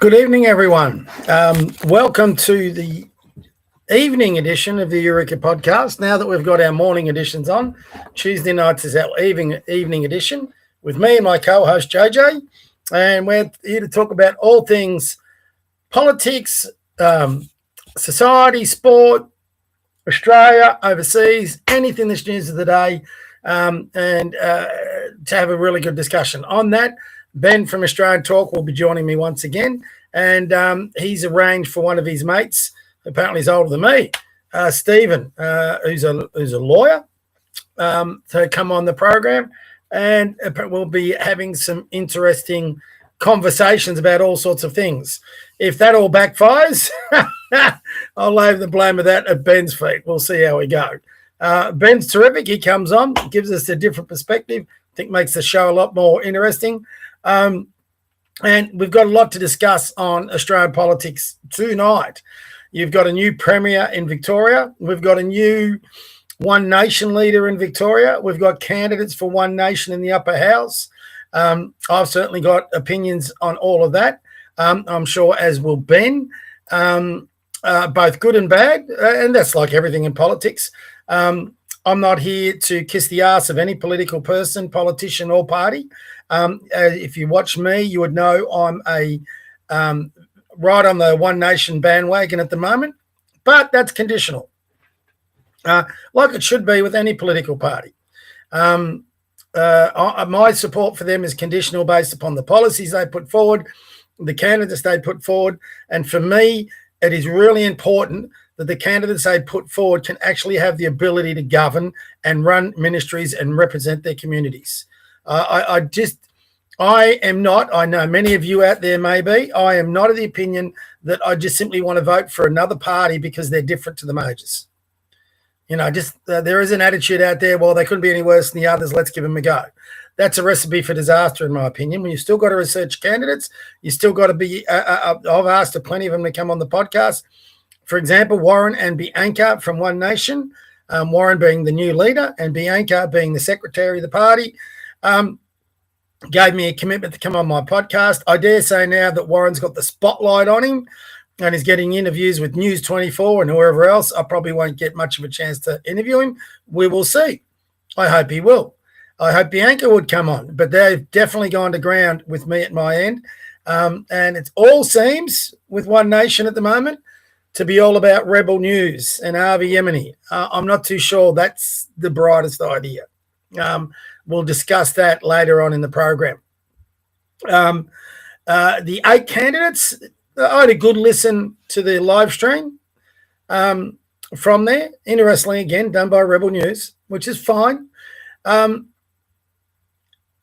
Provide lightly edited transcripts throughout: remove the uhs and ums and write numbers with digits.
Good evening, everyone. Welcome to the evening edition of the Eureka Podcast. Now that we've got our morning editions on, Tuesday nights is our evening edition with me and my co-host JJ, and we're here to talk about all things politics, society, sport, Australia, overseas, anything that's news of the day, and to have a really good discussion on that. Ben from Australian Talk will be joining me once again, and he's arranged for one of his mates, apparently he's older than me, Stephen, who's a lawyer, to come on the program, and we'll be having some interesting conversations about all sorts of things. If that all backfires, I'll lay the blame of that at Ben's feet. We'll see how we go. Ben's terrific. He comes on, gives us a different perspective. I think makes the show a lot more interesting. And we've got a lot to discuss on Australian politics tonight. You've got a new premier in Victoria. We've got a new One Nation leader in Victoria. We've got candidates for One Nation in the upper house. I've certainly got opinions on all of that. I'm sure as will Ben, both good and bad. And that's like everything in politics. I'm not here to kiss the ass of any political person, politician or party. If you watch me, you would know I'm right on the One Nation bandwagon at the moment, but that's conditional, like it should be with any political party. My support for them is conditional based upon the policies they put forward, the candidates they put forward, and for me, it is really important that the candidates they put forward can actually have the ability to govern and run ministries and represent their communities. I am not, I know many of you out there may be, I am not of the opinion that I just simply want to vote for another party because they're different to the majors. You know, there is an attitude out there, well, they couldn't be any worse than the others, let's give them a go. That's a recipe for disaster, in my opinion. When you've still got to research candidates, you still got to be, I've asked plenty of them to come on the podcast. For example, Warren and Bianca from One Nation, Warren being the new leader and Bianca being the secretary of the party, gave me a commitment to come on my podcast. I dare say now that Warren's got the spotlight on him and is getting interviews with News 24 and whoever else. I probably won't get much of a chance to interview him. We will see. I hope he will. I hope Bianca would come on, but they've definitely gone to ground with me at my end. And it all seems with One Nation at the moment to be all about rebel news and Harvey Yemeni. I'm not too sure that's the brightest idea. We'll discuss that later on in the program. The 8 candidates, I had a good listen to the live stream from there. Interestingly, again, done by Rebel News, which is fine. You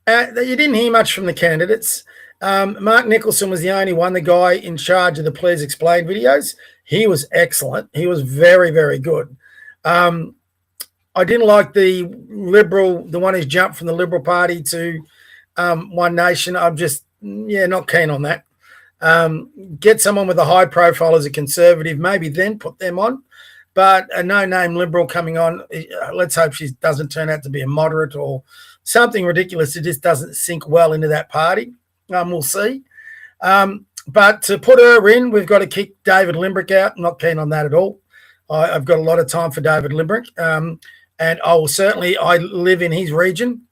didn't hear much from the candidates. Mark Nicholson was the only one, the guy in charge of the Please Explain videos. He was excellent. He was very, very good. I didn't like the Liberal, the one who's jumped from the Liberal Party to One Nation. I'm just, not keen on that. Get someone with a high profile as a Conservative, maybe then put them on. But a no-name Liberal coming on, let's hope she doesn't turn out to be a moderate or something ridiculous. It just doesn't sink well into that party. We'll see. But to put her in, we've got to kick David Limbrick out. I'm not keen on that at all. I've got a lot of time for David Limbrick. And I live in his region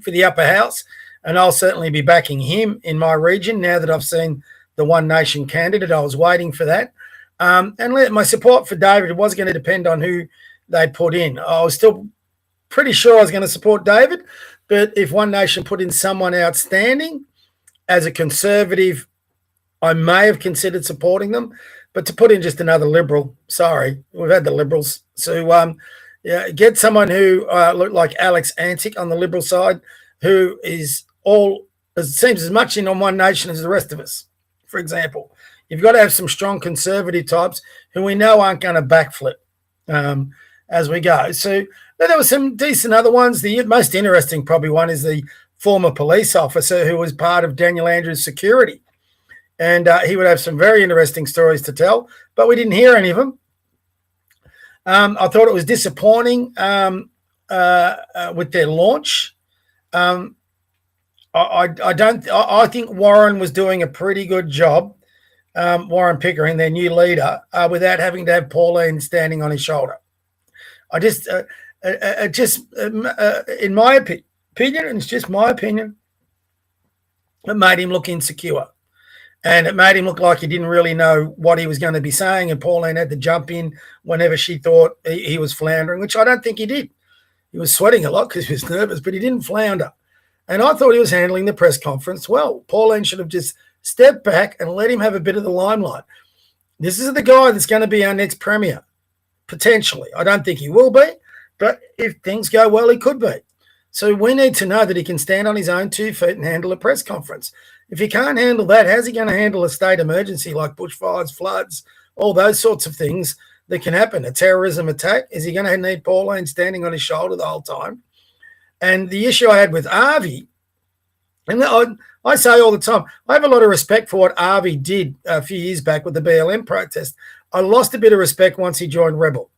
for the upper house, and I'll certainly be backing him in my region now that I've seen the One Nation candidate. I was waiting for that. And my support for David was going to depend on who they put in. I was still pretty sure I was going to support David, but if One Nation put in someone outstanding as a Conservative, I may have considered supporting them. But to put in just another Liberal, sorry, we've had the Liberals. So, get someone who looked like Alex Antic on the Liberal side, who is seems as much in on One Nation as the rest of us, for example. You've got to have some strong Conservative types who we know aren't going to backflip as we go. So there were some decent other ones. The most interesting probably one is the former police officer who was part of Daniel Andrews' security. And he would have some very interesting stories to tell, but we didn't hear any of them. I thought it was disappointing with their launch. I think Warren was doing a pretty good job, Warren Pickering, their new leader, without having to have Pauline standing on his shoulder. In my opinion, and it's just my opinion, it made him look insecure. And it made him look like he didn't really know what he was going to be saying. And Pauline had to jump in whenever she thought he was floundering, which I don't think he did. He was sweating a lot because he was nervous, but he didn't flounder. And I thought he was handling the press conference well. Pauline should have just stepped back and let him have a bit of the limelight. This is the guy that's going to be our next premier, potentially. I don't think he will be, but if things go well, he could be. So we need to know that he can stand on his own 2 feet and handle a press conference. If he can't handle that, how's he going to handle a state emergency like bushfires, floods, all those sorts of things that can happen? A terrorism attack? Is he going to need Pauline standing on his shoulder the whole time? And the issue I had with Avi, and I say all the time, I have a lot of respect for what Avi did a few years back with the BLM protest. I lost a bit of respect once he joined Rebel,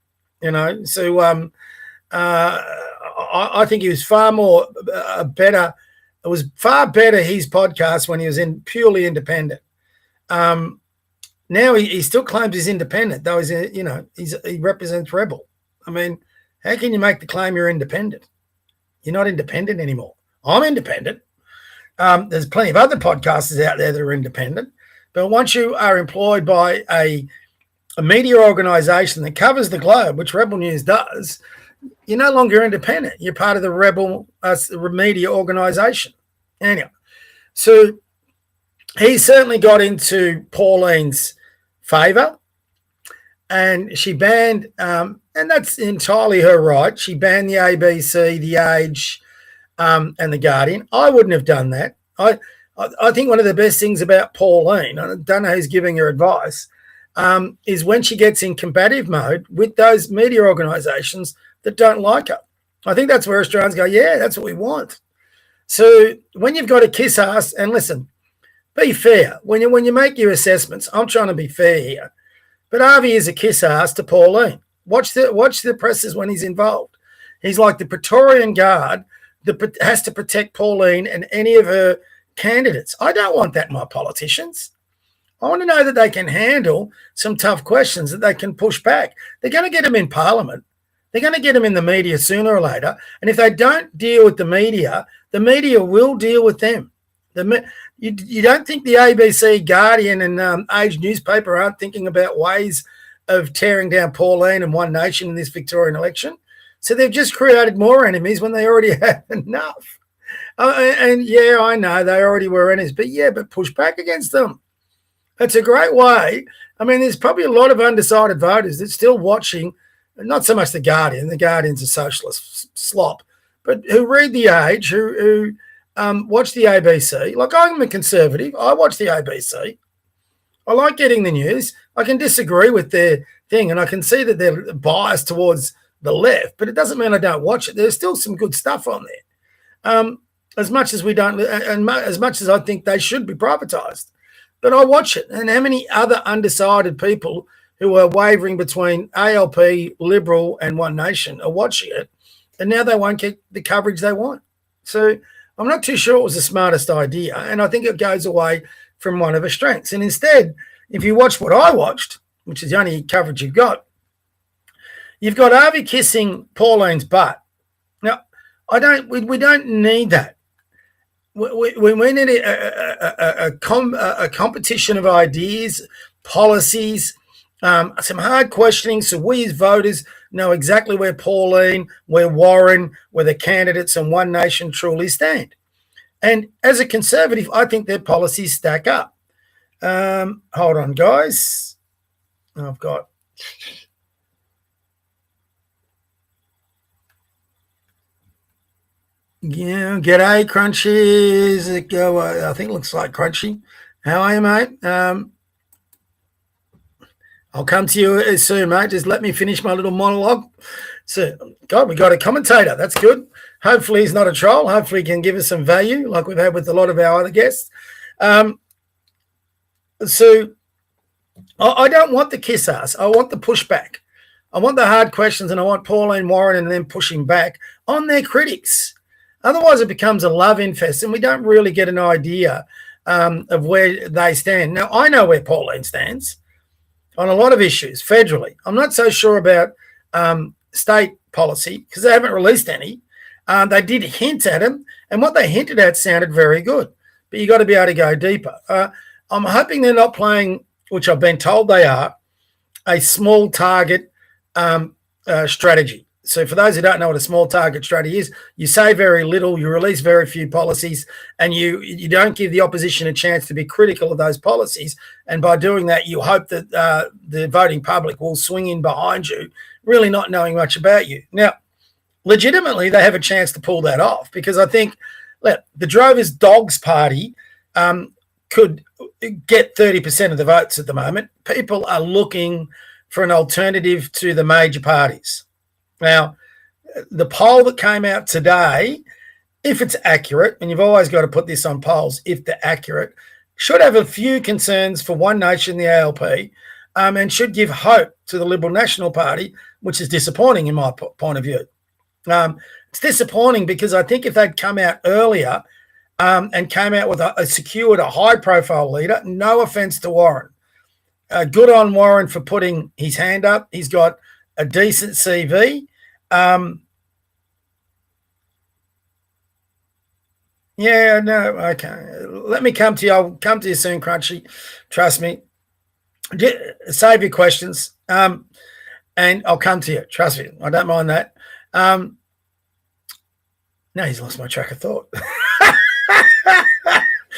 So I think he was far more better. It was far better, his podcast, when he was purely independent. Now he still claims he's independent, though he represents Rebel. I mean, how can you make the claim you're independent? You're not independent anymore. I'm independent. There's plenty of other podcasters out there that are independent. But once you are employed by a media organisation that covers the globe, which Rebel News does, you're no longer independent. You're part of the Rebel media organisation. Anyway, so he certainly got into Pauline's favour, and she banned, and that's entirely her right. She banned the ABC, the Age, and the Guardian. I wouldn't have done that. I think one of the best things about Pauline, I don't know who's giving her advice, is when she gets in combative mode with those media organisations that don't like her. I think that's where Australians go, yeah, that's what we want. So when you've got to kiss ass, and listen, be fair. When you make your assessments, I'm trying to be fair here. But Avi is a kiss ass to Pauline. Watch the presses when he's involved. He's like the Praetorian Guard that has to protect Pauline and any of her candidates. I don't want that in my politicians. I want to know that they can handle some tough questions, that they can push back. They're going to get them in Parliament. They're going to get them in the media sooner or later. And if they don't deal with the media will deal with them. You don't think the ABC, Guardian, and Age newspaper aren't thinking about ways of tearing down Pauline and One Nation in this Victorian election? So they've just created more enemies when they already have enough. And yeah, I know they already were enemies, but push back against them. That's a great way. I mean, there's probably a lot of undecided voters that's still watching, not so much the Guardian. The Guardian's a socialist slop, but who read the Age, who watch the ABC. Like, I'm a conservative. I watch the ABC. I like getting the news. I can disagree with their thing, and I can see that they're biased towards the left, but it doesn't mean I don't watch it. There's still some good stuff on there. As much as we don't, and as much as I think they should be privatised. But I watch it. And how many other undecided people who are wavering between ALP, Liberal, and One Nation are watching it, and now they won't get the coverage they want. So I'm not too sure it was the smartest idea, and I think it goes away from one of her strengths. And instead, if you watch what I watched, which is the only coverage you've got Avi kissing Pauline's butt. Now, we don't need that. We need a competition of ideas, policies, some hard questioning, so we as voters know exactly where Pauline, where Warren, where the candidates and One Nation truly stand. And as a conservative, I think their policies stack up. Hold on, guys. I've got... Yeah, g'day, Crunchies. I think it looks like Crunchy. How are you, mate? I'll come to you soon, mate. Just let me finish my little monologue. So, God, we got a commentator. That's good. Hopefully he's not a troll. Hopefully he can give us some value like we've had with a lot of our other guests. So I don't want the kiss ass. I want the pushback. I want the hard questions, and I want Pauline, Warren, and them pushing back on their critics. Otherwise, it becomes a love infest, and we don't really get an idea of where they stand. Now, I know where Pauline stands on a lot of issues federally. I'm not so sure about state policy because they haven't released any. They did hint at them, and what they hinted at sounded very good. But you got to be able to go deeper. I'm hoping they're not playing, which I've been told they are, a small target strategy. So for those who don't know what a small target strategy is, you say very little, you release very few policies, and you don't give the opposition a chance to be critical of those policies. And by doing that, you hope that the voting public will swing in behind you, really not knowing much about you. Now, legitimately, they have a chance to pull that off because I think the Drovers Dogs Party could get 30% of the votes at the moment. People are looking for an alternative to the major parties. Now, the poll that came out today, if it's accurate, and you've always got to put this on polls if they're accurate, should have a few concerns for One Nation, the ALP, and should give hope to the Liberal National Party, which is disappointing in my point of view. It's disappointing because I think if they'd come out earlier and came out with secured a high-profile leader, no offence to Warren. Good on Warren for putting his hand up. He's got a decent CV. Yeah, no, okay. Let me come to you. I'll come to you soon, Crunchy. Trust me. Save your questions, and I'll come to you. Trust me. I don't mind that. No, he's lost my track of thought.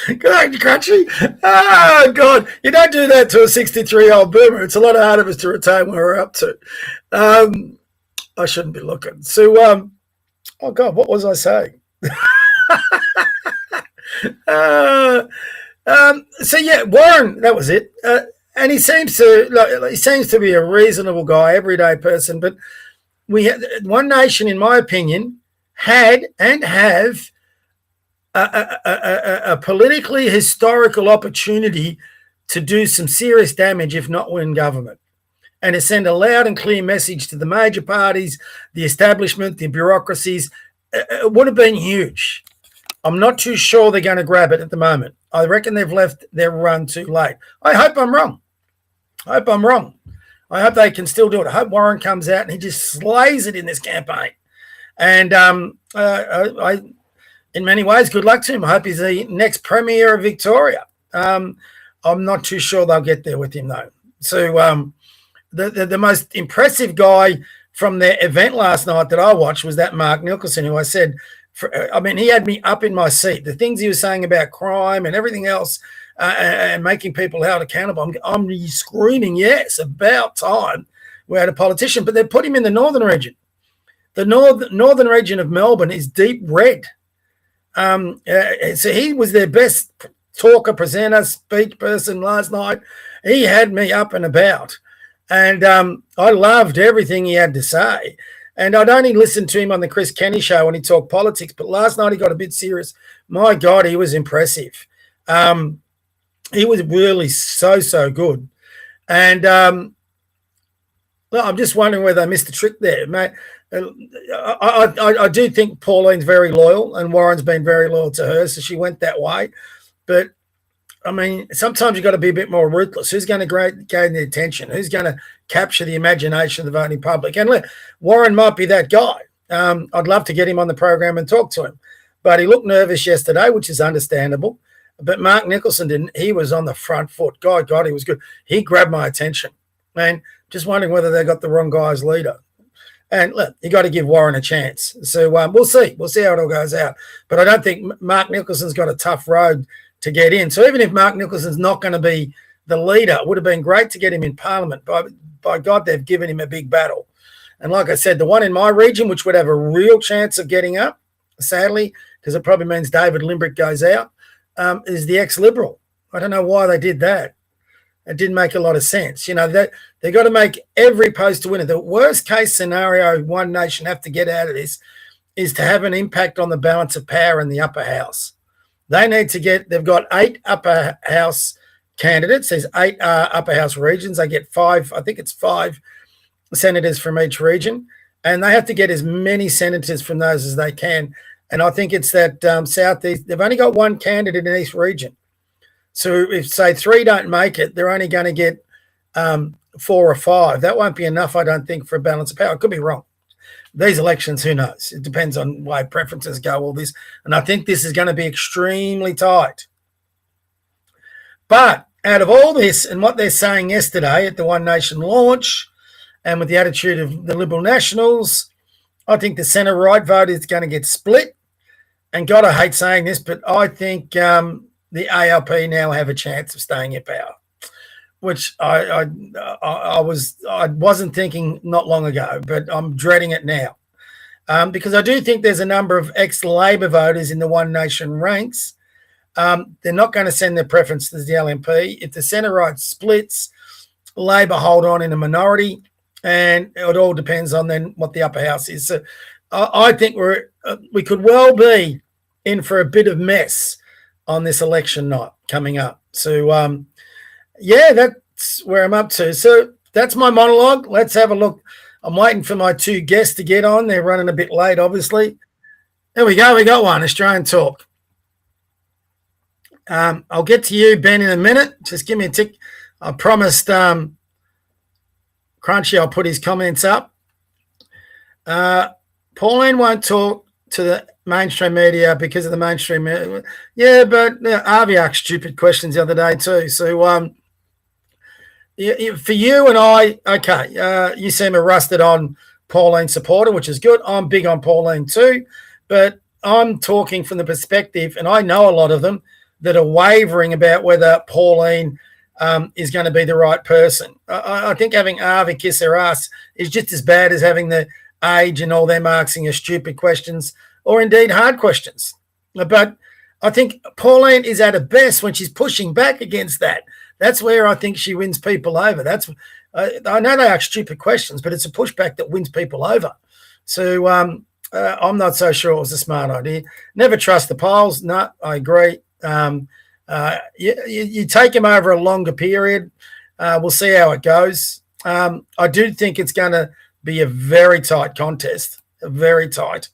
Good on you, Crunchy. Oh, God. You don't do that to a 63-year-old boomer. It's a lot harder to retain where we're up to. I shouldn't be looking. So, oh, God, what was I saying? So, yeah, Warren, that was it. And he seems to be a reasonable guy, everyday person. But One Nation, in my opinion, had and have a politically historical opportunity to do some serious damage, if not win government, and to send a loud and clear message to the major parties, the establishment, the bureaucracies. It would have been huge. I'm not too sure they're going to grab it at the moment. I reckon they've left their run too late. I hope I'm wrong. I hope they can still do it. I hope Warren comes out and he just slays it in this campaign. And I in many ways, good luck to him. I hope he's the next Premier of Victoria. I'm not too sure they'll get there with him, though. So the most impressive guy from their event last night that I watched was that Mark Nicholson, who I said, he had me up in my seat. The things he was saying about crime and everything else and making people held accountable, I'm screaming, yes, about time we had a politician. But they put him in the northern region. The northern region of Melbourne is deep red. So he was their best talker, presenter, speech person last night. He had me up and about. And I loved everything he had to say. And I'd only listened to him on the Chris Kenny show when he talked politics, but last night he got a bit serious. My God, he was impressive. He was really so good. And I'm just wondering whether they missed the trick there, mate. I do think Pauline's very loyal and Warren's been very loyal to her, so she went that way. But, sometimes you've got to be a bit more ruthless. Who's going to gain the attention? Who's going to capture the imagination of the voting public? And look, Warren might be that guy. I'd love to get him on the program and talk to him. But he looked nervous yesterday, which is understandable. But Mark Nicholson didn't. He was on the front foot. God, he was good. He grabbed my attention. Man, just wondering whether they got the wrong guy as leader. And look, you got to give Warren a chance. So we'll see. We'll see how it all goes out. But I don't think Mark Nicholson's got a tough road to get in. So even if Mark Nicholson's not going to be the leader, it would have been great to get him in Parliament. By God, they've given him a big battle. And like I said, the one in my region, which would have a real chance of getting up, sadly, because it probably means David Limbrick goes out, is the ex-Liberal. I don't know why they did that. It didn't make a lot of sense. That they got to make every post a winner. The worst case scenario One Nation have to get out of this is to have an impact on the balance of power in the upper house. They've got 8 upper house candidates. There's 8 upper house regions. They get 5, I think it's 5 senators from each region. And they have to get as many senators from those as they can And I think it's that southeast. They've only got one candidate in each region. So if, say, 3 don't make it, they're only going to get 4 or 5. That won't be enough, I don't think, for a balance of power. I could be wrong. These elections, who knows? It depends on the way preferences go, all this. And I think this is going to be extremely tight. But out of all this and what they're saying yesterday at the One Nation launch and with the attitude of the Liberal Nationals, I think the centre-right vote is going to get split. And God, I hate saying this, but I think the ALP now have a chance of staying in power, which I wasn't thinking not long ago, but I'm dreading it now. Because I do think there's a number of ex-Labor voters in the One Nation ranks. They're not going to send their preference to the LNP. If the centre-right splits, Labor hold on in a minority, and it all depends on then what the upper house is. So I think we could well be in for a bit of mess on this election night coming up. So, yeah, that's where I'm up to. So that's my monologue. Let's have a look. I'm waiting for my 2 guests to get on. They're running a bit late, obviously. There we go. We got one, Australian Talk. I'll get to you, Ben, in a minute. Just give me a tick. I promised Crunchy I'll put his comments up. Pauline won't talk to the mainstream media because of the mainstream media. Yeah, but Avi asked stupid questions the other day too. So for you and I, okay, you seem a rusted on Pauline supporter, which is good. I'm big on Pauline too, but I'm talking from the perspective, and I know a lot of them, that are wavering about whether Pauline is going to be the right person. I think having Avi kiss her ass is just as bad as having the age and all them asking her stupid questions or indeed hard questions. But I think Pauline is at her best when she's pushing back against that. That's where I think she wins people over. I know they ask stupid questions, but it's a pushback that wins people over. So I'm not so sure it was a smart idea. Never trust the polls. No, I agree. You take them over a longer period. We'll see how it goes. I do think it's going to be a very tight contest, very tight.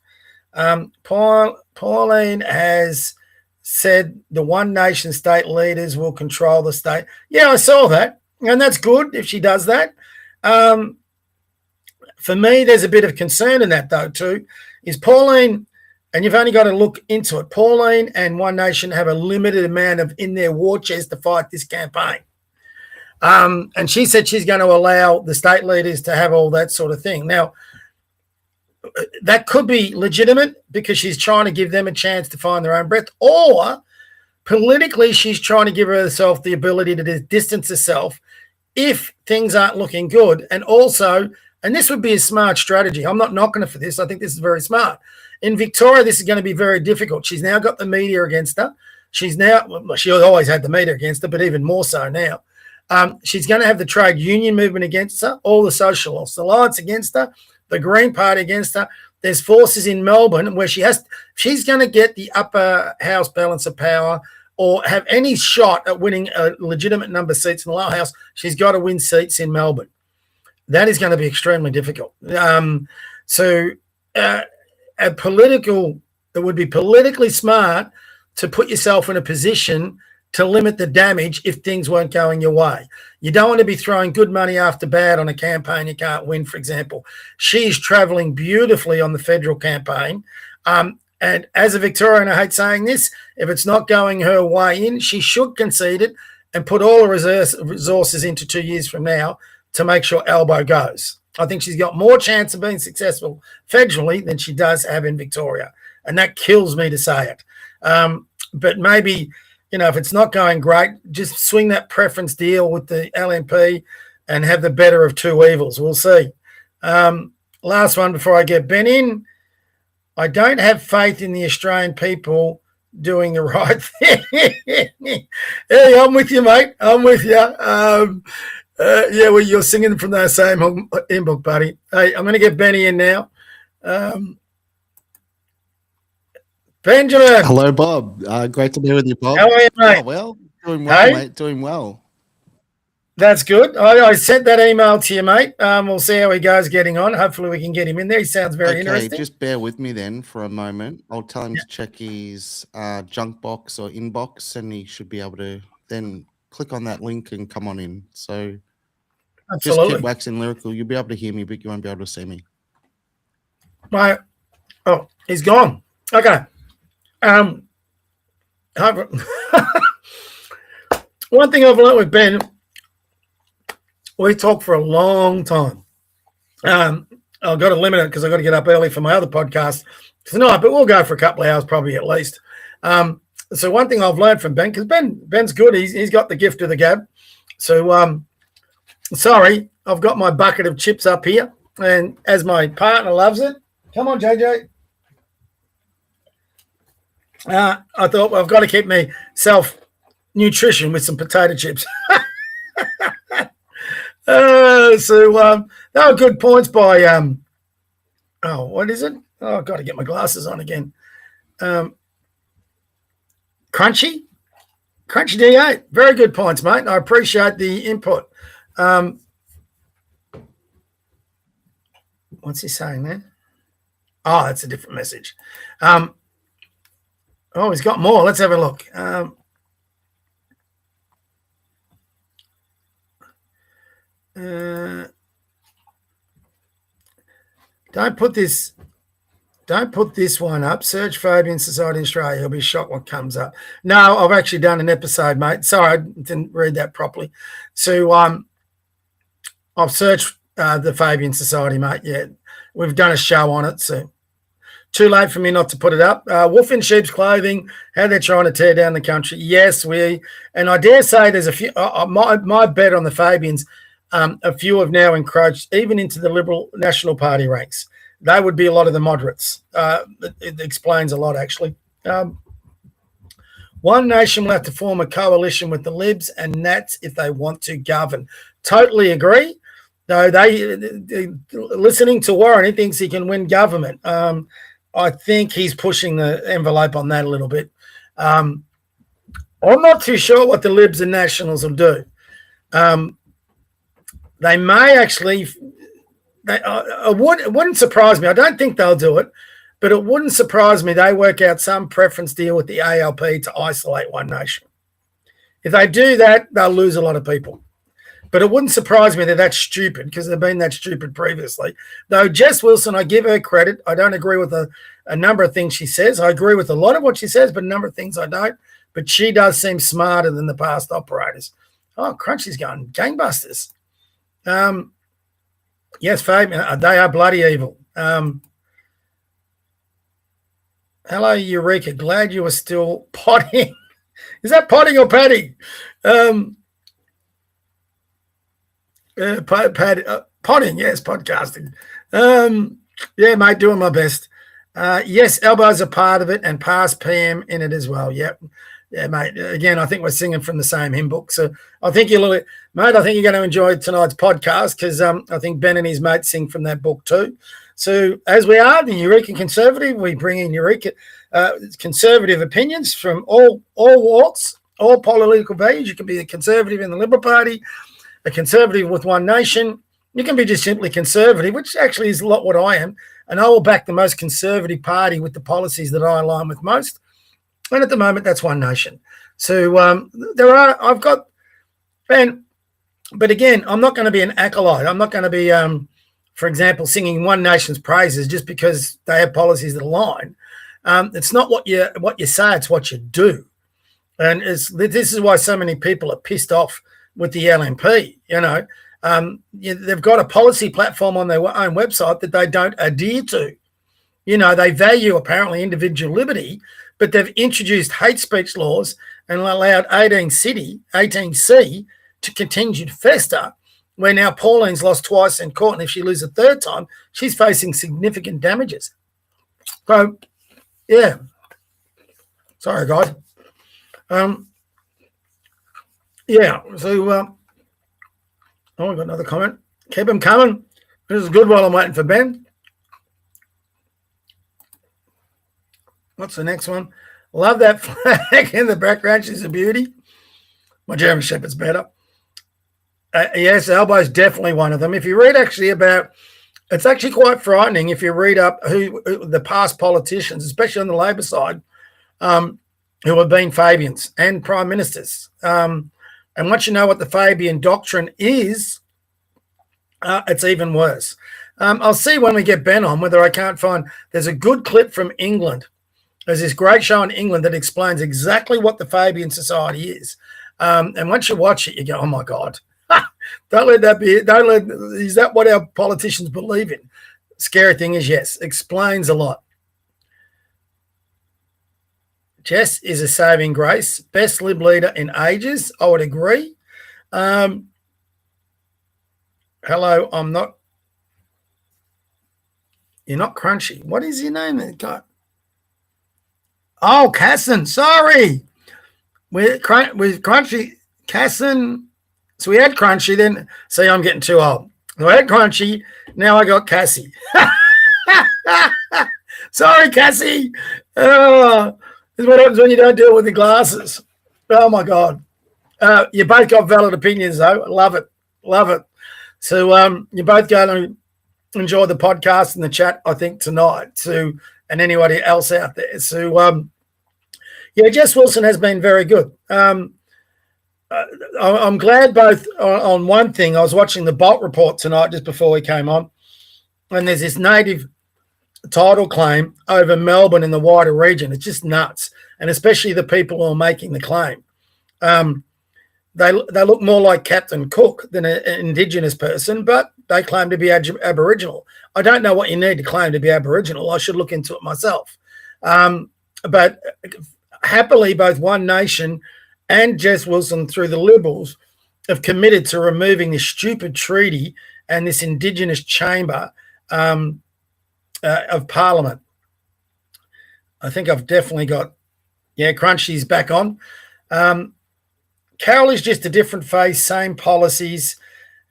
Pauline has said the One Nation state leaders will control the state. Yeah, I saw that, and that's good if she does that. For me, there's a bit of concern in that, though, too. Is Pauline, and you've only got to look into it, Pauline and One Nation have a limited amount of in their war chest to fight this campaign. And she said she's going to allow the state leaders to have all that sort of thing. Now, that could be legitimate because she's trying to give them a chance to find their own breath, or politically she's trying to give herself the ability to distance herself if things aren't looking good. And also, and this would be a smart strategy. I'm not knocking her for this. I think this is very smart. In Victoria, this is going to be very difficult. She's now got the media against her. She always had the media against her, but even more so now. She's going to have the trade union movement against her, all the Socialist Alliance against her, the Green Party against her. There's forces in Melbourne where she's going to get the upper house balance of power or have any shot at winning a legitimate number of seats in the lower house. She's got to win seats in Melbourne. That is going to be extremely difficult. It would be politically smart to put yourself in a position to limit the damage if things weren't going your way. You don't want to be throwing good money after bad on a campaign you can't win, for example. She's travelling beautifully on the federal campaign. And as a Victorian, I hate saying this, if it's not going her way in, she should concede it and put all her resources into 2 years from now to make sure Albo goes. I think she's got more chance of being successful federally than she does have in Victoria. And that kills me to say it. But maybe, if it's not going great, just swing that preference deal with the LNP and have the better of two evils. We'll see. Last one before I get Ben in. I don't have faith in the Australian people doing the right thing. Hey, I'm with you, mate. I'm with you. Well, you're singing from that same inbox, buddy. Hey, I'm going to get Benny in now. Benjamin. Hello, Bob. Great to be with you, Bob. How are you, mate? Oh, well, doing well, mate. Doing well. That's good. I sent that email to you, mate. We'll see how he goes getting on. Hopefully we can get him in there. He sounds very interesting. Just bear with me then for a moment. I'll tell him to check his junk box or inbox, and he should be able to then click on that link and come on in. So Absolutely. Just keep waxing lyrical. You'll be able to hear me, but you won't be able to see me. Mate, oh, he's gone. Okay. One thing I've learned with Ben, we talk for a long time. I've got to limit it because I've got to get up early for my other podcast tonight, but we'll go for a couple of hours probably at least. So one thing I've learned from Ben, because Ben's good. He's got the gift of the gab. So sorry, I've got my bucket of chips up here, and as my partner loves it, come on, JJ. I thought, well, I've got to keep me self-nutrition with some potato chips. So they were good points by, what is it? Oh, I've got to get my glasses on again. Crunchy D8. Very good points, mate. I appreciate the input. What's he saying there? Oh, that's a different message. Oh, he's got more. Let's have a look. Don't put this one up. Search Fabian Society in Australia. You'll be shocked what comes up. No, I've actually done an episode, mate. Sorry, I didn't read that properly. So I've searched the Fabian Society, mate. Yeah, we've done a show on it. So too late for me not to put it up. Wolf in sheep's clothing, how they're trying to tear down the country. Yes, and I dare say there's a few. My bet on the Fabians, a few have now encroached even into the Liberal National Party ranks. They would be a lot of the moderates. It explains a lot, actually. One Nation will have to form a coalition with the Libs and Nats if they want to govern. Totally agree. Though they listening to Warren, he thinks he can win government. I think he's pushing the envelope on that a little bit. I'm not too sure what the Libs and Nationals will do. They may actually. It wouldn't surprise me. I don't think they'll do it, but it wouldn't surprise me they work out some preference deal with the ALP to isolate One Nation. If they do that, they'll lose a lot of people. But it wouldn't surprise me that that's stupid because they've been that stupid previously. Though Jess Wilson, I give her credit. I don't agree with a number of things she says. I agree with a lot of what she says, but a number of things I don't. But she does seem smarter than the past operators. Oh, Crunchy's going gangbusters. Yes, Fabian, they are bloody evil. Hello, Eureka. Glad you were still potting. Is that potting or patting? Potting, yes, podcasting. Yeah, mate, doing my best. Yes, Elbows are part of it and past PM in it as well. Yep. Yeah, mate. Again, I think we're singing from the same hymn book. So I think you're going to enjoy tonight's podcast because I think Ben and his mates sing from that book too. So as we are, the Eureka Conservative, we bring in Eureka conservative opinions from all walks, all political values. You can be a conservative in the Liberal Party, a conservative with One Nation. You can be just simply conservative, which actually is a lot what I am. And I will back the most conservative party with the policies that I align with most. And at the moment, that's One Nation. So but again, I'm not going to be an acolyte. I'm not going to be, for example, singing One Nation's praises just because they have policies that align. It's not what you say, it's what you do. And this is why so many people are pissed off with the LNP. They've got a policy platform on their own website that they don't adhere to. They value apparently individual liberty, but they've introduced hate speech laws and allowed 18C to continue to fester, where now Pauline's lost twice in court, and if she loses a third time, she's facing significant damages. So, yeah. Sorry, guys. Yeah, so, we've got another comment. Keep them coming. This is good while I'm waiting for Ben. What's the next one? Love that flag in the background. She's a beauty. My German Shepherd's better. Yes, Albo's definitely one of them. If you read actually about, it's actually quite frightening if you read up who the past politicians, especially on the Labor side, who have been Fabians and prime ministers. And once you know what the Fabian doctrine is, it's even worse. I'll see when we get Ben on whether I can't find. There's a good clip from England. There's this great show in England that explains exactly what the Fabian Society is. And once you watch it, you go, "Oh my God, don't let that be. Don't let. Is that what our politicians believe in?" Scary thing is, yes, explains a lot. Jess is a saving grace, best Lib leader in ages. I would agree. Hello, I'm not. You're not Crunchy. What is your name? Oh, Casson. Sorry. With Crunchy, Casson. So we had Crunchy, then see, I'm getting too old. I had Crunchy, now I got Cassie. Sorry, Cassie. This is what happens when you don't deal with the glasses. Oh my God. You both got valid opinions though. Love it. Love it. So you're both going to enjoy the podcast and the chat, I think, tonight too, and anybody else out there. So yeah, Jess Wilson has been very good. I'm glad both on one thing. I was watching the Bolt report tonight just before we came on, and there's this native title claim over Melbourne and the wider region. It's just nuts, and especially the people who are making the claim. They look more like Captain Cook than an Indigenous person, but they claim to be Aboriginal. I don't know what you need to claim to be Aboriginal. I should look into it myself. But happily, both One Nation and Jess Wilson, through the Liberals, have committed to removing this stupid treaty and this Indigenous chamber of Parliament. I think I've definitely got, Crunchy's back on. Carroll is just a different face, same policies.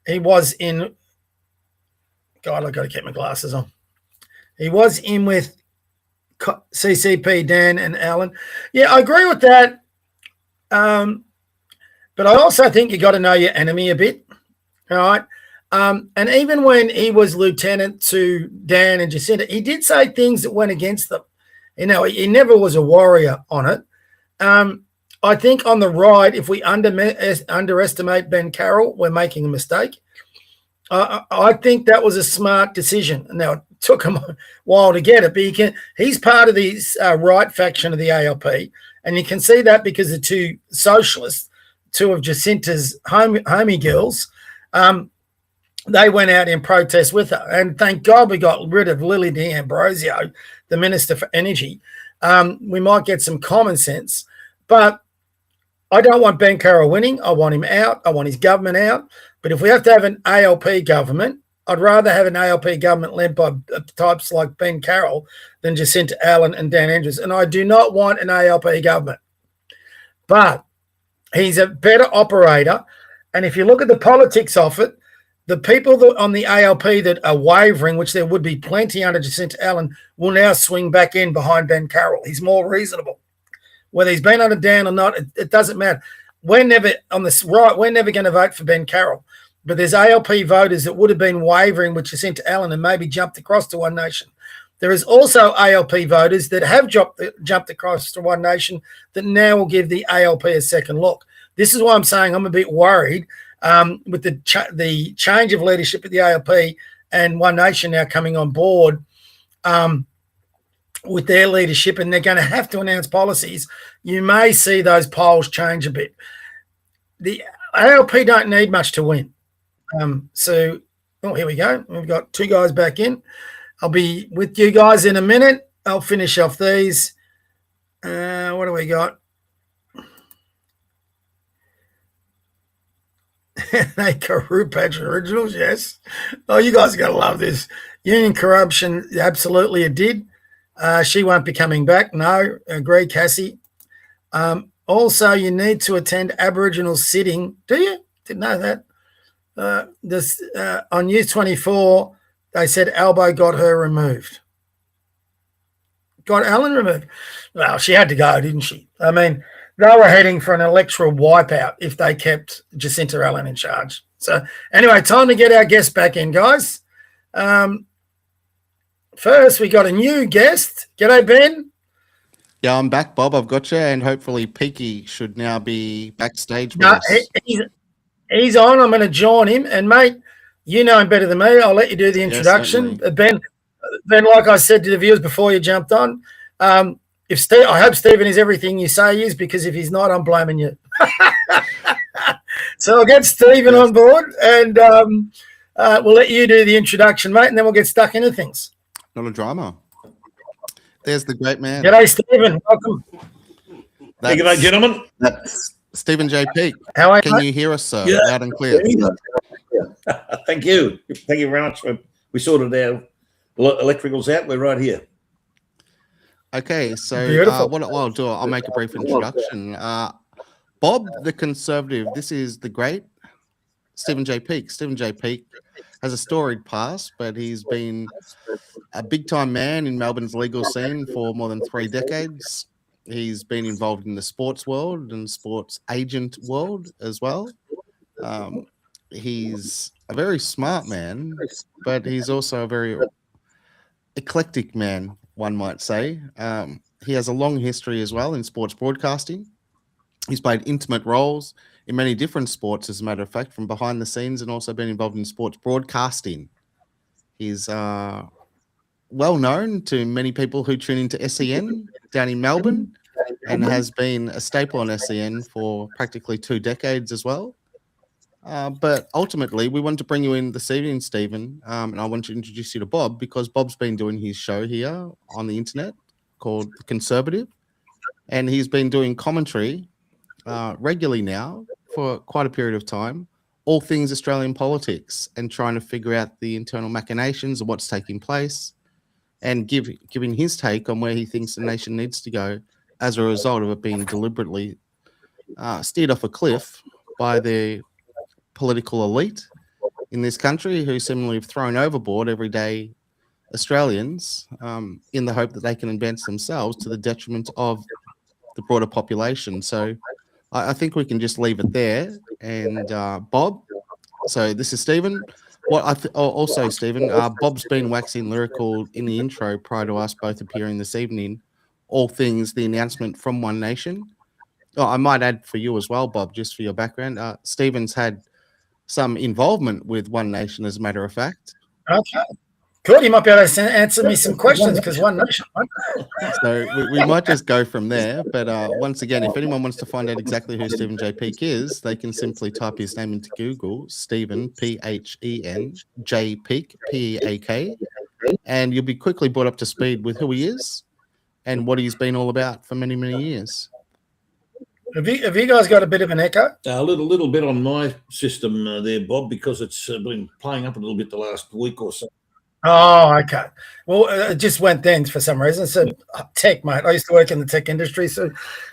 He was in, God, I've got to keep my glasses on. He was in with CCP, Dan and Alan. Yeah, I agree with that. But I also think you got to know your enemy a bit, all right? And even when he was lieutenant to Dan and Jacinta, he did say things that went against them. You know, he never was a warrior on it. I think on the right, if we underestimate Ben Carroll, we're making a mistake. I think that was a smart decision. Now, it took him a while to get it, but he's part of the right faction of the ALP, and you can see that because the two socialists, two of Jacinta's homie girls, they went out in protest with her. And thank God we got rid of Lily D'Ambrosio, the Minister for Energy. We might get some common sense, but I don't want Ben Carroll winning. I want him out. I want his government out. But if we have to have an ALP government, I'd rather have an ALP government led by types like Ben Carroll than Jacinta Allen and Dan Andrews. And I do not want an ALP government. But he's a better operator. And if you look at the politics of it, the people that on the ALP that are wavering, which there would be plenty under Jacinta Allen, will now swing back in behind Ben Carroll. He's more reasonable. Whether he's been under Dan or not, it doesn't matter. We're never on this right. We're never going to vote for Ben Carroll. But there's ALP voters that would have been wavering with Jacinta Allen and maybe jumped across to One Nation. There is also ALP voters that have jumped across to One Nation that now will give the ALP a second look. This is why I'm saying I'm a bit worried with the change of leadership at the ALP and One Nation now coming on board with their leadership, and they're going to have to announce policies. You may see those polls change a bit. The ALP don't need much to win. So here we go. We've got two guys back in. I'll be with you guys in a minute. I'll finish off these. What do we got? They corrupt originals, yes. Oh, you guys are going to love this. Union corruption, absolutely it did. She won't be coming back. No, agree, Cassie. Also, you need to attend Aboriginal sitting. Do you? Didn't know that. On News 24, they said Albo got her removed. Got Alan removed. Well, she had to go, didn't she? I mean, they were heading for an electoral wipeout if they kept Jacinta Allen in charge. So anyway, time to get our guest back in, guys. First, we got a new guest. G'day, Ben. Yeah, I'm back, Bob. I've got you, and hopefully Peaky should now be backstage with us. He's on. I'm going to join him. And, mate, you know him better than me. I'll let you do the introduction. Yes, Ben, like I said to the viewers before you jumped on, I hope Stephen is everything you say he is, because if he's not, I'm blaming you. So I'll get Stephen on board, and we'll let you do the introduction, mate, and then we'll get stuck into things. Not a drama. There's the great man. G'day, Stephen. Welcome. Thank you, mate, gentlemen. That's Stephen J. Peake. How are you? Can you hear us, sir? Yeah. Loud and clear. Thank you. Thank you very much. We sorted our electricals out. We're right here. Okay, so what I'll do, I'll make a brief introduction. Bob, the Conservative, this is the great Stephen J. Peake. Stephen J. Peake has a storied past, but he's been a big-time man in Melbourne's legal scene for more than 3 decades. He's been involved in the sports world and sports agent world as well. He's a very smart man, but he's also a very eclectic man, one might say. He has a long history as well in sports broadcasting. He's played intimate roles in many different sports, as a matter of fact, from behind the scenes, and also been involved in sports broadcasting. He's well known to many people who tune into SEN down in Melbourne, and has been a staple on SEN for practically 2 decades as well. But ultimately, we wanted to bring you in this evening, Stephen, and I want to introduce you to Bob, because Bob's been doing his show here on the internet called The Conservative, and he's been doing commentary regularly now for quite a period of time, all things Australian politics, and trying to figure out the internal machinations of what's taking place, and giving his take on where he thinks the nation needs to go as a result of it being deliberately steered off a cliff by the political elite in this country, who similarly have thrown overboard everyday Australians in the hope that they can advance themselves to the detriment of the broader population. So I think we can just leave it there. And Bob, so this is Stephen. Also, Stephen, Bob's been waxing lyrical in the intro prior to us both appearing this evening, all things the announcement from One Nation. Oh, I might add for you as well, Bob, just for your background, Stephen's had some involvement with One Nation, as a matter of fact. Okay. Good. You might be able to answer me some questions, because One Nation. So we might just go from there. But once again, if anyone wants to find out exactly who Stephen J. Peake is, they can simply type his name into Google, Stephen, P-H-E-N, J. Peake, P-E-A-K, and you'll be quickly brought up to speed with who he is and what he's been all about for many, many years. Have you guys got a bit of an echo? A little bit on my system there, Bob, because it's been playing up a little bit the last week or so. Oh, okay. Well, it just went then for some reason. So tech, mate. I used to work in the tech industry, so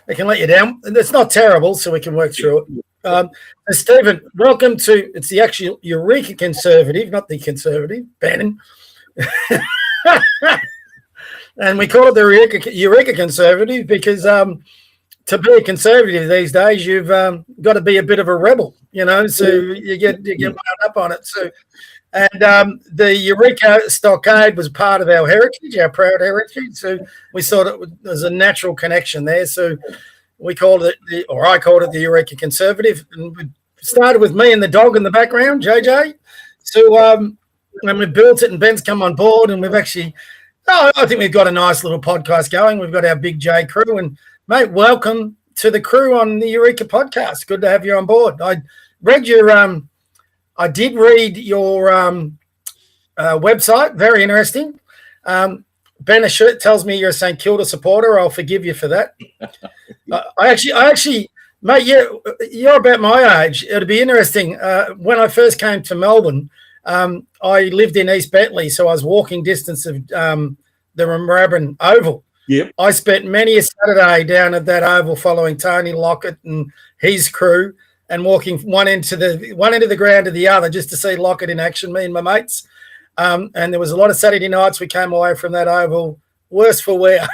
they can let you down. It's not terrible, so we can work through it. Stephen, welcome to, it's the actual Eureka Conservative, not the Conservative, Bannon. And we call it the Eureka Conservative because to be a conservative these days, you've got to be a bit of a rebel, so you get wound up on it. So, and the Eureka Stockade was part of our heritage, our proud heritage. So we thought it was a natural connection there. So we called it, I called it the Eureka Conservative. And we started with me and the dog in the background, JJ. So and we built it, and Ben's come on board, and we've actually, I think we've got a nice little podcast going. We've got our Big J crew, and mate, welcome to the crew on the Eureka Podcast. Good to have you on board. I did read your website. Very interesting. Ben Ashut tells me you're a St Kilda supporter. I'll forgive you for that. I actually, mate, you're about my age. It'd be interesting. When I first came to Melbourne, I lived in East Bentley, so I was walking distance of the Moorabbin Oval. Yep. I spent many a Saturday down at that oval following Tony Lockett and his crew, and walking one end of the ground to the other just to see Lockett in action, me and my mates. And there was a lot of Saturday nights we came away from that oval worse for wear.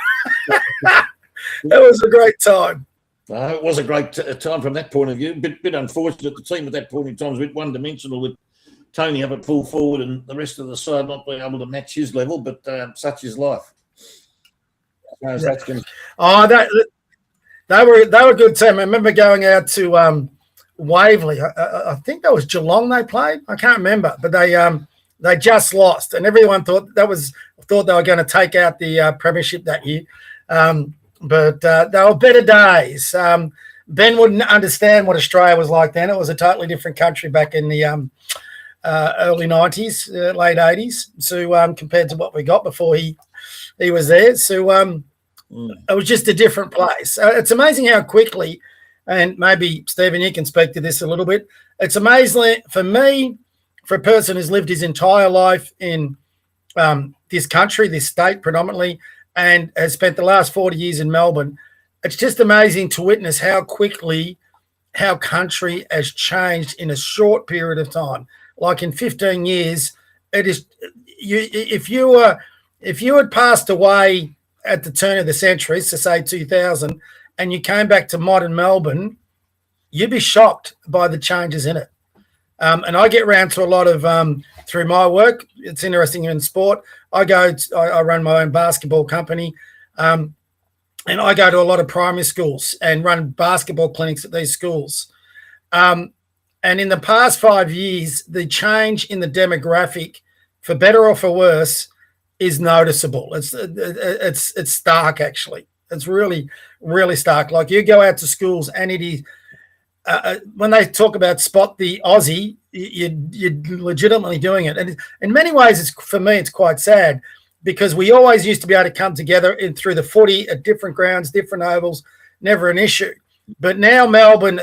That was a great time. It was a great time from that point of view. Bit unfortunate. The team at that point in time was a bit one-dimensional with Tony up at full forward and the rest of the side not being able to match his level, but such is life. That's going to... They were a good team. I remember going out to Waverley. I think that was Geelong they played. I can't remember, but they just lost, and everyone thought they were going to take out the premiership that year. But they were better days. Ben wouldn't understand what Australia was like then. It was a totally different country back in the early 90s, late 80s, so compared to what we got before he was there. So it was just a different place. It's amazing how quickly, and maybe, Stephen, you can speak to this a little bit. It's amazing for me, for a person who's lived his entire life in this country, this state predominantly, and has spent the last 40 years in Melbourne. It's just amazing to witness how quickly how country has changed in a short period of time. Like in 15 years, it is. If you had passed away at the turn of the century, so say 2000, and you came back to modern Melbourne, you'd be shocked by the changes in it. And I get around to a lot of through my work. It's interesting in sport. I run my own basketball company, and I go to a lot of primary schools and run basketball clinics at these schools. And in the past 5 years, the change in the demographic, for better or for worse, is noticeable. It's stark, actually. It's really, really stark. Like, you go out to schools and it is, when they talk about spot the Aussie, you're legitimately doing it. And in many ways, for me, it's quite sad, because we always used to be able to come together through the footy at different grounds, different ovals, never an issue. But now Melbourne,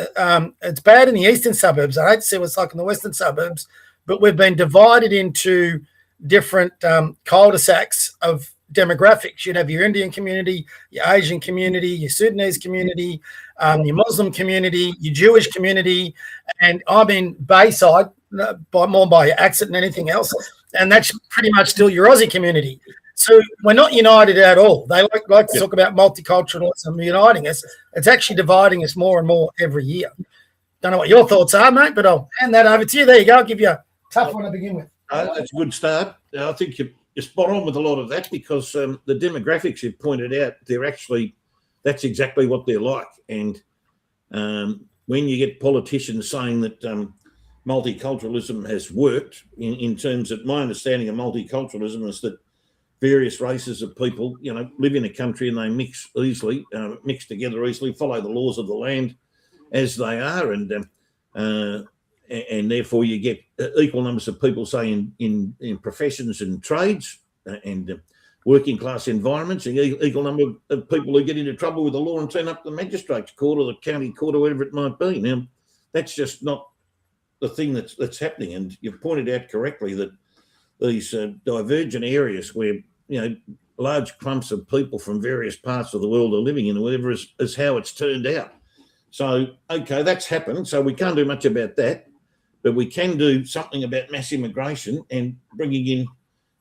it's bad in the eastern suburbs. I hate to see what's like in the western suburbs, but we've been divided into different cul-de-sacs of demographics. You'd have your Indian community, your Asian community, your Sudanese community, your Muslim community, your Jewish community, and I'm in Bayside, more by your accent than anything else, and that's pretty much still your Aussie community. So we're not united at all. They like to talk about multiculturalism uniting us. It's actually dividing us more and more every year. Don't know what your thoughts are, mate, but I'll hand that over to you. There you go. I'll give you a tough one to begin with. That's a good start. I think you're spot on with a lot of that, because the demographics you pointed out, that's exactly what they're like. And when you get politicians saying that multiculturalism has worked, in terms of my understanding of multiculturalism is that various races of people, live in a country and they mix together easily, follow the laws of the land as they are, and therefore you get equal numbers of people, say, in professions and trades and working class environments, and equal number of people who get into trouble with the law and turn up the magistrate's court or the county court or whatever it might be. Now, that's just not the thing that's happening. And you've pointed out correctly that these divergent areas where, large clumps of people from various parts of the world are living in, or whatever, is how it's turned out. So, okay, that's happened. So we can't do much about that, but we can do something about mass immigration and bringing in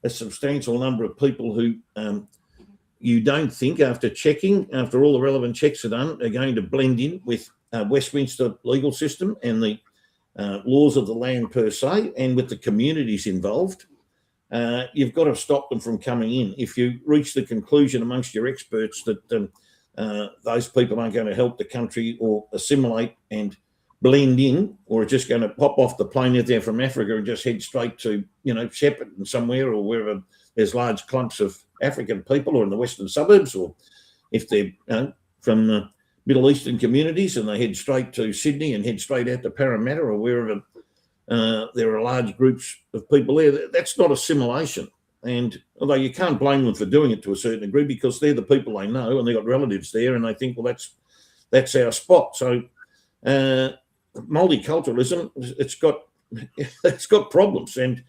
a substantial number of people who you don't think, after all the relevant checks are done, are going to blend in with Westminster legal system and the laws of the land per se, and with the communities involved. You've got to stop them from coming in. If you reach the conclusion amongst your experts that those people aren't going to help the country or assimilate and blend in, or are just going to pop off the plane if they're from Africa and just head straight to, Shepparton somewhere, or wherever there's large clumps of African people, or in the western suburbs, or if they're from Middle Eastern communities and they head straight to Sydney and head straight out to Parramatta, or wherever there are large groups of people there, that's not assimilation. And although you can't blame them for doing it to a certain degree, because they're the people they know and they've got relatives there, and they think, well, that's our spot. So multiculturalism, it's got problems, and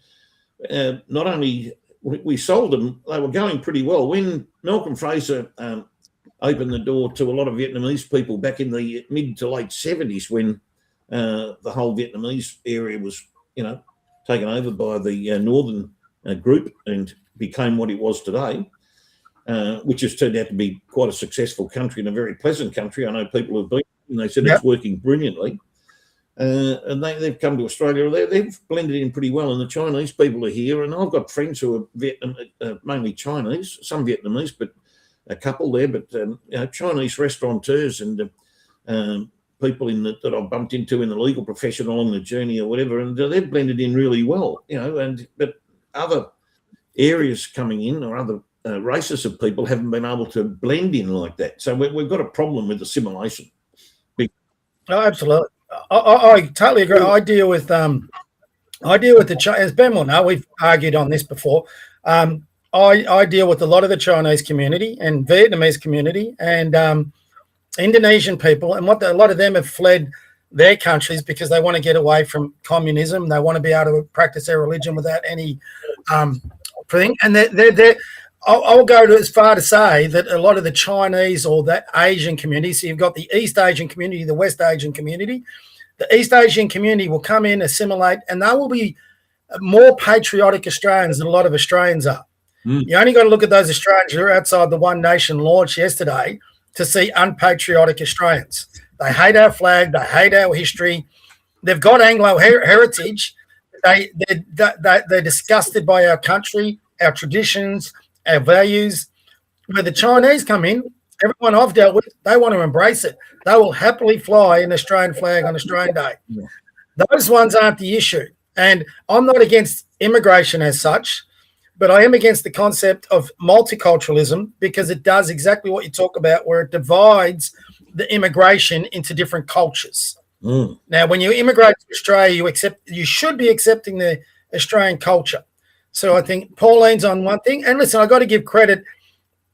not only we sold them, they were going pretty well. When Malcolm Fraser opened the door to a lot of Vietnamese people back in the mid to late 70s, when the whole Vietnamese area was, taken over by the northern group and became what it was today, which has turned out to be quite a successful country and a very pleasant country. I know people who've been, and they said it's working brilliantly. And they've come to Australia. They've blended in pretty well, and the Chinese people are here. And I've got friends who are mainly Chinese, some Vietnamese, but a couple there. But Chinese restaurateurs and people that I've bumped into in the legal profession along the journey or whatever, and they've blended in really well. But other areas coming in or other races of people haven't been able to blend in like that. So we've got a problem with assimilation. Oh, absolutely. I totally agree. I deal with the as Ben will know, we've argued on this before. I deal with a lot of the Chinese community and Vietnamese community and Indonesian people, and a lot of them have fled their countries because they want to get away from communism. They want to be able to practice their religion without any thing. And I'll go as far to say that a lot of the Chinese or the Asian community, so you've got the East Asian community, the West Asian community. The East Asian community will come in, assimilate, and they will be more patriotic Australians than a lot of Australians are. You only got to look at those Australians who are outside the One Nation launch yesterday to see unpatriotic Australians. They hate our flag. They hate our history. They've got Anglo heritage. They're disgusted by our country, our traditions, our values. Where the Chinese come in, everyone I've dealt with, they want to embrace it. They will happily fly an Australian flag on Australian Day. Yeah. Those ones aren't the issue. And I'm not against immigration as such, but I am against the concept of multiculturalism because it does exactly what you talk about, where it divides the immigration into different cultures. Now, when you immigrate to Australia, you should be accepting the Australian culture. So I think Pauline's on one thing. And listen, I've got to give credit.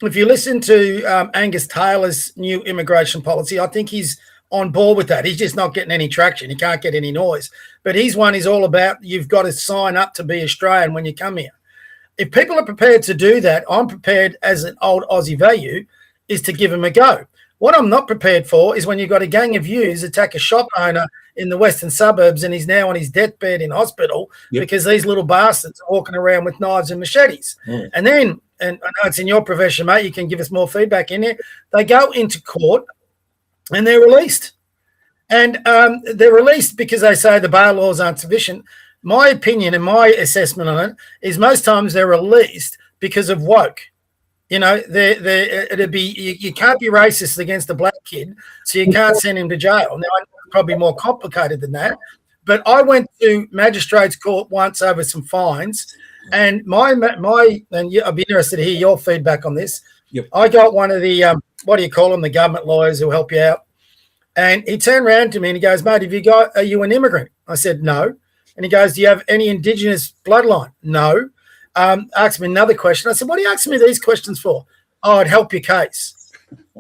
If you listen to Angus Taylor's new immigration policy, I think he's on board with that. He's just not getting any traction. He can't get any noise. But his one is all about you've got to sign up to be Australian when you come here. If people are prepared to do that, I'm prepared as an old Aussie value is to give them a go. What I'm not prepared for is when you've got a gang of youths attack a shop owner in the western suburbs and he's now on his deathbed in hospital because these little bastards are walking around with knives and machetes. And then, and I know it's in your profession, mate, you can give us more feedback in there, they go into court and they're released. And they're released because they say the bail laws aren't sufficient. My opinion and my assessment on it is most times they're released because of woke. You know, it'd be you can't be racist against a black kid, so you can't send him to jail. Now, it's probably more complicated than that. But I went to magistrates' court once over some fines, and and I'd be interested to hear your feedback on this. Yep. I got one of the what do you call them, the government lawyers who help you out, and he turned around to me and he goes, "Mate, are you an immigrant?" I said, "No." And he goes, "Do you have any Indigenous bloodline?" "No." Asked me another question. I said, "What are you asking me these questions for?" "Oh, I'd help your case."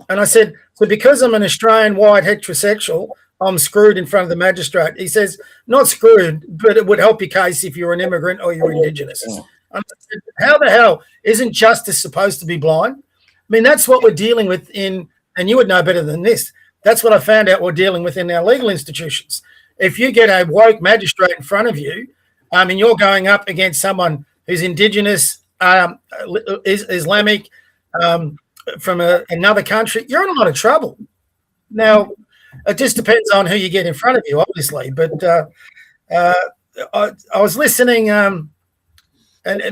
And I said, "So because I'm an Australian white heterosexual, I'm screwed in front of the magistrate?" He says, "Not screwed, but it would help your case if you're an immigrant or you're Indigenous." I said, how the hell isn't justice supposed to be blind? I mean, that's what we're dealing with and you would know better than this. That's what I found out we're dealing with in our legal institutions. If you get a woke magistrate in front of you, and you're going up against someone who's Indigenous, Islamic, from another country, you're in a lot of trouble. Now, it just depends on who you get in front of you, obviously. But I was listening, and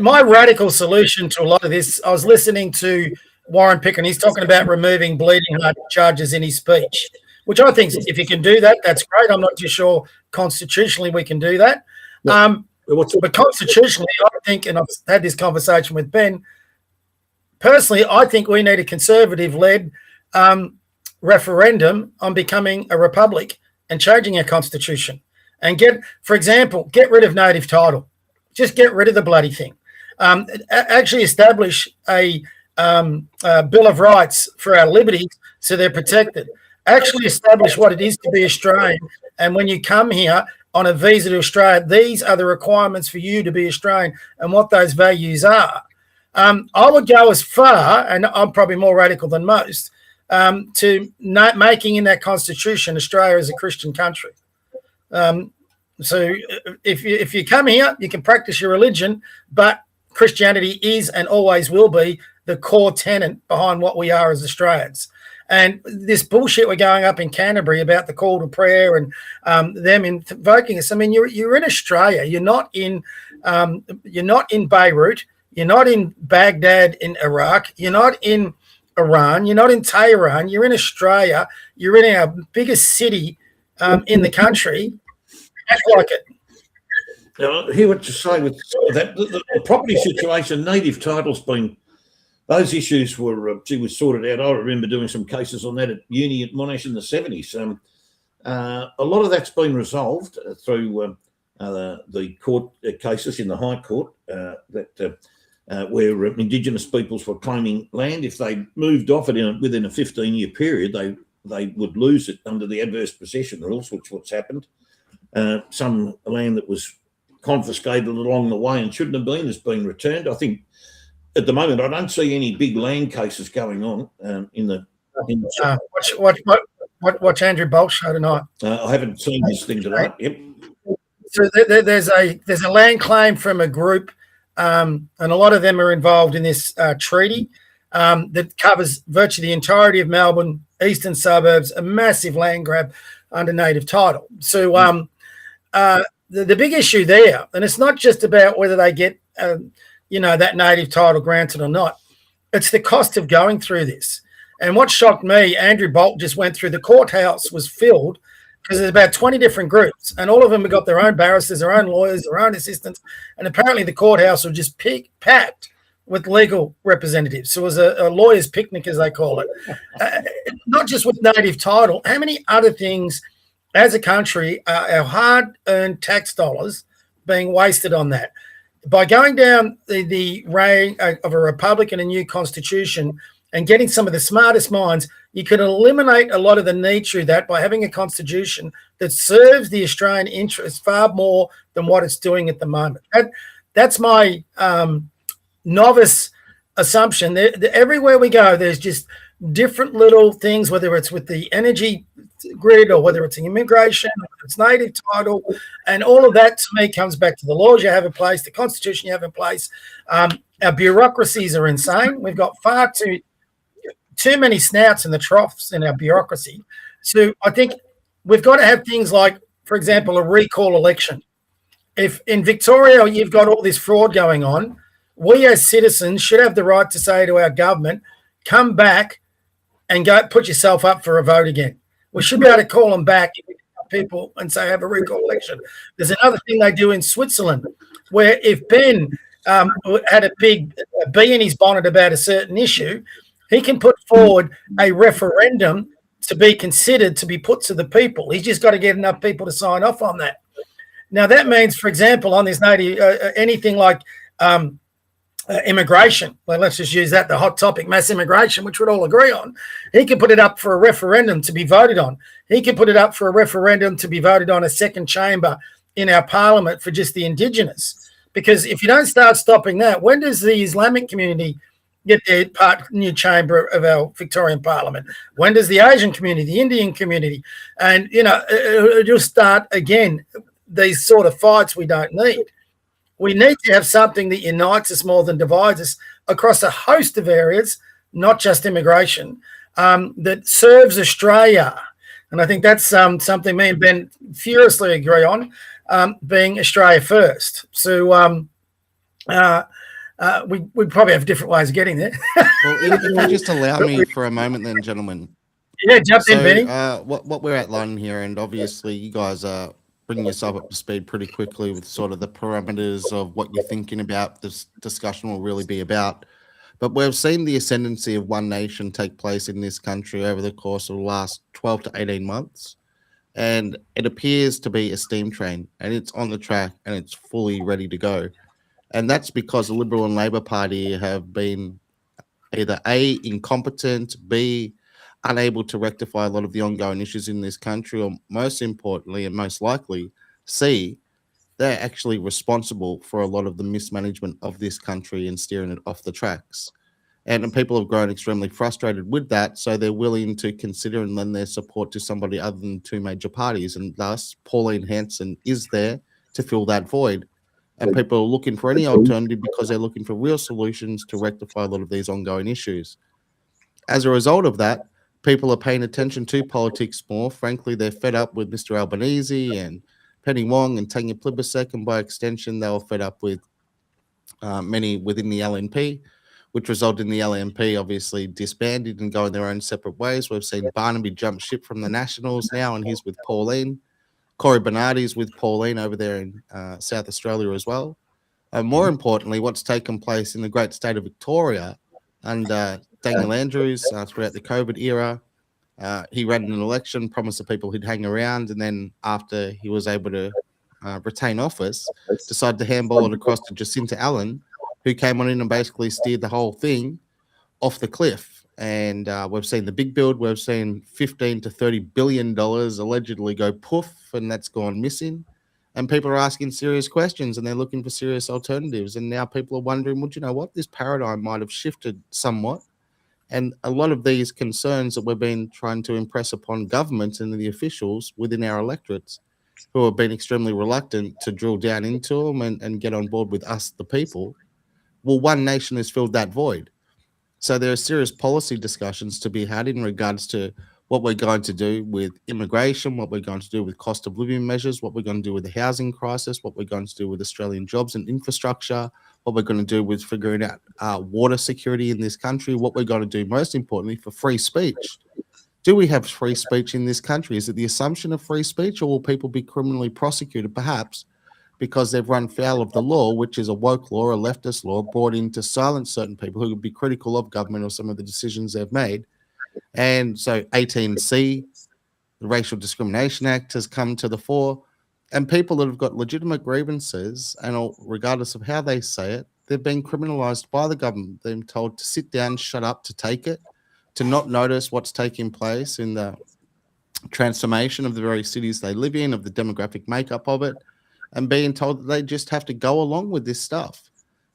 my radical solution to a lot of this, I was listening to Warren Pickering. He's talking about removing bleeding heart charges in his speech, which I think if you can do that, that's great. I'm not too sure constitutionally we can do that. But constitutionally, I think, and I've had this conversation with Ben, personally, I think we need a conservative-led referendum on becoming a republic and changing our constitution. And for example, get rid of native title. Just get rid of the bloody thing. Actually establish a Bill of Rights for our liberties so they're protected. Actually establish what it is to be Australian. And when you come here on a visa to Australia, these are the requirements for you to be Australian and what those values are. I would go as far, and I'm probably more radical than most, to making in that constitution Australia as a Christian country. So if you come here, you can practice your religion, but Christianity is and always will be the core tenet behind what we are as Australians. And this bullshit we're going up in Canterbury about the call to prayer and them invoking us. I mean, you're in Australia. You're not in Beirut. You're not in Baghdad in Iraq. You're not in Iran. You're not in Tehran. You're in Australia. You're in our biggest city in the country. Act like it. I hear what you say with that. The property situation, native title's been. Those issues were sorted out. I remember doing some cases on that at uni at Monash in the 70s. A lot of that's been resolved through the court cases in the High Court where Indigenous peoples were claiming land. If they moved off it within a 15-year period, they would lose it under the adverse possession rules, which what's happened. Some land that was confiscated along the way and shouldn't have been has been returned. I think at the moment I don't see any big land cases going on Watch Andrew Bolt's show tonight. I haven't seen this thing tonight. Yep. So there's a land claim from a group, and a lot of them are involved in this treaty that covers virtually the entirety of Melbourne, eastern suburbs, a massive land grab under native title. So the big issue there, and it's not just about whether they get that native title granted or not, it's the cost of going through this. And what shocked me, Andrew Bolt just went through, the courthouse was filled because there's about 20 different groups, and all of them have got their own barristers, their own lawyers, their own assistants, and apparently the courthouse was just packed with legal representatives. So it was a lawyer's picnic, as they call it. Not just with native title, how many other things as a country are our hard-earned tax dollars being wasted on that? By going down the way of a republic and a new constitution and getting some of the smartest minds, you can eliminate a lot of the need through that by having a constitution that serves the Australian interest far more than what it's doing at the moment. That's my novice assumption. Everywhere we go, there's just different little things, whether it's with the energy grid or whether it's immigration, or it's native title, and all of that to me comes back to the laws you have in place, the constitution you have in place. Our bureaucracies are insane. We've got far too many snouts in the troughs in our bureaucracy. So I think we've got to have things like, for example, a recall election. If in Victoria you've got all this fraud going on, we as citizens should have the right to say to our government, come back and go put yourself up for a vote again. We should be able to call them back, people, and say, have a recall election. There's another thing they do in Switzerland, where if Ben had a big bee in his bonnet about a certain issue, he can put forward a referendum to be considered to be put to the people. He's just got to get enough people to sign off on that. Now, that means, for example, on this native, anything like immigration, well, let's just use that, the hot topic, mass immigration, which we'd all agree on. He can put it up for a referendum to be voted on. He can put it up for a referendum to be voted on a second chamber in our parliament for just the Indigenous. Because if you don't start stopping that, when does the Islamic community get their new chamber of our Victorian parliament? When does the Asian community, the Indian community? And, it'll start again, these sort of fights we don't need. We need to have something that unites us more than divides us across a host of areas, not just immigration, that serves Australia. And I think that's something me and Ben furiously agree on, being Australia first. So we probably have different ways of getting there. Well, if you just allow me for a moment then, gentlemen. Yeah, jump in, Benny. What we're outlining here, and obviously you guys are bringing yourself up to speed pretty quickly with sort of the parameters of what you're thinking about this discussion will really be about. But we've seen the ascendancy of one nation take place in this country over the course of the last 12 to 18 months. And it appears to be a steam train, and it's on the track and it's fully ready to go. And that's because the Liberal and Labor Party have been either A, incompetent, B, unable to rectify a lot of the ongoing issues in this country, or most importantly and most likely, C, they're actually responsible for a lot of the mismanagement of this country and steering it off the tracks. And people have grown extremely frustrated with that, so they're willing to consider and lend their support to somebody other than two major parties. And thus, Pauline Hanson is there to fill that void. And people are looking for any alternative because they're looking for real solutions to rectify a lot of these ongoing issues. As a result of that, people are paying attention to politics more. Frankly, they're fed up with Mr. Albanese and Penny Wong and Tanya Plibersek, and by extension, they were fed up with many within the LNP, which resulted in the LNP obviously disbanded and going their own separate ways. We've seen Barnaby jump ship from the Nationals now, and he's with Pauline. Corey Bernardi's with Pauline over there in South Australia as well. More importantly, what's taken place in the great state of Victoria under Daniel Andrews throughout the COVID era. He ran an election, promised the people he'd hang around, and then after he was able to retain office, decided to handball it across to Jacinta Allen, who came on in and basically steered the whole thing off the cliff. And we've seen the big build. We've seen $15 to $30 billion allegedly go poof, and that's gone missing. And people are asking serious questions, and they're looking for serious alternatives. And now people are wondering, well, do you know what? This paradigm might have shifted somewhat. And a lot of these concerns that we've been trying to impress upon government and the officials within our electorates, who have been extremely reluctant to drill down into them and get on board with us, the people, well, One Nation has filled that void. So there are serious policy discussions to be had in regards to what we're going to do with immigration, what we're going to do with cost of living measures, what we're going to do with the housing crisis, what we're going to do with Australian jobs and infrastructure, what we're going to do with figuring out water security in this country, what we're going to do, most importantly, for free speech. Do we have free speech in this country? Is it the assumption of free speech, or will people be criminally prosecuted, perhaps, because they've run foul of the law, which is a woke law, a leftist law, brought in to silence certain people who would be critical of government or some of the decisions they've made? And so 18C, the Racial Discrimination Act, has come to the fore, and people that have got legitimate grievances, and regardless of how they say it, they've been criminalised by the government. They're told to sit down, shut up, to take it, to not notice what's taking place in the transformation of the very cities they live in, of the demographic makeup of it, and being told that they just have to go along with this stuff.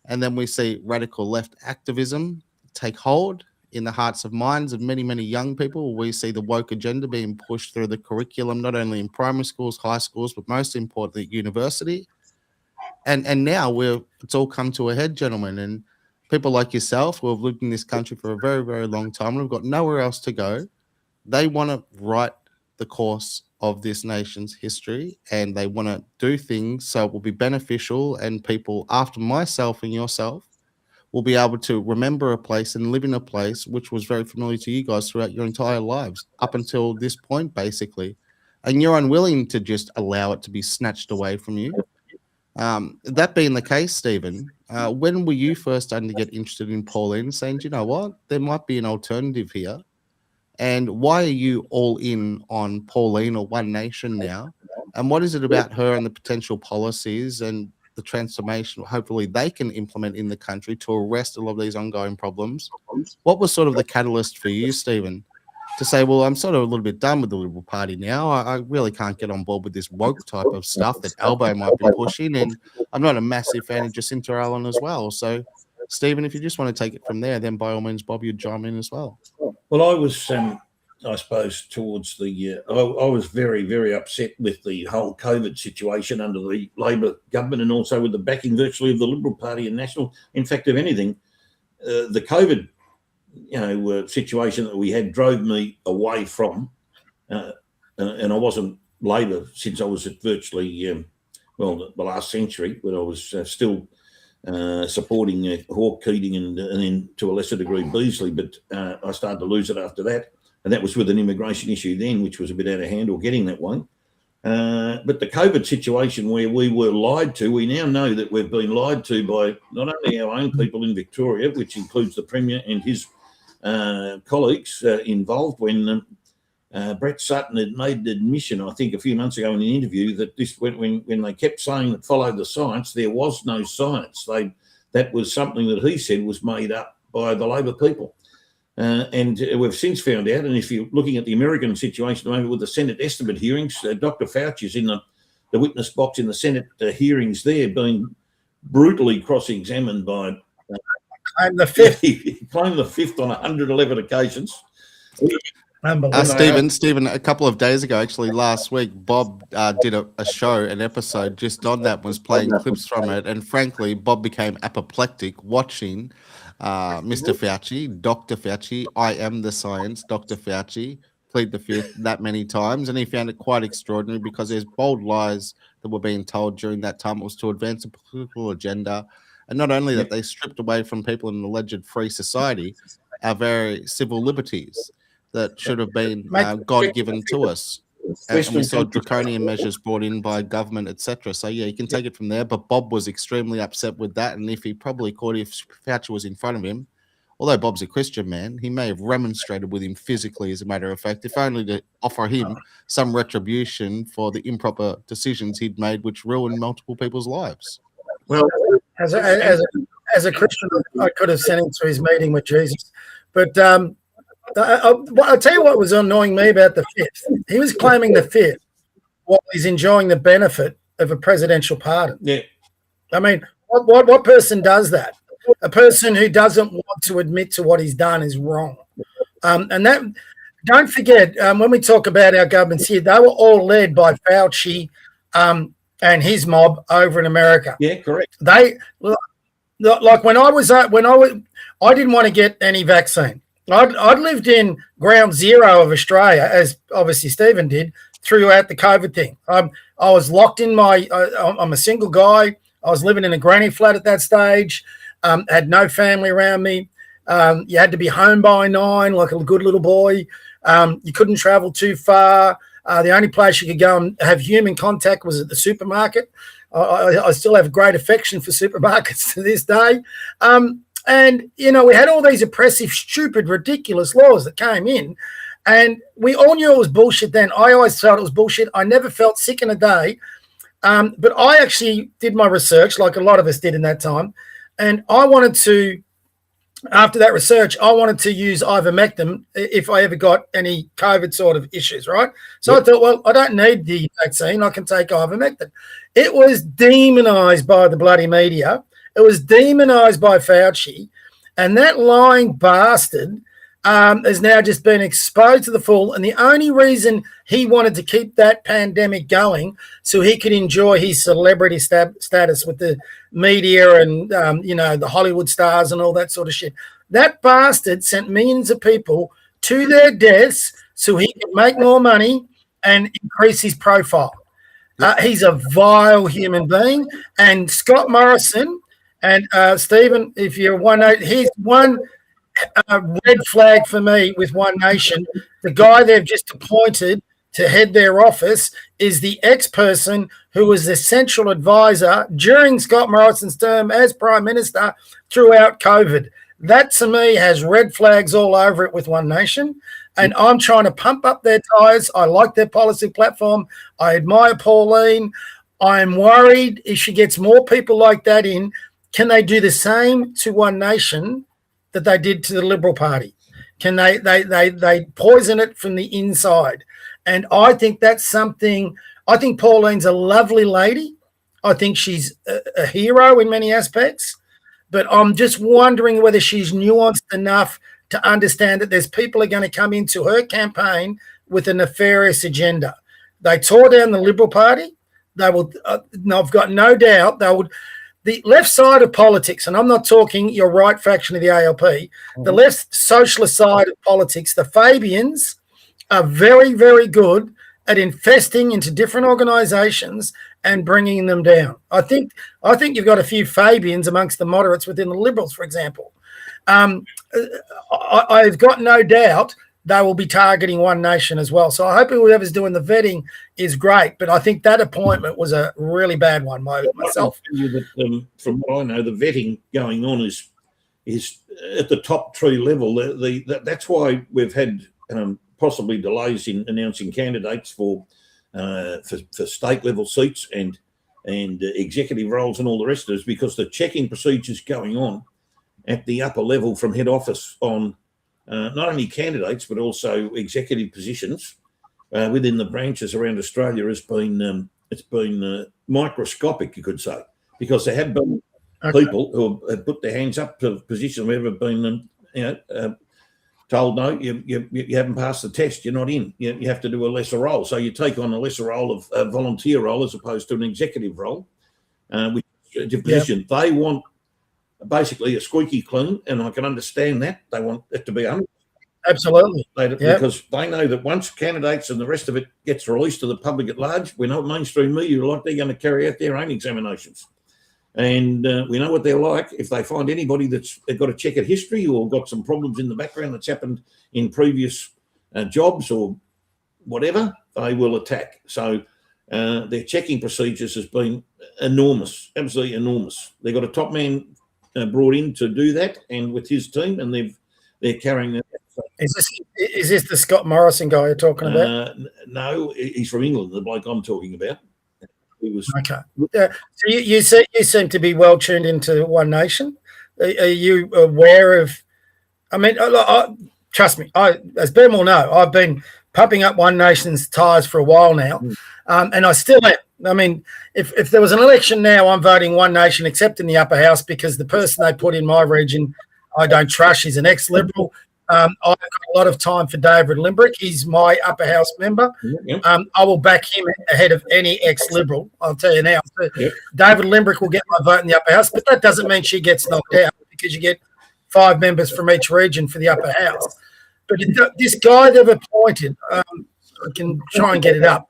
And then we see radical left activism take hold in the hearts and minds of many, many young people. We see the woke agenda being pushed through the curriculum, not only in primary schools, high schools, but most importantly at university. And now it's all come to a head, gentlemen. And people like yourself who have lived in this country for a very, very long time and have got nowhere else to go, they want to write the course of this nation's history, and they want to do things so it will be beneficial, and people after myself and yourself will be able to remember a place and live in a place which was very familiar to you guys throughout your entire lives up until this point, basically. And you're unwilling to just allow it to be snatched away from you. That being the case, Stephen, when were you first starting to get interested in Pauline, saying, you know what, there might be an alternative here? And why are you all in on Pauline or One Nation now? And what is it about her and the potential policies and the transformation hopefully they can implement in the country to arrest a lot of these ongoing problems? What was sort of the catalyst for you, Stephen, to say, well, I'm sort of a little bit done with the Liberal Party now. I really can't get on board with this woke type of stuff that Albo might be pushing. And I'm not a massive fan of Jacinta Allen as well. So, Stephen, if you just want to take it from there, then by all means, Bob, you'd chime in as well. Well, I was, I suppose, towards the, I was very, very upset with the whole COVID situation under the Labor government, and also with the backing virtually of the Liberal Party and National. In fact, if anything, the COVID, situation that we had drove me away from, and I wasn't Labor since I was at virtually, the last century, when I was still supporting Hawke, Keating, and then to a lesser degree Beazley, but I started to lose it after that, and that was with an immigration issue then, which was a bit out of hand or getting that way. But the COVID situation where we were lied to, we now know that we've been lied to by not only our own people in Victoria, which includes the Premier and his colleagues involved, when Brett Sutton had made the admission, I think a few months ago in an interview, that this when they kept saying that follow the science, there was no science. That was something that he said was made up by the Labor people. And we've since found out, and if you're looking at the American situation at the moment with the Senate estimate hearings, Dr. Fauci's in the witness box in the Senate hearings there, being brutally cross-examined by... I'm the fifth. He claimed the fifth on 111 occasions. Unbelievable. Stephen, a couple of days ago, actually last week, Bob did a show, an episode just on that, was playing clips from it. And frankly, Bob became apoplectic watching Mr. Fauci, Dr. Fauci, I am the science, Dr. Fauci, plead the fifth that many times. And he found it quite extraordinary because there's bold lies that were being told during that time. It was to advance a political agenda. And not only that, they stripped away from people in an alleged free society our very civil liberties that should have been God-given to us. And we saw draconian measures brought in by government, etc. So, yeah, you can take it from there. But Bob was extremely upset with that. And if Fauci was in front of him, although Bob's a Christian man, he may have remonstrated with him physically, as a matter of fact, if only to offer him some retribution for the improper decisions he'd made, which ruined multiple people's lives. Well, as a Christian, I could have sent him to his meeting with Jesus. But I'll tell you what was annoying me about the fifth. He was claiming the fifth while he's enjoying the benefit of a presidential pardon. Yeah. I mean, what person does that? A person who doesn't want to admit to what he's done is wrong. And that, don't forget, when we talk about our governments here, they were all led by Fauci and his mob over in America. Yeah, correct. They, like I didn't want to get any vaccine. I'd lived in ground zero of Australia, as obviously Stephen did, throughout the COVID thing. I was locked in I'm a single guy. I was living in a granny flat at that stage, had no family around me. You had to be home by 9, like a good little boy. You couldn't travel too far. The only place you could go and have human contact was at the supermarket. I still have great affection for supermarkets to this day. And, we had all these oppressive, stupid, ridiculous laws that came in, and we all knew it was bullshit then. I always felt it was bullshit. I never felt sick in a day. But I actually did my research, like a lot of us did in that time, and I wanted to, after that research, I wanted to use ivermectin if I ever got any COVID sort of issues, right? So I thought, well, I don't need the vaccine. I can take ivermectin. It was demonized by the bloody media. It was demonized by Fauci, and that lying bastard has now just been exposed to the full. And the only reason he wanted to keep that pandemic going so he could enjoy his celebrity status with the media and, the Hollywood stars and all that sort of shit. That bastard sent millions of people to their deaths so he could make more money and increase his profile. He's a vile human being. And Scott Morrison and Stephen, if you're one note, he's one red flag for me with One Nation. The guy they've just appointed to head their office is the ex-person who was the central advisor during Scott Morrison's term as Prime Minister throughout COVID. That, to me, has red flags all over it with One Nation. And I'm trying to pump up their tires. I like their policy platform. I admire Pauline. I'm worried if she gets more people like that in, can they do the same to One Nation that they did to the Liberal Party? Can they poison it from the inside? And I think that's something. I think Pauline's a lovely lady. I think she's a hero in many aspects. But I'm just wondering whether she's nuanced enough to understand that there's people who are going to come into her campaign with a nefarious agenda. They tore down the Liberal Party. They will. I've got no doubt they would. The left side of politics, and I'm not talking your right faction of the ALP, the left socialist side of politics, the Fabians are very, very good at infesting into different organisations and bringing them down. I think you've got a few Fabians amongst the moderates within the Liberals, for example. I've got no doubt they will be targeting One Nation as well. So I hope whoever's doing the vetting is great, but I think that appointment was a really bad one myself. From what I know, the vetting going on is at the top tree level. That's why we've had possibly delays in announcing candidates for state level seats and executive roles and all the rest of it, because the checking procedures going on at the upper level from head office on not only candidates but also executive positions within the branches around Australia has been microscopic, you could say, because there have been people who have put their hands up to positions where have been told, no, you haven't passed the test, you're not in. You have to do a lesser role. So you take on a lesser role of a volunteer role as opposed to an executive role, which is a position. They want basically a squeaky clean, and I can understand that. They want it to be 100%. Absolutely. Because they know that once candidates and the rest of it gets released to the public at large, we know mainstream media are like they're going to carry out their own examinations. And we know what they're like. If they find anybody that's got a checkered history or got some problems in the background that's happened in previous jobs or whatever, they will attack. So their checking procedures has been enormous, absolutely enormous. They've got a top man brought in to do that, and with his team, and they're carrying that. Is this the Scott Morrison guy you're talking about? No, he's from England, the bloke I'm talking about. He was okay. So you seem to be well tuned into One Nation. Are you aware of? I mean, trust me. As Ben will know, I've been pumping up One Nation's tires for a while now, and I still am. I mean, if there was an election now, I'm voting One Nation, except in the upper house, because the person they put in my region, I don't trust. He's an ex-Liberal. I've got a lot of time for David Limbrick. He's my upper house member. Yep. I will back him ahead of any ex-Liberal. I'll tell you now. Yep. David Limbrick will get my vote in the upper house, but that doesn't mean she gets knocked out, because you get 5 members from each region for the upper house. But this guy they've appointed, I can try and get it up.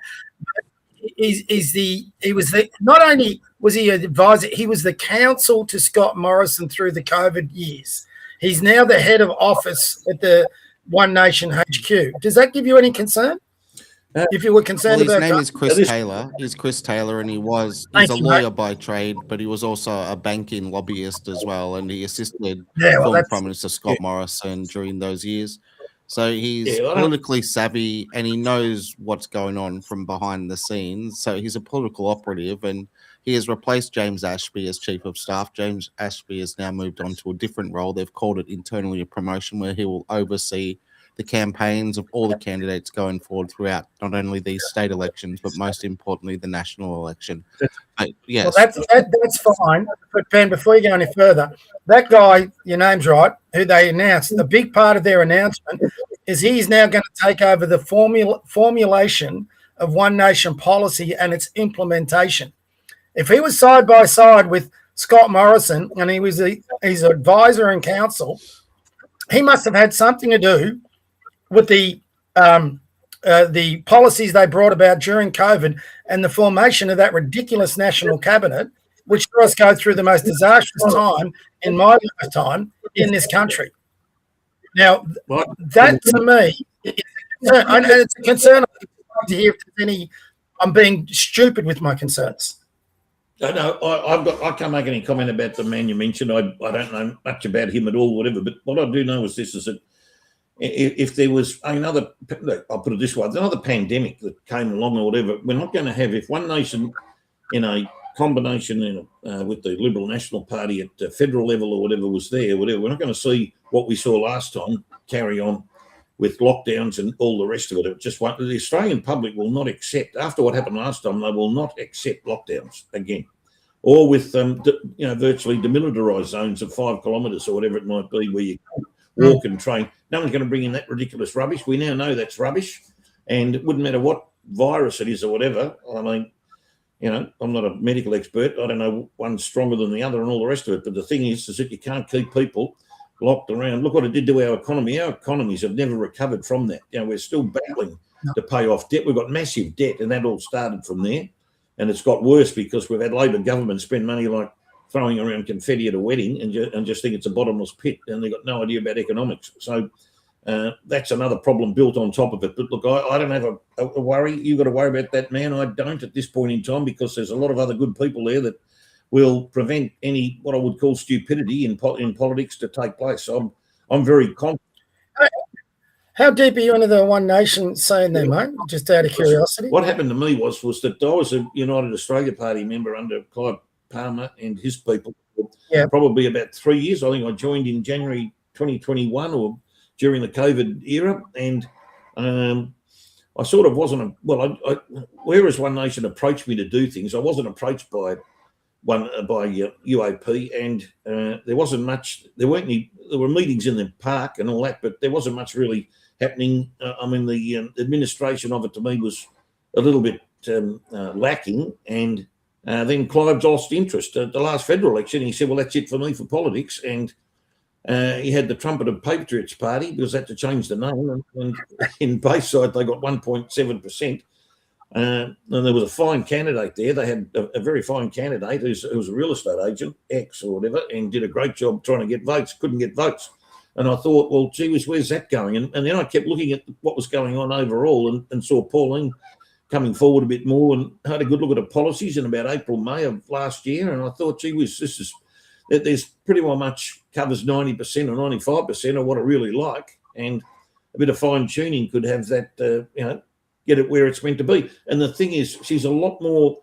Not only was he an advisor, he was the counsel to Scott Morrison through the COVID years. He's now the head of office at the One Nation HQ. Does that give you any concern? If you were concerned about his name is Chris Taylor. He's Chris Taylor, and he's a lawyer by trade, but he was also a banking lobbyist as well, and he assisted former Prime Minister Scott Morrison during those years. So he's politically savvy, and he knows what's going on from behind the scenes. So he's a political operative, and he has replaced James Ashby as Chief of Staff. James Ashby has now moved on to a different role. They've called it internally a promotion, where he will oversee the campaigns of all the candidates going forward throughout not only these state elections, but most importantly, the national election. Yes. Well, that's fine. But Ben, before you go any further, that guy, your name's right, who they announced, the big part of their announcement is he's now going to take over the formulation of One Nation policy and its implementation. If he was side by side with Scott Morrison and he was his advisor and counsel, he must have had something to do with the policies they brought about during COVID and the formation of that ridiculous national cabinet, which saw us go through the most disastrous time in my lifetime in this country. Now, that to me, it's a concern. I'd like to hear if there's any. I'm being stupid with my concerns. No, I can't make any comment about the man you mentioned. I don't know much about him at all, whatever. But what I do know is this: is that if there was another, I'll put it this way, another pandemic that came along or whatever, we're not going to have, if One Nation in a combination with the Liberal National Party at the federal level or whatever was there, whatever, we're not going to see what we saw last time carry on with lockdowns and all the rest of it. It just the Australian public will not accept, after what happened last time, they will not accept lockdowns again, or with virtually demilitarised zones of 5 kilometres or whatever it might be, where you can walk and train. No one's going to bring in that ridiculous rubbish. We now know that's rubbish, and it wouldn't matter what virus it is or whatever. I mean, I'm not a medical expert. I don't know one's stronger than the other and all the rest of it. But the thing is that you can't keep people locked around. Look what it did to our economy. Our economies have never recovered from that. We're still battling to pay off debt. We've got massive debt, and that all started from there. And it's got worse because we've had Labor government spend money like throwing around confetti at a wedding and just think it's a bottomless pit, and they've got no idea about economics. So that's another problem built on top of it. But look, I don't have a worry. You've got to worry about that, man. I don't at this point in time, because there's a lot of other good people there that will prevent any what I would call stupidity in politics to take place. So I'm very confident. How deep are you into the One Nation saying there, mate? Just out of curiosity. What happened to me was that I was a United Australia Party member under Clive Palmer and his people for probably about 3 years. I think I joined in January 2021 or during the COVID era. And I sort of wasn't, whereas One Nation approached me to do things, I wasn't approached by one by UAP, and there wasn't much. There weren't any. There were meetings in the park and all that, but there wasn't much really happening. I mean, the administration of it to me was a little bit lacking, and then Clive lost interest at the last federal election. He said, "Well, that's it for me for politics," and he had the Trumpeted Patriots Party because they had to change the name, and in Bayside they got 1.7%. And there was a fine candidate there. They had a very fine candidate who was a real estate agent, ex or whatever, and did a great job trying to get votes, couldn't get votes. And I thought, well, gee whiz, where's that going? And then I kept looking at what was going on overall and saw Pauline coming forward a bit more and had a good look at the policies in about April, May of last year. And I thought, gee whiz, there's pretty well much covers 90% or 95% of what I really like. And a bit of fine tuning could have that, get it where it's meant to be. And the thing is, she's a lot more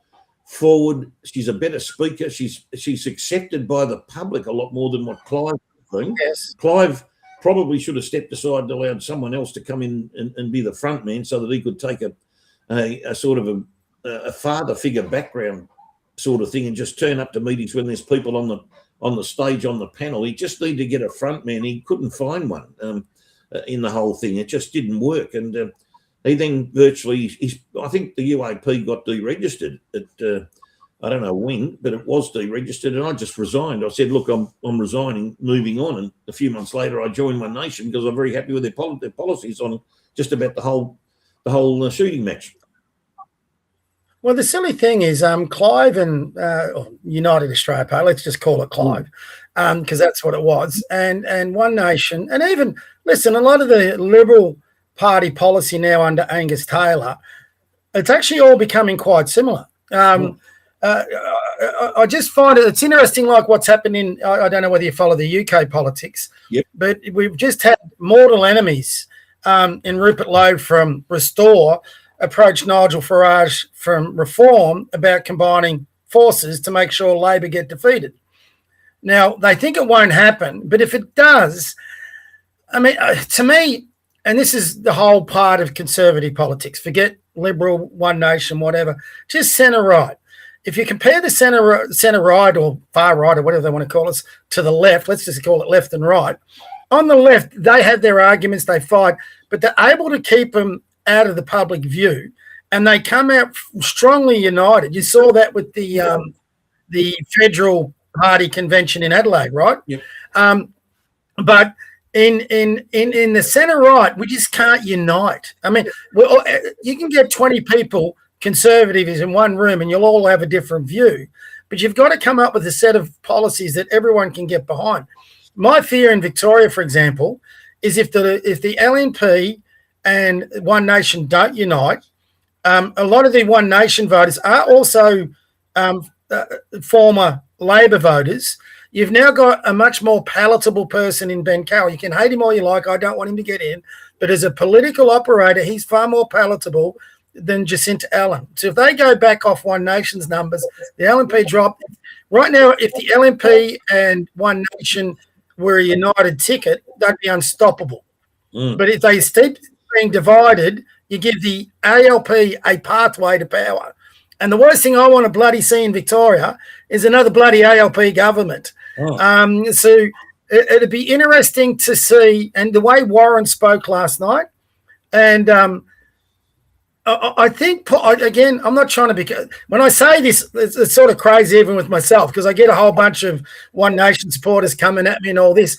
forward. She's a better speaker. She's accepted by the public a lot more than what Clive thinks. Yes. Clive probably should have stepped aside and allowed someone else to come in and be the front man so that he could take a sort of a father figure background sort of thing and just turn up to meetings when there's people on the stage, on the panel. He just needed to get a front man. He couldn't find one in the whole thing. It just didn't work. And he then virtually, I think the UAP got deregistered at, I don't know when, but it was deregistered, and I just resigned. I said, look, I'm resigning, moving on. And a few months later, I joined One Nation because I'm very happy with their policies on just about the whole shooting match. Well, the silly thing is Clive and United Australia, let's just call it Clive, because that's what it was, and One Nation, and even, listen, a lot of the Liberal Party policy now under Angus Taylor, it's actually all becoming quite similar. I just find it's interesting, like what's happening. I don't know whether you follow the UK politics, but we've just had mortal enemies in Rupert Lowe from Restore approach Nigel Farage from Reform about combining forces to make sure Labor get defeated. Now, they think it won't happen, but if it does, I mean, to me, and this is the whole part of conservative politics, forget Liberal, One Nation, whatever, just centre-right. If you compare the centre-right or far-right or whatever they want to call us to the left, let's just call it left and right. On the left, they have their arguments, they fight, but they're able to keep them out of the public view, and they come out strongly united. You saw that with the Federal Party convention in Adelaide, right? Yep. But in the centre right, we just can't unite. I mean, you can get 20 people, conservatives, in one room, and you'll all have a different view. But you've got to come up with a set of policies that everyone can get behind. My fear in Victoria, for example, is if the LNP and One Nation don't unite, a lot of the One Nation voters are also former Labor voters. You've now got a much more palatable person in Ben Carroll. You can hate him all you like. I don't want him to get in. But as a political operator, he's far more palatable than Jacinta Allen. So if they go back off One Nation's numbers, the LNP drop. Right now, if the LNP and One Nation were a united ticket, they'd be unstoppable. But if they keep being divided, you give the ALP a pathway to power. And the worst thing I want to bloody see in Victoria is another bloody ALP government. So it'd be interesting to see, and the way Warren spoke last night, and I think, again, I'm not trying to be, when I say this, it's sort of crazy even with myself, because I get a whole bunch of One Nation supporters coming at me and all this.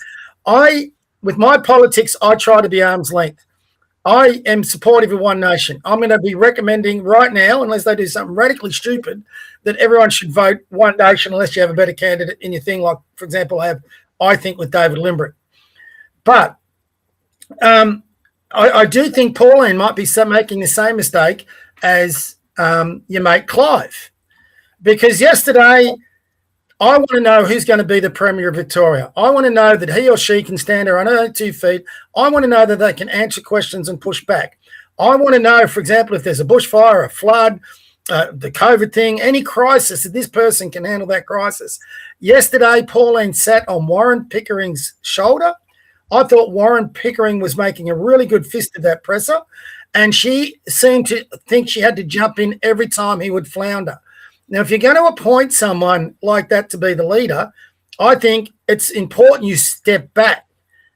With my politics, I try to be arm's length. I am supportive of One Nation. I'm going to be recommending right now, unless they do something radically stupid, that everyone should vote One Nation unless you have a better candidate in your thing, like, for example, I think with David Limbrick. But I do think Pauline might be making the same mistake as your mate Clive. Because yesterday, I want to know who's going to be the Premier of Victoria. I want to know that he or she can stand on her own 2 feet. I want to know that they can answer questions and push back. I want to know, for example, if there's a bushfire, a flood, the COVID thing, any crisis, that this person can handle that crisis. Yesterday, Pauline sat on Warren Pickering's shoulder. I thought Warren Pickering was making a really good fist of that presser, and she seemed to think she had to jump in every time he would flounder. Now, if you're going to appoint someone like that to be the leader, I think it's important you step back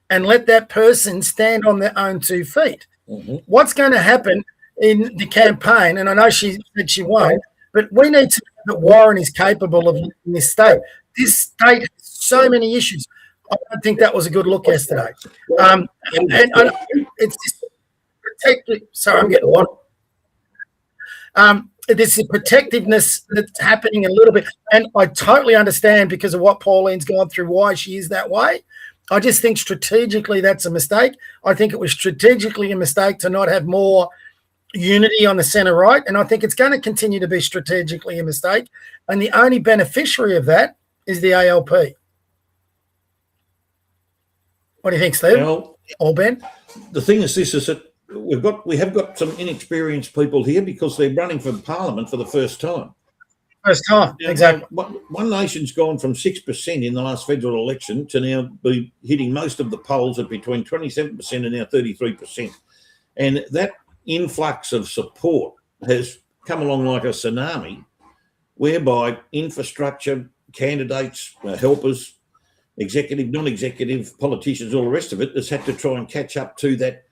and let that person stand on their own 2 feet. Mm-hmm. What's going to happen in the campaign, and I know she said she won't, but we need to know that Warren is capable of leading this state. This state has so many issues. I don't think that was a good look yesterday. And it's just protective. Sorry, I'm getting one. There's a protectiveness that's happening a little bit, and I totally understand because of what Pauline's gone through, why she is that way. I just think strategically that's a mistake. I think it was strategically a mistake to not have more unity on the centre right, and I think it's going to continue to be strategically a mistake, and the only beneficiary of that is the ALP. What do you think, Steve? Well, or Ben? The thing is this, is that we have got some inexperienced people here because they're running for Parliament for the first time. First time, exactly. One Nation's gone from 6% in the last federal election to now be hitting most of the polls at between 27% and now 33%. And that influx of support has come along like a tsunami, whereby infrastructure, candidates, helpers, executive, non-executive, politicians, all the rest of it has had to try and catch up to that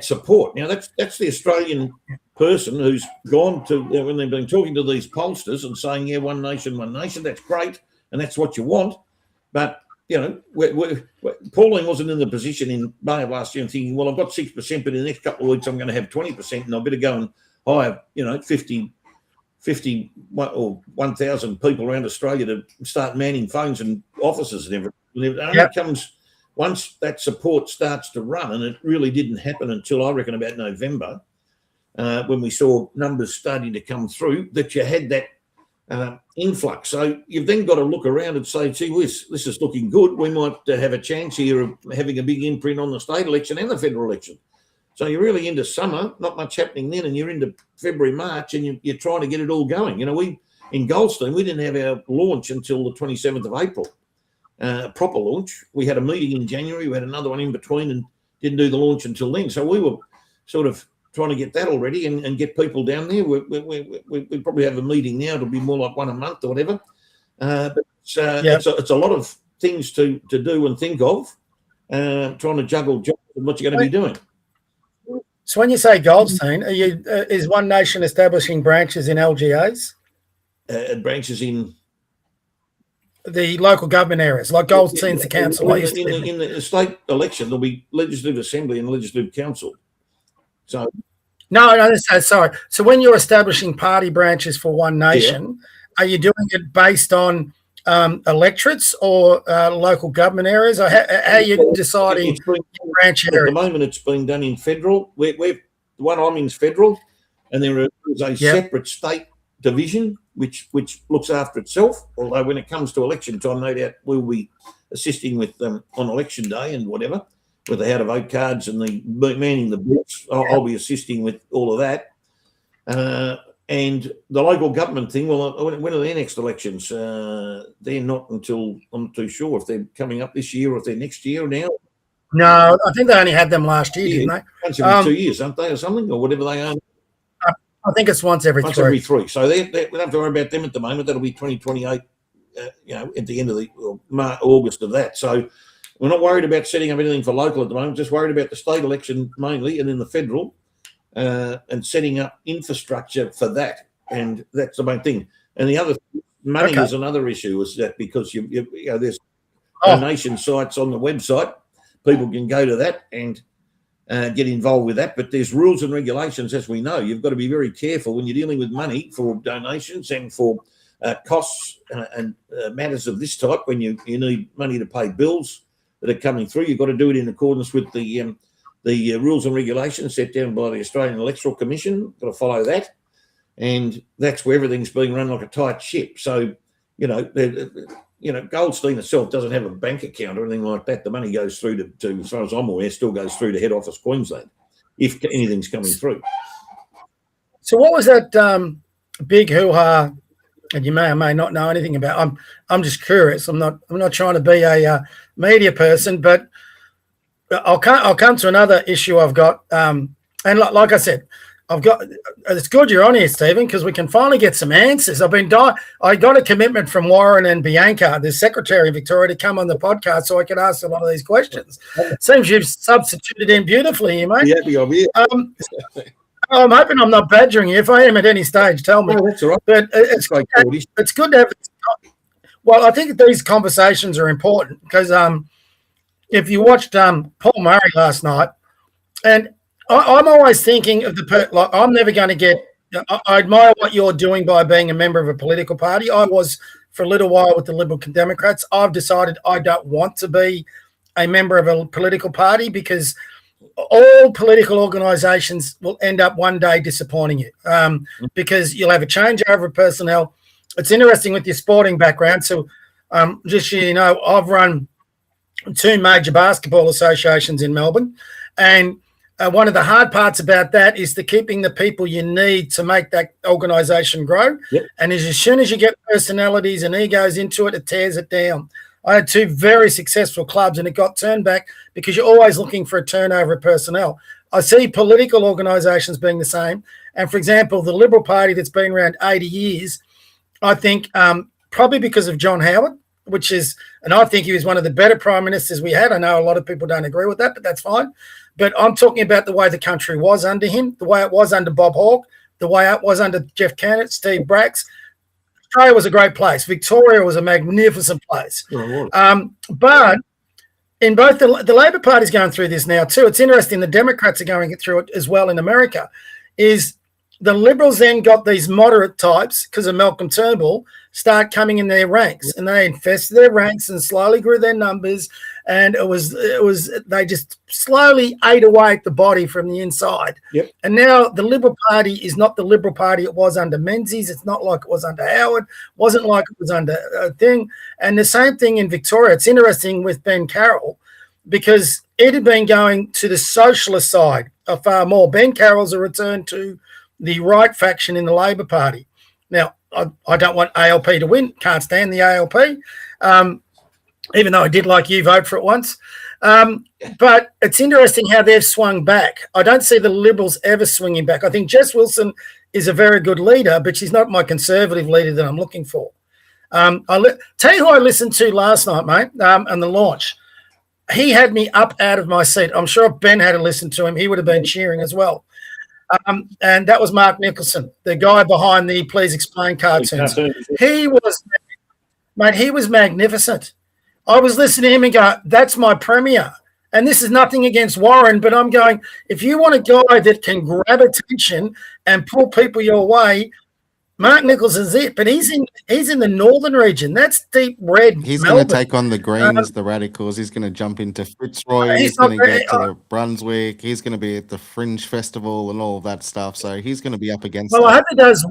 support. Now, that's the Australian person who's gone to, when they've been talking to these pollsters and saying, yeah, one nation, that's great, and that's what you want. But, you know, Pauline wasn't in the position in May of last year and thinking, well, I've got 6%, but in the next couple of weeks I'm going to have 20%, and I better go and hire, 50 or 1,000 people around Australia to start manning phones and offices and everything. And it only comes once that support starts to run, and it really didn't happen until I reckon about November, when we saw numbers starting to come through, that you had that influx. So you've then got to look around and say, gee whiz, this is looking good. We might have a chance here of having a big imprint on the state election and the federal election. So you're really into summer, not much happening then, and you're into February, March, and you're trying to get it all going. You know, we in Goldstein, we didn't have our launch until the 27th of April, proper launch. We had a meeting in January, we had another one in between, and didn't do the launch until then. So we were sort of trying to get that already and get people down there. We probably have a meeting now. It'll be more like one a month or whatever. But it's a lot of things to do and think of, trying to juggle jobs and what you're going to be doing. So when you say Goldstein, is One Nation establishing branches in LGAs? Branches in the local government areas, like Goldstein's the council. In the state election, there'll be legislative assembly and legislative council. So no, sorry. So when you're establishing party branches for One Nation, are you doing it based on electorates or local government areas, or how are you deciding branch area? At the moment, it's being done in federal. The one I'm in is federal, and there is a separate state division which looks after itself. Although when it comes to election time, no doubt we'll be assisting with them on election day and whatever, with the how to vote cards and the manning the booths. I'll be assisting with all of that. And the local government thing, well, when are their next elections? They're not until, I'm not too sure if they're coming up this year or if they're next year now. No, I think they only had them last year, didn't they? Once every 2 years, aren't they, or something, or whatever they are? I think it's once every three. So we don't have to worry about them at the moment. That'll be 2028, at the end of the August of that. So we're not worried about setting up anything for local at the moment, just worried about the state election mainly, and then the federal. And setting up infrastructure for that, and that's the main thing. And the other money is another issue, is that because there's donation sites on the website, people can go to that and get involved with that. But there's rules and regulations, as we know. You've got to be very careful when you're dealing with money for donations and for costs and matters of this type. When you need money to pay bills that are coming through, you've got to do it in accordance with the rules and regulations set down by the Australian Electoral Commission. Got to follow that, and that's where everything's being run like a tight ship. So, Goldstein itself doesn't have a bank account or anything like that. The money goes through to as far as I'm aware, still goes through to head office Queensland, if anything's coming through. So, what was that big hoo-ha? And you may or may not know anything about. I'm just curious. I'm not trying to be a media person, but I'll come to another issue I've got. And like I said, It's good you're on here, Stephen, because we can finally get some answers. I got a commitment from Warren and Bianca, the Secretary of Victoria, to come on the podcast so I can ask a lot of these questions. Seems you've substituted in beautifully, mate. Yeah, I'm here. I'm hoping I'm not badgering you. If I am at any stage, tell me. No, that's all right. But it's good to have. Well, I think these conversations are important because if you watched Paul Murray last night, and I'm always thinking of I'm never going to get. I admire what you're doing by being a member of a political party. I was for a little while with the Liberal Democrats. I've decided I don't want to be a member of a political party because all political organisations will end up one day disappointing you because you'll have a changeover of personnel. It's interesting with your sporting background. So just so you know, I've run 2 major basketball associations in Melbourne, and one of the hard parts about that is the keeping the people you need to make that organisation grow. Yep. And as soon as you get personalities and egos into it, it tears it down. I had 2 very successful clubs and it got turned back because you're always looking for a turnover of personnel. I see political organisations being the same. And for example, the Liberal Party that's been around 80 years, I think probably because of John Howard, and I think he was one of the better prime ministers we had. I know a lot of people don't agree with that, but that's fine. But I'm talking about the way the country was under him, the way it was under Bob Hawke, the way it was under Jeff Kennett, Steve Bracks. Australia was a great place. Victoria was a magnificent place. But in both the Labor Party's going through this now too. It's interesting. The Democrats are going through it as well in America. Is the Liberals then got these moderate types because of Malcolm Turnbull start coming in their ranks, and they infested their ranks and slowly grew their numbers. And it was they just slowly ate away at the body from the inside. Yep. And now the Liberal Party is not the Liberal Party it was under Menzies. It's not like it was under Howard. Wasn't like it was under a thing. And the same thing in Victoria. It's interesting with Ben Carroll because it had been going to the socialist side far more. Ben Carroll's a return to the right faction in the Labor Party. Now, I don't want ALP to win. Can't stand the ALP. Even though I did like you vote for it once. But it's interesting how they've swung back. I don't see the Liberals ever swinging back. I think Jess Wilson is a very good leader, but she's not my conservative leader that I'm looking for. Tell you who I listened to last night, mate, on the launch. He had me up out of my seat. I'm sure if Ben had to listen to him, he would have been cheering as well. And that was Mark Nicholson, the guy behind the Please Explain cartoons. He was magnificent. I was listening to him and go, that's my premier. And this is nothing against Warren, but I'm going, if you want a guy that can grab attention and pull people your way, Mark Nicholson's it. But he's in the northern region. That's deep red. He's going to take on the Greens, the Radicals. He's going to jump into Fitzroy. He's going to get to Brunswick. He's going to be at the Fringe Festival and all of that stuff. So he's going to be up against. Well, I hope he does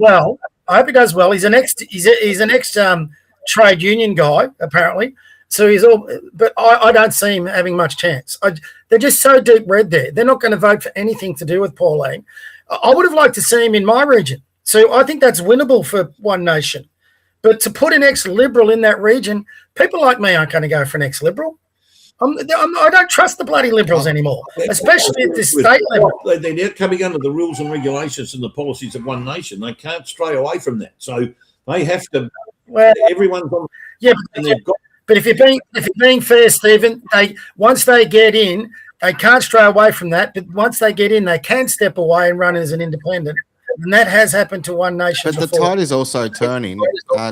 well. He's an ex trade union guy apparently. So but I don't see him having much chance. They're just so deep red there. They're not going to vote for anything to do with Pauline. I would have liked to see him in my region. So I think that's winnable for One Nation. But to put an ex-Liberal in that region, people like me aren't going to go for an ex-Liberal. I don't trust the bloody Liberals anymore, especially at this state level. They're now coming under the rules and regulations and the policies of One Nation. They can't stray away from that. So they have to. Well, everyone's on. Yeah, but if you're being fair, Stephen, once they get in, they can't stray away from that. But once they get in, they can step away and run as an independent. And that has happened to One Nation But before. the tide is also turning,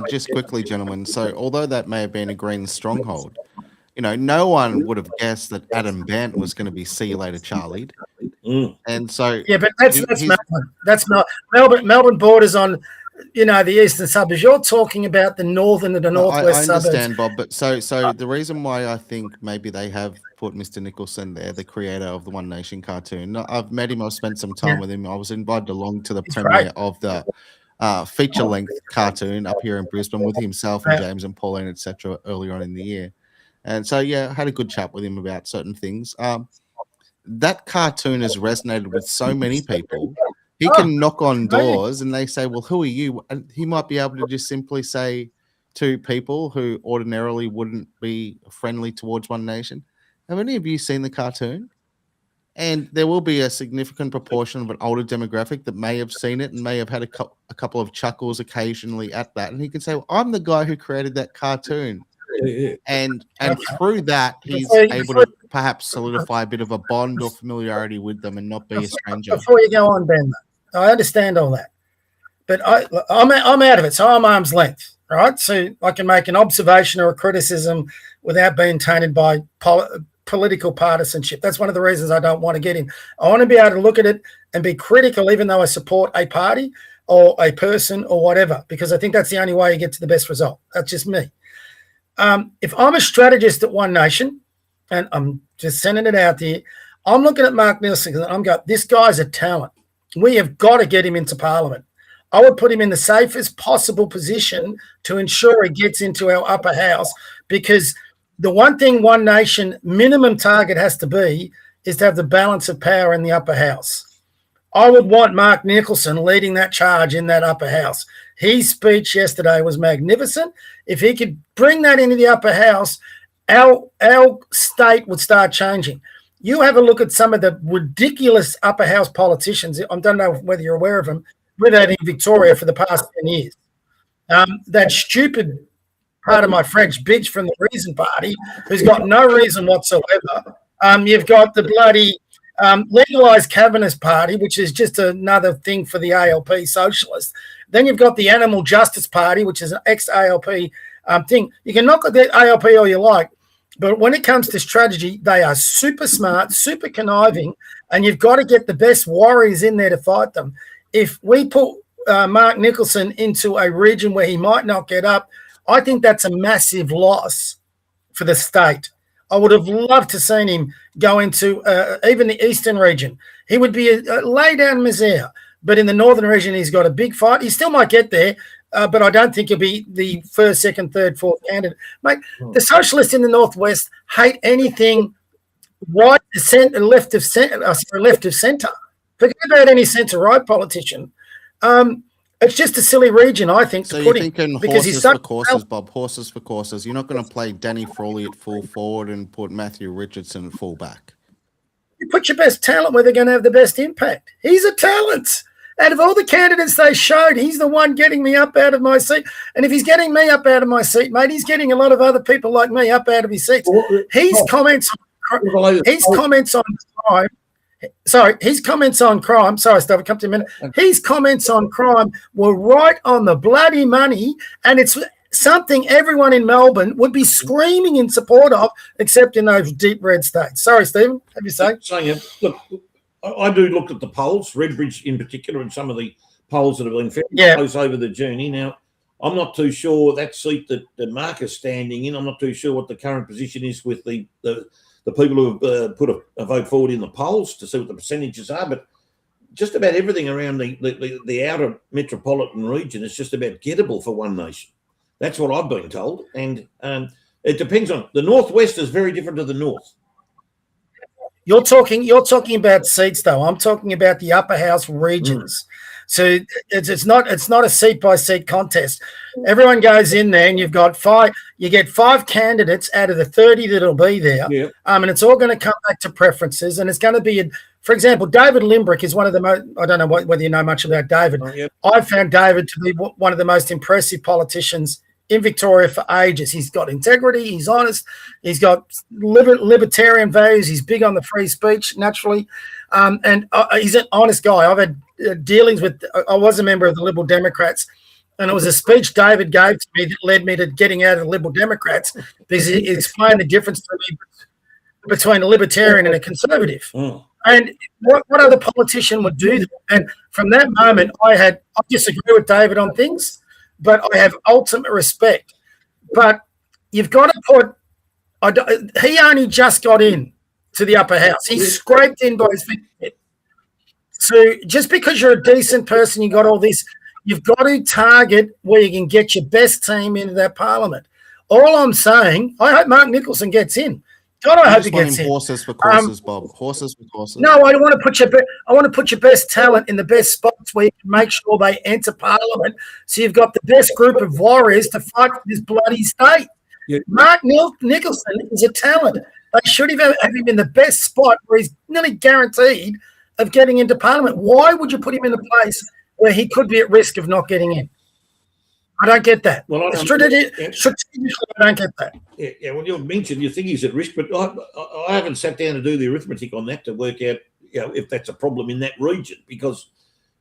just quickly, gentlemen. So although that may have been a Green stronghold, no one would have guessed that Adam Bant was going to be see you later, Charlie. And so... Yeah, but that's Melbourne. That's not Melbourne borders on... the eastern suburbs. You're talking about the northern and the northwest suburbs. I understand, Bob, but so the reason why I think maybe they have put Mr. Nicholson there, the creator of the One Nation cartoon. I've met him. I've spent some time with him. I was invited along to the premiere of the feature-length cartoon up here in Brisbane with himself and James and Pauline, etc. earlier on in the year. And so, I had a good chat with him about certain things. That cartoon has resonated with so many people. He can knock on doors and they say, well, who are you? And he might be able to just simply say to people who ordinarily wouldn't be friendly towards One Nation, have any of you seen the cartoon? And there will be a significant proportion of an older demographic that may have seen it and may have had a couple of chuckles occasionally at that. And he can say, well, I'm the guy who created that cartoon. And through that, he's able to perhaps solidify a bit of a bond or familiarity with them and not be a stranger. Before you go on, Ben, I understand all that. But I'm out of it, so I'm arm's length, right? So I can make an observation or a criticism without being tainted by political partisanship. That's one of the reasons I don't want to get in. I want to be able to look at it and be critical, even though I support a party or a person or whatever, because I think that's the only way you get to the best result. That's just me. If I'm a strategist at One Nation, and I'm just sending it out there, I'm looking at Mark Nielsen and I'm going, this guy's a talent. We have got to get him into Parliament. I would put him in the safest possible position to ensure he gets into our upper house, because the one thing One Nation minimum target has to be is to have the balance of power in the upper house. I would want Mark Nicholson leading that charge in that upper house. His speech yesterday was magnificent. If he could bring that into the upper house, our state would start changing. You have a look at some of the ridiculous upper house politicians. I don't know whether you're aware of them. We've had in Victoria for the past 10 years. That stupid, pardon my French, bitch from the Reason Party, who's got no reason whatsoever. You've got the bloody legalised Cabinet Party, which is just another thing for the ALP socialists. Then you've got the Animal Justice Party, which is an ex-ALP thing. You can knock at the ALP all you like, but when it comes to strategy, they are super smart, super conniving, and you've got to get the best warriors in there to fight them. If we put Mark Nicholson into a region where he might not get up, I think that's a massive loss for the state. I would have loved to seen him go into even the eastern region. He would be a lay-down misere. But in the northern region, he's got a big fight. He still might get there, but I don't think he'll be the first, second, third, fourth candidate. Mate, the socialists in the northwest hate anything right, left of centre. Forget about any centre-right politician. It's just a silly region, I think. So you're thinking horses for courses, Bob. Horses for courses. You're not going to play Danny Frawley at full forward and put Matthew Richardson at full back. You put your best talent where they're going to have the best impact. He's a talent. Out of all the candidates they showed, he's the one getting me up out of my seat. And if he's getting me up out of my seat, mate, he's getting a lot of other people like me up out of his seats. His comments on crime. Sorry, his comments on crime. Sorry, Steve, come to a minute. His comments on crime were right on the bloody money, and it's something everyone in Melbourne would be screaming in support of, except in those deep red states. Sorry, Stephen, have you say? Look, I do look at the polls, Redbridge in particular, and some of the polls that have been very close over the journey. Now, I'm not too sure that seat that Mark is standing in. I'm not too sure what the current position is with the people who have put a vote forward in the polls to see what the percentages are. But just about everything around the outer metropolitan region is just about gettable for One Nation. That's what I've been told. And it depends on the northwest is very different to the north. You're talking about seats, though. I'm talking about the upper house regions. So it's not a seat by seat contest. Everyone goes in there, and you get five candidates out of the 30 that'll be there. Yeah. And it's all going to come back to preferences, and it's going to be, for example, David Limbrick is one of the most. I don't know whether you know much about David. I've found David to be one of the most impressive politicians in Victoria for ages. He's got integrity, he's honest, he's got libertarian values, he's big on the free speech, naturally, and he's an honest guy. I've had dealings with, I was a member of the Liberal Democrats, and it was a speech David gave to me that led me to getting out of the Liberal Democrats, because he explained the difference to me between a libertarian and a conservative. And what other politician would do that? And from that moment, I disagree with David on things, but I have ultimate respect. But you've got to put, he only just got in to the upper house. He scraped in by his feet. So just because you're a decent person, you got all this, you've got to target where you can get your best team into that parliament. All I'm saying, I hope Mark Nicholson gets in. God, I hope he gets in. Horses for courses, Bob. Horses for courses. No, I want to put your best talent in the best spots where you can make sure they enter Parliament. So you've got the best group of warriors to fight for this bloody state. Yeah. Mark Nicholson is a talent. They should have him in the best spot where he's nearly guaranteed of getting into Parliament. Why would you put him in a place where he could be at risk of not getting in? I don't get that. Well, strategically, I don't get that. Yeah. Well, you mentioned you think he's at risk, but I haven't sat down to do the arithmetic on that to work out, if that's a problem in that region, because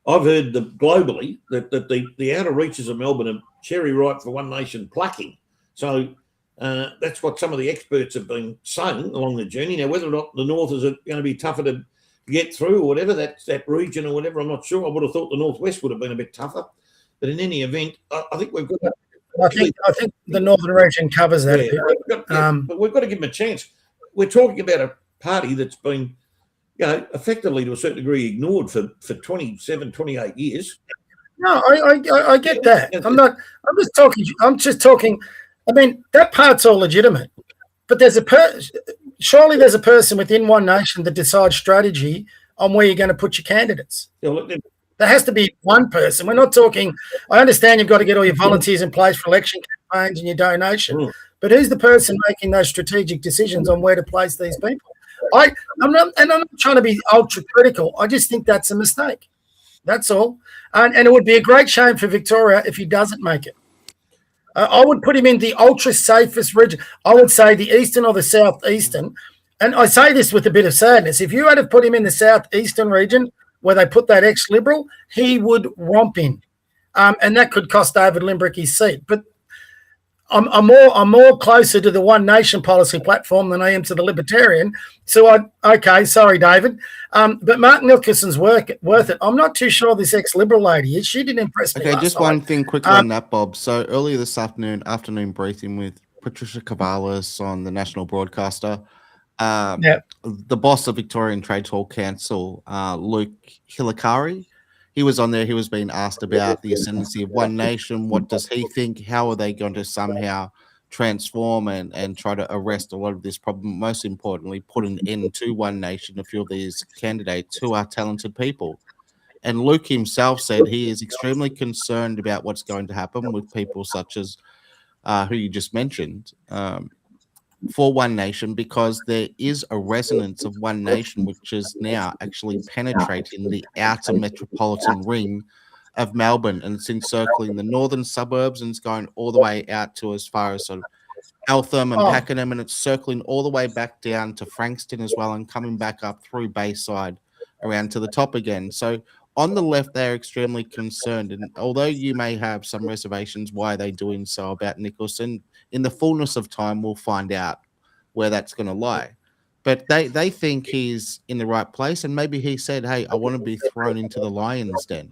I've heard globally that the outer reaches of Melbourne are cherry ripe for One Nation plucking. So that's what some of the experts have been saying along the journey. Now, whether or not the North is going to be tougher to get through or whatever, that region or whatever, I'm not sure. I would have thought the Northwest would have been a bit tougher. But in any event, I think we've got to... I think the Northern region covers that a bit. But we've got to give them a chance. We're talking about a party that's been, effectively to a certain degree ignored for 27, 28 years. No, I get that. I'm just talking. I mean, that part's all legitimate. But surely there's a person within One Nation that decides strategy on where you're going to put your candidates. Yeah, look, there has to be one person. We're not talking. I understand you've got to get all your volunteers in place for election campaigns and your donation, but who's the person making those strategic decisions on where to place these people? I'm not trying to be ultra critical. I just think that's a mistake. That's all. And it would be a great shame for Victoria if he doesn't make it. I would put him in the ultra safest region. I would say the eastern or the southeastern. And I say this with a bit of sadness. If you had to put him in the southeastern region, where they put that ex-Liberal, he would romp in. And that could cost David Limbrick his seat. But I'm more closer to the One Nation policy platform than I am to the Libertarian. So, sorry, David. But Mark Nicholson's worth it. I'm not too sure this ex-Liberal lady is. She didn't impress me. Okay, just one thing quickly on that, Bob. So earlier this afternoon briefing with Patricia Cavalis on the national broadcaster, the boss of Victorian Trade Hall Council, Luke Hilikari, he was on there. He was being asked about the ascendancy of One Nation. What does he think? How are they going to somehow transform and try to arrest a lot of this problem? Most importantly, put an end to One Nation, a few of these candidates who are talented people. And Luke himself said he is extremely concerned about what's going to happen with people such as who you just mentioned, for One Nation, because there is a resonance of One Nation which is now actually penetrating the outer metropolitan ring of Melbourne, and it's encircling the northern suburbs, and it's going all the way out to as far as sort of Eltham and Pakenham, and it's circling all the way back down to Frankston as well, and coming back up through Bayside around to the top again. So on the left, they're extremely concerned, and although you may have some reservations why they're doing so about Nicholson, in the fullness of time, we'll find out where that's going to lie. But they think he's in the right place, and maybe he said, hey, I want to be thrown into the lion's den.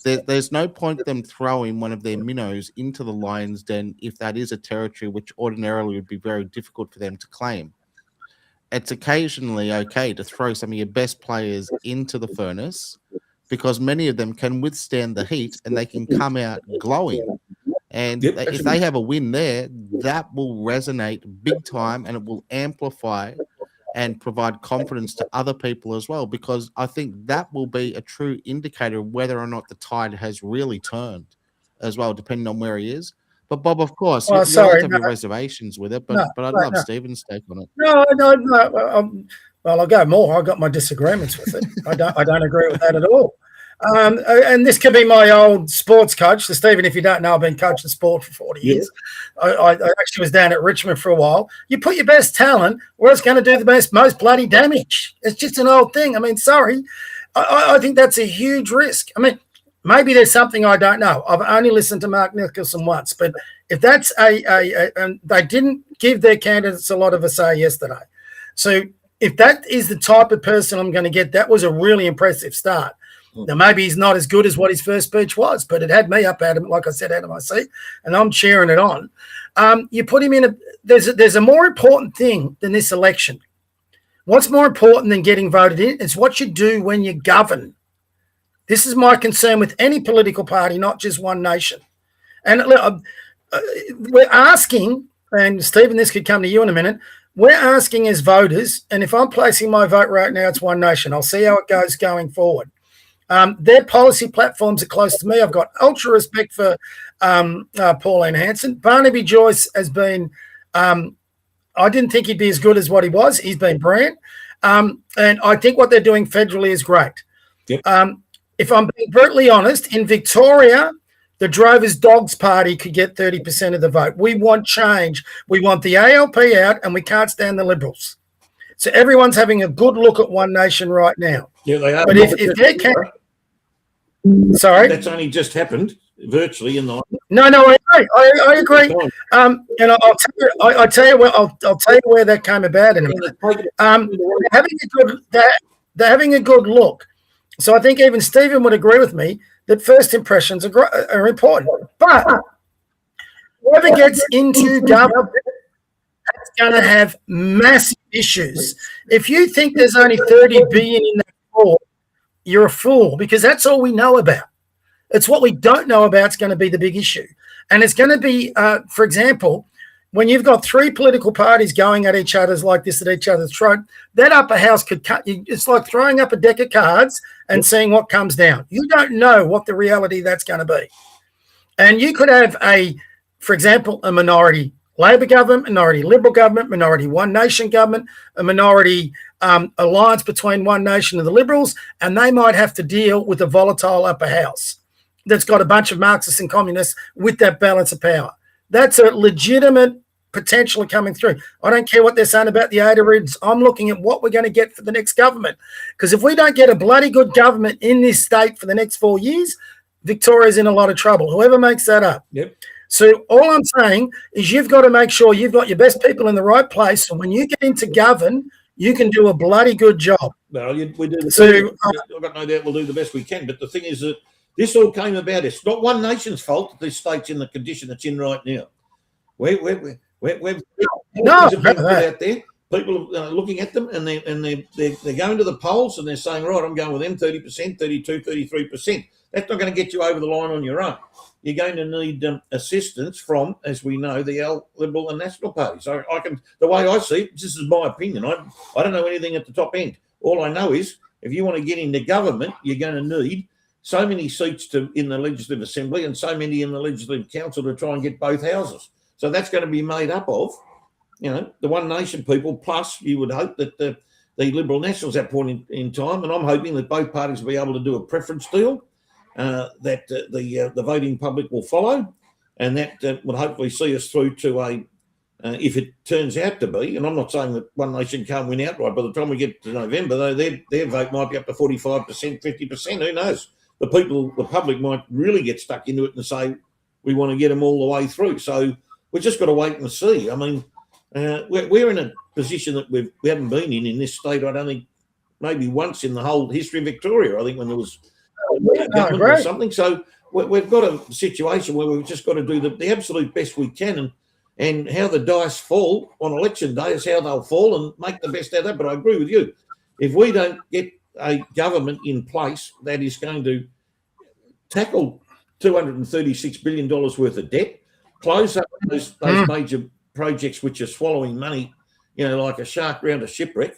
There's no point them throwing one of their minnows into the lion's den if that is a territory which ordinarily would be very difficult for them to claim. It's occasionally okay to throw some of your best players into the furnace because many of them can withstand the heat and they can come out glowing. And if they have a win there, that will resonate big time, and it will amplify and provide confidence to other people as well, because I think that will be a true indicator of whether or not the tide has really turned as well, depending on where he is. But Bob, of course, you have your reservations with it, but I'd love Stephen's take on it. No. Well, I'll go more. I've got my disagreements with it. I don't agree with that at all. And this could be my old sports coach. So, Stephen, if you don't know, I've been coaching sport for 40 years. I actually was down at Richmond for a while. You put your best talent where it's going to do the most bloody damage. It's just an old thing. I mean, sorry. I think that's a huge risk. I mean, maybe there's something I don't know. I've only listened to Mark Nicholson once. But if that's and they didn't give their candidates a lot of a say yesterday. So if that is the type of person I'm going to get, that was a really impressive start. Now, maybe he's not as good as what his first speech was, but it had me up out of, like I said, out of my seat, and I'm cheering it on. You put him in there's a more important thing than this election. What's more important than getting voted in? It's what you do when you govern. This is my concern with any political party, not just One Nation. And look, we're asking, and Stephen, this could come to you in a minute, we're asking as voters, and if I'm placing my vote right now, it's One Nation. I'll see how it goes going forward. Their policy platforms are close to me. I've got ultra respect for Pauline Hanson. Barnaby Joyce has been I didn't think he'd be as good as what he was. He's been brilliant. And I think what they're doing federally is great. Yep. If I'm being brutally honest, in Victoria, the Drovers Dogs Party could get 30% of the vote. We want change. We want the ALP out, and we can't stand the Liberals. So everyone's having a good look at One Nation right now. Yeah, they are. But if they can, sorry, that's only just happened virtually in the. No, I agree. And I'll tell you where that came about in a minute. They're having a good look. So I think even Stephen would agree with me that first impressions are important. But whoever gets into government is going to have massive issues. If you think there's only 30 billion in that pool, you're a fool, because that's all we know about. It's what we don't know about is going to be the big issue. And it's going to be, for example, when you've got three political parties going at each other's like this at each other's throat, that upper house could cut you. It's like throwing up a deck of cards and seeing what comes down. You don't know what the reality that's going to be. And you could have for example, a minority Labor government, minority Liberal government, minority One Nation government, a minority alliance between One Nation and the Liberals, and they might have to deal with a volatile upper house that's got a bunch of Marxists and communists with that balance of power. That's a legitimate potential coming through. I don't care what they're saying about the ADA. I'm looking at what we're going to get for the next government. Because if we don't get a bloody good government in this state for the next 4 years, Victoria's in a lot of trouble, whoever makes that up. Yep. So all I'm saying is you've got to make sure you've got your best people in the right place. And when you get into govern, you can do a bloody good job. Well, we do. I've got no doubt we'll do the best we can. But the thing is that this all came about. It's not One Nation's fault that this state's in the condition it's in right now. We've put out there. People are looking at them and they're going to the polls and they're saying, right, I'm going with them 30%, 32, 33%. That's not going to get you over the line on your own. You're going to need assistance from, as we know, the Liberal and National parties. So the way I see it, this is my opinion. I don't know anything at the top end. All I know is if you want to get into government, you're going to need so many seats in the Legislative Assembly and so many in the Legislative Council to try and get both houses. So that's going to be made up of, the One Nation people, plus you would hope that the Liberal Nationals at that point in time, and I'm hoping that both parties will be able to do a preference deal that the voting public will follow, and that will hopefully see us through to if it turns out to be, and I'm not saying that One Nation can't win outright, by the time we get to November, though, their vote might be up to 45%, 50%, who knows? The public might really get stuck into it and say, we want to get them all the way through. So we've just got to wait and see. I mean, we're in a position that we haven't been in this state, I don't think, maybe once in the whole history of Victoria, I think, when there was government or something. So we've got a situation where we've just got to do the absolute best we can, and how the dice fall on election day is how they'll fall, and make the best out of that. But I agree with you. If we don't get a government in place that is going to tackle $236 billion worth of debt, close up those major projects which are swallowing money, like a shark round a shipwreck,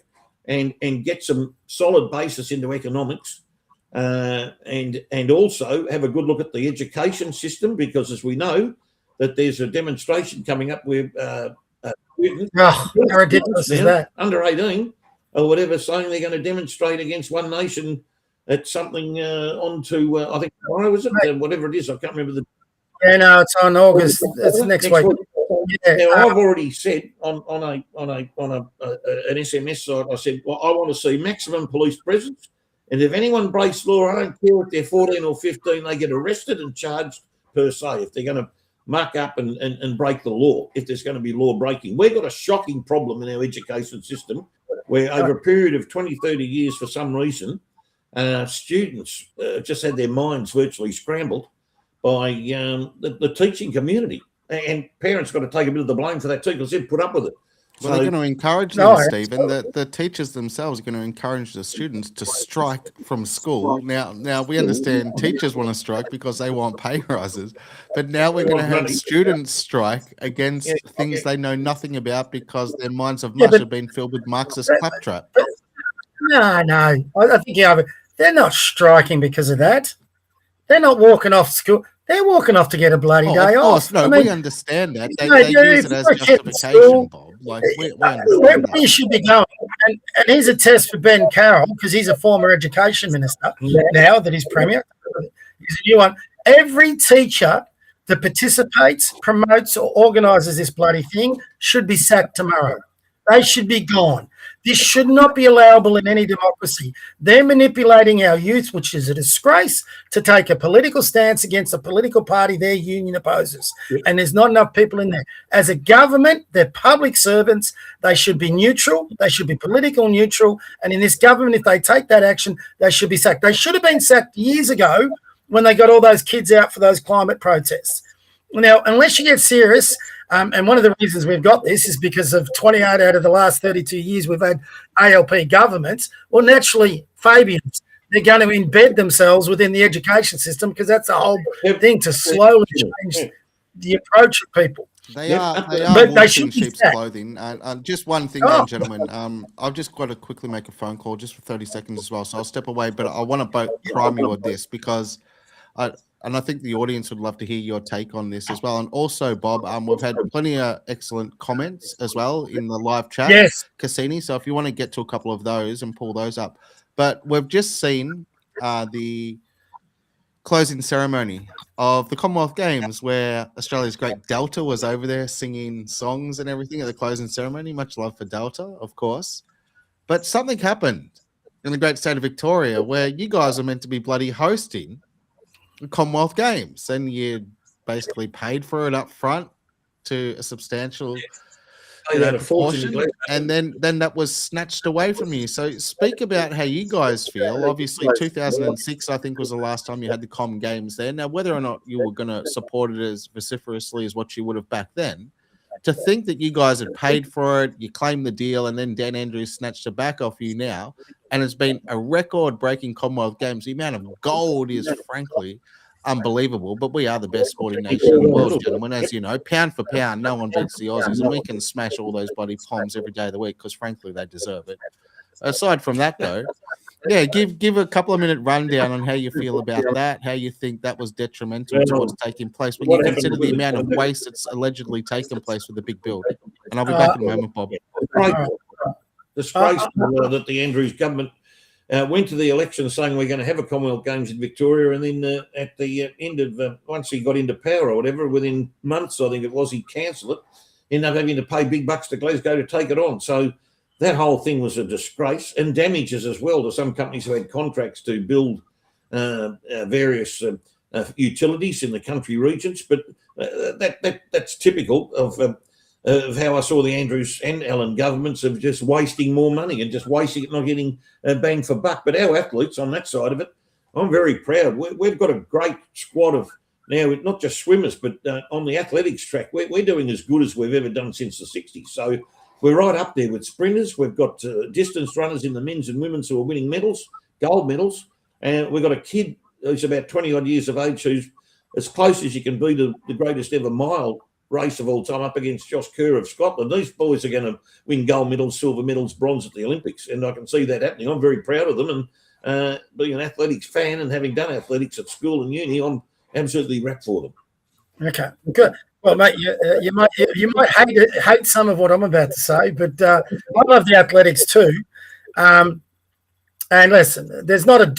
and get some solid basis into economics, and also have a good look at the education system, because as we know that there's a demonstration coming up where how ridiculous is that? Under 18 or whatever, saying they're going to demonstrate against One Nation at something onto I think tomorrow, is it? Whatever it is, I can't remember the. Yeah, no, it's on August. It's next week. Yeah, now, I've already said on an SMS site, I said, well, I want to see maximum police presence, and if anyone breaks law, I don't care if they're 14 or 15, they get arrested and charged per se if they're going to muck up and break the law, if there's going to be law breaking. We've got a shocking problem in our education system where over a period of 20, 30 years, for some reason, students just had their minds virtually scrambled by the teaching community. And parents got to take a bit of the blame for that too, because they've put up with it. Well, they're going to encourage them, Stephen. The teachers themselves are going to encourage the students to strike from school. Now we understand teachers want to strike because they want pay rises, but now we're going to have students strike against things they know nothing about because their minds of mush have been filled with Marxist claptrap. No, I think they're not striking because of that. They're not walking off school. They're walking off to get a bloody day off. No, we understand that. They use it as justification, Bob. Like we where understand you that. should be going. And here's a test for Ben Carroll, because he's a former education minister now that he's premier. He's a new one. Every teacher that participates, promotes, or organises this bloody thing should be sacked tomorrow. They should be gone. This should not be allowable in any democracy. They're manipulating our youth, which is a disgrace, to take a political stance against a political party their union opposes. And there's not enough people in there. As a government, they're public servants. They should be neutral. They should be political neutral. And in this government, if they take that action, they should be sacked. They should have been sacked years ago when they got all those kids out for those climate protests. Now, unless you get serious, and one of the reasons we've got this is because of 28 out of the last 32 years we've had ALP governments. Well, naturally, Fabians, they're going to embed themselves within the education system, because that's the whole thing, to slowly change the approach of people. They are but they should wolves in sheep's clothing. Just one thing, gentlemen. I've just got to quickly make a phone call just for 30 seconds as well. So I'll step away, but I want to both prime you on this, because I think the audience would love to hear your take on this as well. And also, Bob, we've had plenty of excellent comments as well in the live chat, yes, Cassini. So if you want to get to a couple of those and pull those up. But we've just seen the closing ceremony of the Commonwealth Games, where Australia's great Delta was over there singing songs and everything at the closing ceremony. Much love for Delta, of course. But something happened in the great state of Victoria where you guys are meant to be bloody hosting Commonwealth Games, and you basically paid for it up front to a substantial proportion, and then that was snatched away from you. So speak about how you guys feel. Obviously 2006 I think was the last time you had the Com Games there. Now, whether or not you were going to support it as vociferously as what you would have back then, to think that you guys had paid for it, you claimed the deal, and then Dan Andrews snatched it back off you now, and it's been a record-breaking Commonwealth Games. The amount of gold is, frankly, unbelievable. But we are the best sporting nation in the world, gentlemen. As you know, pound for pound, no one beats the Aussies, and we can smash all those bloody Poms every day of the week, because, frankly, they deserve it. Aside from that, though, yeah, give a couple of minute rundown on how you feel about that, how you think that was detrimental to what's taking place when you consider the amount of waste that's allegedly taken place with the big build. And I'll be back in a moment, Bob. Disgraceful that the Andrews government went to the election saying we're going to have a Commonwealth Games in Victoria, and then at the end of once he got into power or whatever, within months I think it was, he cancelled it. Ended up having to pay big bucks to Glasgow to take it on. So that whole thing was a disgrace, and damages as well to some companies who had contracts to build various utilities in the country regions. But that's typical of how I saw the Andrews and Allen governments of just wasting more money and just wasting it, not getting bang for buck. But our athletes on that side of it, I'm very proud. We've got a great squad of now, not just swimmers, but on the athletics track, we're doing as good as we've ever done since the 60s. So we're right up there with sprinters. We've got distance runners in the men's and women's who are winning medals, gold medals. And we've got a kid who's about 20-odd years of age who's as close as you can be to the greatest ever mile race of all time, up against Josh Kerr of Scotland. These boys are going to win gold medals, silver medals, bronze at the Olympics, and I can see that happening. I'm very proud of them, and being an athletics fan and having done athletics at school and uni, I'm absolutely wrapped for them. Okay, good. Well, mate, you might hate some of what I'm about to say, but I love the athletics too. And listen, there's not a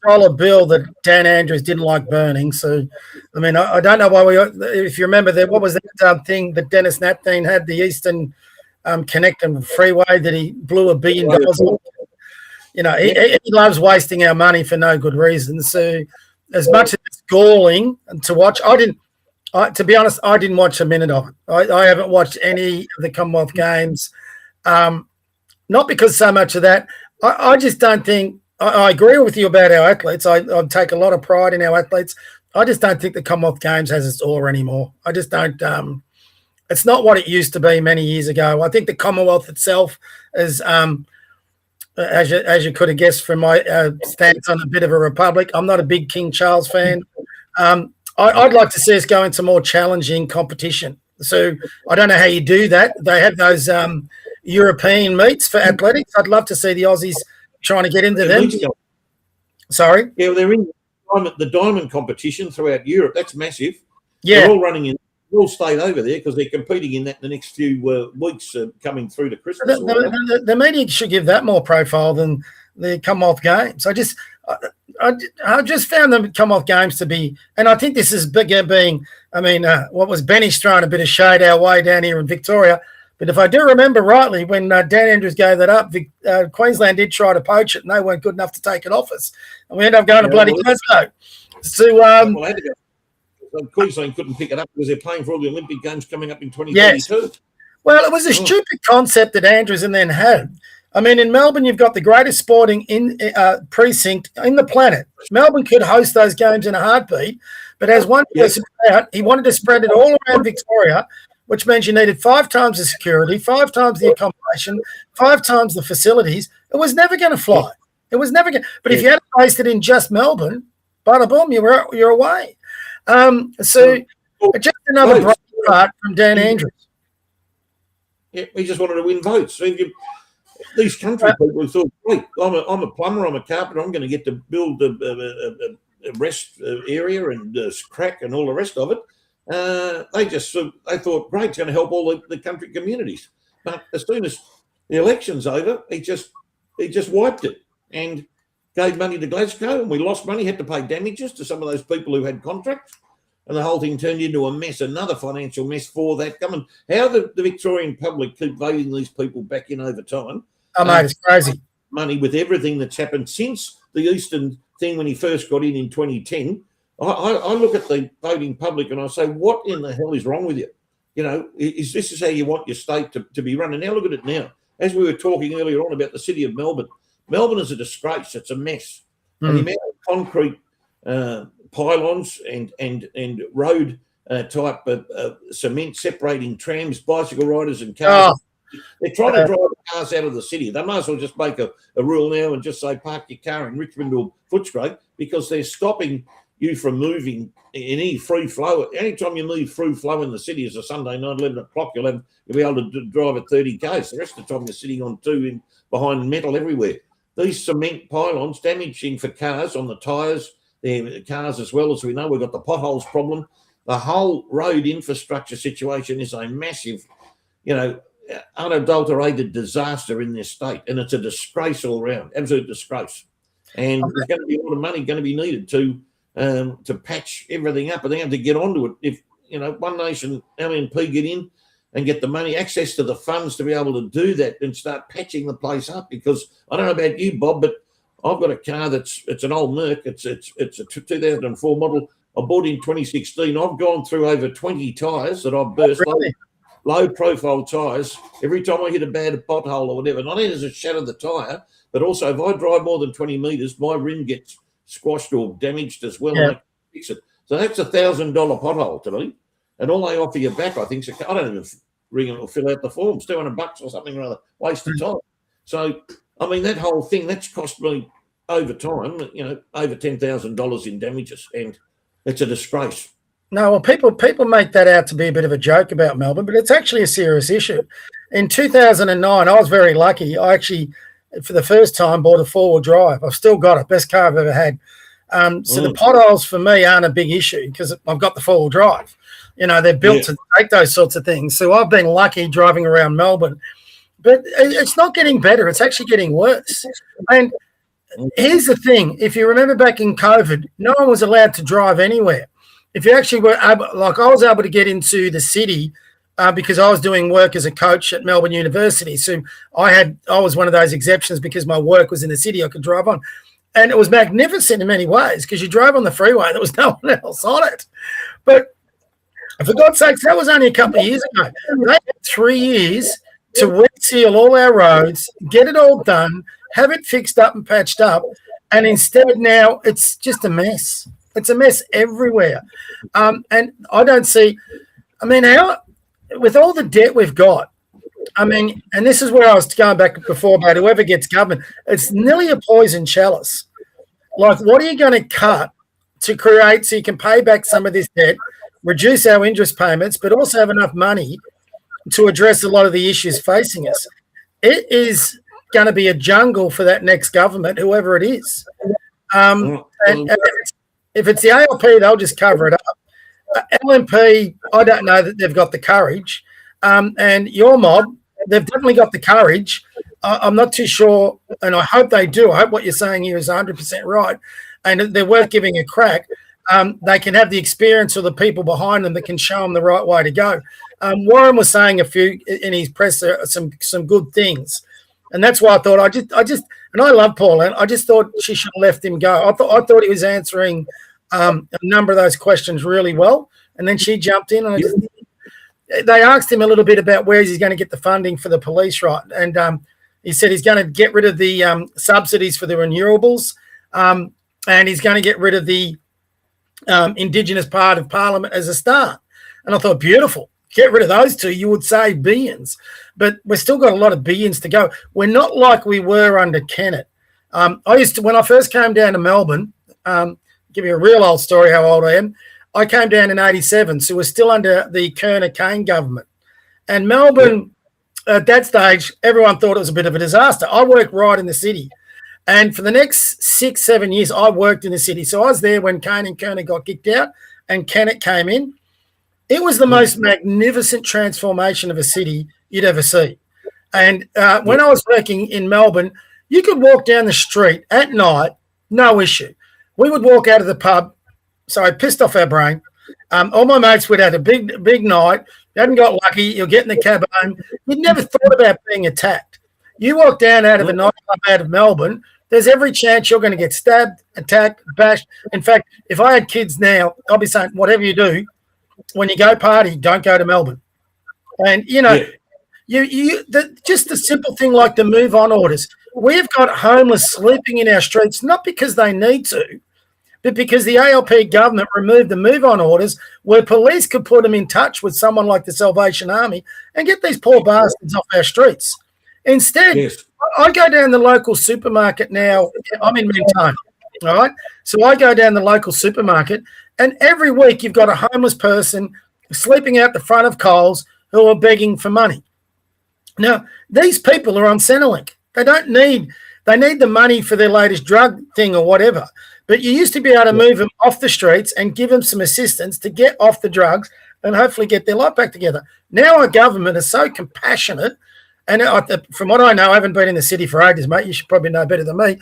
dollar bill that Dan Andrews didn't like burning. So, I mean, I don't know why if you remember that, what was that thing that Dennis Napthine had, the Eastern Connecting Freeway that he blew $1 billion on? You know, he loves wasting our money for no good reason. So, as much as it's galling to watch, to be honest, I didn't watch a minute of it. I haven't watched any of the Commonwealth Games. Not because so much of that. I just don't think – I agree with you about our athletes. I take a lot of pride in our athletes. I just don't think the Commonwealth Games has its aura anymore. I just don't it's not what it used to be many years ago. I think the Commonwealth itself is as you could have guessed from my stance on a bit of a republic. I'm not a big King Charles fan. I'd like to see us go into more challenging competition. So I don't know how you do that. They have those European meets for athletics. I'd love to see the Aussies trying to get into them. Sorry? Yeah, well, they're in the diamond competition throughout Europe. That's massive. Yeah. They're all running in all stayed over there because they're competing in that in the next few weeks coming through to Christmas. The media should give that more profile than the Commonwealth Games. I just found the Commonwealth Games to be, and I think this is being, what was Benny's throwing a bit of shade our way down here in Victoria. But if I do remember rightly, when Dan Andrews gave that up, Queensland did try to poach it, and they weren't good enough to take it off us. And we ended up going to bloody Glasgow. So, Queensland couldn't pick it up because they're playing for all the Olympic Games coming up in 2032. Yes. Well, it was a stupid concept that Andrews and then had. In Melbourne, you've got the greatest sporting precinct in the planet. Melbourne could host those games in a heartbeat, but as one person out, he wanted to spread it all around Victoria, which means you needed 5 times the security, 5 times the accommodation, 5 times the facilities. It was never going to fly. It was never going. But if you had placed it in just Melbourne, bada boom, you're away. So just another bright part from Dan Andrews. Yeah, he just wanted to win votes. So these country people thought, "Wait, I'm a plumber, I'm a carpenter, I'm going to get to build a rest area and crack and all the rest of it." They thought, "Great, it's going to help all the country communities." But as soon as the election's over, he just wiped it and gave money to Glasgow, and we lost money, had to pay damages to some of those people who had contracts, and the whole thing turned into a mess, another financial mess for that government. How the Victorian public keep voting these people back in over time? Oh, mate, it's crazy. Money with everything that's happened since the Eastern thing when he first got in 2010. I look at the voting public and I say, what in the hell is wrong with you? Is this how you want your state to be run? And now look at it now. As we were talking earlier on about the city of Melbourne, Melbourne is a disgrace. It's a mess. And the amount of concrete pylons and road type of cement separating trams, bicycle riders and cars. They're trying to drive the cars out of the city. They might as well just make a rule now and just say park your car in Richmond or Footscray, because they're stopping you from moving in any free flow. Anytime you move free flow in the city is a Sunday night, 11 o'clock, you'll be able to drive at 30 k's. The rest of the time you're sitting on behind metal everywhere. These cement pylons damaging for cars on the tyres, the cars as well. As we know, we've got the potholes problem. The whole road infrastructure situation is a massive, unadulterated disaster in this state, and it's a disgrace all around, absolute disgrace. And there's going to be a lot of money going to be needed to patch everything up, and they have to get onto it. If One Nation LNP get in and get the money, access to the funds to be able to do that and start patching the place up. Because I don't know about you, Bob, but I've got a car it's an old Merc. It's a 2004 model. I bought in 2016. I've gone through over 20 tyres that I've burst. Really? Low profile tyres. Every time I hit a bad pothole or whatever, not only does it shatter the tyre, but also if I drive more than 20 metres, my rim gets squashed or damaged as well. Yeah. And I can fix it. So that's $1,000 pothole to me. And all they offer you back, I think, I don't even ring them or fill out the forms, $200 or something or other, waste of time. So, that whole thing, that's cost me over time, over $10,000 in damages, and it's a disgrace. No, well, people make that out to be a bit of a joke about Melbourne, but it's actually a serious issue. In 2009, I was very lucky. I actually, for the first time, bought a 4-wheel drive. I've still got it, best car I've ever had. So the potholes for me aren't a big issue because I've got the 4-wheel drive. They're built to take those sorts of things. So I've been lucky driving around Melbourne. But it's not getting better. It's actually getting worse. And here's the thing. If you remember back in COVID, no one was allowed to drive anywhere. If you actually were able, I was able to get into the city because I was doing work as a coach at Melbourne University. So I was one of those exceptions because my work was in the city. I could drive on. And it was magnificent in many ways because you drove on the freeway. There was no one else on it. But for God's sakes, that was only a couple of years ago. They had 3 years to wet seal all our roads, get it all done, have it fixed up and patched up. And instead now it's just a mess. It's a mess everywhere. And I don't see, how, with all the debt we've got, and this is where I was going back before about whoever gets government, it's nearly a poison chalice. Like, what are you going to cut to create so you can pay back some of this debt, reduce our interest payments, but also have enough money to address a lot of the issues facing us? It is going to be a jungle for that next government, whoever it is. And if it's the ALP, they'll just cover it up. LNP, I don't know that they've got the courage. And your mob, they've definitely got the courage. I'm not too sure, and I hope they do. I hope what you're saying here is 100% right, and they're worth giving a crack. They can have the experience of the people behind them that can show them the right way to go. Warren was saying a few in his press some good things, and that's why I thought I just and I love Pauline. I just thought she should have left him go. I thought he was answering a number of those questions really well, and then she jumped in, and they asked him a little bit about where he's going to get the funding for the police, right? And he said he's going to get rid of the subsidies for the renewables, and he's going to get rid of the Indigenous part of Parliament as a start. And I thought, beautiful. Get rid of those two, you would save billions. But we've still got a lot of billions to go. We're not like we were under Kennett. When I first came down to Melbourne, give you a real old story how old I am. I came down in 87, so we're still under the Kerner-Kane government. And Melbourne, at that stage, everyone thought it was a bit of a disaster. I worked right in the city. And for the next 6-7 years, I worked in the city. So I was there when Kane and Kerner got kicked out and Kennett came in. It was the most magnificent transformation of a city you'd ever see. And when I was working in Melbourne, you could walk down the street at night, no issue. We would walk out of the pub. So I pissed off our brain. All my mates would have a big night. You hadn't got lucky. You're getting the cab home. You'd never thought about being attacked. You walk down out of a nightclub out of Melbourne, there's every chance you're going to get stabbed, attacked, bashed. In fact, if I had kids now, I'd be saying, whatever you do, when you go party, don't go to Melbourne. And, just the simple thing like the move on orders. We've got homeless sleeping in our streets, not because they need to, but because the ALP government removed the move on orders where police could put them in touch with someone like the Salvation Army and get these poor bastards off our streets. Instead, I go down the local supermarket now. I'm in Mentone, all right? So I go down the local supermarket, and every week you've got a homeless person sleeping out the front of Coles who are begging for money. Now, these people are on Centrelink. They need the money for their latest drug thing or whatever. But you used to be able to move them off the streets and give them some assistance to get off the drugs and hopefully get their life back together. Now our government is so compassionate. And from what I know, I haven't been in the city for ages, mate. You should probably know better than me.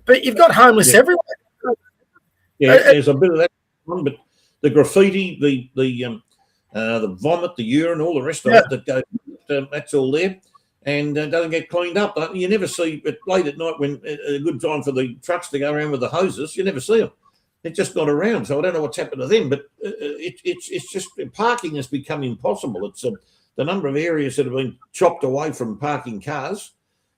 But you've got homeless everywhere. Yeah, there's a bit of that, but the graffiti, the vomit, the urine, all the rest of it that goes, that's all there, and doesn't get cleaned up. You never see it late at night when a good time for the trucks to go around with the hoses. You never see them. They're just not around. So I don't know what's happened to them, but it's just parking has become impossible. It's the number of areas that have been chopped away from parking cars,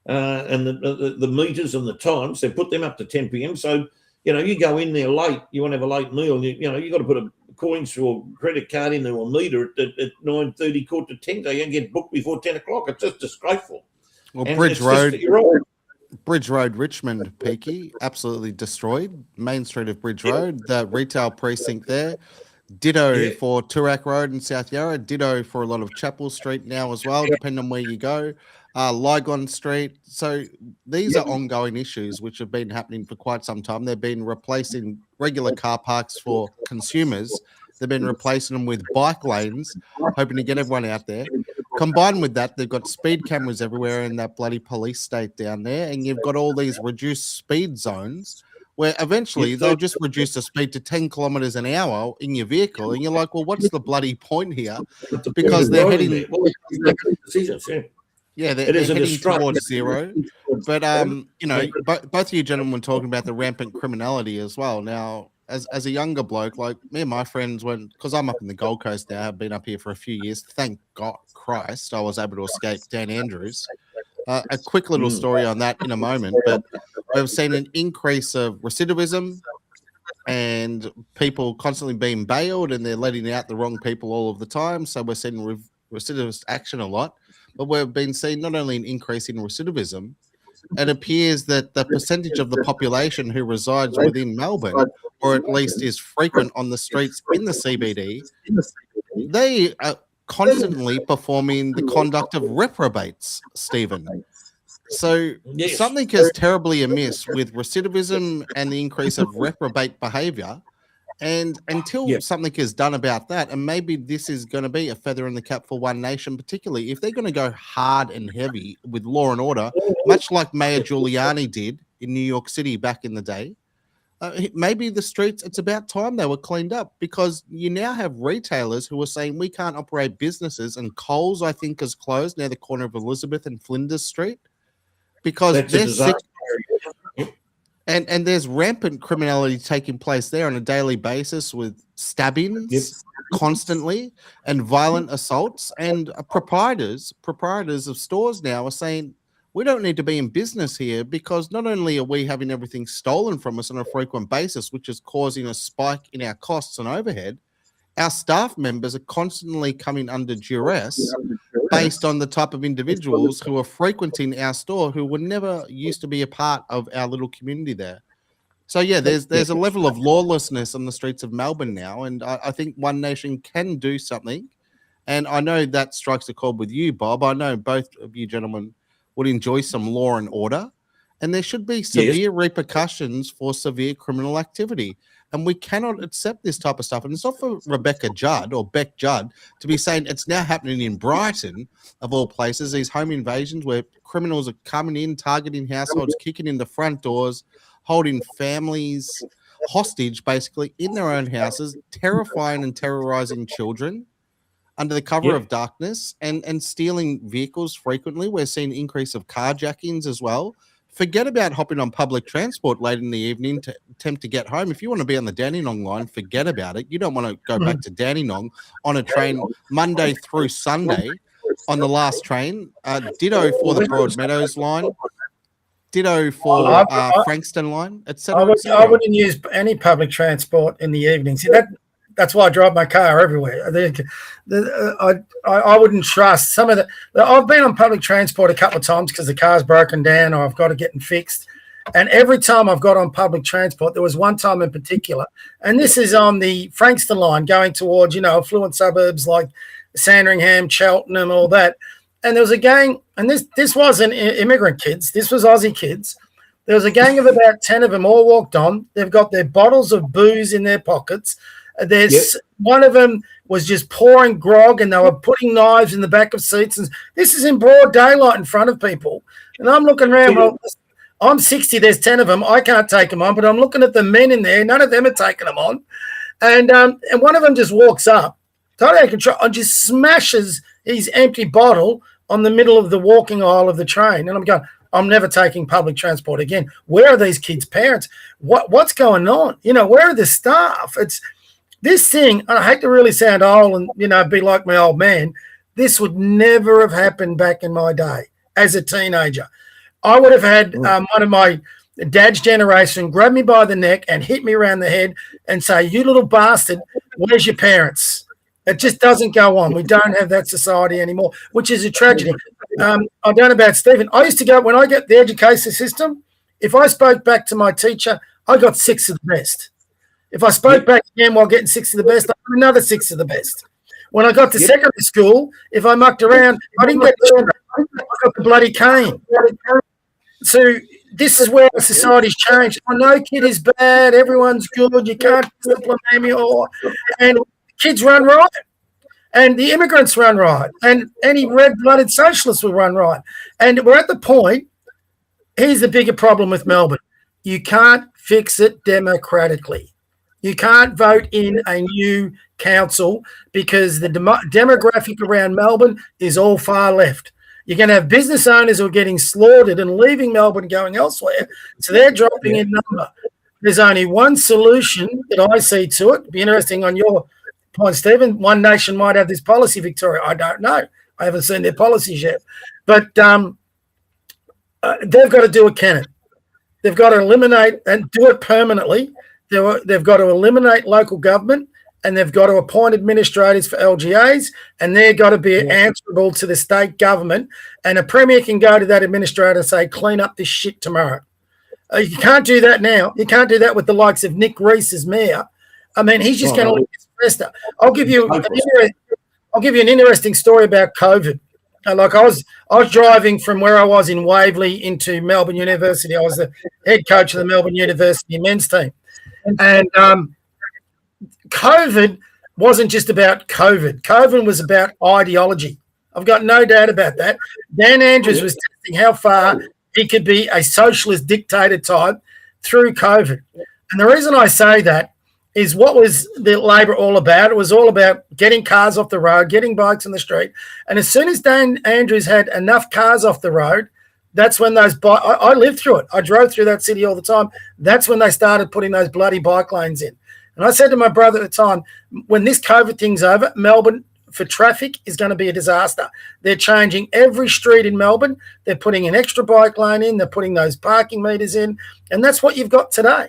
and the meters and the times, they put them up to 10 p.m. So, you go in there late, you want to have a late meal, and you got to put a coins or credit card into a meter at 9:30, 9:45, so you can get booked before 10 o'clock. It's just disgraceful. Well, and Bridge Road, Richmond, Peaky, absolutely destroyed. Main Street of Bridge Road, the retail precinct there. Ditto for Toorak Road in South Yarra. Ditto for a lot of Chapel Street now as well, depending on where you go. Lygon Street. So these are ongoing issues which have been happening for quite some time. They've been replacing regular car parks for consumers. They've been replacing them with bike lanes, hoping to get everyone out there. Combined with that, they've got speed cameras everywhere in that bloody police state down there, and you've got all these reduced speed zones where eventually they'll just reduce the speed to 10 kilometers an hour in your vehicle. And you're like, well, what's the bloody point here? Because they're heading... Yeah, they're heading towards zero. But, both of you gentlemen were talking about the rampant criminality as well. Now, as a younger bloke, like me and my friends went, because I'm up in the Gold Coast now, I've been up here for a few years. Thank God Christ, I was able to escape Dan Andrews. A quick little story on that in a moment, but we've seen an increase of recidivism and people constantly being bailed, and they're letting out the wrong people all of the time. So we're seeing recidivist action a lot, but we've been seeing not only an increase in recidivism, it appears that the percentage of the population who resides within Melbourne, or at least is frequent on the streets in the CBD, they are constantly performing the conduct of reprobates, Stephen. So something is terribly amiss with recidivism and the increase of reprobate behaviour. And until something is done about that, and maybe this is going to be a feather in the cap for One Nation, particularly if they're going to go hard and heavy with law and order, much like Mayor Giuliani did in New York City back in the day. Maybe the streets, it's about time they were cleaned up, because you now have retailers who are saying we can't operate businesses, and Coles, I think, is closed near the corner of Elizabeth and Flinders Street because they're sick. And there's rampant criminality taking place there on a daily basis with stabbings constantly and violent assaults. And proprietors of stores now are saying, we don't need to be in business here, because not only are we having everything stolen from us on a frequent basis, which is causing a spike in our costs and overhead, our staff members are constantly coming under duress based on the type of individuals who are frequenting our store who were never used to be a part of our little community there. So, yeah, there's a level of lawlessness on the streets of Melbourne now, and I think One Nation can do something. And I know that strikes a chord with you, Bob. I know both of you gentlemen would enjoy some law and order, and there should be severe repercussions for severe criminal activity. And we cannot accept this type of stuff. And it's not for Rebecca Judd or Beck Judd to be saying it's now happening in Brighton, of all places, these home invasions where criminals are coming in, targeting households, kicking in the front doors, holding families hostage, basically, in their own houses, terrifying and terrorizing children under the cover of darkness, and stealing vehicles frequently. We're seeing an increase of carjackings as well. Forget about hopping on public transport late in the evening to attempt to get home. If you want to be on the Dandenong line, forget about it. You don't want to go back to Dandenong on a train Monday through Sunday on the last train. Ditto for the Broadmeadows line. Ditto for Frankston line, etc. I wouldn't use any public transport in the evening. See, that's why I drive my car everywhere. I wouldn't trust some of the. I've been on public transport a couple of times because the car's broken down or I've got to get it fixed. And every time I've got on public transport, there was one time in particular, and this is on the Frankston line going towards, affluent suburbs like Sandringham, Cheltenham, all that. And there was a gang, and this wasn't immigrant kids. This was Aussie kids. There was a gang of about 10 of them all walked on. They've got their bottles of booze in their pockets. One of them was just pouring grog, and they were putting knives in the back of seats. And this is in broad daylight in front of people. And I'm looking around. Well, I'm 60. There's 10 of them. I can't take them on, but I'm looking at the men in there. None of them are taking them on. And one of them just walks up, totally out of control, and just smashes his empty bottle on the middle of the walking aisle of the train. And I'm going, I'm never taking public transport again. Where are these kids' parents? What's going on? Where are the staff? It's this thing. I hate to really sound old and, be like my old man. This would never have happened back in my day as a teenager. I would have had one of my dad's generation grab me by the neck and hit me around the head and say, "You little bastard, where's your parents?" It just doesn't go on. We don't have that society anymore, which is a tragedy. I don't know about Stephen. I used to go, when I get the education system, if I spoke back to my teacher, I got 6 of the best. If I spoke back to him while getting 6 of the best, I got another 6 of the best. When I got to secondary school, if I mucked around, I didn't get the I got the bloody cane. So this is where society's changed. Oh, no kid is bad. Everyone's good. You can't discipline me and kids run right, and the immigrants run right, and any red-blooded socialists will run right. And we're at the point, here's the bigger problem with Melbourne. You can't fix it democratically. You can't vote in a new council because the demographic around Melbourne is all far left. You're going to have business owners who are getting slaughtered and leaving Melbourne, going elsewhere, so they're dropping in number. There's only one solution that I see to it. It'd be interesting on your point, Stephen. One Nation might have this policy, Victoria. I don't know. I haven't seen their policies yet. But they've got to do a canon. They've got to eliminate and do it permanently. They've got to eliminate local government, and they've got to appoint administrators for LGAs, and they've got to be answerable to the state government. And a premier can go to that administrator and say, clean up this shit tomorrow. You can't do that now. You can't do that with the likes of Nick Rees as mayor. I mean, he's just going to leave his fester. I'll give you an interesting story about COVID. Like I was driving from where I was in Waverley into Melbourne University. I was the head coach of the Melbourne University men's team, and COVID wasn't just about COVID. COVID was about ideology. I've got no doubt about that. Dan Andrews was testing how far he could be a socialist dictator type through COVID. And the reason I say that is what was the Labor all about? It was all about getting cars off the road, getting bikes on the street. And as soon as Dan Andrews had enough cars off the road, that's when those bike. I lived through it. I drove through that city all the time. That's when they started putting those bloody bike lanes in. And I said to my brother at the time, when this COVID thing's over, Melbourne for traffic is going to be a disaster. They're changing every street in Melbourne. They're putting an extra bike lane in. They're putting those parking meters in. And that's what you've got today.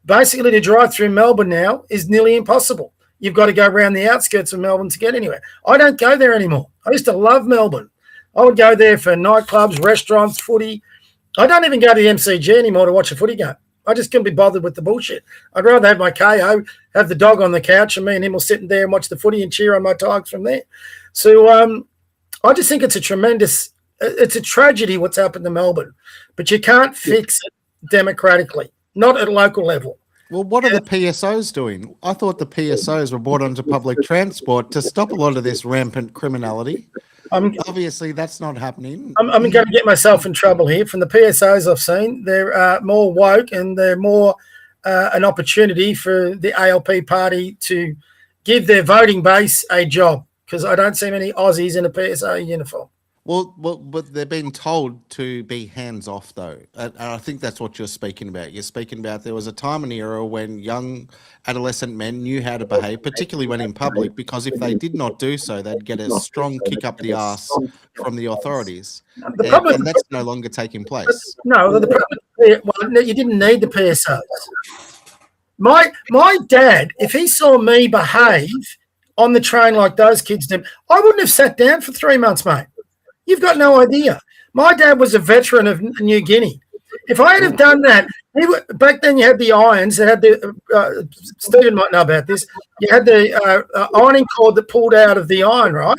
Basically, to drive through Melbourne now is nearly impossible. You've got to go around the outskirts of Melbourne to get anywhere. I don't go there anymore. I used to love Melbourne. I would go there for nightclubs, restaurants, footy. I don't even go to the MCG anymore to watch a footy game. I just couldn't be bothered with the bullshit. I'd rather have my KO, have the dog on the couch, and me and him will sit there and watch the footy and cheer on my Tigers from there. So I just think it's a tragedy what's happened to Melbourne. But you can't fix it democratically, not at local level. Well, what are the PSOs doing? I thought the PSOs were brought onto public transport to stop a lot of this rampant criminality. Obviously, that's not happening. I'm going to get myself in trouble here. From the PSOs I've seen, they're more woke and they're more an opportunity for the ALP party to give their voting base a job, because I don't see many Aussies in a PSO uniform. Well, but they're being told to be hands-off, though. And I think that's what you're speaking about. You're speaking about there was a time and era when young adolescent men knew how to behave, particularly when in public, because if they did not do so, they'd get a strong kick up the arse from the authorities. And that's no longer taking place. No, the problem, you didn't need the PSOs. My dad, if he saw me behave on the train like those kids did, I wouldn't have sat down for 3 months, mate. You've got no idea. My dad was a veteran of New Guinea. If I had have done that, back then you had the irons that had the Stephen might know about this. You had the ironing cord that pulled out of the iron, right?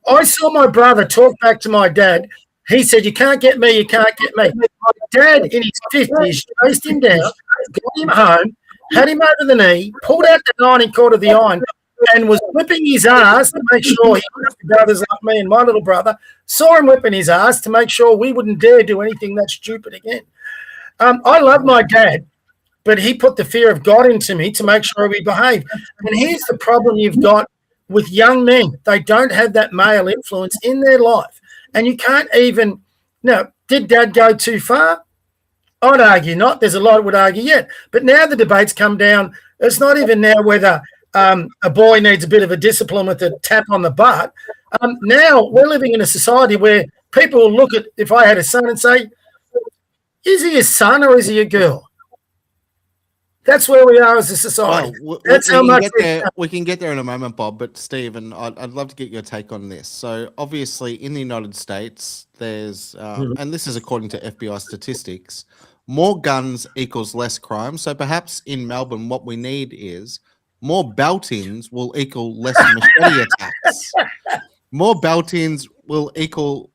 I saw my brother talk back to my dad. He said, "You can't get me, you can't get me." My dad, in his 50s, chased him down, got him home, had him over the knee, pulled out the ironing cord of the iron, and was whipping his ass to make sure he was brothers like me and my little brother. Saw him whipping his ass to make sure we wouldn't dare do anything that stupid again. I love my dad, but he put the fear of God into me to make sure we behave. And here's the problem you've got with young men. They don't have that male influence in their life. And you can't even, did dad go too far? I'd argue not. There's a lot that would argue yet. But now the debates come down. It's not even now whether a boy needs a bit of a discipline with a tap on the butt. Now we're living in a society where people will look at, if I had a son, and say, is he a son or is he a girl? That's where we are as a society. Well, That's how much we can get there in a moment, Bob. But Stephen, I'd love to get your take on this. So obviously in the United States, there's, and this is according to FBI statistics, more guns equals less crime. So perhaps in Melbourne, what we need is more belt-ins will equal less machete attacks. More belt-ins will equal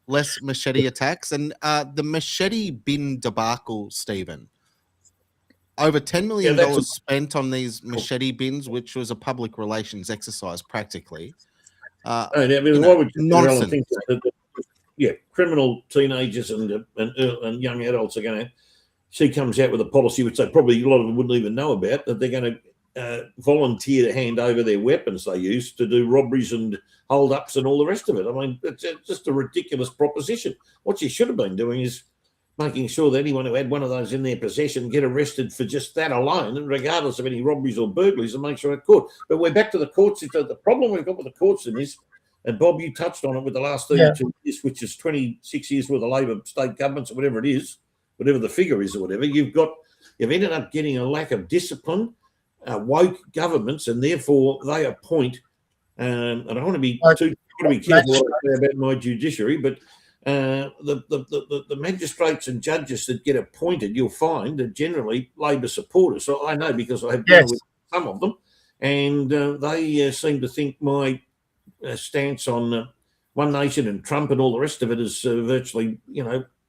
less machete attacks. And the machete bin debacle, Stephen, over $10 million spent on these machete bins, which was a public relations exercise practically. Nonsense. Criminal teenagers and young adults are going to, she comes out with a policy which they probably, a lot of them wouldn't even know about, that they're going to volunteer to hand over their weapons they use to do robberies and hold-ups and all the rest of it. I mean, it's just a ridiculous proposition. What you should have been doing is making sure that anyone who had one of those in their possession get arrested for just that alone, and regardless of any robberies or burglaries, and make sure it could. But we're back to the courts. The problem we've got with the courts in is, and Bob, you touched on it with the last 32 years, which is 26 years with the Labor state governments or whatever it is, whatever the figure is or whatever, you've ended up getting a lack of discipline, woke governments, and therefore they appoint, and I don't want to be careful what I say about my judiciary, but the magistrates and judges that get appointed, you'll find, are generally Labor supporters. So I know because I have dealt with some of them, and they seem to think my stance on One Nation and Trump and all the rest of it is virtually,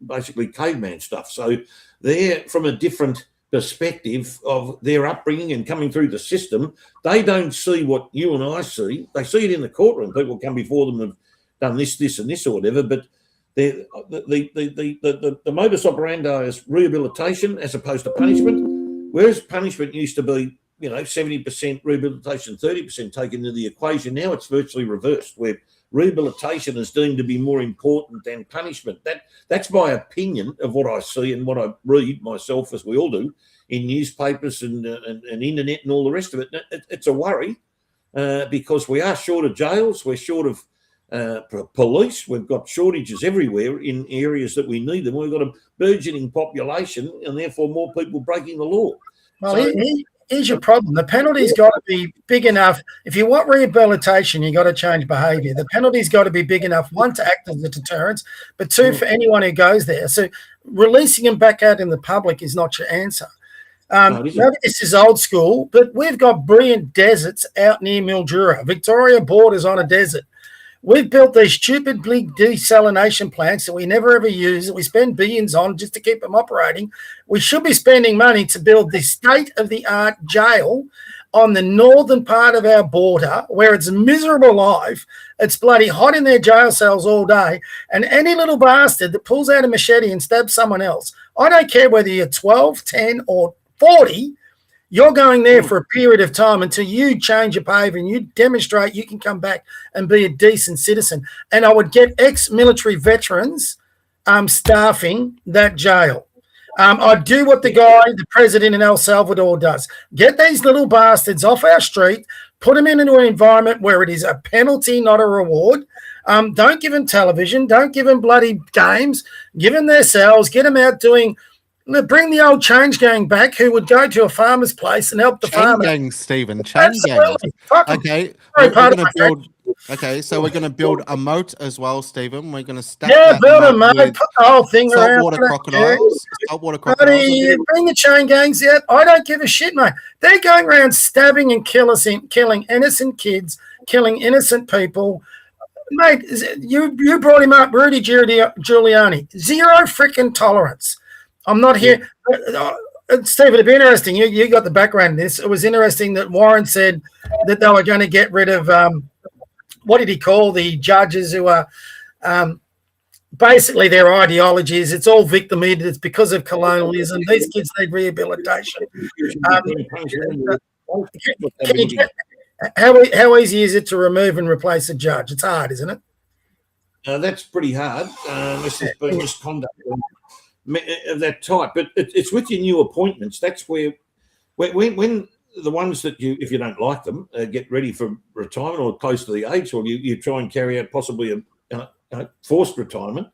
basically caveman stuff. So they're from a different perspective of their upbringing and coming through the system. They don't see what you and I see. They see it in the courtroom. People come before them and have done this, and this, or whatever. But the modus operandi is rehabilitation as opposed to punishment. Whereas punishment used to be, 70% rehabilitation, 30% taken into the equation. Now it's virtually reversed, where rehabilitation is deemed to be more important than punishment. That's my opinion of what I see and what I read myself, as we all do, in newspapers and internet and all the rest of it. It's a worry because we are short of jails, we're short of police, we've got shortages everywhere in areas that we need them. We've got a burgeoning population and therefore more people breaking the law. Well, here's your problem. The penalty's got to be big enough. If you want rehabilitation, you got to change behaviour. The penalty's got to be big enough, one, to act as a deterrent, but two, for anyone who goes there. So releasing them back out in the public is not your answer. Maybe this is old school, but we've got brilliant deserts out near Mildura. Victoria borders on a desert. We've built these stupid big desalination plants that we never ever use, that we spend billions on just to keep them operating. We should be spending money to build the state-of-the-art jail on the northern part of our border, where it's a miserable life. It's bloody hot in their jail cells all day. And any little bastard that pulls out a machete and stabs someone else, I don't care whether you're 12, 10 or 40, you're going there for a period of time until you change your behaviour and you demonstrate you can come back and be a decent citizen. And I would get ex-military veterans staffing that jail. I'd do what the president in El Salvador does. Get these little bastards off our street, put them into an environment where it is a penalty, not a reward. Don't give them television. Don't give them bloody games. Give them their cells. Get them out doing... Bring the old change gang back, who would go to a farmer's place and help the farmer. Chain gang, Stephen. Chain gang. Okay. So we're going to build a moat as well, Stephen. We're going to stack that build a moat, put the whole thing around. Saltwater crocodiles. Bring the chain gangs out. I don't give a shit, mate. They're going around stabbing and killing innocent kids, killing innocent people. Mate, you brought him up, Rudy Giuliani. Zero freaking tolerance. I'm not here. Steve, it'd be interesting. You got the background in this. It was interesting that Warren said that they were going to get rid of, what did he call the judges who are basically their ideologies. It's all victimhood. It's because of colonialism. These kids need rehabilitation. How easy is it to remove and replace a judge? It's hard, isn't it? That's pretty hard. This has been misconduct of that type, but it's with your new appointments. That's where when the ones that you, if you don't like them, get ready for retirement or close to the age, or you try and carry out possibly a forced retirement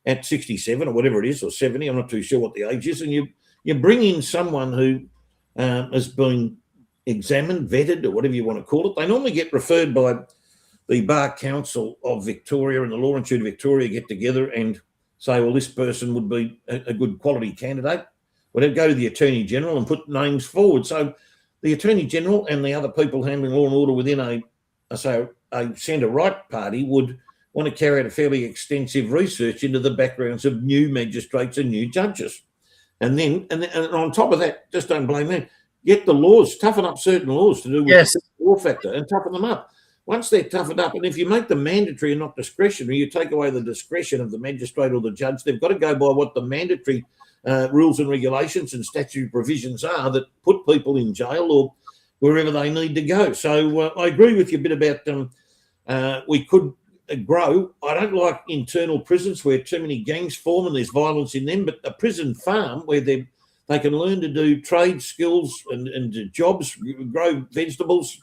at 67 or whatever it is, or 70, I'm not too sure what the age is, and you bring in someone who has been examined, vetted, or whatever you want to call it. They normally get referred by the Bar Council of Victoria and the Law Institute of Victoria, get together and say, well, this person would be a good quality candidate. We'd go to the Attorney General and put names forward. So the Attorney General and the other people handling law and order within a centre-right party would want to carry out a fairly extensive research into the backgrounds of new magistrates and new judges. And then on top of that, just don't blame them, get the laws, toughen up certain laws to do with the law factor and toughen them up. Once they're toughened up, and if you make them mandatory and not discretionary, you take away the discretion of the magistrate or the judge. They've got to go by what the mandatory rules and regulations and statutory provisions are that put people in jail or wherever they need to go. So I agree with you a bit about we could grow. I don't like internal prisons where too many gangs form and there's violence in them, but a prison farm where they can learn to do trade skills and jobs, grow vegetables,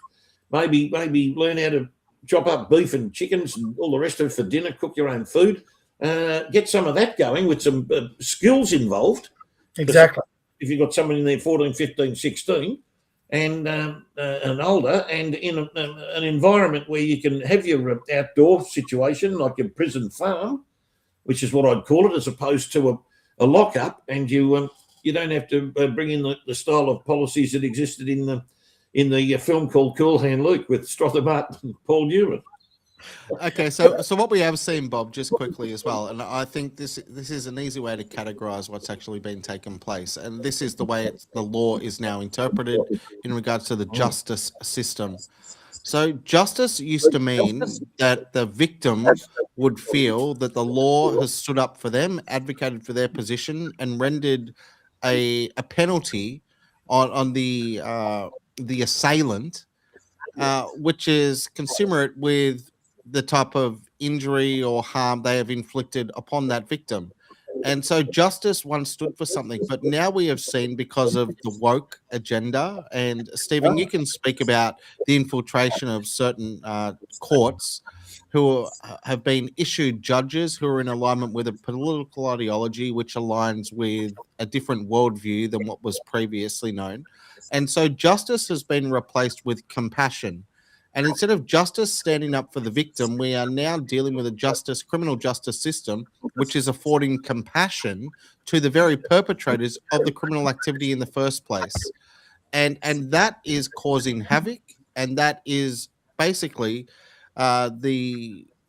maybe learn how to chop up beef and chickens and all the rest of it for dinner, cook your own food, get some of that going with some skills involved. Exactly. If you've got someone in there 14, 15, 16 and older and in an environment where you can have your outdoor situation like your prison farm, which is what I'd call it, as opposed to a lockup, and you don't have to bring in the style of policies that existed in the film called Cool Hand Luke with Strother Martin and Paul Newman. Okay, so what we have seen, Bob, just quickly as well, and I think this is an easy way to categorize what's actually been taking place, and this is the way the law is now interpreted in regards to the justice system. So justice used to mean that the victim would feel that the law has stood up for them, advocated for their position, and rendered a penalty on the assailant, which is commensurate with the type of injury or harm they have inflicted upon that victim. And so justice once stood for something, but now we have seen, because of the woke agenda, and Stephen, you can speak about the infiltration of certain courts who have been issued judges who are in alignment with a political ideology which aligns with a different worldview than what was previously known. And so justice has been replaced with compassion. And instead of justice standing up for the victim, we are now dealing with a criminal justice system, which is affording compassion to the very perpetrators of the criminal activity in the first place. And that is causing havoc, and that is basically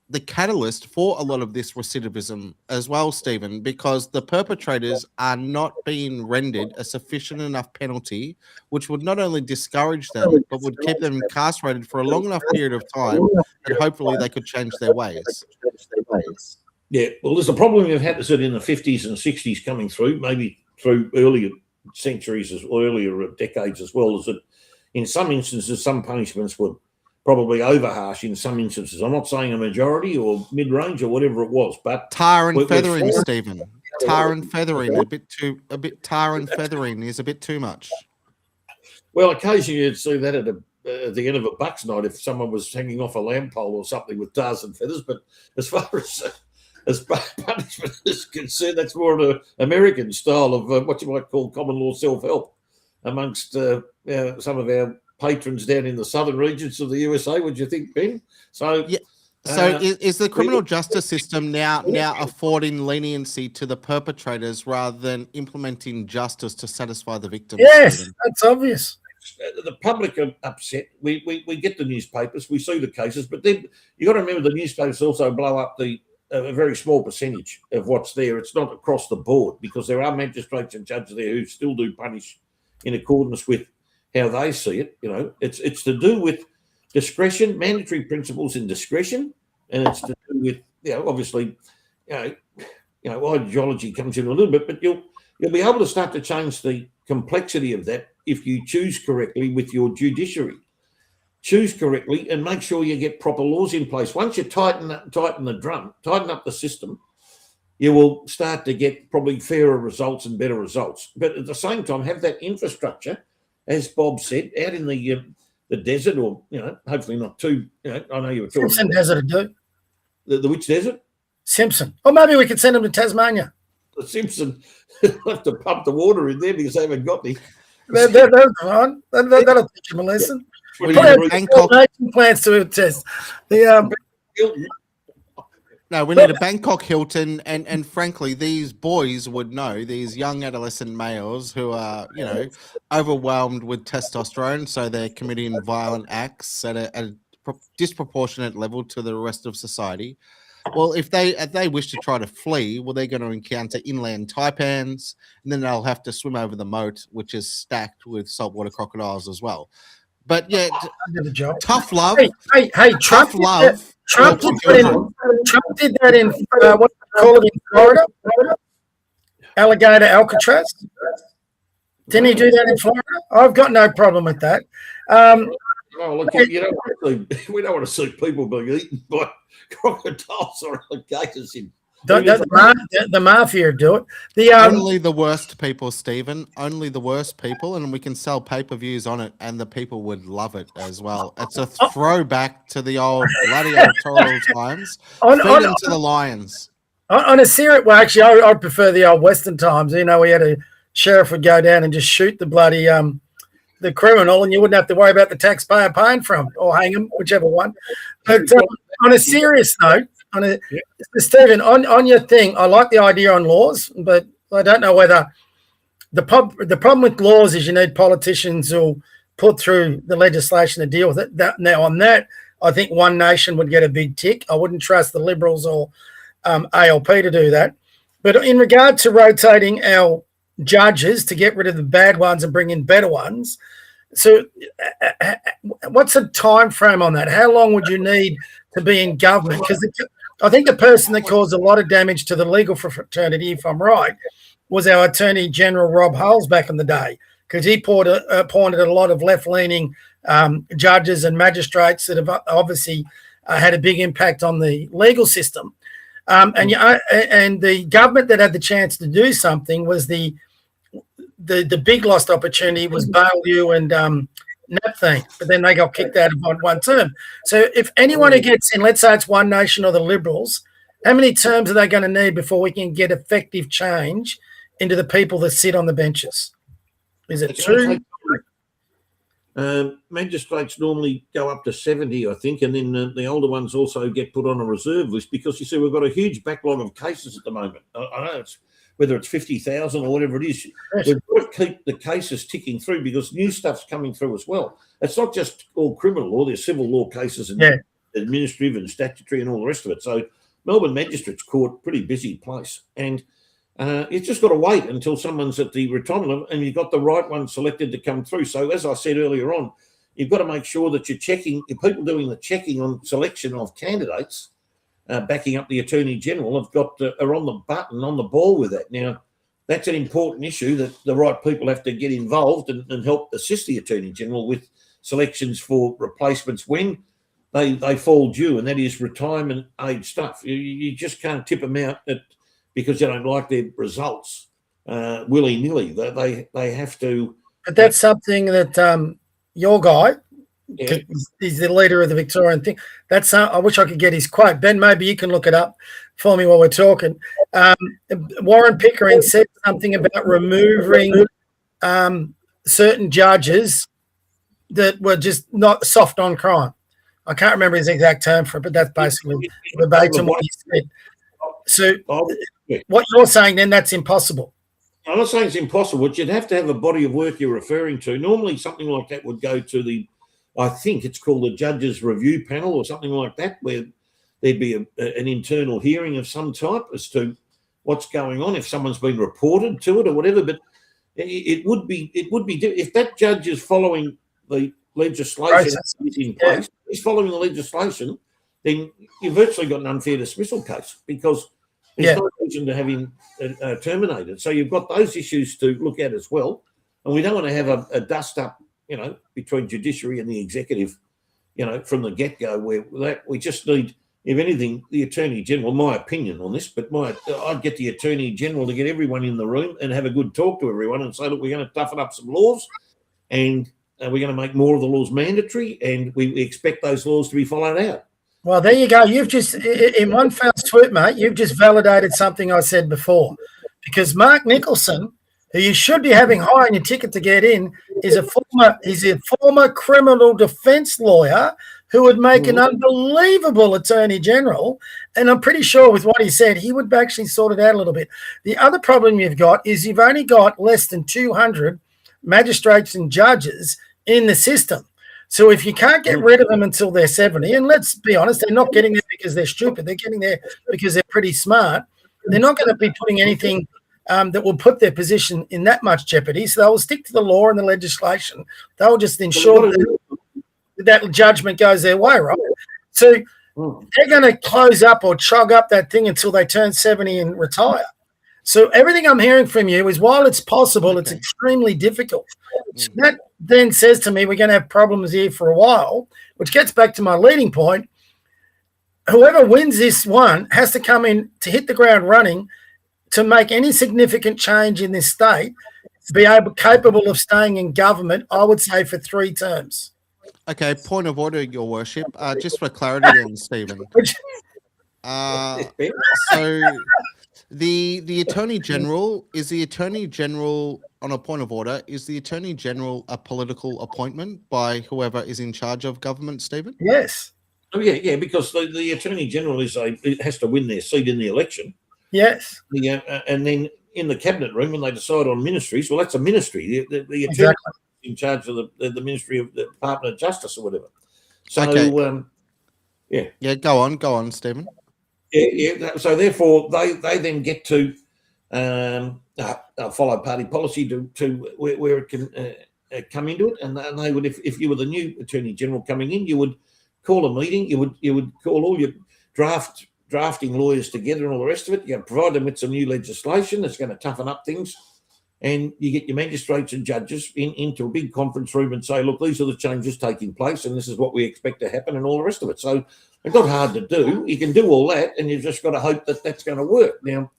the catalyst for a lot of this recidivism as well, Stephen, because the perpetrators are not being rendered a sufficient enough penalty, which would not only discourage them, but would keep them incarcerated for a long enough period of time that hopefully they could change their ways. Yeah, well, there's a problem we've had in the 50s and 60s coming through, maybe through earlier centuries or earlier decades as well, is that in some instances, some punishments were probably over harsh in some instances. I'm not saying a majority or mid-range or whatever it was, but tar and feathering, Stephen. Tar and feathering, tar and feathering is a bit too much. Well, occasionally you'd see that at the end of a bucks night if someone was hanging off a lamp pole or something with tars and feathers. But as far as punishment is concerned, that's more of an American style of what you might call common law self-help amongst some of our patrons down in the southern regions of the USA. Would you think, Ben? So, yeah. So is the criminal justice system now affording leniency to the perpetrators rather than implementing justice to satisfy the victims? Yes, that's obvious. The public are upset. We get the newspapers, we see the cases, but then you got to remember the newspapers also blow up a very small percentage of what's there. It's not across the board, because there are magistrates and judges there who still do punish in accordance with how they see it. You know, it's to do with discretion, mandatory principles in discretion, and it's to do with, obviously, ideology comes in a little bit, but you'll be able to start to change the complexity of that if you choose correctly with your judiciary. Choose correctly and make sure you get proper laws in place. Once you tighten up the system, you will start to get probably fairer results and better results. But at the same time, have that infrastructure, as Bob said, out in the desert, or hopefully not too. I know you were talking Simpson Desert, do the which desert? Simpson. Or maybe we could send them to Tasmania. The Simpson have to pump the water in there because they haven't got any. They're fine. That'll teach them a lesson. Put out Bangkok plans to test. No, we need a Bangkok Hilton, and frankly, these boys would know, these young adolescent males who are, overwhelmed with testosterone, so they're committing violent acts at a disproportionate level to the rest of society. Well, if they wish to try to flee, well, they're going to encounter inland taipans, and then they'll have to swim over the moat, which is stacked with saltwater crocodiles as well. But yeah, tough love. Hey, Trump tough love. Trump did that in what do you call it in Florida? Alligator Alcatraz. Didn't he do that in Florida? I've got no problem with that. Look, we don't want to see people being eaten by crocodiles or alligators. The mafia do it. Only the worst people, Stephen. Only the worst people, and we can sell pay-per-views on it, and the people would love it as well. It's a throwback to the old gladiatorial times. Feed them to the lions. On a serious, well, actually, I prefer the old Western times. We had a sheriff would go down and just shoot the bloody the criminal, and you wouldn't have to worry about the taxpayer paying for him or hang him, whichever one. But on a serious note, Stephen, on your thing, I like the idea on laws, but I don't know whether the problem with laws is you need politicians who'll put through the legislation to deal with it. Now, on that, I think One Nation would get a big tick. I wouldn't trust the Liberals or ALP to do that. But in regard to rotating our judges to get rid of the bad ones and bring in better ones, so what's the time frame on that? How long would you need to be in government? Because I think the person that caused a lot of damage to the legal fraternity, if I'm right, was our Attorney General Rob Hulls back in the day, because he appointed a lot of left-leaning judges and magistrates that have obviously had a big impact on the legal system. And the government that had the chance to do something was the big lost opportunity was Baillieu and Napthine, but then they got kicked out of one term. So if anyone who gets in, let's say it's One Nation or the Liberals, how many terms are they going to need before we can get effective change into the people that sit on the benches? Is it two? Magistrates normally go up to 70, I think, and then the older ones also get put on a reserve list, because you see we've got a huge backlog of cases at the moment. I know whether it's 50,000 or whatever it is, we've got to keep the cases ticking through, because new stuff's coming through as well. It's not just all criminal law, there's civil law cases and administrative and statutory and all the rest of it. So Melbourne Magistrates Court, pretty busy place. And you've just got to wait until someone's at the retirement level and you've got the right one selected to come through. So as I said earlier on, you've got to make sure that you're checking, the people doing the checking on selection of candidates, backing up the Attorney General, are on the button, on the ball with that. Now, that's an important issue, that the right people have to get involved and help assist the Attorney General with selections for replacements when they fall due, and that is retirement age stuff. You just can't tip them out because you don't like their results willy-nilly. They have to... But that's something that your guy... Yeah. He's the leader of the Victorian thing. That's I wish I could get his quote. Ben, maybe you can look it up for me while we're talking. Warren Pickering said something about removing certain judges that were just not soft on crime. I can't remember his exact term for it, but that's basically verbatim what he said. So what you're saying then, that's impossible. I'm not saying it's impossible, but you'd have to have a body of work you're referring to. Normally something like that would go to I think it's called a judges review panel or something like that, where there'd be an internal hearing of some type as to what's going on, if someone's been reported to it or whatever. But it would be if that judge is following the legislation is in place, he's following the legislation, then you've virtually got an unfair dismissal case, because there's no reason to have him terminated. So you've got those issues to look at as well, and we don't want to have a dust up, between judiciary and the executive, from the get-go, where we just need, if anything, the Attorney General, my opinion on this, but I'd get the Attorney General to get everyone in the room and have a good talk to everyone and say, look, we're going to toughen up some laws, and we're going to make more of the laws mandatory, and we expect those laws to be followed out. Well, there you go. You've just, in one fell swoop, mate, you've just validated something I said before, because Mark Nicholson, who you should be having high on your ticket to get in, is a former criminal defence lawyer who would make an unbelievable Attorney General. And I'm pretty sure with what he said, he would actually sort it out a little bit. The other problem you've got is you've only got less than 200 magistrates and judges in the system. So if you can't get rid of them until they're 70, and let's be honest, they're not getting there because they're stupid. They're getting there because they're pretty smart. They're not going to be putting anything that will put their position in that much jeopardy. So they will stick to the law and the legislation. They will just ensure that judgment goes their way, right? So they're going to close up or chug up that thing until they turn 70 and retire. So everything I'm hearing from you is, while it's possible, it's extremely difficult. So that then says to me we're going to have problems here for a while, which gets back to my leading point. Whoever wins this one has to come in to hit the ground running to make any significant change in this state, capable of staying in government, I would say, for 3 terms. Okay, point of order, Your Worship. Just for clarity then, Stephen. So the Attorney General, is the Attorney General, on a point of order, is the Attorney General a political appointment by whoever is in charge of government, Stephen? Yes. Oh, yeah, because the Attorney General has to win their seat in the election. Yes. And then in the cabinet room, when they decide on ministries, well, that's a ministry. The attorney is in charge of the Ministry of the Department of Justice or whatever. So, Yeah, go on, Stephen. Yeah. So therefore, they then get to follow party policy to where it can come into it, and they would, if you were the new Attorney General coming in, you would call a meeting, you would call all your drafting lawyers together and all the rest of it. You provide them with some new legislation that's going to toughen up things, and you get your magistrates and judges into a big conference room and say, look, these are the changes taking place, and this is what we expect to happen, and all the rest of it. So it's not hard to do. You can do all that, and you've just got to hope that that's going to work. Now,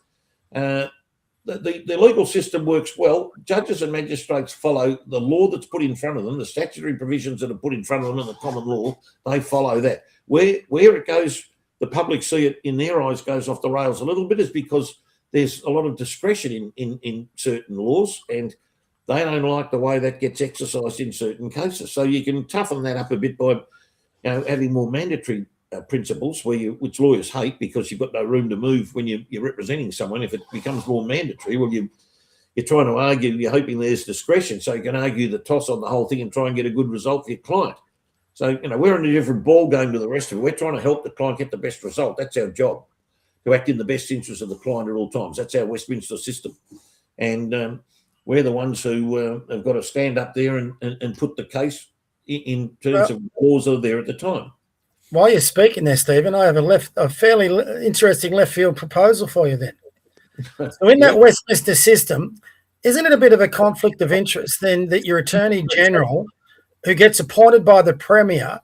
the legal system works well. Judges and magistrates follow the law that's put in front of them, the statutory provisions that are put in front of them in the common law. They follow that. Where it goes, the public see it in their eyes goes off the rails a little bit, is because there's a lot of discretion in certain laws, and they don't like the way that gets exercised in certain cases. So you can toughen that up a bit by having more mandatory principles, which lawyers hate, because you've got no room to move when you're representing someone. If it becomes more mandatory, well, you're trying to argue, you're hoping there's discretion, so you can argue the toss on the whole thing and try and get a good result for your client. So, we're in a different ball game to the rest of it. We're trying to help the client get the best result. That's our job, to act in the best interest of the client at all times. That's our Westminster system. And we're the ones who have got to stand up there and put the case in terms of laws that are there at the time. While you're speaking there, Stephen, I have a fairly interesting left field proposal for you then. So in that Westminster system, isn't it a bit of a conflict of interest then that your Attorney General, who gets appointed by the Premier,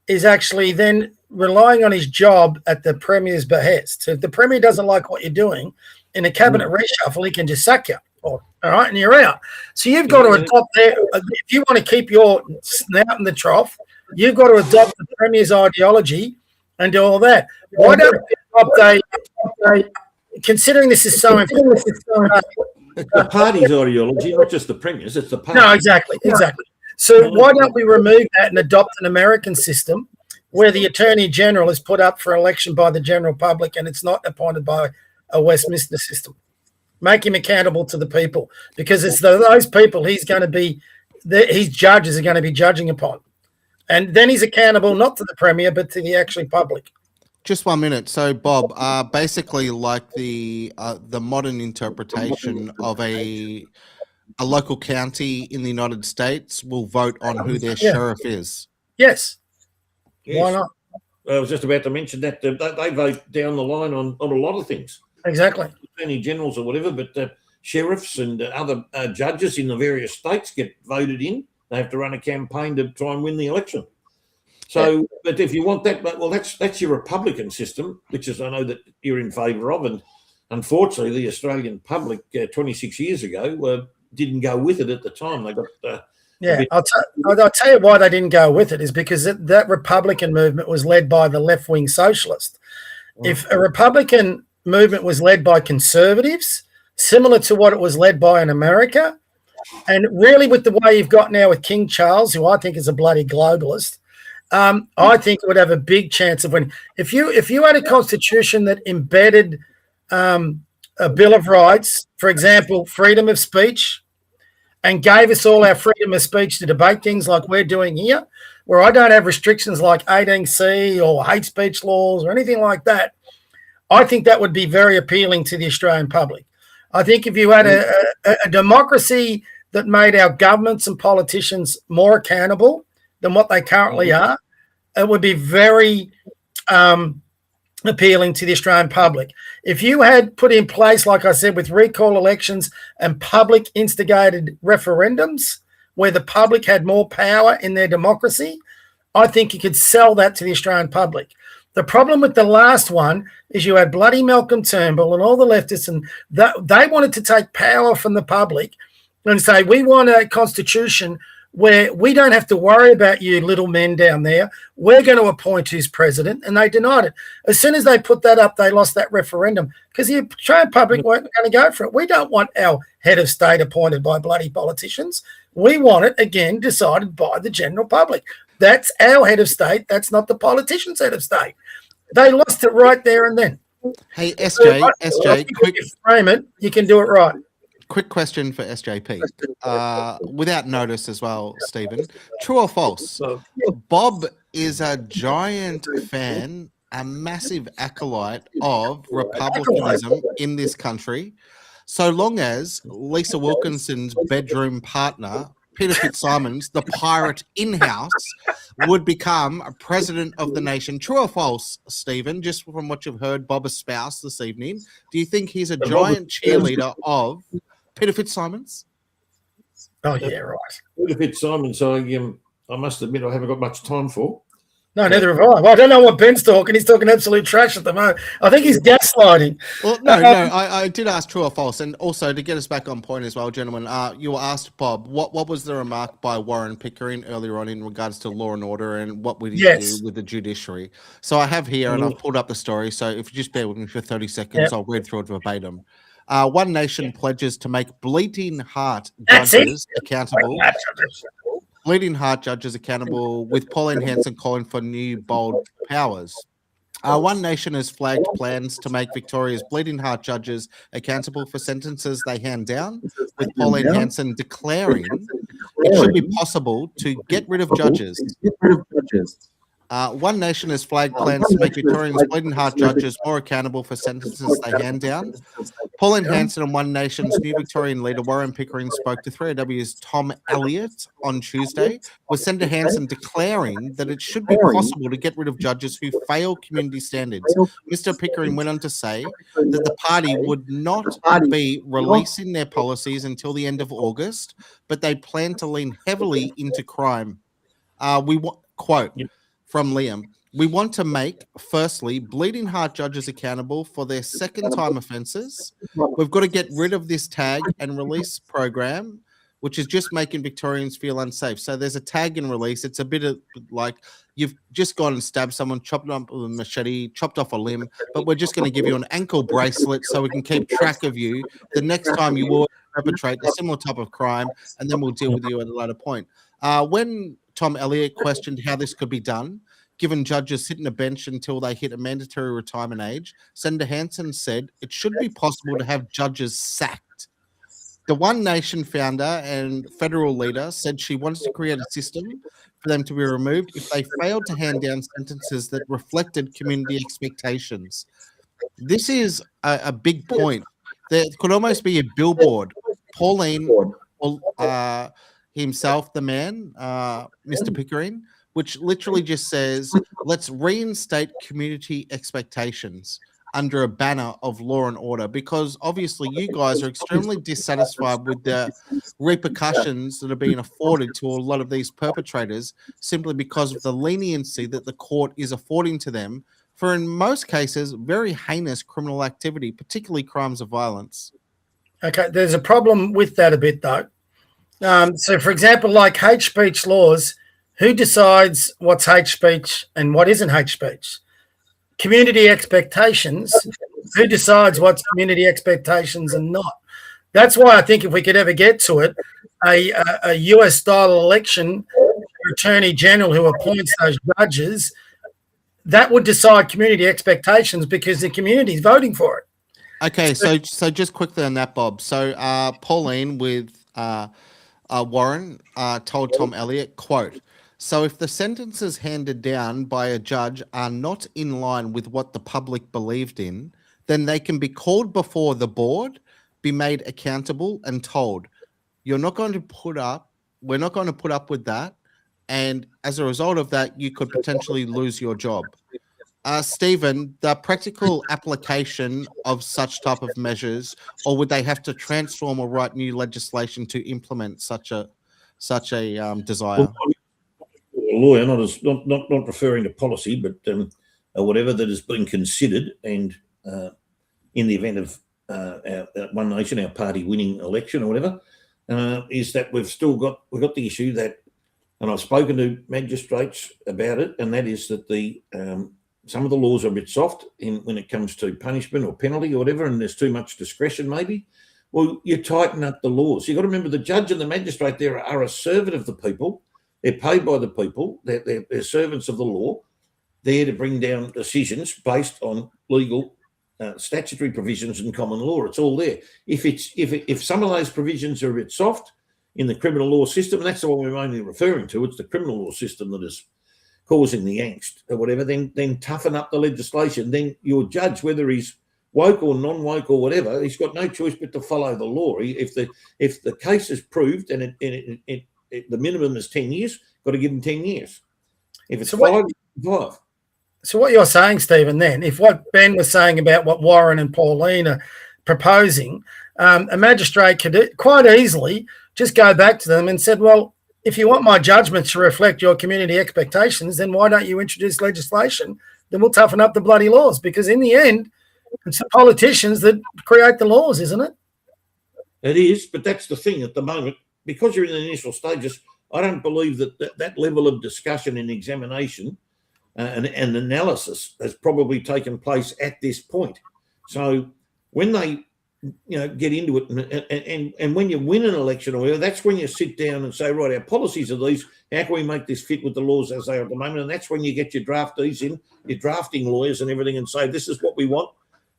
is actually then relying on his job at the Premier's behest? So if the Premier doesn't like what you're doing, in a cabinet reshuffle, he can just sack you. All right, and you're out. So you've got to adopt there. If you want to keep your snout in the trough, you've got to adopt the Premier's ideology and do all that. Why don't we adopt considering this is so important? It's the party's ideology, not just the Premier's. It's the party. No, exactly. So why don't we remove that and adopt an American system where the Attorney General is put up for election by the general public and it's not appointed by a Westminster system? Make him accountable to the people, because it's those people he's going to be, his judges are going to be judging upon. And then he's accountable not to the Premier, but to the actual public. Just 1 minute. So, Bob, basically like the modern interpretation of a local county in the United States will vote on who their sheriff is. Yes. Why not? I was just about to mention that they vote down the line on a lot of things. Exactly. Attorney generals or whatever, but sheriffs and other judges in the various states get voted in. They have to run a campaign to try and win the election. So, but if you want that, well, that's your Republican system, which is I know that you're in favour of, and unfortunately, the Australian public 26 years ago didn't go with it at the time. They got I'll tell you why they didn't go with it is because that Republican movement was led by the left-wing socialist. If a Republican movement was led by conservatives, similar to what it was led by in America, and really with the way you've got now with King Charles, who I think is a bloody globalist, I think it would have a big chance of winning. If you had a constitution that embedded a Bill of Rights, for example, freedom of speech, and gave us all our freedom of speech to debate things like we're doing here, where I don't have restrictions like 18C or hate speech laws or anything like that, I think that would be very appealing to the Australian public. I think if you had a democracy that made our governments and politicians more accountable than what they currently are, it would be very appealing to the Australian public. If you had put in place, like I said, with recall elections and public instigated referendums where the public had more power in their democracy, I think you could sell that to the Australian public. The problem with the last one is you had bloody Malcolm Turnbull and all the leftists, and they wanted to take power from the public and say, we want a constitution where we don't have to worry about you little men down there. We're going to appoint who's president, and they denied it. As soon as they put that up, they lost that referendum because the Australian public weren't going to go for it. We don't want our head of state appointed by bloody politicians. We want it, again, decided by the general public. That's our head of state. That's not the politician's head of state. They lost it right there and then. Hey, SJ, quick, if you frame it, you can do it right. Quick question for SJP. Without notice as well, Stephen. True or false? Bob is a giant fan, a massive acolyte of republicanism in this country, so long as Lisa Wilkinson's bedroom partner, Peter Fitzsimons, the pirate in-house, would become a president of the nation. True or false, Stephen, just from what you've heard Bob espouse this evening, do you think he's a giant cheerleader of Peter Fitzsimons? Oh, yeah, right. Peter Fitzsimons, I must admit I haven't got much time for. No, neither have I. Well, I don't know what Ben's talking. He's talking absolute trash at the moment. I think he's gaslighting. Well, no, I did ask true or false. And also, to get us back on point as well, gentlemen, you were asked, Bob, what was the remark by Warren Pickering earlier on in regards to law and order and what would he do with the judiciary? So I have here, and I've pulled up the story. So if you just bear with me for 30 seconds, I'll read through it verbatim. One Nation pledges to make bleeding heart judges accountable. Bleeding Heart judges accountable, with Pauline Hanson calling for new bold powers. One Nation has flagged plans to make Victoria's Bleeding Heart judges accountable for sentences they hand down, with Pauline Hanson declaring it should be possible to get rid of judges. One Nation has flagged plans to make Victoria's Bleeding Heart judges more accountable for sentences they hand down. Pauline Hanson and One Nation's new Victorian leader, Warren Pickering, spoke to 3AW's Tom Elliott on Tuesday, with Senator Hanson declaring that it should be possible to get rid of judges who fail community standards. Mr. Pickering went on to say that the party would not be releasing their policies until the end of August, but they plan to lean heavily into crime. Quote from Liam, "We want to make, firstly, Bleeding Heart judges accountable for their second-time offences. We've got to get rid of this tag and release program, which is just making Victorians feel unsafe." So there's a tag and release. It's a bit of like you've just gone and stabbed someone, chopped up with a machete, chopped off a limb, but we're just going to give you an ankle bracelet so we can keep track of you the next time you will perpetrate a similar type of crime, and then we'll deal with you at a later point. When Tom Elliott questioned how this could be done, given judges sit in a bench until they hit a mandatory retirement age, Senator Hanson said it should be possible to have judges sacked. The One Nation founder and federal leader said she wanted to create a system for them to be removed if they failed to hand down sentences that reflected community expectations. This is a big point. There could almost be a billboard. Pauline, himself, the man, Mr. Pickering, which literally just says, let's reinstate community expectations under a banner of law and order, because obviously you guys are extremely dissatisfied with the repercussions that are being afforded to a lot of these perpetrators simply because of the leniency that the court is affording to them for, in most cases, very heinous criminal activity, particularly crimes of violence. Okay, there's a problem with that a bit, though. So, for example, like hate speech laws, who decides what's hate speech and what isn't hate speech? Community expectations, who decides what's community expectations and not? That's why I think if we could ever get to it, a US-style election, attorney general who appoints those judges, that would decide community expectations because the community is voting for it. Okay, so just quickly on that, Bob. So Pauline with Warren told Tom Elliott, quote, "So if the sentences handed down by a judge are not in line with what the public believed in, then they can be called before the board, be made accountable and told, we're not going to put up with that. And as a result of that, you could potentially lose your job." Stephen, the practical application of such type of measures, or would they have to transform or write new legislation to implement such a desire? A lawyer, not referring to policy, but whatever that has been considered, and in the event of One Nation, our party winning election or whatever, is that we've got the issue that, and I've spoken to magistrates about it, and that is that some of the laws are a bit soft when it comes to punishment or penalty or whatever, and there's too much discretion maybe. Well, you tighten up the laws. You've got to remember the judge and the magistrate there are a servant of the people. They're paid by the people. They're servants of the law. There to bring down decisions based on legal statutory provisions and common law. It's all there. If some of those provisions are a bit soft in the criminal law system, and that's the one we're mainly referring to, it's the criminal law system that is causing the angst or whatever, then toughen up the legislation. Then you'll judge whether he's woke or non-woke or whatever. He's got no choice but to follow the law. If the case is proved and the minimum is 10 years, got to give him 10 years. If it's 5. So what you're saying, Stephen, then, if what Ben was saying about what Warren and Pauline are proposing, a magistrate could quite easily just go back to them and said, well, if you want my judgment to reflect your community expectations, then why don't you introduce legislation? Then we'll toughen up the bloody laws, because in the end, it's the politicians that create the laws, isn't it? It is, but that's the thing at the moment. Because you're in the initial stages, I don't believe that level of discussion and examination and analysis has probably taken place at this point. So when they get into it, and when you win an election or whatever, that's when you sit down and say, right, our policies are these. How can we make this fit with the laws as they are at the moment? And that's when you get your draftees in, your drafting lawyers and everything, and say, this is what we want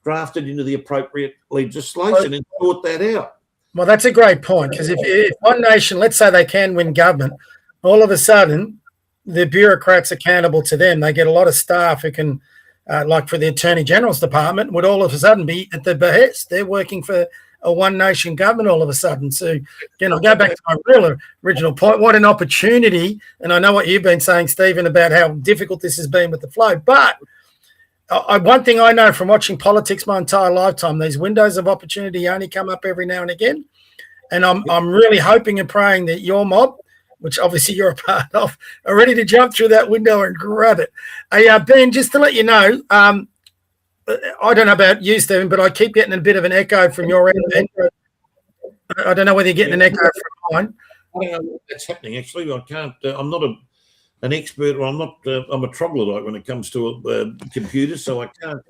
drafted into the appropriate legislation and sort that out. Well, that's a great point, because if one nation, let's say they can win government, all of a sudden the bureaucrats accountable to them, they get a lot of staff who can, like for the Attorney General's department, would all of a sudden be at the behest. They're working for a one nation government all of a sudden. So again, I'll go back to my real original point. What an opportunity. And I know what you've been saying, Stephen, about how difficult this has been with the flow. But one thing I know from watching politics my entire lifetime, these windows of opportunity only come up every now and again. And I'm really hoping and praying that your mob, which obviously you're a part of, are ready to jump through that window and grab it. Ben, just to let you know, I don't know about you, Stephen, but I keep getting a bit of an echo from your end. I don't know whether you're getting an echo from mine. I don't know what's happening, actually. I can't. I'm not an expert, or I'm not. I'm a troglodyte when it comes to computers, so I can't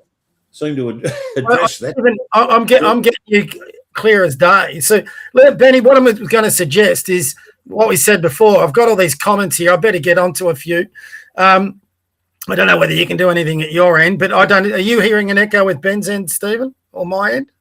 seem to address that. Stephen, I'm getting you clear as day. So, Benny, what I'm going to suggest is what we said before. I've got all these comments here. I better get onto a few. I don't know whether you can do anything at your end, but I don't. Are you hearing an echo with Ben's end, Stephen, or my end?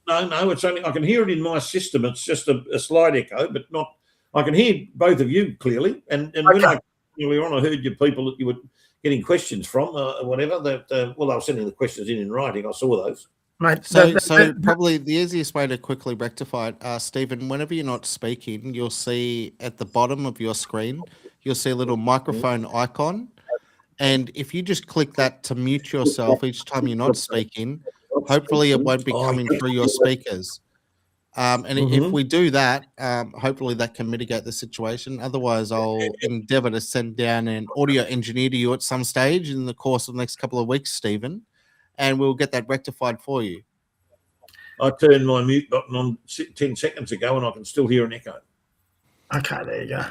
No. It's only I can hear it in my system. It's just a slight echo, but not. I can hear both of you clearly. And when we were on, I heard you people that you were getting questions from, whatever. That they were sending the questions in writing. I saw those. Mate, so probably the easiest way to quickly rectify it, Stephen, whenever you're not speaking, you'll see at the bottom of your screen, you'll see a little microphone icon. And if you just click that to mute yourself each time you're not speaking, hopefully it won't be coming through your speakers. If we do that, hopefully that can mitigate the situation. Otherwise, I'll endeavour to send down an audio engineer to you at some stage in the course of the next couple of weeks, Stephen, and we'll get that rectified for you. I turned my mute button on 10 seconds ago and I can still hear an echo. Okay, there you go.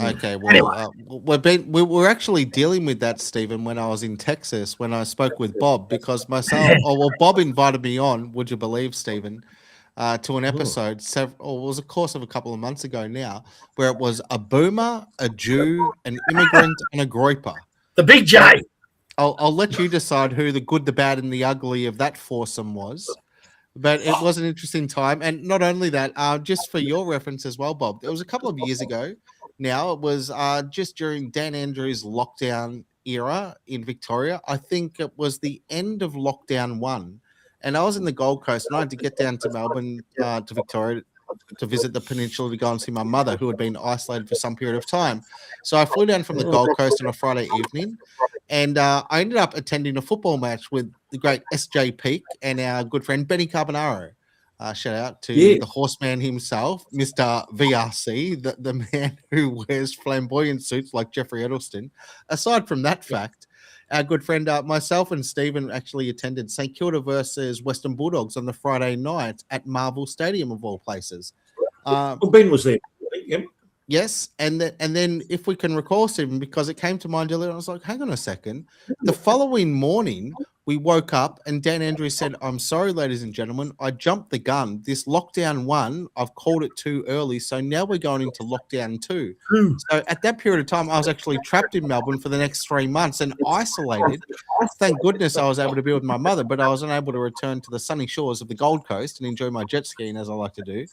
Okay, well, anyway. we were actually dealing with that, Stephen, when I was in Texas, when I spoke with Bob, because Bob invited me on, would you believe, Stephen, to an episode, it was a course of a couple of months ago now, where it was a boomer, a Jew, an immigrant, and a groyper. The big J. I'll let you decide who the good, the bad, and the ugly of that foursome was. But it was an interesting time. And not only that, just for your reference as well, Bob, it was a couple of years ago now. It was just during Dan Andrews' lockdown era in Victoria. I think it was the end of lockdown 1. And I was in the Gold Coast, and I had to get down to Melbourne, to Victoria, to visit the peninsula to go and see my mother, who had been isolated for some period of time. So I flew down from the Gold Coast on a Friday evening, and I ended up attending a football match with the great SJ Peak and our good friend Benny Carbonaro. Shout out to the horseman himself, Mr. VRC, the man who wears flamboyant suits like Jeffrey Edelston. Aside from that fact, our good friend, myself and Stephen actually attended St Kilda versus Western Bulldogs on the Friday night at Marvel Stadium, of all places. Ben was there. Yep. Yes, and then if we can recall, Stephen, because it came to mind earlier, I was like, hang on a second. The following morning, we woke up and Dan Andrews said, I'm sorry, ladies and gentlemen, I jumped the gun. This lockdown 1, I've called it too early, so now we're going into lockdown 2. So at that period of time, I was actually trapped in Melbourne for the next 3 months and isolated. Thank goodness I was able to be with my mother, but I was unable to return to the sunny shores of the Gold Coast and enjoy my jet skiing as I like to do.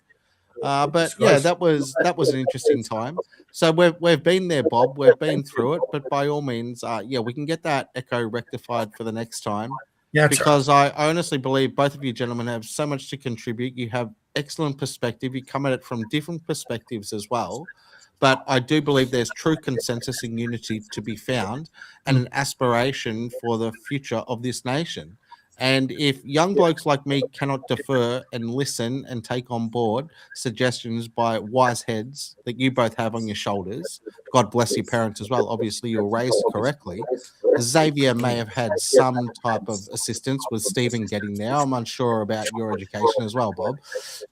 But yeah, that was an interesting time. So we've been there, Bob. We've been through it. But by all means, we can get that echo rectified for the next time. Yeah, because I honestly believe both of you gentlemen have so much to contribute. You have excellent perspective. You come at it from different perspectives as well. But I do believe there's true consensus and unity to be found and an aspiration for the future of this nation. And if young blokes like me cannot defer and listen and take on board suggestions by wise heads that you both have on your shoulders, God bless your parents as well. Obviously, you were raised correctly. Xavier may have had some type of assistance with Stephen getting there. I'm unsure about your education as well, Bob.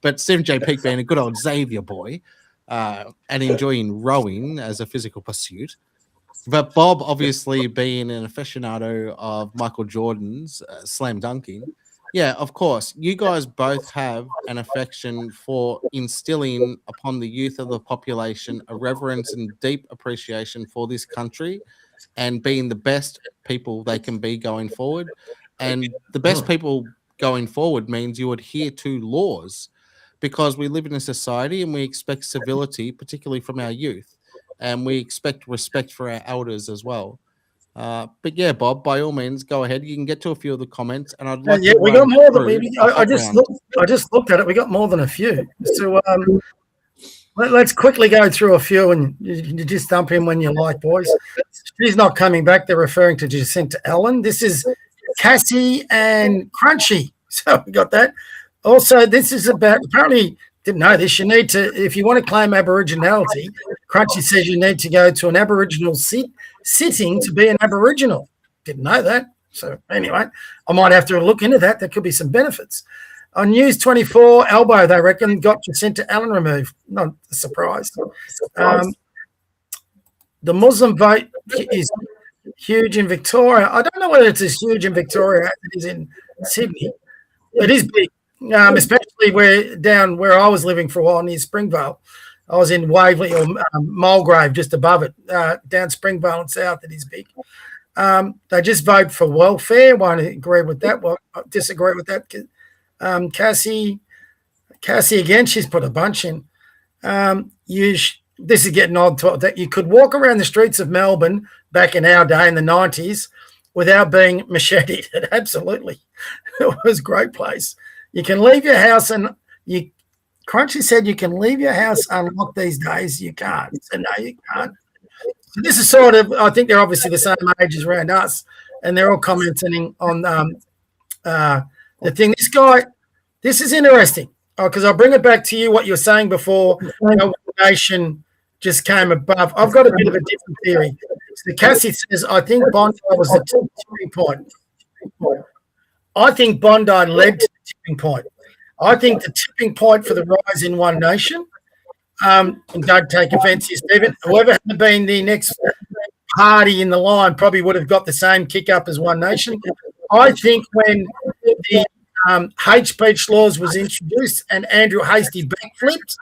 But Stephen J. Peake being a good old Xavier boy and enjoying rowing as a physical pursuit. But Bob, obviously being an aficionado of Michael Jordan's slam dunking, yeah, of course, you guys both have an affection for instilling upon the youth of the population a reverence and deep appreciation for this country and being the best people they can be going forward. And the best people going forward means you adhere to laws because we live in a society and we expect civility, particularly from our youth. And we expect respect for our elders as well. But yeah, Bob, by all means, go ahead. You can get to a few of the comments, and I'd like to. We got more than I just looked at it. We got more than a few. So let's quickly go through a few, and you just dump in when you like, boys. She's not coming back. They're referring to Jacinta Allen. This is Cassie and Crunchy. So we got that. Also, this is about apparently. Didn't know this. You need to, if you want to claim Aboriginality, Crunchy says you need to go to an Aboriginal sitting to be an Aboriginal. Didn't know that. So anyway, I might have to look into that. There could be some benefits. On News 24, Elbow, they reckon, got Jacinta Allen removed. Not a surprise. The Muslim vote is huge in Victoria. I don't know whether it's as huge in Victoria as it is in Sydney. It is big. Especially where I was living for a while near Springvale. I was in Waverley or Mulgrave, just above it, down Springvale and south. It is big. They just vote for welfare. Won't agree with that. Well, I disagree with that. Cassie again. She's put a bunch in. This is getting odd. That you could walk around the streets of Melbourne back in our day in the 90s without being macheted. Absolutely, it was a great place. You can leave your house Crunchy said you can leave your house unlocked these days. You can't. So no, you can't. So this is sort of, I think they're obviously the same age as around us, and they're all commenting on the thing. This is interesting because I'll bring it back to you what you were saying before. Our nation just came above. I've got a bit of a different theory. So Cassie says, I think Bondi was the tipping point. I think Bondi led to the tipping point. I think the tipping point for the rise in One Nation, and don't take offence here, Stephen, whoever had been the next party in the line probably would have got the same kick up as One Nation. I think when the hate speech laws was introduced and Andrew Hastie backflipped,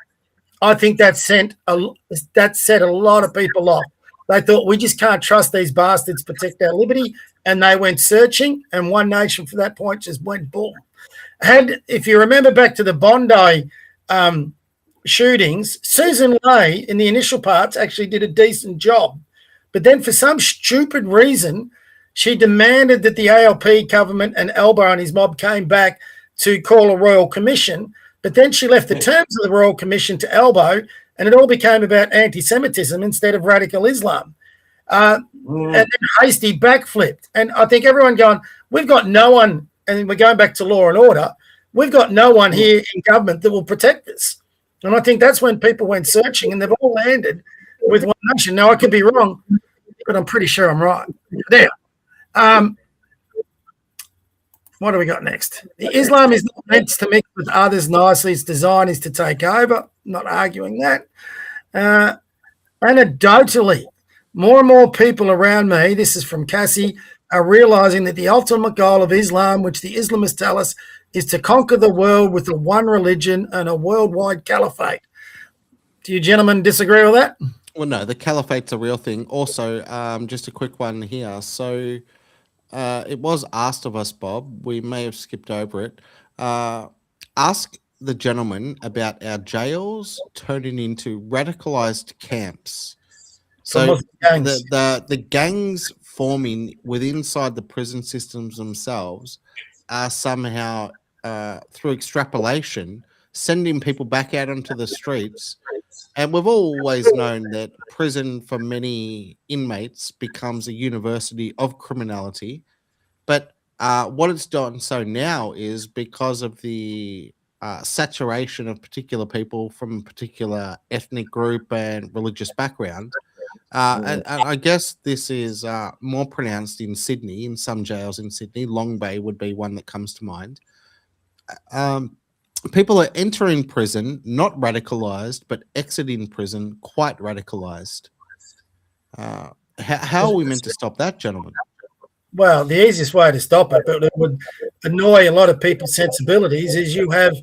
I think that set a lot of people off. They thought, we just can't trust these bastards to protect our liberty. And they went searching, and One Nation from that point just went boom. If you remember back to the Bondi shootings, Susan Lay in the initial parts actually did a decent job. But then for some stupid reason, she demanded that the ALP government and Elbow and his mob came back to call a royal commission. But then she left the terms of the royal commission to Elbow, and it all became about anti-Semitism instead of radical Islam. And then Hastie backflipped. And I think everyone going, we've got no one, and we're going back to law and order, we've got no one here in government that will protect us. And I think that's when people went searching, and they've all landed with One Nation. Now, I could be wrong, but I'm pretty sure I'm right. There. What do we got next? Islam is not meant to mix with others nicely. Its design is to take over. Not arguing that. Anecdotally, more and more people around me, this is from Cassie, are realizing that the ultimate goal of Islam, which the Islamists tell us, is to conquer the world with a one religion and a worldwide caliphate. Do you gentlemen disagree with that? Well, no, the caliphate's a real thing. Also, just a quick one here. So it was asked of us, Bob. We may have skipped over it. Ask the gentleman about our jails turning into radicalized camps. So the gangs forming inside the prison systems themselves are somehow, through extrapolation, sending people back out onto the streets. And we've always known that prison for many inmates becomes a university of criminality. But what it's done so now is because of the saturation of particular people from a particular ethnic group and religious background. And I guess this is more pronounced in Sydney, in some jails in Sydney. Long Bay would be one that comes to mind. People are entering prison, not radicalized, but exiting prison quite radicalized. How are we meant to stop that, gentlemen? Well, the easiest way to stop it, but it would annoy a lot of people's sensibilities, is you have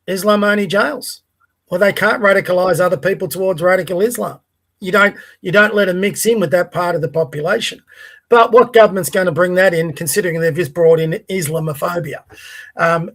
Islam-only jails. Well, they can't radicalise other people towards radical Islam. You don't let them mix in with that part of the population. But what government's going to bring that in, considering they've just brought in Islamophobia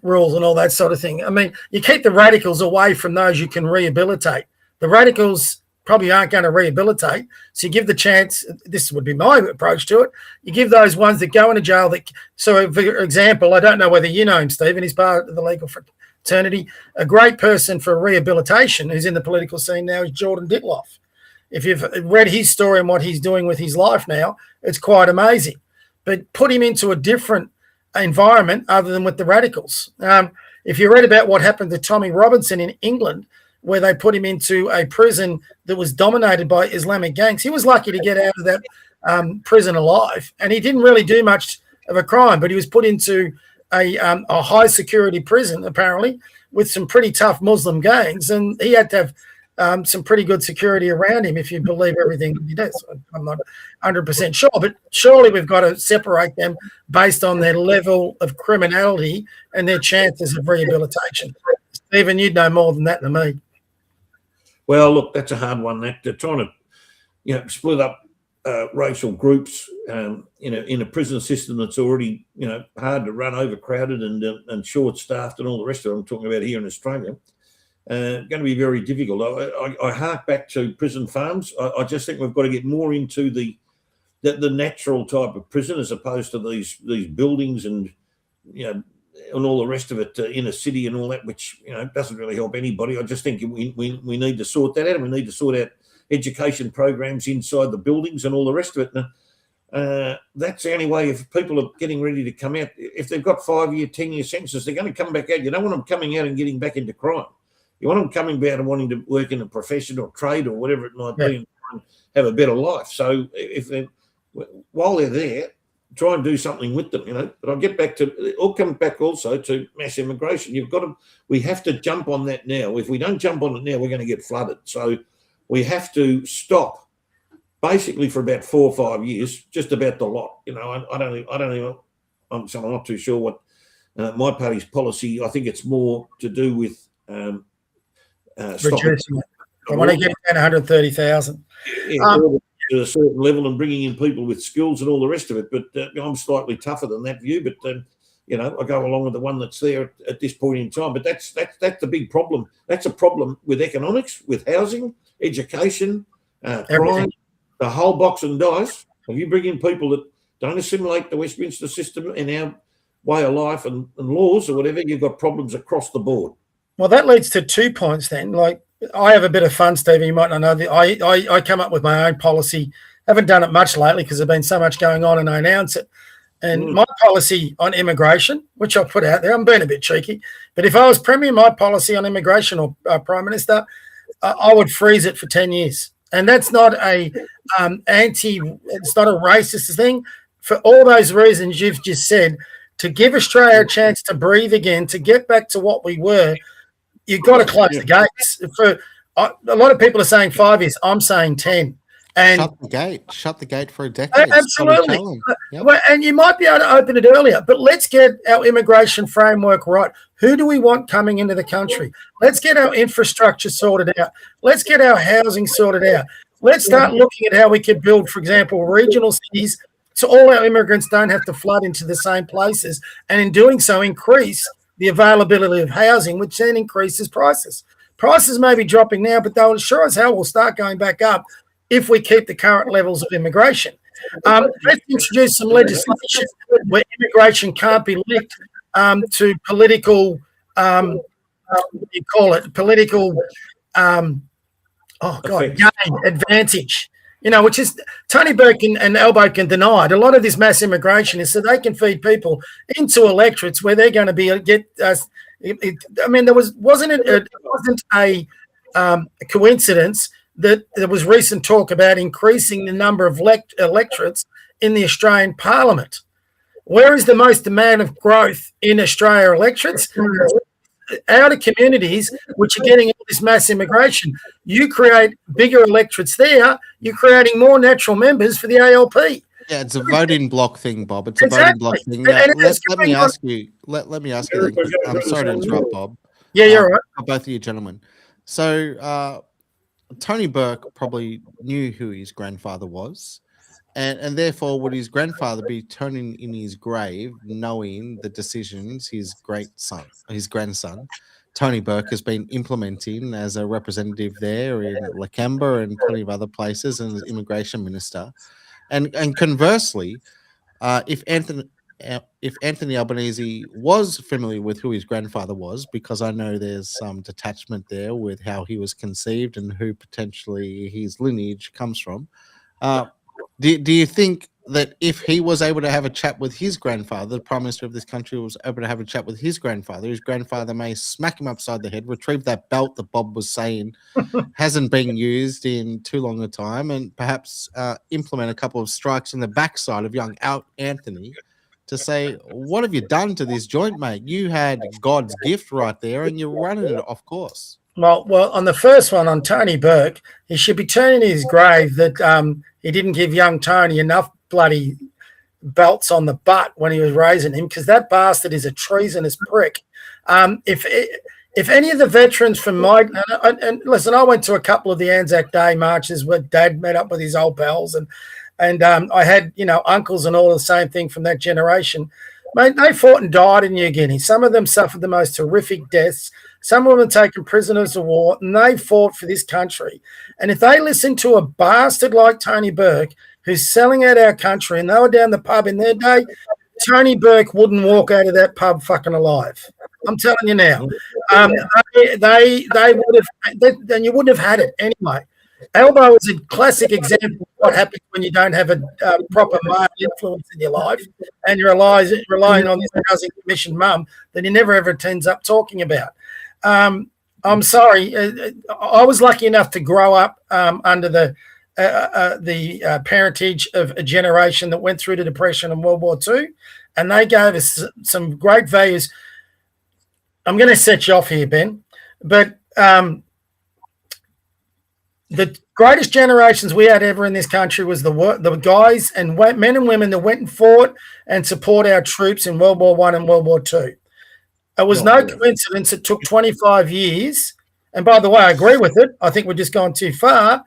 rules and all that sort of thing? I mean, you keep the radicals away from those you can rehabilitate. The radicals probably aren't going to rehabilitate, so you give the chance. This would be my approach to it. You give those ones that go into jail. So, for example, I don't know whether you know him, Stephen. He's part of the legal fraternity. A great person for rehabilitation who's in the political scene now is Jordan Ditloff. If you've read his story and what he's doing with his life now, it's quite amazing. But put him into a different environment other than with the radicals. If you read about what happened to Tommy Robinson in England, where they put him into a prison that was dominated by Islamic gangs, he was lucky to get out of that prison alive. And he didn't really do much of a crime, but he was put into a high security prison, apparently, with some pretty tough Muslim gangs. And he had to have some pretty good security around him, if you believe everything he does. I'm not 100% sure, but surely we've got to separate them based on their level of criminality and their chances of rehabilitation. Stephen, you'd know more than that than me. Well, look, that's a hard one. That they're trying to, split up racial groups, in a prison system that's already, hard to run, overcrowded and short-staffed, and all the rest of it. I'm talking about here in Australia. Going to be very difficult. I hark back to prison farms. I just think we've got to get more into the natural type of prison, as opposed to these buildings and all the rest of it in a city and all that, which doesn't really help anybody. I just think we need to sort that out, and we need to sort out education programs inside the buildings and all the rest of it. And that's the only way. If people are getting ready to come out, if they've got 5-year, 10-year sentences, they're going to come back out. You don't want them coming out and getting back into crime. You want them coming out and wanting to work in a profession or trade or whatever it might be, and have a better life. So while they're there, try and do something with them, But I'll get back to it. All comes back also to mass immigration. We have to jump on that now. If we don't jump on it now, we're going to get flooded. So we have to stop basically for about 4 or 5 years, just about the lot. I don't even. I'm not too sure what my party's policy. I think it's more to do with. Reducing it. I want to get down 130,000. To a certain level, and bringing in people with skills and all the rest of it. But I'm slightly tougher than that view. But I go along with the one that's there at this point in time. But that's the big problem. That's a problem with economics, with housing, education, crime, the whole box and dice. If you bring in people that don't assimilate the Westminster system and our way of life and laws or whatever, you've got problems across the board. Well, that leads to 2 points then. Like, I have a bit of fun, Stevie. You might not know that I come up with my own policy. Haven't done it much lately because there's been so much going on, and I announce it. And my policy on immigration, which I'll put out there, I'm being a bit cheeky, but if I was Premier, my policy on immigration or Prime Minister, I would freeze it for 10 years. And that's not it's not a racist thing. For all those reasons you've just said, to give Australia a chance to breathe again, to get back to what we were, you've got to close the gates. A lot of people are saying 5 years. I'm saying 10. And shut the gate for a decade. Absolutely. Yep. Well, and you might be able to open it earlier, but let's get our immigration framework right. Who do we want coming into the country? Let's get our infrastructure sorted out. Let's get our housing sorted out. Let's start looking at how we could build, for example, regional cities, so all our immigrants don't have to flood into the same places, and in doing so, increase the availability of housing, which then increases prices. Prices may be dropping now, but they'll sure as hell will start going back up if we keep the current levels of immigration. Let's introduce some legislation where immigration can't be linked to political, what do you call it? Political, gain, advantage. Which is Tony Burke and Albo can deny it. A lot of this mass immigration is so they can feed people into electorates where they're going to be there wasn't a coincidence that there was recent talk about increasing the number of electorates in the Australian Parliament. Where is the most amount of growth in Australia electorates? Outer communities, which are getting all this mass immigration. You create bigger electorates there, you're creating more natural members for the ALP. Yeah, it's a voting block thing, Bob. It's a voting block thing. Now, let me ask you. Let me ask you. I'm sorry to interrupt, Bob. Yeah, you're right. Both of you gentlemen. So Tony Burke probably knew who his grandfather was, and therefore would his grandfather be turning in his grave knowing the decisions his grandson, Tony Burke, has been implementing as a representative there in Lakemba and plenty of other places and as immigration minister. And conversely, if Anthony Albanese was familiar with who his grandfather was, because I know there's some detachment there with how he was conceived and who potentially his lineage comes from, do you think that if he was able to have a chat with his grandfather, the Prime Minister of this country was able to have a chat with his grandfather may smack him upside the head, retrieve that belt that Bob was saying hasn't been used in too long a time, and perhaps implement a couple of strikes in the backside of young Anthony to say, what have you done to this joint, mate? You had God's gift right there and you're running it off course. Well, on the first one, on Tony Burke, he should be turning in his grave that he didn't give young Tony enough bloody belts on the butt when he was raising him, because that bastard is a treasonous prick. If any of the veterans from my and listen, I went to a couple of the Anzac Day marches where Dad met up with his old pals, and I had uncles and all the same thing from that generation. Mate, they fought and died in New Guinea. Some of them suffered the most horrific deaths. Some of them were taken prisoners of war, and they fought for this country. And if they listen to a bastard like Tony Burke, who's selling out our country, and they were down the pub in their day, Tony Burke wouldn't walk out of that pub fucking alive. I'm telling you now. They would have, then you wouldn't have had it anyway. Albo is a classic example of what happens when you don't have a proper male influence in your life, and you're relying on this housing commission mum that he never ever turns up talking about. I'm sorry. I was lucky enough to grow up under the parentage of a generation that went through the Depression and World War II, and they gave us some great values. I'm going to set you off here, Ben, but the greatest generations we had ever in this country was the guys and men and women that went and fought and support our troops in World War I and World War II. It was no coincidence it took 25 years, and by the way, I agree with it. I think we're just going too far.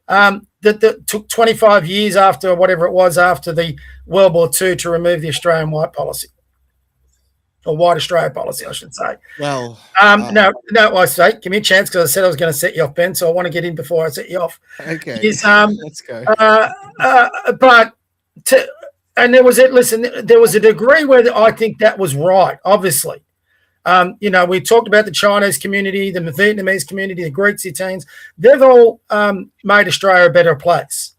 That took 25 years after whatever it was after the World War II to remove the Australian white policy, or white Australia policy, I should say. Well, no, I say, give me a chance, because I said I was going to set you off, Ben, so I want to get in before I set you off. Okay, let's go. And there was a degree where I think that was right, obviously. We talked about the Chinese community, the Vietnamese community, the Greeks, the Italians. They've all made Australia a better place.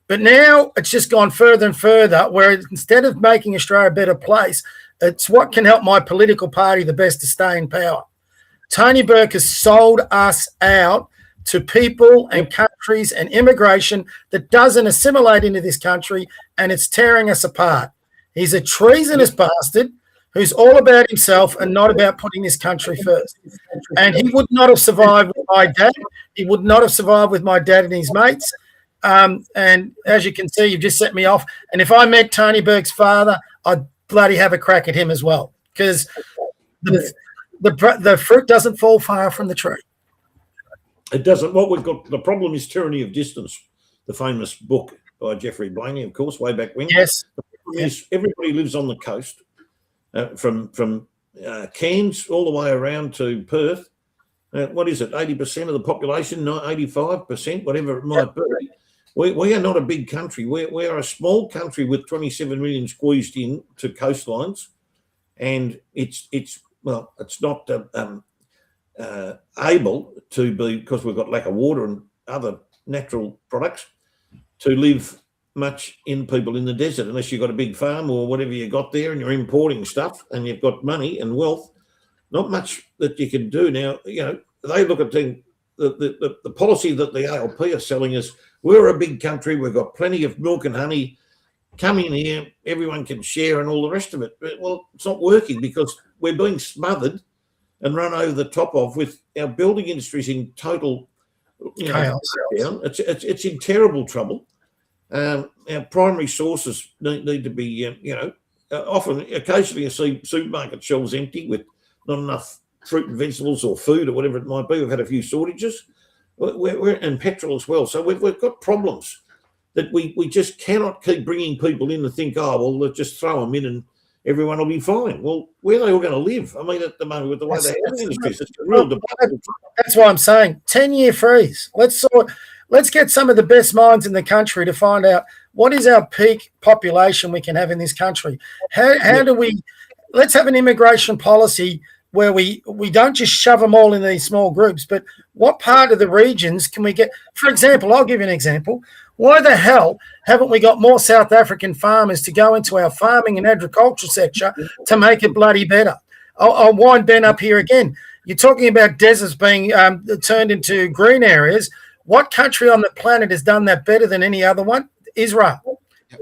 But now it's just gone further and further, where instead of making Australia a better place, it's what can help my political party the best to stay in power. Tony Burke has sold us out to people and countries and immigration that doesn't assimilate into this country, and it's tearing us apart. He's a treasonous bastard who's all about himself and not about putting this country first. And he would not have survived with my dad. He would not have survived with my dad and his mates. And as you can see, you've just set me off. And if I met Tony Burke's father, I'd bloody have a crack at him as well, because the fruit doesn't fall far from the tree. It doesn't. What we've got, the problem is tyranny of distance, the famous book by Geoffrey Blaney, of course, way back when. Yes. The problem is everybody lives on the coast. From Cairns all the way around to Perth. What is it? 80% of the population, not 85%, whatever it might be. We are not a big country. We are a small country with 27 million squeezed in to coastlines, and it's not able to be, because we've got lack of water and other natural products, to live much in people in the desert, unless you've got a big farm or whatever you got there and you're importing stuff and you've got money and wealth. Not much that you can do now. They look at the policy that the ALP are selling us. We're a big country. We've got plenty of milk and honey. Come in here, everyone can share and all the rest of it. Well, it's not working because we're being smothered and run over the top of, with our building industries in total chaos. It's in terrible trouble. Our primary sources need to be, occasionally you see supermarket shelves empty with not enough fruit and vegetables or food or whatever it might be. We've had a few shortages. And petrol as well. So we've got problems that we just cannot keep bringing people in and think, let's just throw them in and everyone will be fine. Well, where are they all going to live? I mean, at the moment, with the way the housing industry is, it's a real debate. That's why I'm saying 10-year freeze. Let's get some of the best minds in the country to find out what is our peak population we can have in this country. How do we? Let's have an immigration policy where we don't just shove them all in these small groups, but what part of the regions can we get? For example, I'll give you an example. Why the hell haven't we got more South African farmers to go into our farming and agriculture sector to make it bloody better? I'll wind Ben up here again. You're talking about deserts being turned into green areas. What country on the planet has done that better than any other one? Israel.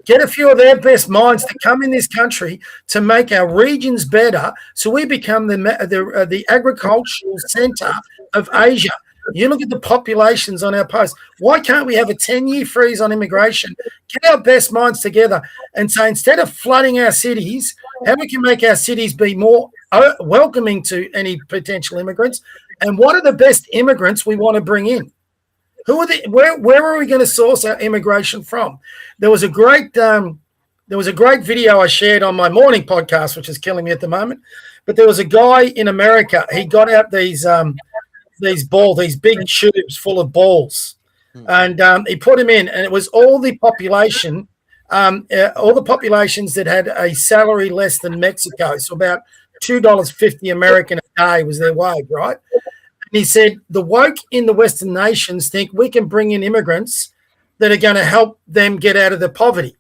Get a few of their best minds to come in this country to make our regions better, so we become the agricultural centre of Asia. You look at the populations on our post. Why can't we have a 10-year freeze on immigration? Get our best minds together and say, instead of flooding our cities, how we can make our cities be more welcoming to any potential immigrants, and what are the best immigrants we want to bring in? Who are where are we going to source our immigration from? There was a great video I shared on my morning podcast, which is killing me at the moment. But there was a guy in America. He got out these big tubes full of balls, and he put them in, and it was all the populations that had a salary less than Mexico, so about $2.50 American a day was their wage, right? And he said the woke in the Western nations think we can bring in immigrants that are going to help them get out of their poverty.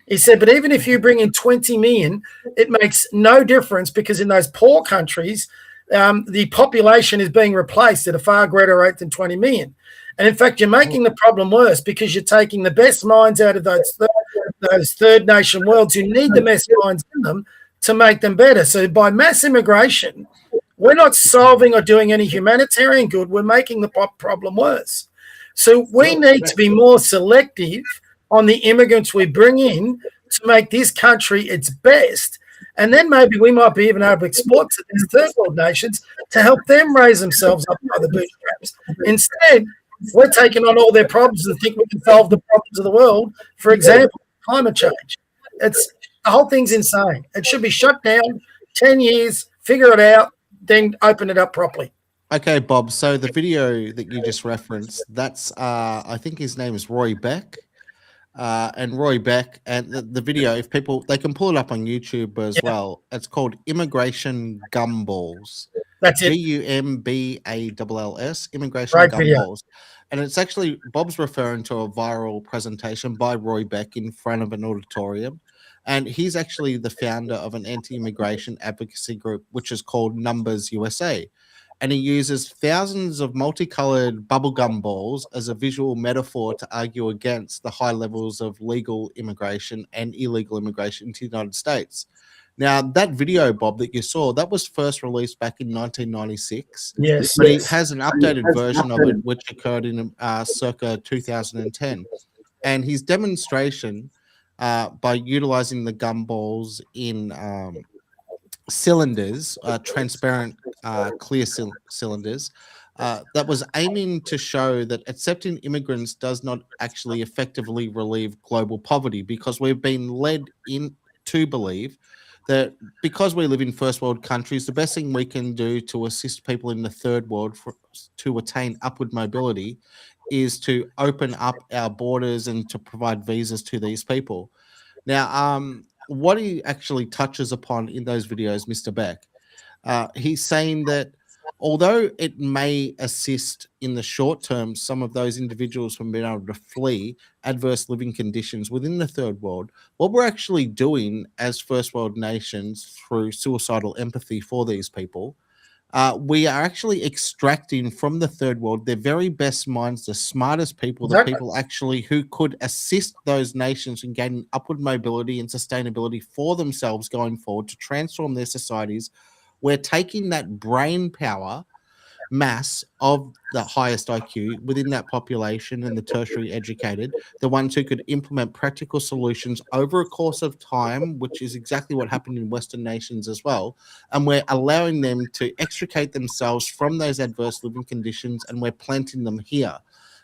He said, but even if you bring in 20 million, it makes no difference, because in those poor countries, the population is being replaced at a far greater rate than 20 million. And in fact, you're making the problem worse, because you're taking the best minds out of those third nation worlds who need the best minds in them to make them better. So by mass immigration, we're not solving or doing any humanitarian good. We're making the problem worse. So we need to be more selective on the immigrants we bring in to make this country its best. And then maybe we might be even able to export to these third world nations to help them raise themselves up by the bootstraps. Instead, we're taking on all their problems and think we can solve the problems of the world. For example, climate change. The whole thing's insane. It should be shut down, 10 years, figure it out, then open it up properly. Okay, Bob. So the video that you just referenced, that's I think his name is Roy Beck. And Roy Beck, and the video, if people, they can pull it up on YouTube as well. It's called Immigration Gumballs. That's it. GUMBALLS, Immigration Right Gumballs. video. And it's actually, Bob's referring to a viral presentation by Roy Beck in front of an auditorium. And he's actually the founder of an anti-immigration advocacy group, which is called Numbers USA. And he uses thousands of multicolored bubblegum balls as a visual metaphor to argue against the high levels of legal immigration and illegal immigration into the United States. Now, that video, Bob, that you saw, that was first released back in 1996. Yes. But it has an updated version of it, which occurred in circa 2010. And his demonstration, by utilizing the gumballs in cylinders, transparent, clear cylinders, that was aiming to show that accepting immigrants does not actually effectively relieve global poverty, because we've been led in to believe that because we live in first world countries, the best thing we can do to assist people in the third world to attain upward mobility is to open up our borders and to provide visas to these people. Now, what he actually touches upon in those videos, Mr. Beck, he's saying that although it may assist in the short term some of those individuals from being able to flee adverse living conditions within the third world, what we're actually doing as first world nations through suicidal empathy for these people, we are actually extracting from the third world their very best minds, the smartest people, the people actually who could assist those nations in gaining upward mobility and sustainability for themselves going forward to transform their societies. We're taking that brain power mass of the highest IQ within that population and the tertiary educated, the ones who could implement practical solutions over a course of time, which is exactly what happened in Western nations as well. And we're allowing them to extricate themselves from those adverse living conditions, and we're planting them here.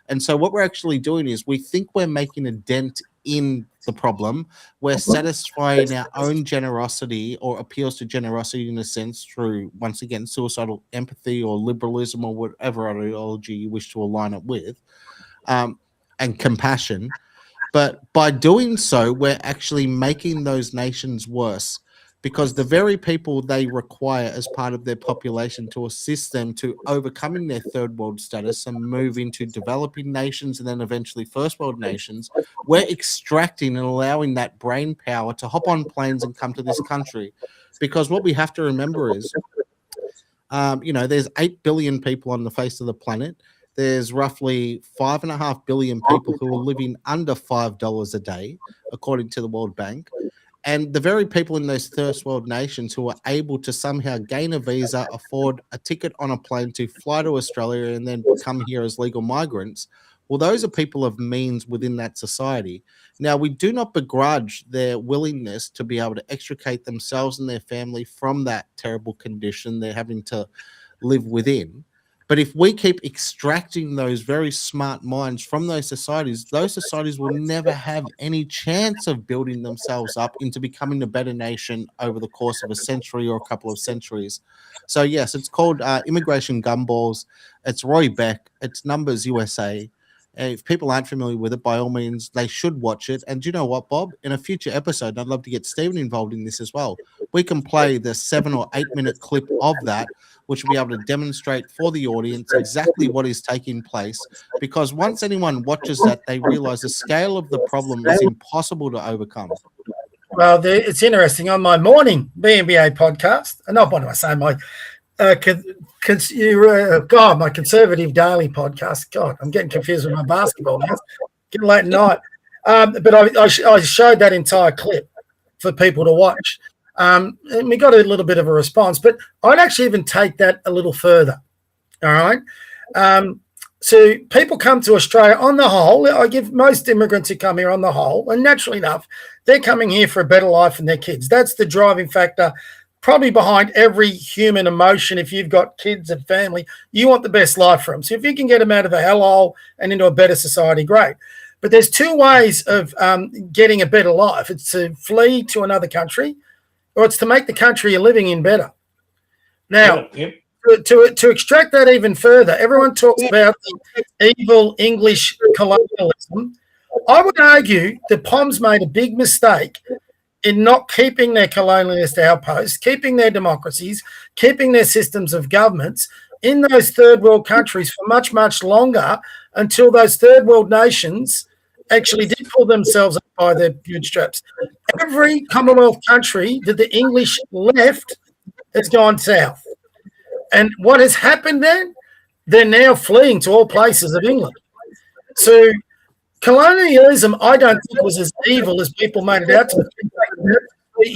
And so what we're actually doing is we think we're making a dent in the problem. We're satisfying our own generosity or appeals to generosity in a sense through, once again, suicidal empathy or liberalism or whatever ideology you wish to align it with, and compassion. But by doing so, we're actually making those nations worse, because the very people they require as part of their population to assist them to overcoming their third world status and move into developing nations and then eventually first world nations, we're extracting and allowing that brain power to hop on planes and come to this country. Because what we have to remember is, there's 8 billion people on the face of the planet. There's roughly 5.5 billion people who are living under $5 a day, according to the World Bank. And the very people in those first world nations who are able to somehow gain a visa, afford a ticket on a plane to fly to Australia and then come here as legal migrants, well, those are people of means within that society. Now, we do not begrudge their willingness to be able to extricate themselves and their family from that terrible condition they're having to live within. But if we keep extracting those very smart minds from those societies will never have any chance of building themselves up into becoming a better nation over the course of a century or a couple of centuries. So, yes, it's called Immigration Gumballs. It's Roy Beck. It's Numbers USA. If people aren't familiar with it, by all means, they should watch it. And do you know what, Bob? In a future episode, I'd love to get Stephen involved in this as well. We can play the 7 or 8 minute clip of that, which will be able to demonstrate for the audience exactly what is taking place. Because once anyone watches that, they realize the scale of the problem is impossible to overcome. Well, it's interesting. On my morning BNBA podcast, not what do I say, my my conservative daily podcast. God, I'm getting confused with my basketball now. It's getting late at night. But I showed that entire clip for people to watch. And we got a little bit of a response, but I'd actually even take that a little further. All right. So people come to Australia on the whole. I give most immigrants who come here on the whole, and naturally enough, they're coming here for a better life for their kids. That's the driving factor probably behind every human emotion. If you've got kids and family, you want the best life for them. So if you can get them out of a hellhole and into a better society, great. But there's two ways of getting a better life. It's to flee to another country, or it's to make the country you're living in better. Now, to extract that even further, everyone talks about the evil English colonialism. I would argue the POMs made a big mistake in not keeping their colonialist outposts, keeping their democracies, keeping their systems of governments in those third world countries for much, much longer, until those third world nations actually did pull themselves up by their bootstraps. Every Commonwealth country that the English left has gone south. And what has happened then? They're now fleeing to all places of England. So colonialism, I don't think, was as evil as people made it out to be.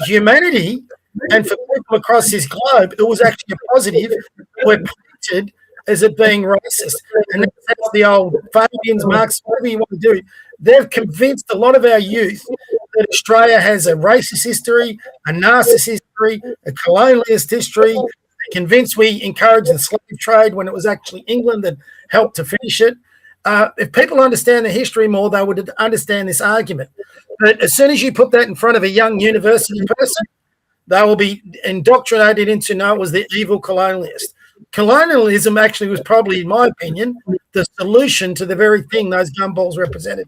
Humanity, and for people across this globe, it was actually a positive. We're painted as it being racist. And that's the old Fabians, Marx, whatever you want to do. They've convinced a lot of our youth that Australia has a racist history, a narcissist history, a colonialist history. They're convinced we encouraged the slave trade when it was actually England that helped to finish it. If people understand the history more, they would understand this argument. But as soon as you put that in front of a young university person, They will be indoctrinated into no, it was the evil colonialist. Colonialism actually was probably, in my opinion, the solution to the very thing those gumballs represented.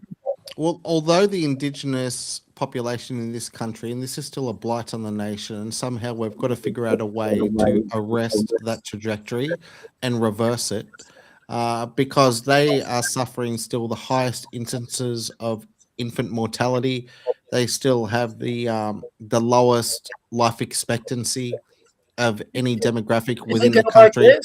Well, although the Indigenous population in this country, and this is still a blight on the nation, and somehow we've got to figure out a way to arrest that trajectory and reverse it, because they are suffering still the highest instances of infant mortality. They still have the lowest life expectancy of any demographic within the country,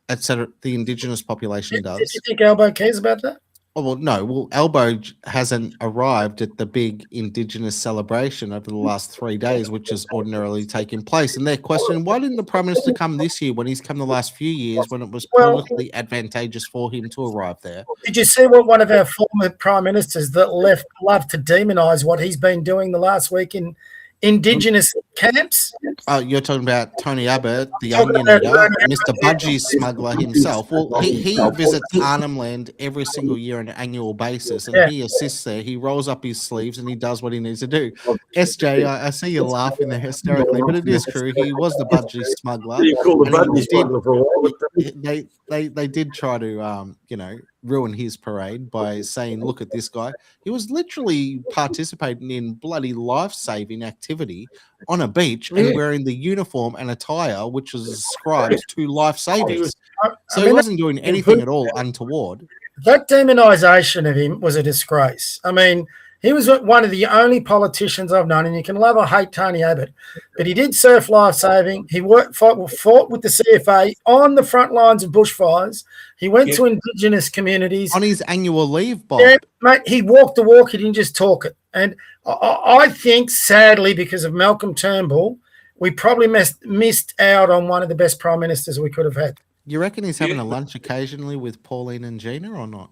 etc. The Indigenous population does. Do you think Albo cares about that? Oh, well, no. Well, Albo hasn't arrived at the big Indigenous celebration over the last 3 days, which is ordinarily taking place. And they're questioning, why didn't the Prime Minister come this year when he's come the last few years when it was politically advantageous for him to arrive there? Did you see what one of our former Prime Ministers that left loved to demonise what he's been doing the last week in Indigenous camps? Oh, you're talking about Tony Abbott, the onion eater, Mr. Budgie smuggler himself. Well, he visits Arnhem Land every single year on an annual basis, and he assists there. He rolls up his sleeves and he does what he needs to do. SJ, I see you laughing there hysterically, but it is true. He was the Budgie smuggler. They did try to, ruin his parade by saying, look at this guy. He was literally participating in bloody life-saving activity on a beach and wearing the uniform and attire which was ascribed to life-savers. So he wasn't doing anything at all untoward. That demonisation of him was a disgrace. I mean, he was one of the only politicians I've known, and you can love or hate Tony Abbott, but he did surf life-saving. He fought with the CFA on the front lines of bushfires. He went to Indigenous communities. On his annual leave, Bob. Yeah, mate, he walked the walk. He didn't just talk it. And I think, sadly, because of Malcolm Turnbull, we probably missed out on one of the best prime ministers we could have had. You reckon he's having a lunch occasionally with Pauline and Gina or not?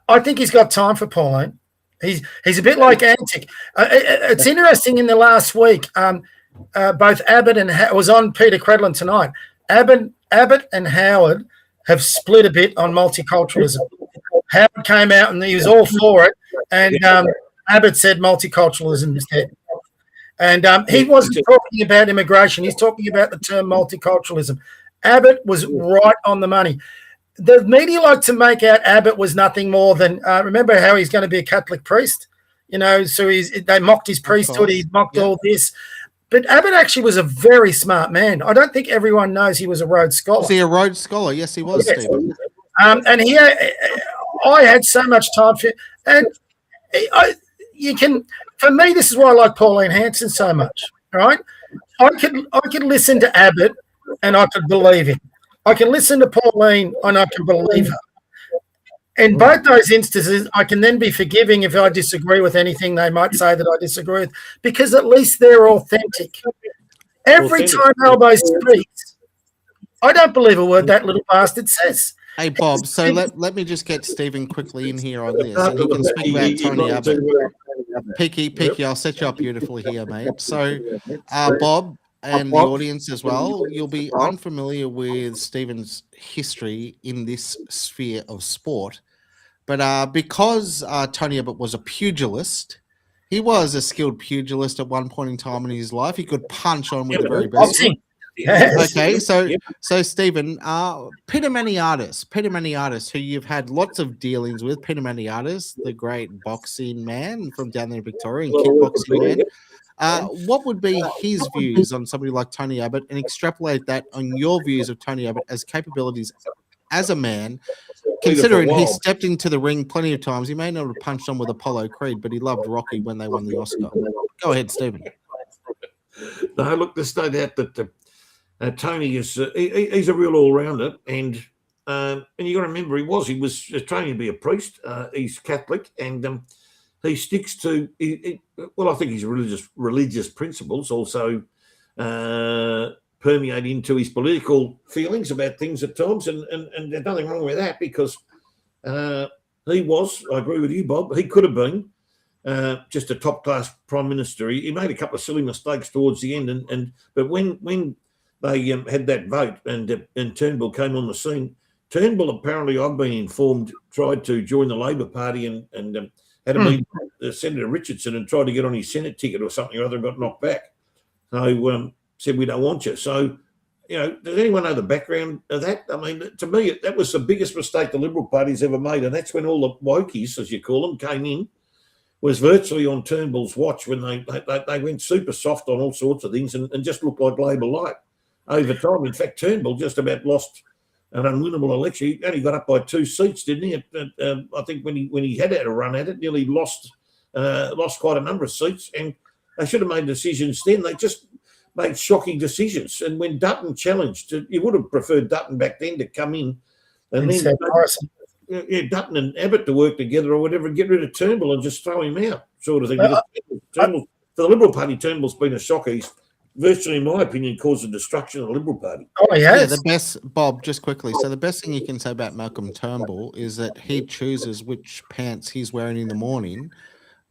I think he's got time for Pauline. He's a bit like Antic. It's interesting in the last week, both Abbott and was on Peter Credlin tonight. Abbott and Howard have split a bit on multiculturalism. Howard came out and he was all for it, and Abbott said multiculturalism is dead. And he wasn't talking about immigration. He's talking about the term multiculturalism. Abbott was right on the money. The media like to make out Abbott was nothing more than remember how he's going to be a Catholic priest, so they mocked his priesthood, he mocked all this. But Abbott actually was a very smart man. I don't think everyone knows he was a Rhodes Scholar. Was he a Rhodes Scholar? Yes, he was, yes. Stephen. And I had so much time for and for me, this is why I like Pauline Hanson so much, right? I could listen to Abbott and I could believe him. I can listen to Pauline and I can believe her. In both those instances, I can then be forgiving if I disagree with anything they might say that I disagree with, because at least they're authentic. Every time Albo speaks, I don't believe a word that little bastard says. Hey, Bob, so let me just get Stephen quickly in here on this, and he can speak about Tony Abbott. Picky, I'll set you up beautifully here, mate. So, Bob, and the audience as well, you'll be unfamiliar with Stephen's history in this sphere of sport. But because Tony Abbott was a pugilist, he was a skilled pugilist at one point in time in his life. He could punch on with the very best. Yes. Okay, so Stephen, Peter Maniatis, who you've had lots of dealings with, Peter Maniatis, the great boxing man from down there in Victoria, and kickboxing man. What would be his views on somebody like Tony Abbott, and extrapolate that on your views of Tony Abbott as capabilities as a man, considering he stepped into the ring plenty of times. He may not have punched on with Apollo Creed, but he loved Rocky when they won the Oscar. Go ahead, Stephen. No, look, there's no doubt that Tony is he's a real all-rounder, and you got to remember he was training to be a priest. He's Catholic, and he sticks to I think his religious principles also permeate into his political feelings about things at times, and there's nothing wrong with that, because he was, I agree with you, Bob, he could have been just a top-class prime minister. He made a couple of silly mistakes towards the end, but when they had that vote and Turnbull came on the scene, Turnbull, apparently, I've been informed, tried to join the Labor Party and had a meeting with Senator Richardson and tried to get on his Senate ticket or something or other and got knocked back. So said, we don't want you. So, does anyone know the background of that? I mean, to me, that was the biggest mistake the Liberal Party's ever made. And that's when all the wokies, as you call them, came in, was virtually on Turnbull's watch when they went super soft on all sorts of things and just looked like Labor light over time. In fact, Turnbull just about lost an unwinnable election. He only got up by 2 seats, didn't he? I think when he had a run at it, nearly lost quite a number of seats. And they should have made decisions then. They just made shocking decisions. And when Dutton challenged, you would have preferred Dutton back then to come in and then Dutton and Abbott to work together or whatever, and get rid of Turnbull and just throw him out, sort of thing. For the Liberal Party, Turnbull's been a shocker. He's virtually, in my opinion, caused the destruction of the Liberal Party. Oh, yeah. The best, Bob, just quickly. So the best thing you can say about Malcolm Turnbull is that he chooses which pants he's wearing in the morning.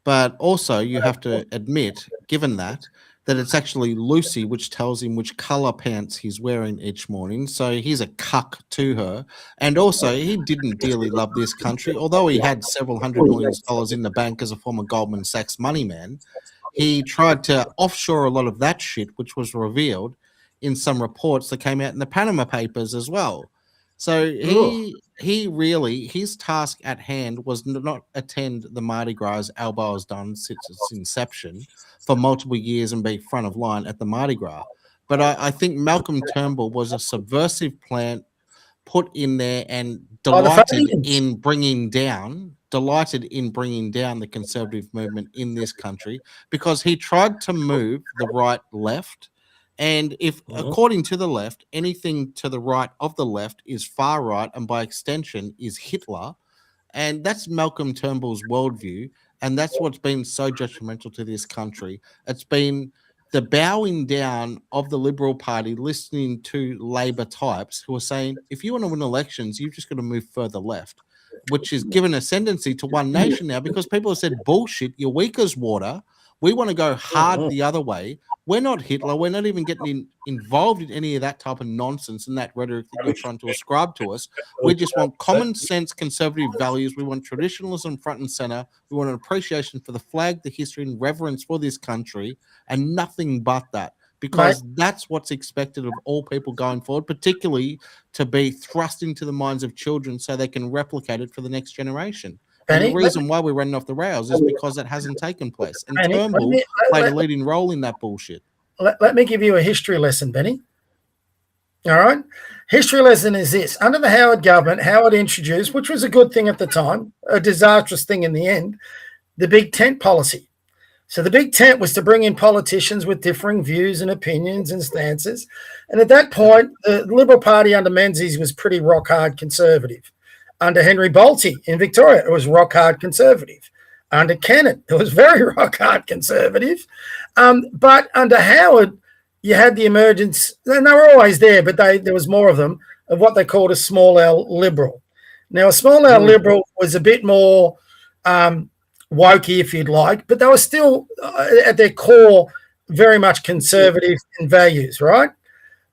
But also you have to admit, given that it's actually Lucy which tells him which colour pants he's wearing each morning. So he's a cuck to her. And also he didn't dearly love this country. Although he had several $100 million in the bank as a former Goldman Sachs money man, he tried to offshore a lot of that shit, which was revealed in some reports that came out in the Panama Papers as well. So he really, his task at hand was not attend the Mardi Gras as Alba has done since its inception for multiple years and be front of line at the Mardi Gras. But I think Malcolm Turnbull was a subversive plant put in there and delighted in bringing down the conservative movement in this country, because he tried to move the right left. And if, according to the left, anything to the right of the left is far right, and by extension is Hitler, and that's Malcolm Turnbull's worldview, and that's what's been so detrimental to this country. It's been the bowing down of the Liberal Party, listening to Labor types who are saying, if you want to win elections, you've just got to move further left, which is given ascendancy to One Nation now, because people have said, bullshit, you're weak as water. We want to go hard the other way. We're not Hitler. We're not even getting involved in any of that type of nonsense and that rhetoric that you're trying to ascribe to us. We just want common sense conservative values. We want traditionalism front and center. We want an appreciation for the flag, the history, and reverence for this country, and nothing but that. Because that's what's expected of all people going forward, particularly to be thrust into the minds of children so they can replicate it for the next generation. And the reason why we're running off the rails is because that hasn't taken place. And Turnbull played a leading role in that bullshit. Let me give you a history lesson, Benny. All right? History lesson is this. Under the Howard government, Howard introduced, which was a good thing at the time, a disastrous thing in the end, the big tent policy. So the big tent was to bring in politicians with differing views and opinions and stances. And at that point, the Liberal Party under Menzies was pretty rock-hard conservative. Under Henry Bolte in Victoria, it was rock-hard conservative. Under Kennan, it was very rock-hard conservative. But under Howard, you had the emergence, and they were always there, but there was more of them, of what they called a small L liberal. Now, a small L liberal was a bit more wokey, if you'd like, but they were still, at their core, very much conservative in values, right?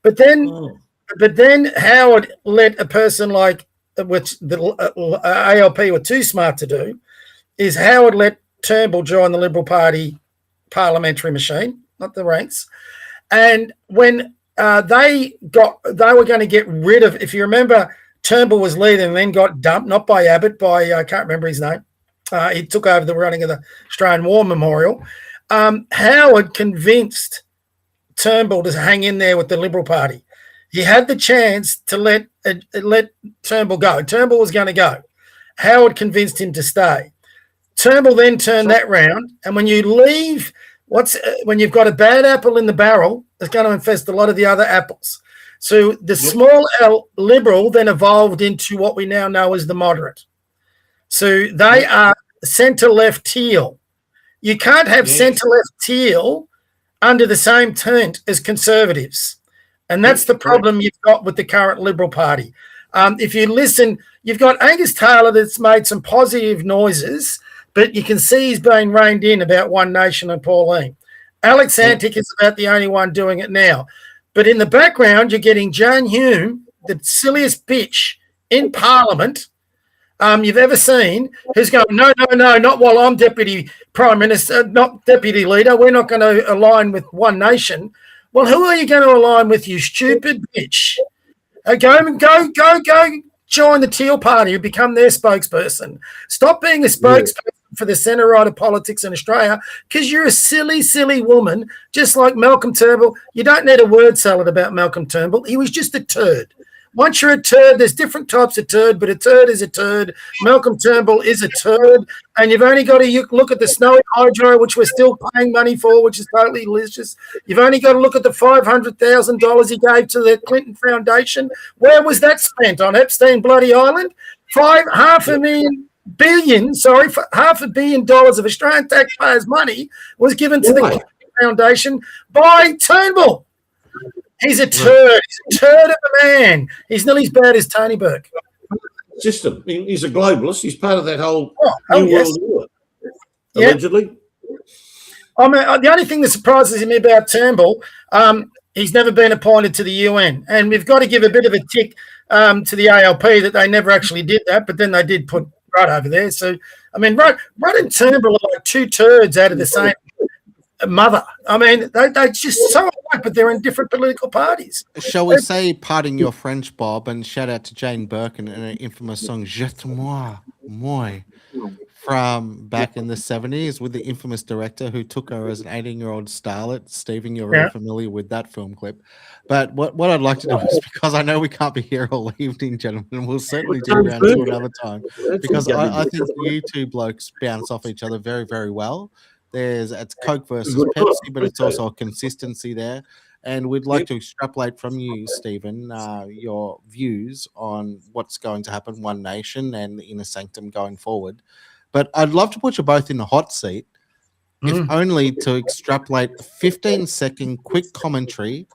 But then Howard let a person like, which the ALP were too smart to do, is Howard let Turnbull join the Liberal Party parliamentary machine, not the ranks. And when they were going to get rid of, if you remember, Turnbull was leading and then got dumped, not by Abbott, by, I can't remember his name. He took over the running of the Australian War Memorial. Howard convinced Turnbull to hang in there with the Liberal Party. He had the chance to let Turnbull go. Turnbull was going to go. Howard convinced him to stay. Turnbull then turned that round, and when you leave, when you've got a bad apple in the barrel, it's going to infest a lot of the other apples. So the small L Liberal then evolved into what we now know as the moderate. So they are centre-left teal. You can't have centre-left teal under the same tent as conservatives. And that's the problem you've got with the current Liberal Party. If you listen, you've got Angus Taylor that's made some positive noises, but you can see he's being reined in about One Nation and Pauline. Alex Antic is about the only one doing it now. But in the background, you're getting Jane Hume, the silliest bitch in Parliament you've ever seen, who's going, no, not while I'm Deputy Prime Minister, not Deputy Leader. We're not going to align with One Nation. Well, who are you going to align with, you stupid bitch? Go, join the Teal Party and become their spokesperson. Stop being a spokesperson for the centre-right of politics in Australia because you're a silly, silly woman, just like Malcolm Turnbull. You don't need a word salad about Malcolm Turnbull. He was just a turd. Once you're a turd, there's different types of turd, but a turd is a turd. Malcolm Turnbull is a turd, and you've only got to look at the snowy hydro, which we're still paying money for, which is totally delicious. You've only got to look at the $500,000 he gave to the Clinton Foundation. Where was that spent? On Epstein Bloody Island? $500 million of Australian taxpayers' money was given to the Clinton Foundation by Turnbull. He's a turd. He's a turd of a man. He's nearly as bad as Tony Burke. System. He's a globalist. He's part of that whole New world order, allegedly. I mean, the only thing that surprises me about Turnbull, he's never been appointed to the UN. And we've got to give a bit of a tick to the ALP that they never actually did that, but then they did put Rudd over there. So, I mean, Rudd and Turnbull are like two turds out of the same mother. I mean, they're just so alike, but they're in different political parties. Shall we say, pardon your French, Bob, and shout out to Jane Birkin and her infamous song "Jette-moi, moi," from back in the 70s with the infamous director who took her as an 18-year-old starlet. Stephen, you're very familiar with that film clip. But what I'd like to do is, because I know we can't be here all evening, gentlemen, we'll certainly do round two another time, because I think you two blokes bounce off each other very, very well. It's Coke versus Pepsi, but it's also a consistency there. And we'd like to extrapolate from you, Stephen, your views on what's going to happen, One Nation and the Inner Sanctum going forward. But I'd love to put you both in the hot seat, if only to extrapolate a 15-second quick commentary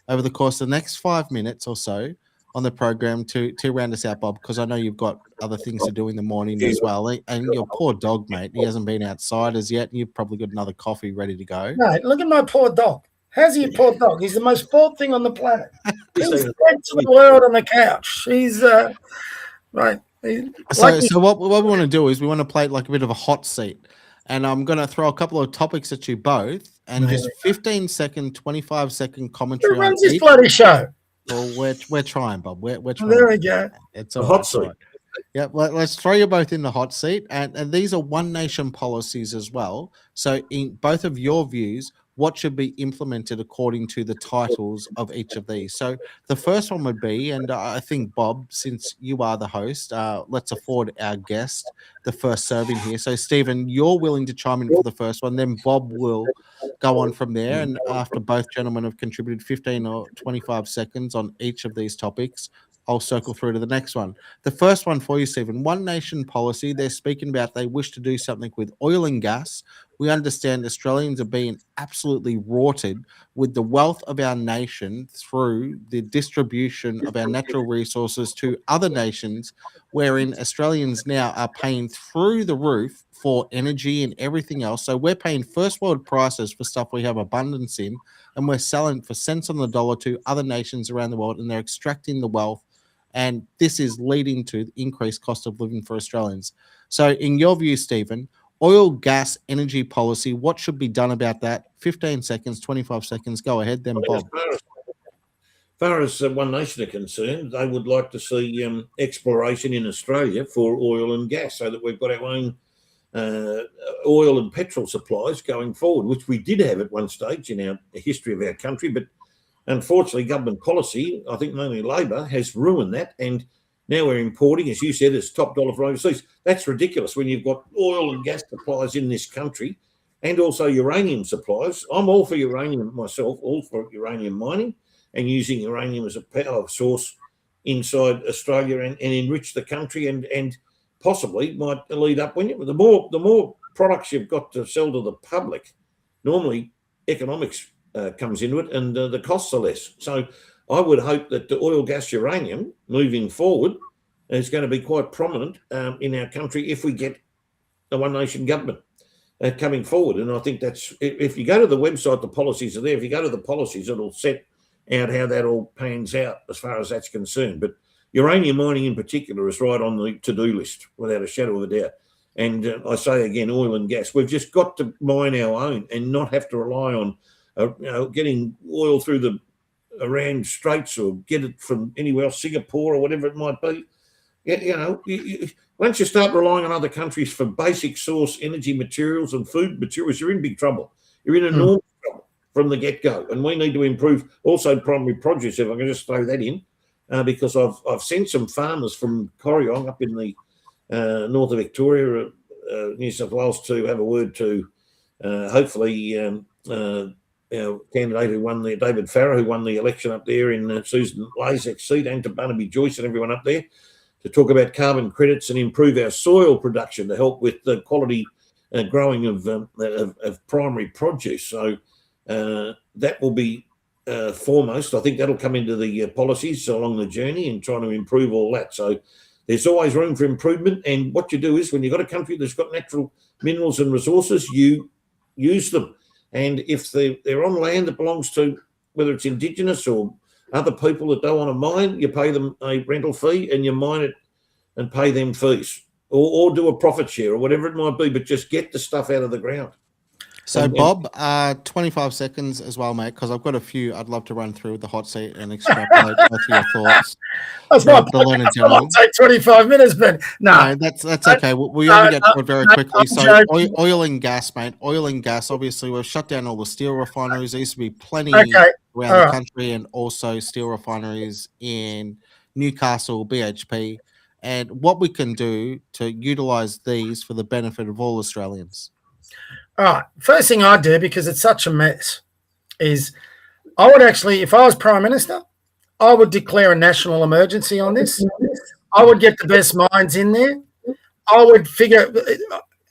over the course of the next 5 minutes or so on the program to round us out, Bob, because I know you've got other things to do in the morning as well. And your poor dog, mate, he hasn't been outside as yet. And you've probably got another coffee ready to go. No, look at my poor dog. How's he a poor dog? He's the most bored thing on the planet. He's dead to the world on the couch. He's right. So what we want to do is we want to play it like a bit of a hot seat. And I'm going to throw a couple of topics at you both and just 15-second, 25-second commentary. Who runs this bloody show? Well, we're trying, Bob. We're trying. There we go. It's a hot seat. Yeah, let's throw you both in the hot seat. And these are One Nation policies as well. So in both of your views, what should be implemented according to the titles of each of these? So the first one would be, and I think, Bob, since you are the host, let's afford our guest the first serving here. So, Stephen, you're willing to chime in for the first one, then Bob will go on from there. And after both gentlemen have contributed 15 or 25 seconds on each of these topics, I'll circle through to the next one. The first one for you, Stephen, One Nation policy. They're speaking about they wish to do something with oil and gas. We understand Australians are being absolutely rorted with the wealth of our nation through the distribution of our natural resources to other nations, wherein Australians now are paying through the roof for energy and everything else. So we're paying first world prices for stuff we have abundance in, and we're selling for cents on the dollar to other nations around the world, and they're extracting the wealth. And this is leading to increased cost of living for Australians. So in your view, Stephen, oil, gas, energy policy, what should be done about that? 15 seconds, 25 seconds. Go ahead, then Bob. As far as One Nation are concerned, they would like to see exploration in Australia for oil and gas so that we've got our own oil and petrol supplies going forward, which we did have at one stage in our history of our country. But unfortunately, government policy, I think mainly Labor, has ruined that. And now we're importing, as you said, as top dollar from overseas. That's ridiculous when you've got oil and gas supplies in this country and also uranium supplies. I'm all for uranium myself, all for uranium mining and using uranium as a power source inside Australia and enrich the country and possibly might lead up when the more products you've got to sell to the public, normally economics comes into it and the costs are less. So I would hope that the oil, gas, uranium moving forward is going to be quite prominent in our country if we get a One Nation government coming forward. And I think that's, if you go to the website, the policies are there. If you go to the policies, it'll set out how that all pans out as far as that's concerned. But uranium mining in particular is right on the to-do list without a shadow of a doubt. And I say again, oil and gas, we've just got to mine our own and not have to rely on getting oil through the Iran Straits or get it from anywhere else, Singapore or whatever it might be. Once you start relying on other countries for basic source energy materials and food materials, you're in big trouble. You're in enormous trouble from the get-go. And we need to improve also primary produce, if I can just throw that in, because I've sent some farmers from Corryong up in the north of Victoria, New South Wales, to have a word to hopefully our candidate who won the, David Farrer, who won the election up there in Susan Lazek's seat, and to Barnaby Joyce and everyone up there, to talk about carbon credits and improve our soil production to help with the quality growing of primary produce. So that will be foremost. I think that'll come into the policies along the journey and trying to improve all that. So there's always room for improvement. And what you do is when you've got a country that's got natural minerals and resources, you use them. And if they're on land that belongs to, whether it's Indigenous or other people that don't want to mine, you pay them a rental fee and you mine it and pay them fees, or do a profit share or whatever it might be, but just get the stuff out of the ground. So, Bob, 25 seconds as well, mate, because I've got a few I'd love to run through with the hot seat and extrapolate both of your thoughts. That's not take 25 minutes, but no, that's okay. We only get to it very quickly. So, oil and gas, mate. Oil and gas. Obviously, we've shut down all the steel refineries. There used to be plenty around the country, and also steel refineries in Newcastle, BHP, and what we can do to utilize these for the benefit of all Australians. All right. First thing I'd do, because it's such a mess, is I would actually, if I was Prime Minister, I would declare a national emergency on this. I would get the best minds in there. I would figure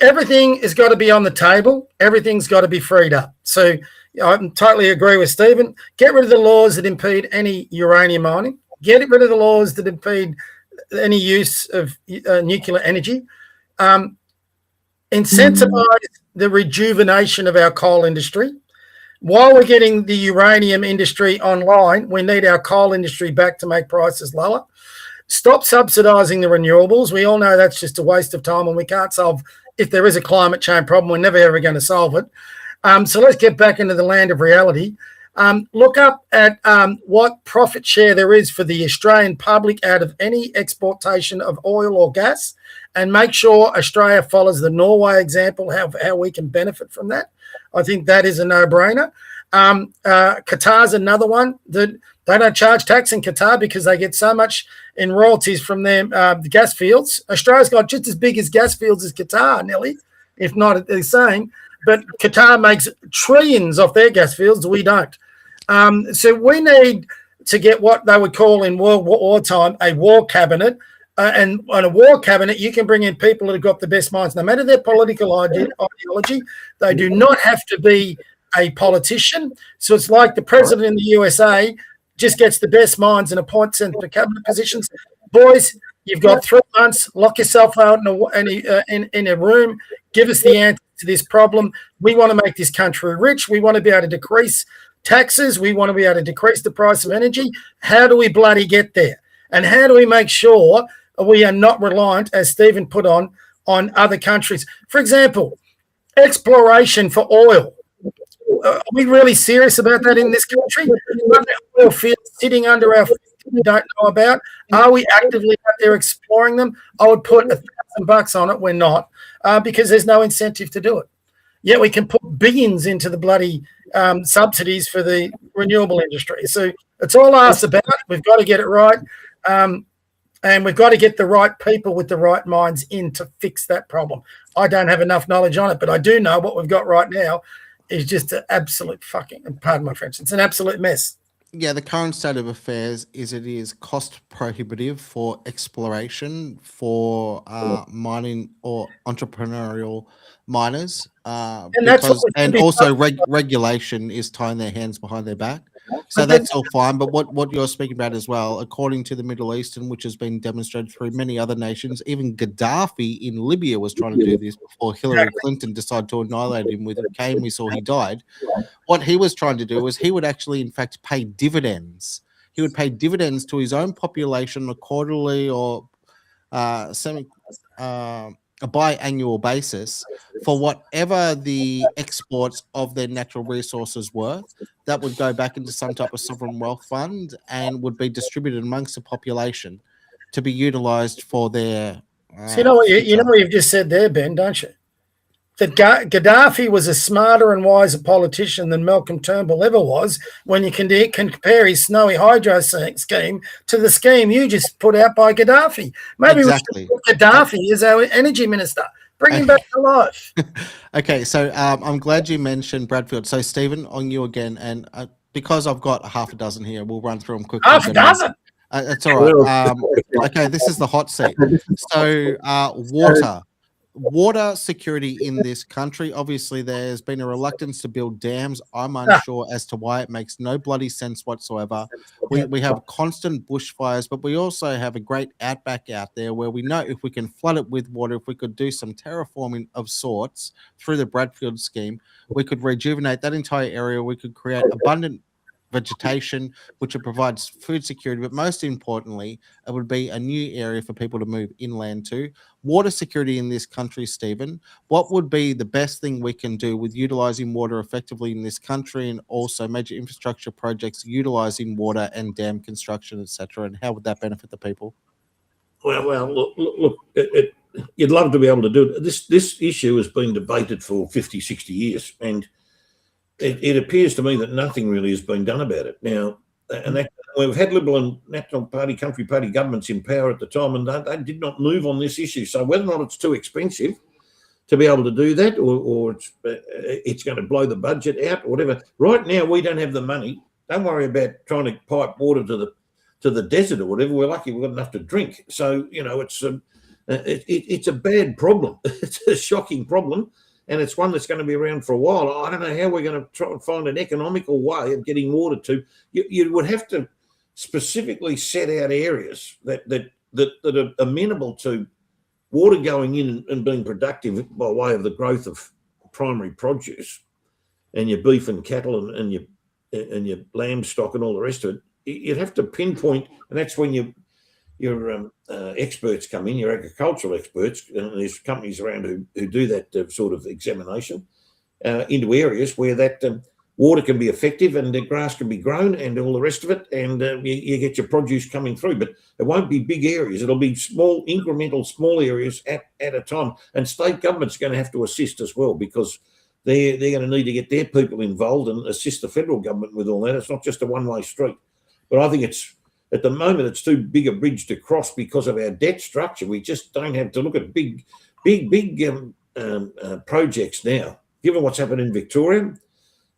everything has got to be on the table. Everything's got to be freed up. So I totally agree with Stephen. Get rid of the laws that impede any uranium mining. Get rid of the laws that impede any use of nuclear energy. Incentivize the rejuvenation of our coal industry. While we're getting the uranium industry online, we need our coal industry back to make prices lower. Stop subsidising the renewables. We all know that's just a waste of time, and we can't solve, if there is a climate change problem, we're never ever going to solve it. So let's get back into the land of reality. Look up at what profit share there is for the Australian public out of any exportation of oil or gas, and make sure Australia follows the Norway example, how we can benefit from that. I think that is a no-brainer. Qatar's another one that they don't charge tax in Qatar because they get so much in royalties from their the gas fields. Australia's got just as big as gas fields as Qatar, nearly, if not the same. But Qatar makes trillions off their gas fields. We don't. So we need to get what they would call in World War time a war cabinet. And on a war cabinet, you can bring in people that have got the best minds, no matter their political ideology. They do not have to be a politician. So it's like the president in the USA just gets the best minds and appoints them to cabinet positions. Boys, you've got 3 months. Lock yourself out in a room. Give us the answer to this problem. We want to make this country rich. We want to be able to decrease taxes. We want to be able to decrease the price of energy. How do we bloody get there? And how do we make sure we are not reliant, as Stephen put on other countries? For example, exploration for oil. Are we really serious about that in this country? Oil fields sitting under our feet we don't know about. Are we actively out there exploring them? I would put $1,000 on it. We're not, because there's no incentive to do it. Yet we can put billions into the bloody subsidies for the renewable industry. So it's all asked about. We've got to get it right. And we've got to get the right people with the right minds in to fix that problem. I don't have enough knowledge on it, but I do know what we've got right now is just an absolute fucking, pardon my French, it's an absolute mess. Yeah, the current state of affairs is it is cost prohibitive for exploration for mining or entrepreneurial miners, and also regulation is tying their hands behind their back. So that's all fine. But what you're speaking about as well, according to the Middle Eastern, which has been demonstrated through many other nations, even Gaddafi in Libya was trying to do this before Hillary Clinton decided to annihilate him with a cane. We saw he died. What he was trying to do was he would actually, in fact, pay dividends. He would pay dividends to his own population, a quarterly or a biannual basis for whatever the exports of their natural resources were. That would go back into some type of sovereign wealth fund and would be distributed amongst the population to be utilised for their. So you know what you've just said there, Ben, don't you? That Gaddafi was a smarter and wiser politician than Malcolm Turnbull ever was when you can compare his snowy hydro scheme to the scheme you just put out by Gaddafi. Maybe exactly. we should put Gaddafi as our energy minister. Bring him back to life. Okay, so I'm glad you mentioned Bradfield. So, Stephen, on you again. And because I've got half a dozen here, we'll run through them quickly. Half a dozen? It's all right. Okay, this is the hot seat. So, water security in this country. Obviously, there's been a reluctance to build dams. I'm unsure as to why. It makes no bloody sense whatsoever. We have constant bushfires, but we also have a great outback out there where we know if we can flood it with water, if we could do some terraforming of sorts through the Bradfield scheme, we could rejuvenate that entire area. We could create abundant vegetation, which would provide food security, but most importantly, it would be a new area for people to move inland to. Water security in this country, Stephen, what would be the best thing we can do with utilising water effectively in this country, and also major infrastructure projects utilising water and dam construction, etc., and how would that benefit the people? Well, look, you'd love to be able to do it. This issue has been debated for 50, 60 years, and it appears to me that nothing really has been done about it now. And we've had Liberal and National Party, Country Party governments in power at the time, and they did not move on this issue. So whether or not it's too expensive to be able to do that, or it's going to blow the budget out, or whatever. Right now, we don't have the money. Don't worry about trying to pipe water to the desert or whatever. We're lucky we've got enough to drink. So it's a bad problem. It's a shocking problem. And it's one that's going to be around for a while. I don't know how we're going to try and find an economical way of getting water to. You would have to specifically set out areas that are amenable to water going in and being productive by way of the growth of primary produce and your beef and cattle and your lamb stock and all the rest of it. You'd have to pinpoint, and that's when your experts come in, your agricultural experts, and there's companies around who do that sort of examination into areas where that water can be effective and the grass can be grown and all the rest of it, and you get your produce coming through. But it won't be big areas. It'll be small, incremental, small areas at a time. And state government's going to have to assist as well, because they're going to need to get their people involved and assist the federal government with all that. It's not just a one-way street. But I think at the moment, it's too big a bridge to cross because of our debt structure. We just don't have to look at big projects now. Given what's happened in Victoria,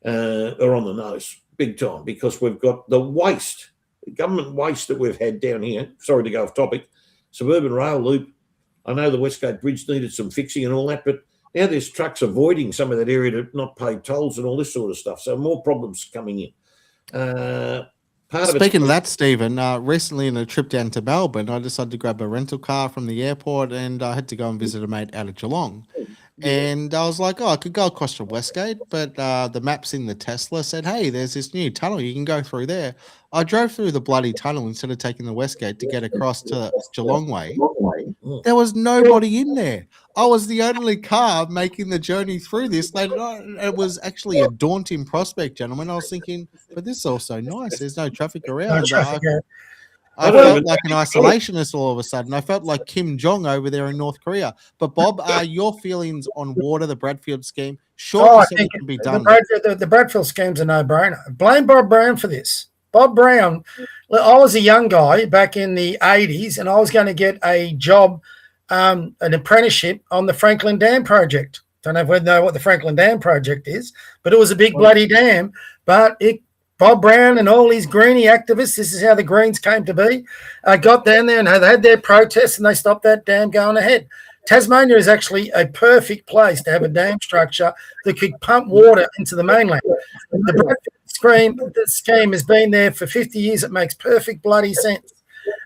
are on the nose big time, because we've got the waste, government waste that we've had down here. Sorry to go off topic. Suburban rail loop. I know the Westgate Bridge needed some fixing and all that, but now there's trucks avoiding some of that area to not pay tolls and all this sort of stuff. So more problems coming in. Speaking of that, Stephen, recently in a trip down to Melbourne, I decided to grab a rental car from the airport, and I had to go and visit a mate out of Geelong. And I was like, I could go across to Westgate, but the maps in the Tesla said, hey, there's this new tunnel. You can go through there. I drove through the bloody tunnel instead of taking the Westgate to get across to Geelong Way. There was nobody in there. I was the only car making the journey through this. It was actually a daunting prospect, gentlemen. I was thinking, but this is also nice. There's no traffic around. I felt like an isolationist all of a sudden. I felt like Kim Jong over there in North Korea. But Bob, your feelings on water, the Bradfield scheme? Sure, it can be done. The Bradfield scheme's a no-brainer. Blame Bob Brown for this. Bob Brown, I was a young guy back in the 80s, and I was going to get a job, an apprenticeship on the Franklin Dam project. Don't know if we know what the Franklin Dam project is, but it was a big bloody dam. But Bob Brown and all these greenie activists, this is how the Greens came to be, got down there and they had their protests and they stopped that dam going ahead. Tasmania is actually a perfect place to have a dam structure that could pump water into the mainland. The scheme has been there for 50 years. It makes perfect bloody sense.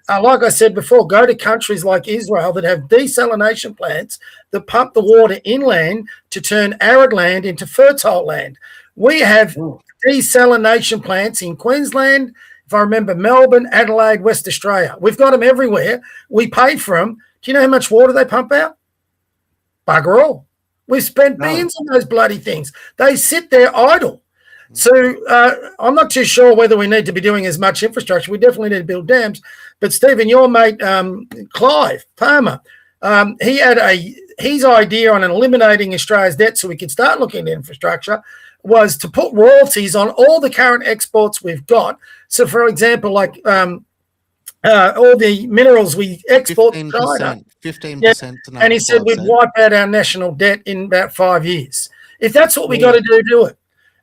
Like I said before, go to countries like Israel that have desalination plants that pump the water inland to turn arid land into fertile land. We have desalination plants in Queensland, if I remember, Melbourne, Adelaide, West Australia. We've got them everywhere. We pay for them. Do you know how much water they pump out? Bugger all. We've spent billions on those bloody things. They sit there idle. So I'm not too sure whether we need to be doing as much infrastructure. We definitely need to build dams. But Stephen, your mate Clive Palmer, he had his idea on eliminating Australia's debt so we could start looking at infrastructure was to put royalties on all the current exports we've got. So, for example, like all the minerals we export to China, 15%. And he said we'd wipe out our national debt in about 5 years. If that's what we got to do it.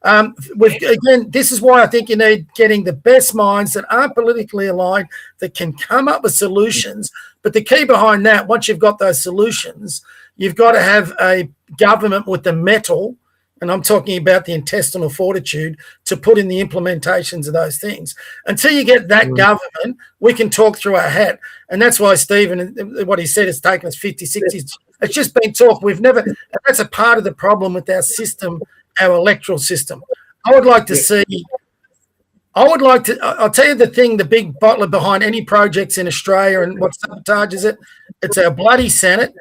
Again, this is why I think you need getting the best minds that aren't politically aligned, that can come up with solutions. But the key behind that, once you've got those solutions, you've got to have a government with the mettle, and I'm talking about the intestinal fortitude, to put in the implementations of those things. Until you get that government, we can talk through our hat. And that's why Stephen, what he said, has taken us 50, 60. It's just been talk. That's a part of the problem with our system, our electoral system. I'll tell you the thing, the big bottler behind any projects in Australia and what sabotages it, it's our bloody Senate.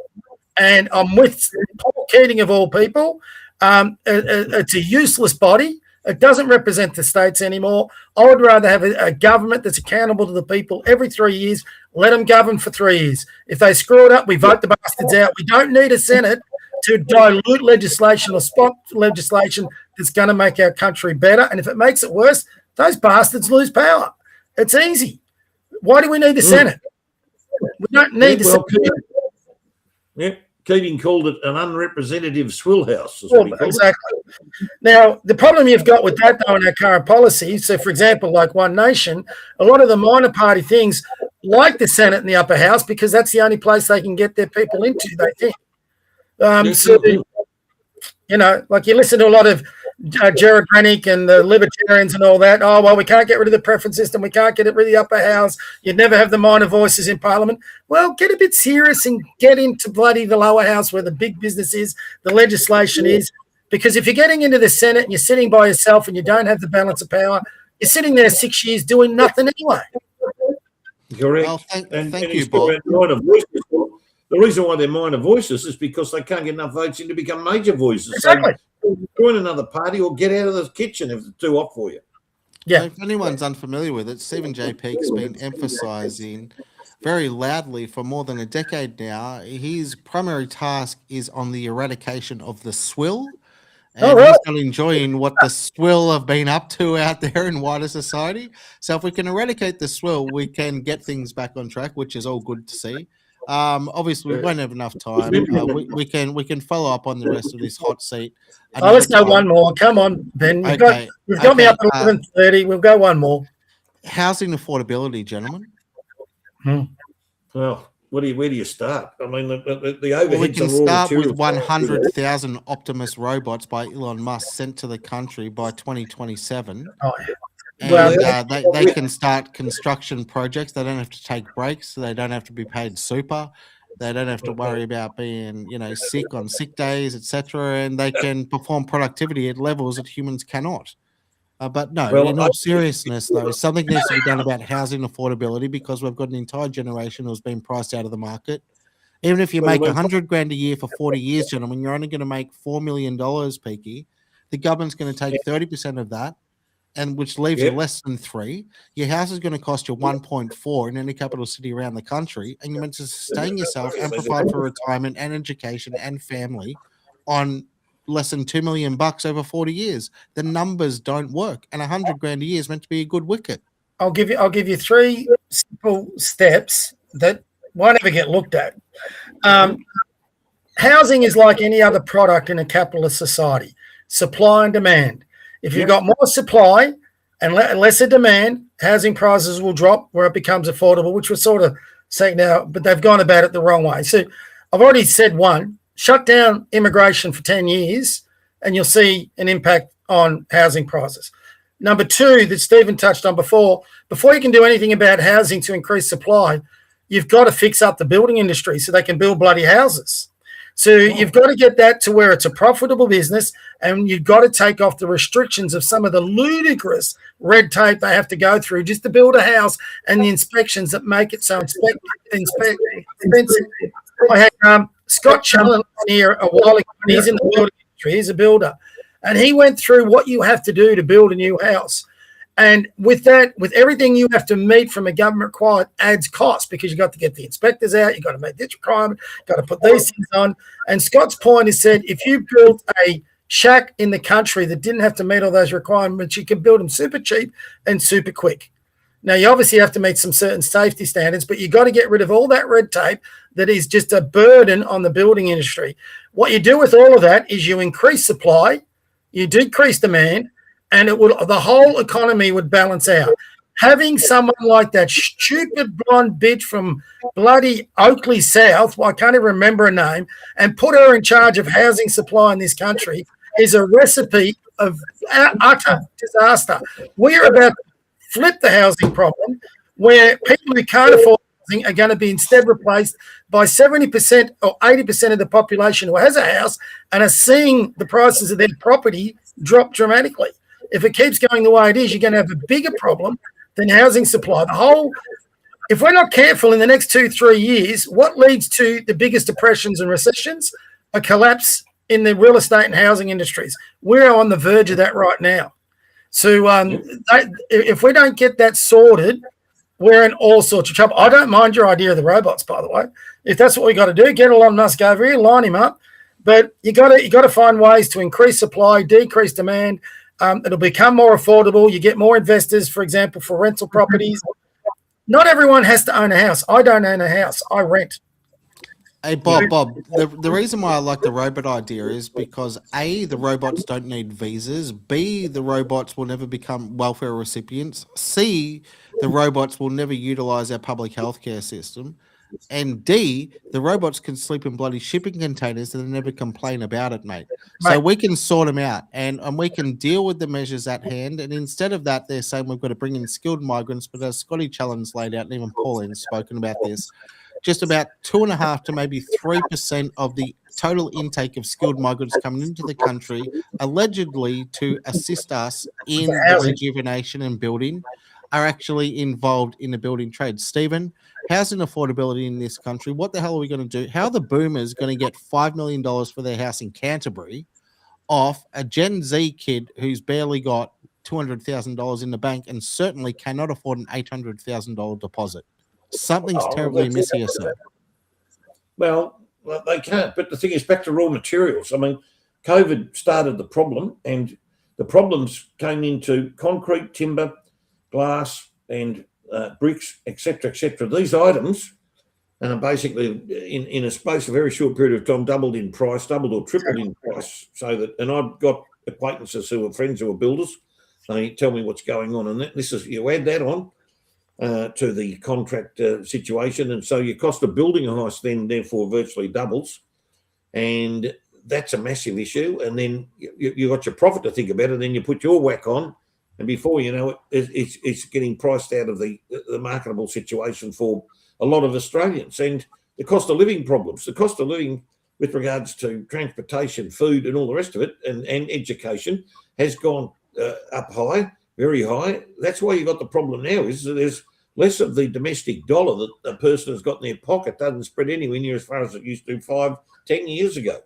And I'm with Paul Keating of all people. It's a useless body. It doesn't represent the states anymore. I would rather have a government that's accountable to the people every 3 years. Let them govern for 3 years. If they screw it up, we vote the bastards out. We don't need a Senate to dilute legislation or spot legislation that's going to make our country better. And if it makes it worse, those bastards lose power. It's easy. Why do we need the Senate? We don't need the Senate. Keating called it an unrepresentative swill house. Exactly. Now, the problem you've got with that, though, in our current policy, so, for example, like One Nation, a lot of the minor party things like the Senate and the upper house because that's the only place they can get their people into, they think. Like you listen to a lot of Jared Rennick and the Libertarians and all that. Oh, well, we can't get rid of the preference system. We can't get rid of the upper house. You'd never have the minor voices in Parliament. Well, get a bit serious and get into bloody the lower house where the big business is, the legislation is. Because if you're getting into the Senate and you're sitting by yourself and you don't have the balance of power, you're sitting there 6 years doing nothing anyway. Correct. Well, thank you, Bob. The reason why they're minor voices is because they can't get enough votes in to become major voices. Exactly. So join another party or get out of the kitchen if it's too hot for you. Yeah. So if anyone's unfamiliar with it, Stephen J. Peake's been emphasising very loudly for more than a decade now. His primary task is on the eradication of the swill. And he's not enjoying what the swill have been up to out there in wider society. So if we can eradicate the swill, we can get things back on track, which is all good to see. Obviously, we won't have enough time. We can follow up on the rest of this hot seat. Let's go one more. Come on, Ben. You've got me up at 11:30. We'll go one more. Housing affordability, gentlemen. Well, where do you start? I mean, the overheads we can on raw start with materials. 100,000 Optimus robots by Elon Musk sent to the country by 2027. Oh, yeah. And they can start construction projects. They don't have to take breaks. They don't have to be paid super. They don't have to worry about being, sick on sick days, etc. And they can perform productivity at levels that humans cannot. But no, in all seriousness, though, something needs to be done about housing affordability because we've got an entire generation who's been priced out of the market. Even if you make $100,000 a year for 40 years, gentlemen, you're only going to make $4 million, Peaky. The government's going to take 30% of that, and which leaves you less than 3. Your house is going to cost you 1.4 in any capital city around the country, and you're meant to sustain yourself and provide for retirement and education and family on less than $2 million over 40 years. The numbers don't work, and $100,000 a year is meant to be a good wicket. I'll give you 3 simple steps that won't ever get looked at. Housing is like any other product in a capitalist society: supply and demand. If you've got more supply and lesser demand, housing prices will drop where it becomes affordable, which we're sort of saying now, but they've gone about it the wrong way. So I've already said one, shut down immigration for 10 years and you'll see an impact on housing prices. Number 2, that Stephen touched on before you can do anything about housing to increase supply, you've got to fix up the building industry so they can build bloody houses. So you've got to get that to where it's a profitable business, and you've got to take off the restrictions of some of the ludicrous red tape they have to go through just to build a house and the inspections that make it so expensive. I had Scott Challen here a while ago. He's in the building industry. He's a builder. And he went through what you have to do to build a new house. And with that, with everything you have to meet from a government required adds cost because you got to get the inspectors out, you got to make this requirement, got to put these things on. And Scott's point is said, if you built a shack in the country that didn't have to meet all those requirements, you can build them super cheap and super quick. Now, you obviously have to meet some certain safety standards, but you got to get rid of all that red tape that is just a burden on the building industry. What you do with all of that is you increase supply, you decrease demand, and the whole economy would balance out. Having someone like that stupid blonde bitch from bloody Oakley South, well, I can't even remember her name, and put her in charge of housing supply in this country is a recipe of utter disaster. We're about to flip the housing problem where people who can't afford housing are going to be instead replaced by 70% or 80% of the population who has a house and are seeing the prices of their property drop dramatically. If it keeps going the way it is, you're going to have a bigger problem than housing supply. If we're not careful in the next 2-3 years, what leads to the biggest depressions and recessions? A collapse in the real estate and housing industries. We're on the verge of that right now. So if we don't get that sorted, we're in all sorts of trouble. I don't mind your idea of the robots, by the way. If that's what we got to do, get Elon Musk over here, line him up. But you got to find ways to increase supply, decrease demand. It'll become more affordable. You get more investors, for example, for rental properties. Not everyone has to own a house. I don't own a house. I rent. Hey, Bob, the reason why I like the robot idea is because A, the robots don't need visas. B, the robots will never become welfare recipients. C, the robots will never utilize our public healthcare system. And D, the robots can sleep in bloody shipping containers and never complain about it, mate. So we can sort them out and we can deal with the measures at hand. And instead of that, they're saying we've got to bring in skilled migrants. But as Scotty Challen's laid out, and even Pauline's spoken about this, just about 2.5 to maybe 3% of the total intake of skilled migrants coming into the country, allegedly to assist us in the rejuvenation and building, are actually involved in the building trade. Stephen, housing affordability in this country, what the hell are we going to do? How are the boomers going to get $5 million for their house in Canterbury off a Gen Z kid who's barely got $200,000 in the bank and certainly cannot afford an $800,000 deposit? Something's terribly amiss here, sir. Well, they can't. But the thing is, back to raw materials. I mean, COVID started the problem, and the problems came into concrete, timber, glass, and bricks, etc., etc. These items, basically, in a space of a very short period of time, doubled in price, doubled or tripled in price. So that, and I've got acquaintances who are friends who are builders. They tell me what's going on, and this is, you add that on to the contract situation, and so your cost of building a house then therefore virtually doubles, and that's a massive issue. And then you got your profit to think about, and then you put your whack on, and before you know it, it's getting priced out of the marketable situation for a lot of Australians. And the cost of living problems, the cost of living with regards to transportation, food, and all the rest of it, and education has gone up high. Very high. That's why you got the problem now, is that there's less of the domestic dollar that a person has got in their pocket. Doesn't spread anywhere near as far as it used to 5-10 years ago.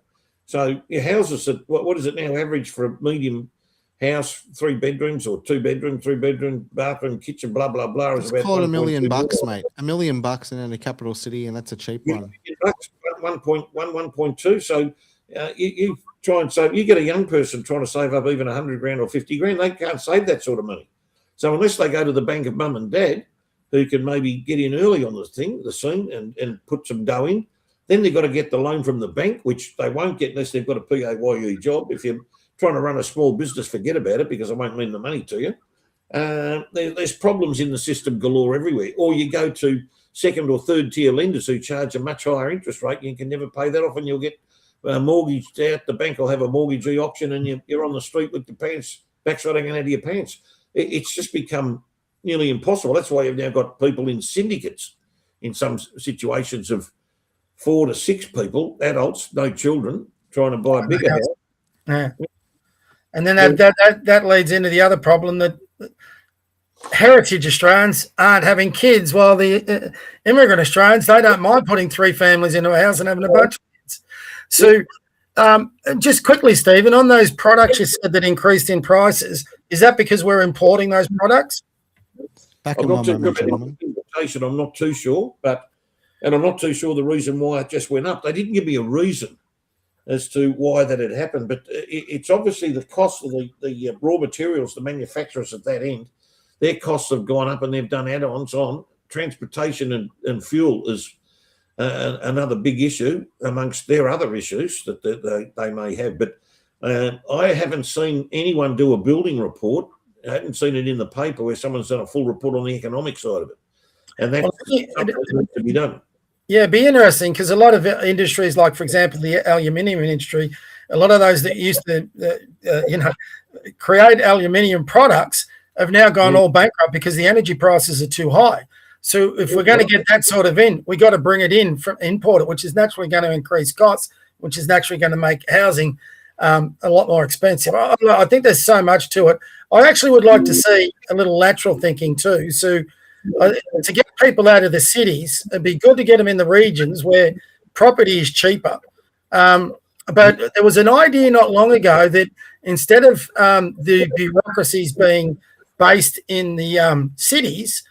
So your houses, what is it now, average for a medium house, 3 bedrooms or 2 bedroom, 3 bedroom, bathroom, kitchen, blah, blah, blah. It's about $1 million, mate. $1 million in a capital city, and that's a cheap one. Bucks, 1.2. So you try and save. You get a young person trying to save up even 100 grand or 50 grand, they can't save that sort of money. So unless they go to the bank of mum and dad, who can maybe get in early on the scene and put some dough in, then they've got to get the loan from the bank, which they won't get unless they've got a PAYE job. If you're trying to run a small business, forget about it, because I won't lend the money to you. There's problems in the system galore everywhere. Or you go to second or third tier lenders who charge a much higher interest rate, and you can never pay that off, and you'll get mortgaged out. The bank will have a mortgage auction, and you're on the street with your pants backside hanging out of your pants. It's just become nearly impossible. That's why you've now got people in syndicates in some situations of 4 to 6 people, adults, no children, trying to buy a bigger house. Yeah. And then that leads into the other problem that heritage Australians aren't having kids, while the immigrant Australians, they don't mind putting 3 families into a house and having a bunch of kids. kids. So just quickly, Stephen, on those products you said that increased in prices, is that because we're importing those products? Back I'm in not my too moment, good at gentlemen. importation. I'm not too sure, and I'm not too sure the reason why it just went up. They didn't give me a reason as to why that had happened, but it's obviously the cost of the raw materials, the manufacturers at that end, their costs have gone up, and they've done add-ons on transportation and fuel is another big issue amongst their other issues that they may have. But I haven't seen anyone do a building report. I haven't seen it in the paper where someone's done a full report on the economic side of it, and that's something that needs to be done. Yeah, it'd be interesting because a lot of industries, like, for example, the aluminium industry, a lot of those that used to, create aluminium products have now gone all bankrupt because the energy prices are too high. So if we're going to get that sort of in, we got to bring it in from import it, which is naturally going to increase costs, which is naturally going to make housing a lot more expensive. I think there's so much to it. I actually would like to see a little lateral thinking too. So to get people out of the cities, it'd be good to get them in the regions where property is cheaper. But there was an idea not long ago that instead of the bureaucracies being based in the cities,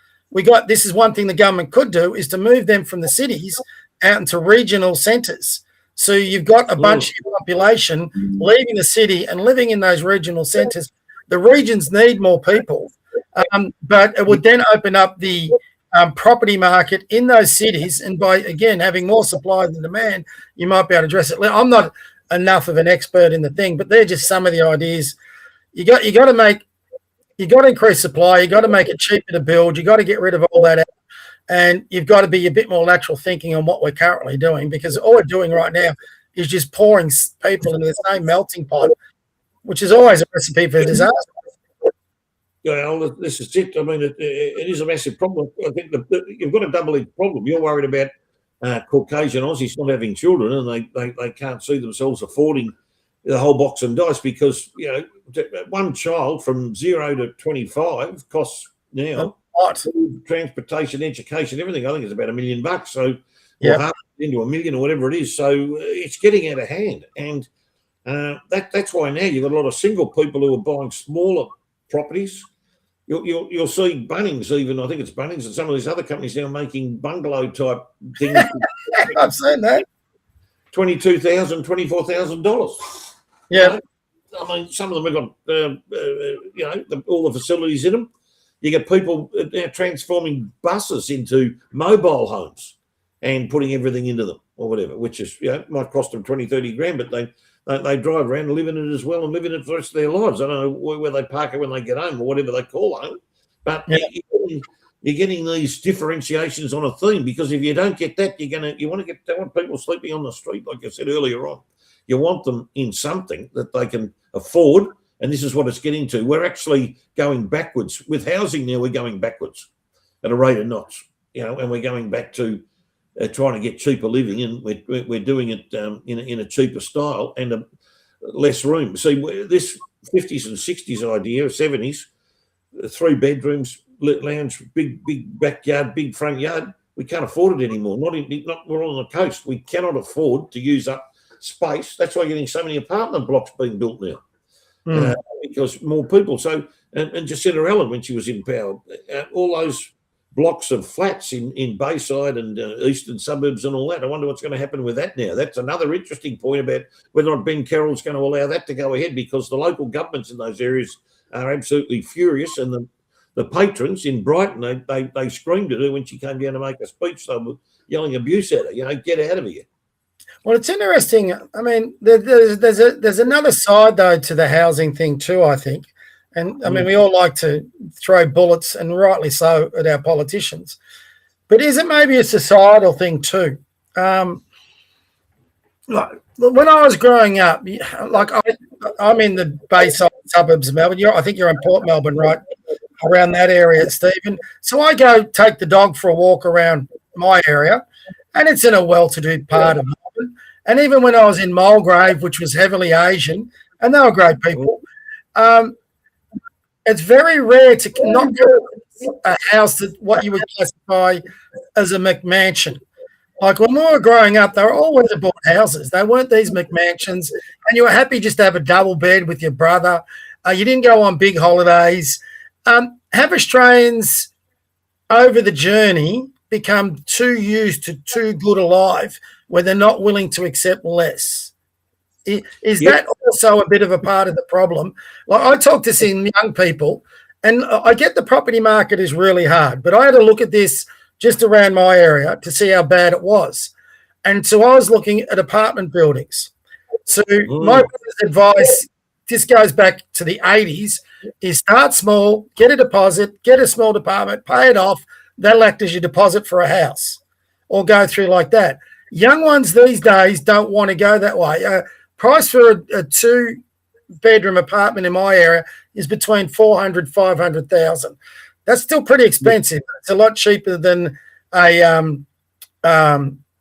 this is one thing the government could do, is to move them from the cities out into regional centres. So you've got a bunch of your population leaving the city and living in those regional centres. The regions need more people, but it would then open up the property market in those cities. And by, again, having more supply than demand, you might be able to address it. I'm not enough of an expert in the thing, but they're just some of the ideas. You got to increase supply. You got to make it cheaper to build. You got to get rid of all that, and you've got to be a bit more lateral thinking on what we're currently doing, because all we're doing right now is just pouring people into the same melting pot, which is always a recipe for disaster. Well, this is it. I mean, it is a massive problem. I think you've got a double-edged problem. You're worried about Caucasian Aussies not having children, and they can't see themselves affording the whole box and dice, because one child from 0 to 25 costs now transportation, education, everything. I think it's about $1 million. So half into $1 million or whatever it is. So it's getting out of hand, and that's why now you've got a lot of single people who are buying smaller properties. You'll see Bunnings, even, I think it's Bunnings, and some of these other companies now making bungalow type things. I've seen that. $22,000, $24,000. Yeah. I mean, some of them have got, all the facilities in them. You get people now transforming buses into mobile homes and putting everything into them or whatever, which is, might cost them 20, 30 grand, but they drive around and live in it as well and live in it for the rest of their lives. I don't know where they park it when they get home or whatever they call home, but you're getting these differentiations on a theme, because if you don't get that, you want people sleeping on the street, like I said earlier on. You want them in something that they can afford, and this is what it's getting to. We're actually going backwards with housing now. We're going backwards at a rate of knots, and we're going back to trying to get cheaper living, and we're doing it in a cheaper style and less room. See, this 50s and 60s idea, 70s, 3 bedrooms, lit lounge, big backyard, big front yard. We can't afford it anymore. We're on the coast. We cannot afford to use up space. That's why you're getting so many apartment blocks being built now, because more people. So, and Jacinta Allen, when she was in power, all those blocks of flats in Bayside and eastern suburbs and all that. I wonder what's going to happen with that now. That's another interesting point about whether or not Ben Carroll's going to allow that to go ahead, because the local governments in those areas are absolutely furious, and the patrons in Brighton, they screamed at her when she came down to make a speech. They were yelling abuse at her. Get out of here. Well, it's interesting. I mean, there's another side, though, to the housing thing too, I think. And, I mean, we all like to throw bullets, and rightly so, at our politicians. But is it maybe a societal thing too? Like, when I was growing up, like I'm in the Bayside suburbs of Melbourne. I think you're in Port Melbourne, right? Around that area, Stephen. So I go take the dog for a walk around my area, and it's in a well-to-do part of Melbourne. And even when I was in Mulgrave, which was heavily Asian, and they were great people, it's very rare to not get a house that what you would classify as a McMansion. Like when we were growing up, they were all weatherboard houses. They weren't these McMansions, and you were happy just to have a double bed with your brother. You didn't go on big holidays. Have Australians over the journey become too used to too good a life where they're not willing to accept less? Is that also a bit of a part of the problem? Like I talk to some young people, and I get the property market is really hard, but I had to look at this just around my area to see how bad it was. And so I was looking at apartment buildings. So my advice, this goes back to the 80s, is start small, get a deposit, get a small department, pay it off. That'll act as your deposit for a house or go through like that. Young ones these days don't want to go that way. Price for a 2-bedroom apartment in my area is between 400, 500,000. That's still pretty expensive. It's a lot cheaper than a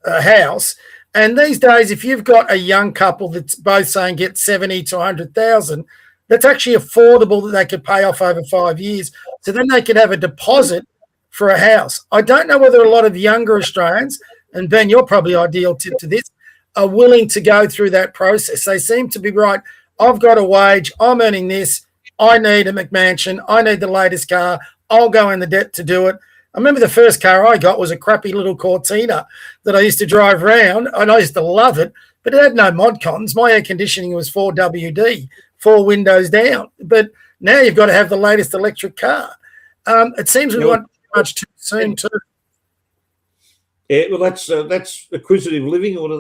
house. And these days, if you've got a young couple that's both saying get 70 to 100,000, that's actually affordable that they could pay off over 5 years. So then they could have a deposit for a house. I don't know whether a lot of younger Australians, and Ben, you're probably ideal to this, are willing to go through that process. They seem to be right. I've got a wage. I'm earning this. I need a McMansion. I need the latest car. I'll go in the debt to do it. I remember the first car I got was a crappy little Cortina that I used to drive around, and I used to love it, but it had no mod cons. My air conditioning was 4WD, 4 windows down. But now you've got to have the latest electric car. It seems we went much too soon too. Yeah, well, that's acquisitive living, or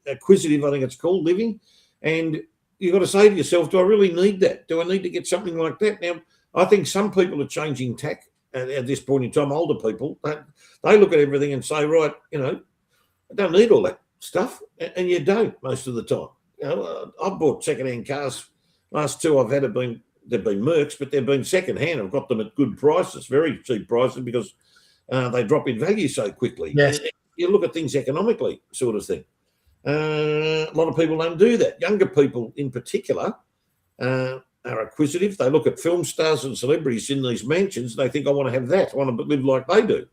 acquisitive, I think it's called, living. And you've got to say to yourself, do I really need that? Do I need to get something like that? Now, I think some people are changing tack at this point in time, older people. They look at everything and say, right, I don't need all that stuff. And you don't most of the time. I've bought second-hand cars. Last two I've had they've been Mercs, but they've been second-hand. I've got them at good prices, very cheap prices, because they drop in value so quickly. Yes. You look at things economically, sort of thing. A lot of people don't do that. Younger people in particular are acquisitive. They look at film stars and celebrities in these mansions. They think, I want to have that. I want to live like they do.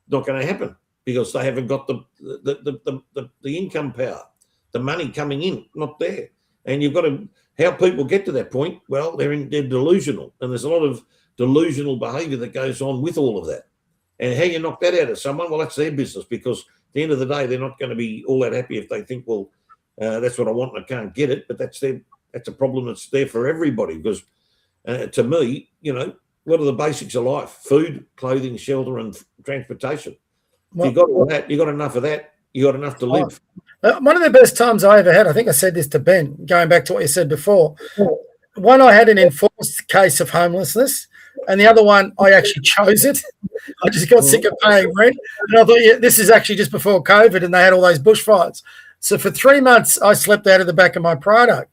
Not going to happen because they haven't got the income power, the money coming in, not there. And you've got to, how people get to that point, well, they're delusional. And there's a lot of delusional behaviour that goes on with all of that. And how you knock that out of someone, well, that's their business, because at the end of the day, they're not going to be all that happy if they think, well, that's what I want and I can't get it. But that's a problem that's there for everybody, because to me, what are the basics of life? Food, clothing, shelter, and transportation. Well, you've got all that, you've got enough of that, you've got enough to live. One of the best times I ever had, I think I said this to Ben, going back to what you said before. One, I had an enforced case of homelessness, and the other one, I actually chose it. I just got sick of paying rent. And I thought, yeah, this is actually just before COVID, and they had all those bushfires. So for 3 months, I slept out of the back of my Prado.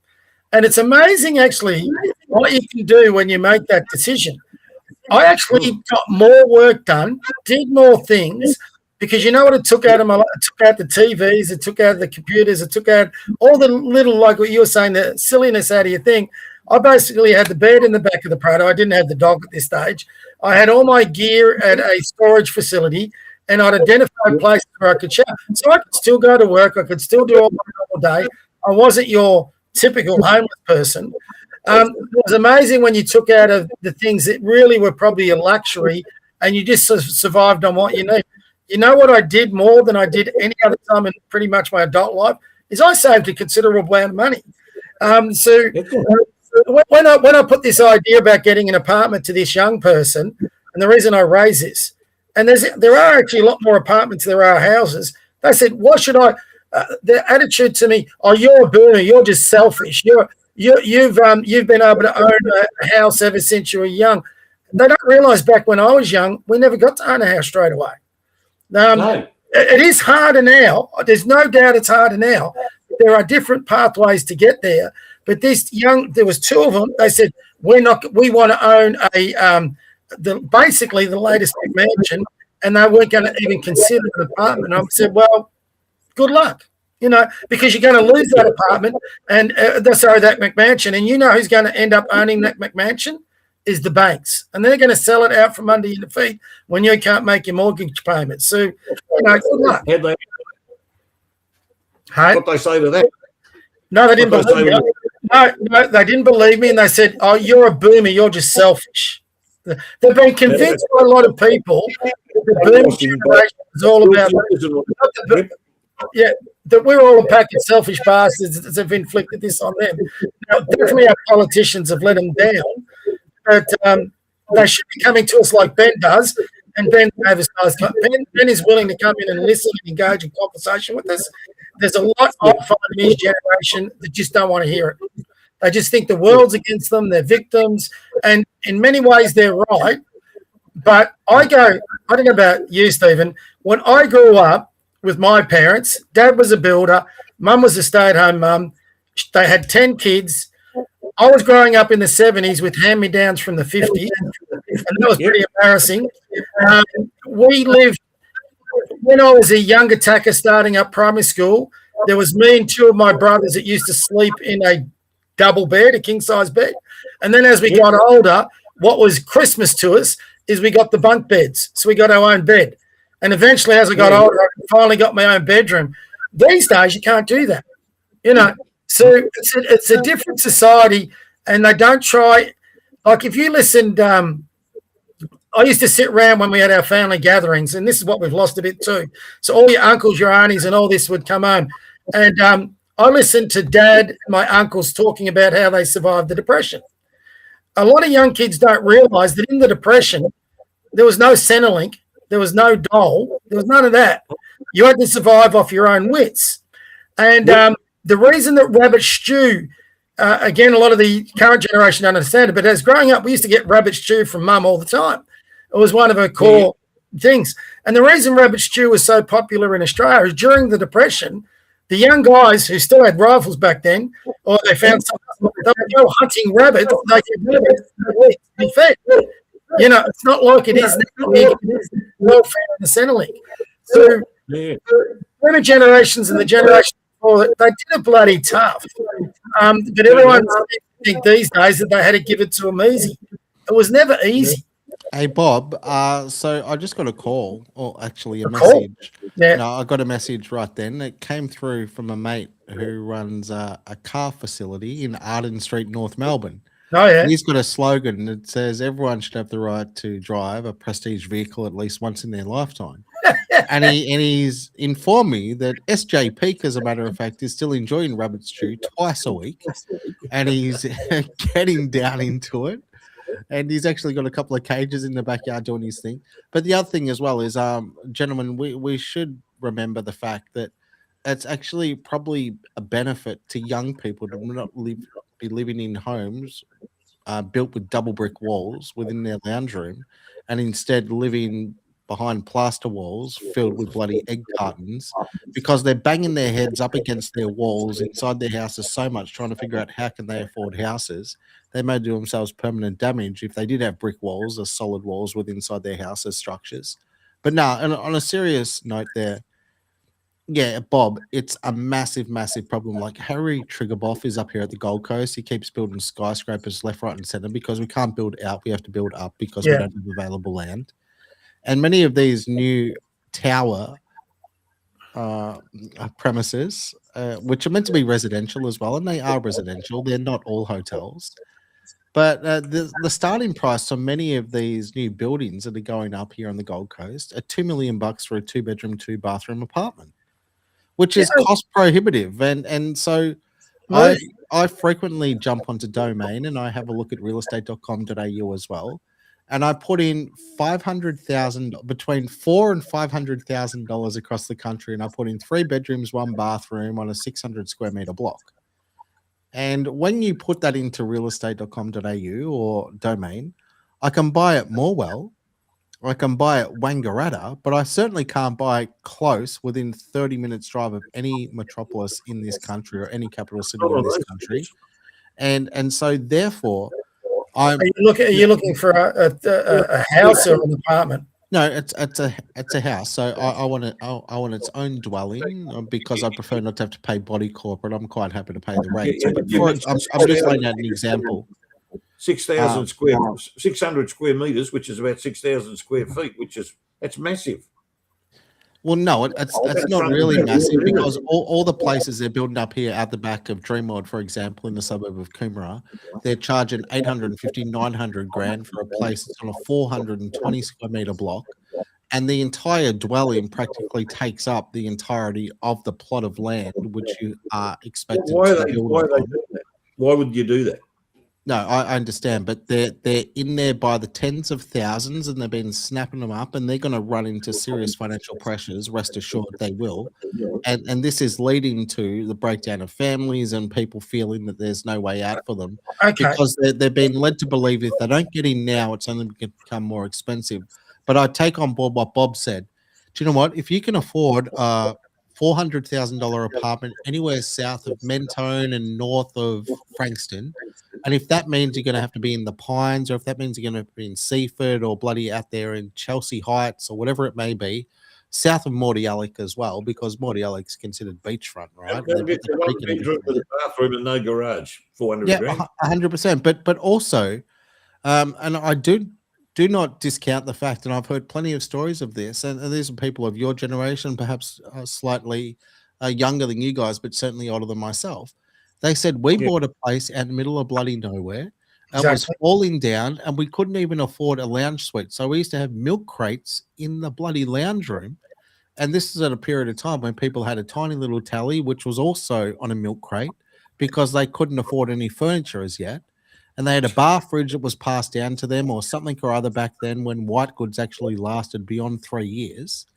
And it's amazing, actually, what you can do when you make that decision. I actually got more work done, did more things, because you know what it took out of my life? It took out the TVs, it took out the computers, it took out all the little, like what you were saying, the silliness out of your thing. I basically had the bed in the back of the Prado. I didn't have the dog at this stage. I had all my gear at a storage facility, and I'd identified places where I could shower. So I could still go to work. I could still do all my normal day. I wasn't your typical homeless person. It was amazing when you took out of the things that really were probably a luxury, and you just survived on what you need. You know what I did more than I did any other time in pretty much my adult life is I saved a considerable amount of money. When I put this idea about getting an apartment to this young person, and the reason I raise this, and there are actually a lot more apartments than there are houses. They said, "Why should I?" Their attitude to me, "Oh, you're a boomer. You're just selfish. You've been able to own a house ever since you were young." They don't realise back when I was young, we never got to own a house straight away. No. It is harder now. There's no doubt it's harder now. There are different pathways to get there. But there was two of them. They said, we want to own basically the latest mansion, and they weren't going to even consider an apartment. I said, well, good luck, because you're going to lose that apartment and that McMansion, and you know who's going to end up owning that McMansion? is the banks, and they're going to sell it out from under your feet when you can't make your mortgage payments. So, you know, good luck. What they say to that? No, they didn't believe me. No, they didn't believe me, and they said, "Oh, you're a boomer. You're just selfish." They've been convinced by a lot of people that the boomer generation is all about that we're all a pack of selfish bastards that have inflicted this on them. Now, definitely our politicians have let them down, but they should be coming to us like Ben does. And Ben is willing to come in and listen and engage in conversation with us. There's a lot I find in his generation that just don't want to hear it. They just think the world's against them, they're victims, and in many ways they're right. But I don't know about you, Stephen. When I grew up with my parents, Dad was a builder, Mum was a stay-at-home mum. They had 10 kids. I was growing up in the 70s with hand-me-downs from the 50s, and that was pretty embarrassing. We lived, when I was a young attacker starting up primary school, there was me and two of my brothers that used to sleep in a double bed, a king-size bed. And then as we got older, what was Christmas to us is we got the bunk beds. So we got our own bed. And eventually, as I got older, I finally got my own bedroom. These days, you can't do that. You know, so it's a different society, and they don't try. Like if you listened, I used to sit around when we had our family gatherings, and this is what we've lost a bit too. So all your uncles, your aunties, and all this would come home. And I listened to Dad and my uncles talking about how they survived the Depression. A lot of young kids don't realise that in the Depression, there was no Centrelink, there was no dole, there was none of that. You had to survive off your own wits. And the reason that rabbit stew, again, a lot of the current generation don't understand it, but as growing up, we used to get rabbit stew from Mum all the time. It was one of her core things. And the reason rabbit stew was so popular in Australia is during the Depression, the young guys who still had rifles back then, or they found something, they would go hunting rabbits, they could be fed. You know, it's not like it is now. It's well fed in the Centrelink. So the generations and the generation before, they did it bloody tough. But everyone think these days that they had to give it to them easy. It was never easy. Hey, Bob, so I just got a call, or actually a message. Yeah. No, I got a message right then. It came through from a mate who runs a car facility in Arden Street, North Melbourne. Oh, yeah. And he's got a slogan that says everyone should have the right to drive a prestige vehicle at least once in their lifetime. and he's informed me that SJ Peak, as a matter of fact, is still enjoying rabbit stew twice a week, and he's getting down into it. And he's actually got a couple of cages in the backyard doing his thing. But the other thing as well is, gentlemen, we should remember the fact that it's actually probably a benefit to young people to not be living in homes built with double brick walls within their lounge room, and instead living behind plaster walls filled with bloody egg cartons, because they're banging their heads up against their walls inside their houses so much, trying to figure out how can they afford houses. They may do themselves permanent damage if they did have brick walls or solid walls with inside their houses structures. But no, on a serious note there, yeah, Bob, it's a massive, massive problem. Like Harry Triggerboff is up here at the Gold Coast. He keeps building skyscrapers left, right, and centre because we can't build out. We have to build up because we don't have available land. And many of these new tower premises, which are meant to be residential as well, and they are residential. They're not all hotels. But the starting price on many of these new buildings that are going up here on the Gold Coast are $2 million for a 2-bedroom, 2-bathroom apartment, which is cost prohibitive. And so I frequently jump onto Domain and I have a look at realestate.com.au as well. And I put in $500,000, between $400,000 and $500,000 across the country, and I put in 3 bedrooms, 1 bathroom on a 600 square meter block. And when you put that into realestate.com.au or Domain, I can buy it Morwell, or I can buy it Wangaratta, but I certainly can't buy it close within 30 minutes drive of any metropolis in this country or any capital city in this country. And so therefore, are you looking for a house or an apartment? No, it's a house. So I want its own dwelling because I prefer not to have to pay body corporate. I'm quite happy to pay the rates. But I'm just laying out an example. 600 square meters, which is about 6,000 square feet, that's massive. Well, no, it's not really massive because all the places they're building up here out the back of Dreamworld, for example, in the suburb of Coomera, they're charging 850, 900 grand for a place that's on a 420 square meter block. And the entire dwelling practically takes up the entirety of the plot of land which you are expected to build on. Why would you do that? No, I understand, but they're in there by the tens of thousands, and they've been snapping them up, and they're going to run into serious financial pressures. Rest assured, they will, and this is leading to the breakdown of families and people feeling that there's no way out for them because they're being led to believe if they don't get in now, it's only going to become more expensive. But I take on board what Bob said. Do you know what? If you can afford $400,000 apartment anywhere south of Mentone and north of Frankston, and if that means you're going to have to be in the Pines, or if that means you're going to be in Seaford or bloody out there in Chelsea Heights or whatever it may be, south of Mordialloc as well, because Mordialloc is considered beachfront, right? One bedroom with a bathroom and no garage, 400 grand. 100%. But also, and I do not discount the fact, and I've heard plenty of stories of this, and these are people of your generation, perhaps slightly younger than you guys, but certainly older than myself. They said, we bought a place out in the middle of bloody nowhere. It was falling down, and we couldn't even afford a lounge suite. So we used to have milk crates in the bloody lounge room. And this is at a period of time when people had a tiny little tally, which was also on a milk crate, because they couldn't afford any furniture as yet. And they had a bar fridge that was passed down to them or something or other back then when white goods actually lasted beyond 3 years.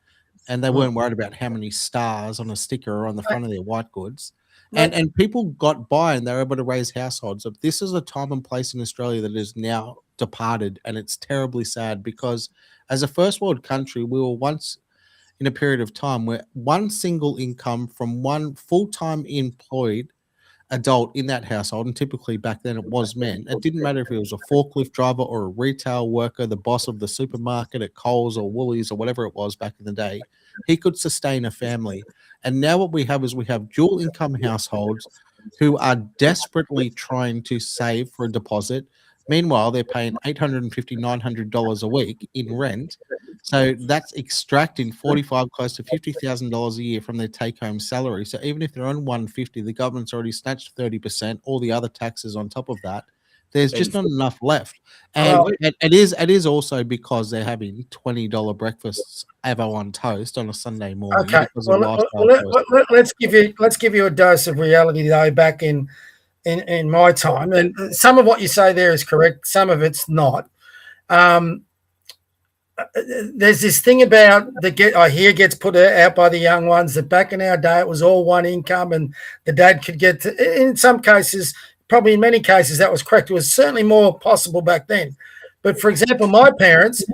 And they weren't worried about how many stars on a sticker or on the front of their white goods. And people got by and they were able to raise households. This is a time and place in Australia that is now departed, and it's terribly sad because as a first world country, we were once in a period of time where one single income from one full-time employed adult in that household, and typically back then it was men. It didn't matter if he was a forklift driver or a retail worker, the boss of the supermarket at Coles or Woolies or whatever it was back in the day. He could sustain a family. And now what we have is we have dual income households who are desperately trying to save for a deposit. Meanwhile, they're paying $850, $900 a week in rent. So that's extracting $45,000 close to $50,000 a year from their take-home salary. So even if they're on $150,000, the government's already snatched 30%, all the other taxes on top of that. There's just not enough left. And it is also because they're having $20 breakfasts ever on toast on a Sunday morning. Okay, let's give you a dose of reality though. Back in my time, and some of what you say there is correct, some of it's not. There's this thing about I hear gets put out by the young ones that back in our day it was all one income, and the dad could get to, in some cases, probably in many cases that was correct. It was certainly more possible back then. But for example, my parents,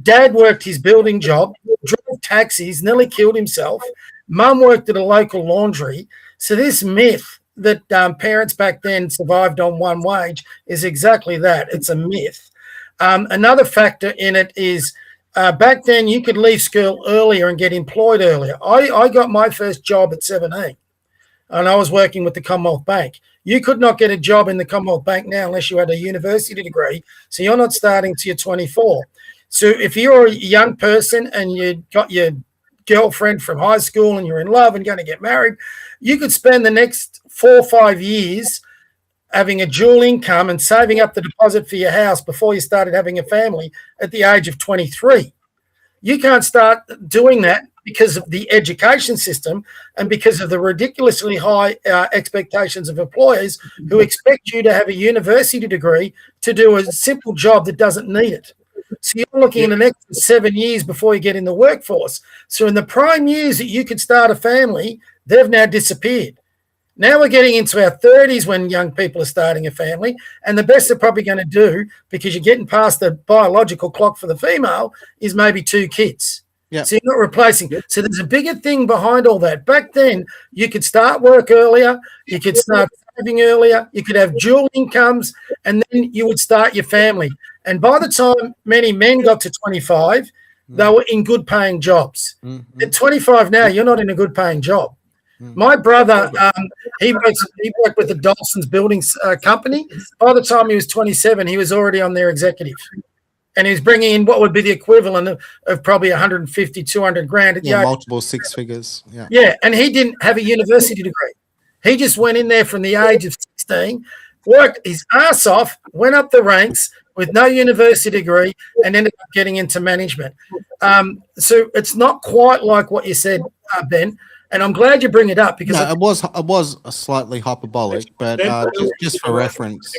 dad worked his building job, drove taxis, nearly killed himself. Mum worked at a local laundry. So this myth that parents back then survived on one wage is exactly that. It's a myth. Another factor in it is back then you could leave school earlier and get employed earlier. I got my first job at 17, and I was working with the Commonwealth Bank. You could not get a job in the Commonwealth Bank now unless you had a university degree, so you're not starting till you're 24. So if you're a young person and you got your girlfriend from high school and you're in love and going to get married, you could spend the next 4 or 5 years having a dual income and saving up the deposit for your house before you started having a family at the age of 23. You can't start doing that because of the education system and because of the ridiculously high expectations of employers who expect you to have a university degree to do a simple job that doesn't need it. So you're looking at an extra 7 years before you get in the workforce. So in the prime years that you could start a family, they've now disappeared. Now we're getting into our 30s when young people are starting a family, and the best they're probably going to do, because you're getting past the biological clock for the female, is maybe 2 kids. Yeah. So you're not replacing. So there's a bigger thing behind all that. Back then, you could start work earlier, you could start saving earlier, you could have dual incomes, and then you would start your family. And by the time many men got to 25, they were in good paying jobs. Mm-hmm. At 25 now, you're not in a good paying job. My brother, he worked with the Dawson's Buildings company. By the time he was 27, he was already on their executive. And he was bringing in what would be the equivalent of probably 150, 200 grand. Yeah, multiple six figures. Yeah. Yeah, and he didn't have a university degree. He just went in there from the age of 16, worked his ass off, went up the ranks with no university degree, and ended up getting into management. So it's not quite like what you said, Ben. And I'm glad you bring it up because it was a slightly hyperbolic, but just for reference.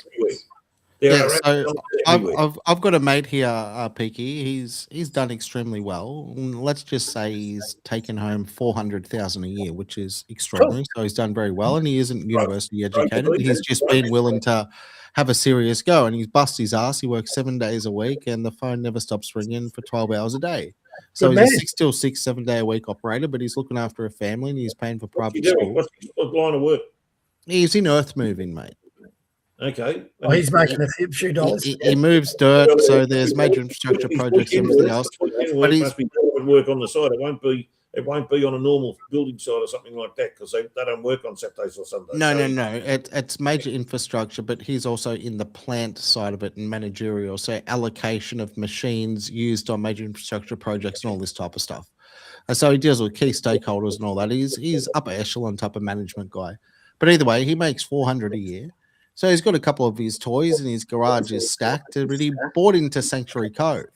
Yeah, so I've got a mate here, Peaky. He's done extremely well. Let's just say he's taken home $400,000 a year, which is extraordinary. So he's done very well, and he isn't university educated. He's just been willing to have a serious go, and he's bust his ass. He works 7 days a week, and the phone never stops ringing for 12 hours a day. So he's a 6 till 6, 7 day a week operator, but he's looking after a family and he's paying for private school. What's line of work? He's in earth moving, mate. Okay. Well, he's making a few dollars. He moves dirt, so there's major infrastructure projects and everything else. But he's work on the side. It won't be on a normal building site or something like that because they don't work on Saturdays or Sundays. No. It's major infrastructure, but he's also in the plant side of it and managerial. So allocation of machines used on major infrastructure projects and all this type of stuff. And so he deals with key stakeholders and all that. He's upper echelon type of management guy. But either way, he makes $400 a year. So he's got a couple of his toys and his garage is stacked, but he bought into Sanctuary Cove.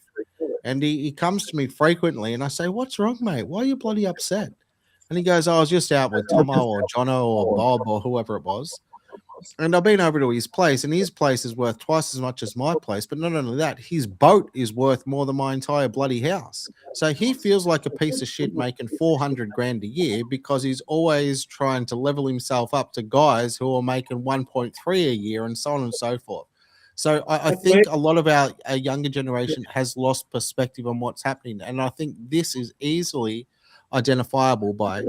And he comes to me frequently and I say, "What's wrong, mate? Why are you bloody upset?" And he goes, "I was just out with Tomo or Jono or Bob or whoever it was. And I've been over to his place, and his place is worth twice as much as my place. But not only that, his boat is worth more than my entire bloody house. So he feels like a piece of shit making 400 grand a year because he's always trying to level himself up to guys who are making 1.3 a year and so on and so forth." So I think a lot of our younger generation has lost perspective on what's happening. And I think this is easily identifiable by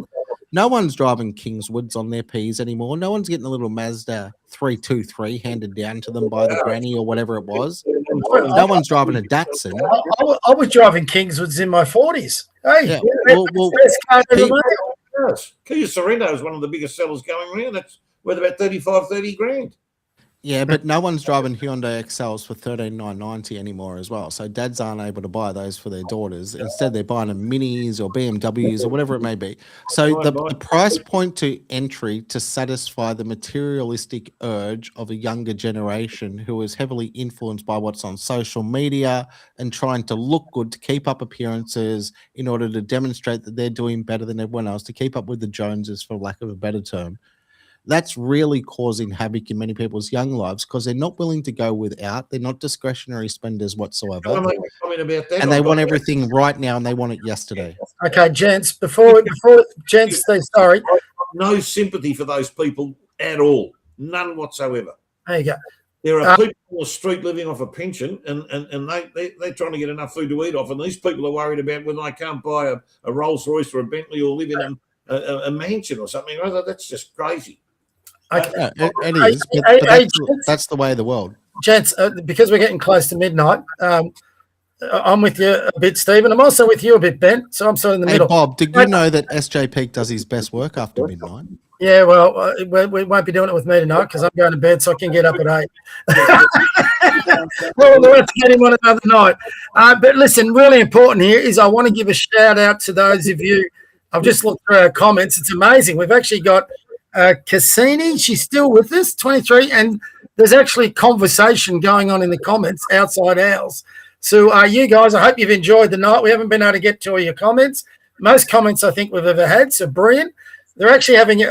no one's driving Kingswoods on their Ps anymore. No one's getting a little Mazda 323 handed down to them by the granny or whatever it was. No one's driving a Datsun. I was driving Kingswoods in my 40s. Hey, Kia Sorrento is one of the biggest sellers going around. That's worth about 30 grand. Yeah, but no one's driving Hyundai Excels for $13,990 anymore as well. So dads aren't able to buy those for their daughters. Instead, they're buying them Minis or BMWs or whatever it may be. So the price point to entry to satisfy the materialistic urge of a younger generation who is heavily influenced by what's on social media and trying to look good, to keep up appearances in order to demonstrate that they're doing better than everyone else, to keep up with the Joneses, for lack of a better term. That's really causing havoc in many people's young lives because they're not willing to go without. They're not discretionary spenders whatsoever. And they want everything right now and they want it yesterday. Okay, gents, before gents say sorry. No sympathy for those people at all. None whatsoever. There you go. There are people on the street living off a pension and they're trying to get enough food to eat off. And these people are worried about whether they can't buy a Rolls Royce or a Bentley or live in a mansion or something. That's just crazy. Okay. It is, but that's the way of the world. Gents, because we're getting close to midnight, I'm with you a bit, Stephen. I'm also with you a bit, Ben. So I'm sort of in the middle. Bob, did you know that SJ Peak does his best work after midnight? Yeah, well, we won't be doing it with me tonight because I'm going to bed so I can get up at 8. Well, let's get him on another night. But listen, really important here is I want to give a shout out to those of you. I've just looked through our comments. It's amazing. We've actually got Cassini, she's still with us, 23, and there's actually conversation going on in the comments outside ours. So you guys, I hope you've enjoyed the night. We haven't been able to get to all your comments. Most comments I think we've ever had, so brilliant. They're actually having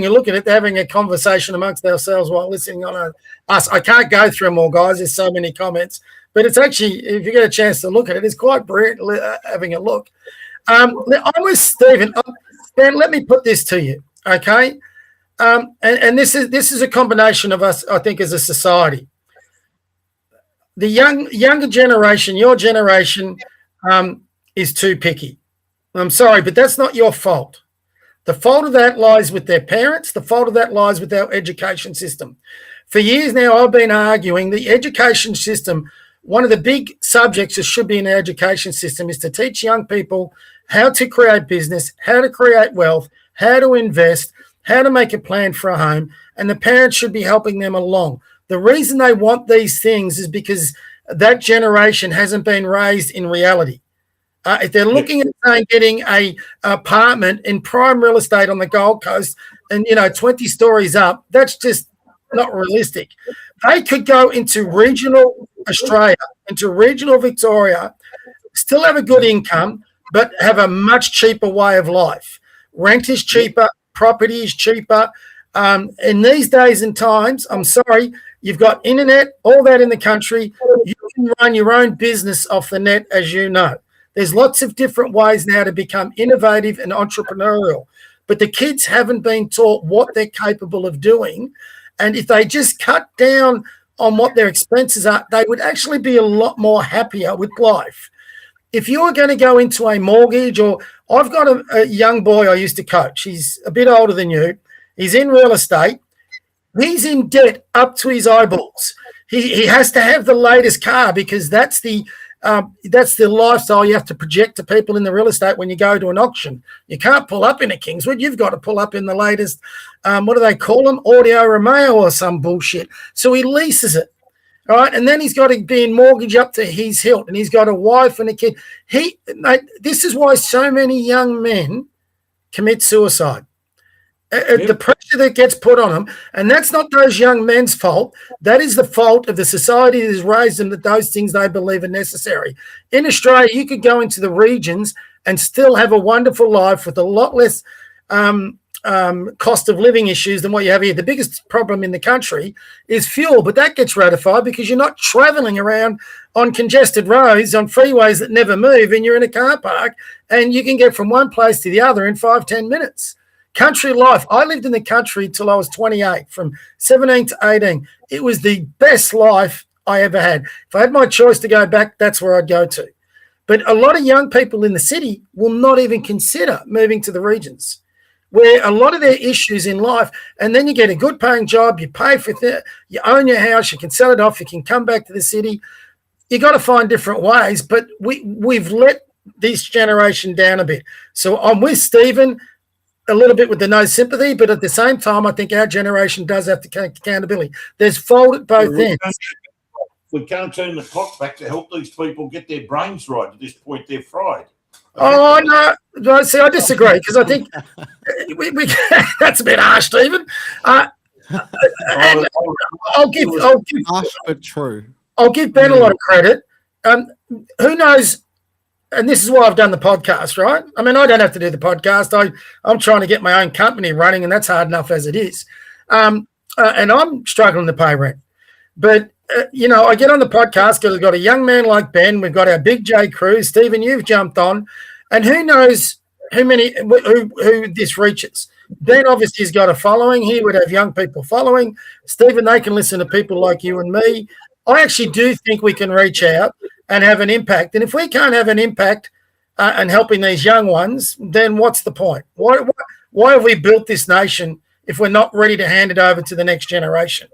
a look at it. They're having a conversation amongst themselves while listening on us. I can't go through them all, guys. There's so many comments. But it's actually, if you get a chance to look at it, it's quite brilliant having a look. I'm with Stephen. Ben, let me put this to you, okay? And this is a combination of us, I think, as a society. The younger generation, your generation, is too picky. I'm sorry, but that's not your fault. The fault of that lies with their parents. The fault of that lies with our education system. For years now, I've been arguing the education system, one of the big subjects that should be in our education system is to teach young people how to create business, how to create wealth, how to invest, how to make a plan for a home, and the parents should be helping them along. The reason they want these things is because that generation hasn't been raised in reality. If they're looking at saying getting a apartment in prime real estate on the Gold Coast and 20 stories up, that's just not realistic. They could go into regional Australia, into regional Victoria, still have a good income, but have a much cheaper way of life. Rent is cheaper, property is cheaper. In these days and times, I'm sorry, you've got internet, all that in the country. You can run your own business off the net, as you know. There's lots of different ways now to become innovative and entrepreneurial, but the kids haven't been taught what they're capable of doing. And if they just cut down on what their expenses are, they would actually be a lot more happier with life. If you're going to go into a mortgage, or I've got a young boy I used to coach. He's a bit older than you. He's in real estate. He's in debt up to his eyeballs. He has to have the latest car because that's the lifestyle you have to project to people in the real estate when you go to an auction. You can't pull up in a Kingswood. You've got to pull up in the latest, what do they call them? Audio Romeo or some bullshit. So he leases it. All right. And then he's got to be in mortgage up to his hilt, and he's got a wife and a kid. This is why so many young men commit suicide. The pressure that gets put on them, and that's not those young men's fault. That is the fault of the society that has raised them that those things they believe are necessary. In Australia, you could go into the regions and still have a wonderful life with a lot less cost of living issues than what you have here. The biggest problem in the country is fuel, but that gets ratified because you're not traveling around on congested roads, on freeways that never move, and you're in a car park, and you can get from one place to the other in 5-10 minutes. Country life. I lived in the country till I was 28, from 17 to 18. It was the best life I ever had. If I had my choice to go back, that's where I'd go to. But a lot of young people in the city will not even consider moving to the regions, where a lot of their issues in life, and then you get a good paying job, you pay for it, you own your house, you can sell it off, you can come back to the city. You got to find different ways, but we've let this generation down a bit. So I'm with Stephen a little bit with the no sympathy, but at the same time, I think our generation does have to take accountability. There's fault at both ends. We can't turn the clock back to help these people get their brains right. At this point, they're fried. Oh, no. See, I disagree because I think that's a bit harsh, Stephen. I'll give harsh but true. I'll give Ben a lot of credit. Who knows? And this is why I've done the podcast, right? I mean, I don't have to do the podcast. I'm trying to get my own company running, and that's hard enough as it is. And I'm struggling to pay rent. But, I get on the podcast because we've got a young man like Ben. We've got our big J crew. Stephen, you've jumped on. And who knows who this reaches. Ben obviously has got a following. He would have young people following. Stephen, they can listen to people like you and me. I actually do think we can reach out and have an impact. And if we can't have an impact and helping these young ones, then what's the point? Why have we built this nation if we're not ready to hand it over to the next generation?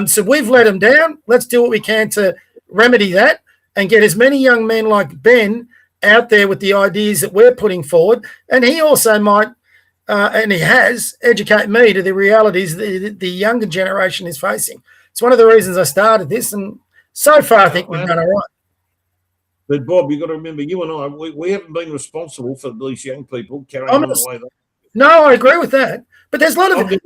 So we've let them down. Let's do what we can to remedy that and get as many young men like Ben out there with the ideas that we're putting forward. And he also might, and he has, educate me to the realities that the younger generation is facing. It's one of the reasons I started this, and so far I think we've done all right. But Bob, you've got to remember, you and I, we haven't been responsible for these young people carrying on the way. No, I agree with that. But there's a lot of I've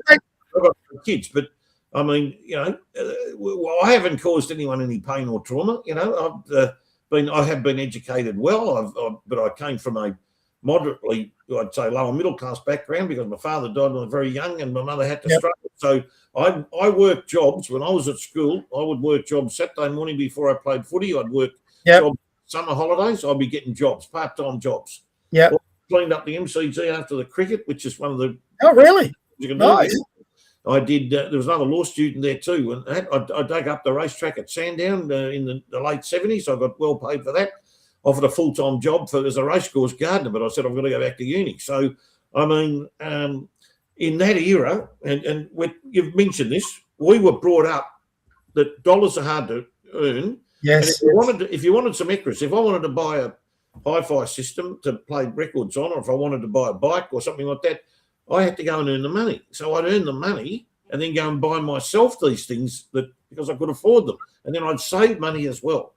got kids, but I mean, I haven't caused anyone any pain or trauma. I have been educated well, but I came from a moderately, I'd say, lower middle class background because my father died when I was very young and my mother had to struggle. So I worked jobs when I was at school. I would work jobs Saturday morning before I played footy. I'd work jobs summer holidays. I'd be getting jobs, part-time jobs. Yeah. Cleaned up the MCG after the cricket, which is one of the. Oh, really? Nice. I did. There was another law student there too, and I dug up the racetrack at Sandown in the late 70s. I got well paid for that. Offered a full-time job as a racecourse gardener, but I said I've got to go back to uni. So, I mean, in that era, and you've mentioned this, we were brought up that dollars are hard to earn. Yes. And if you wanted some extras, if I wanted to buy a hi-fi system to play records on, or if I wanted to buy a bike or something like that, I had to go and earn the money. So I'd earn the money and then go and buy myself these things because I could afford them. And then I'd save money as well.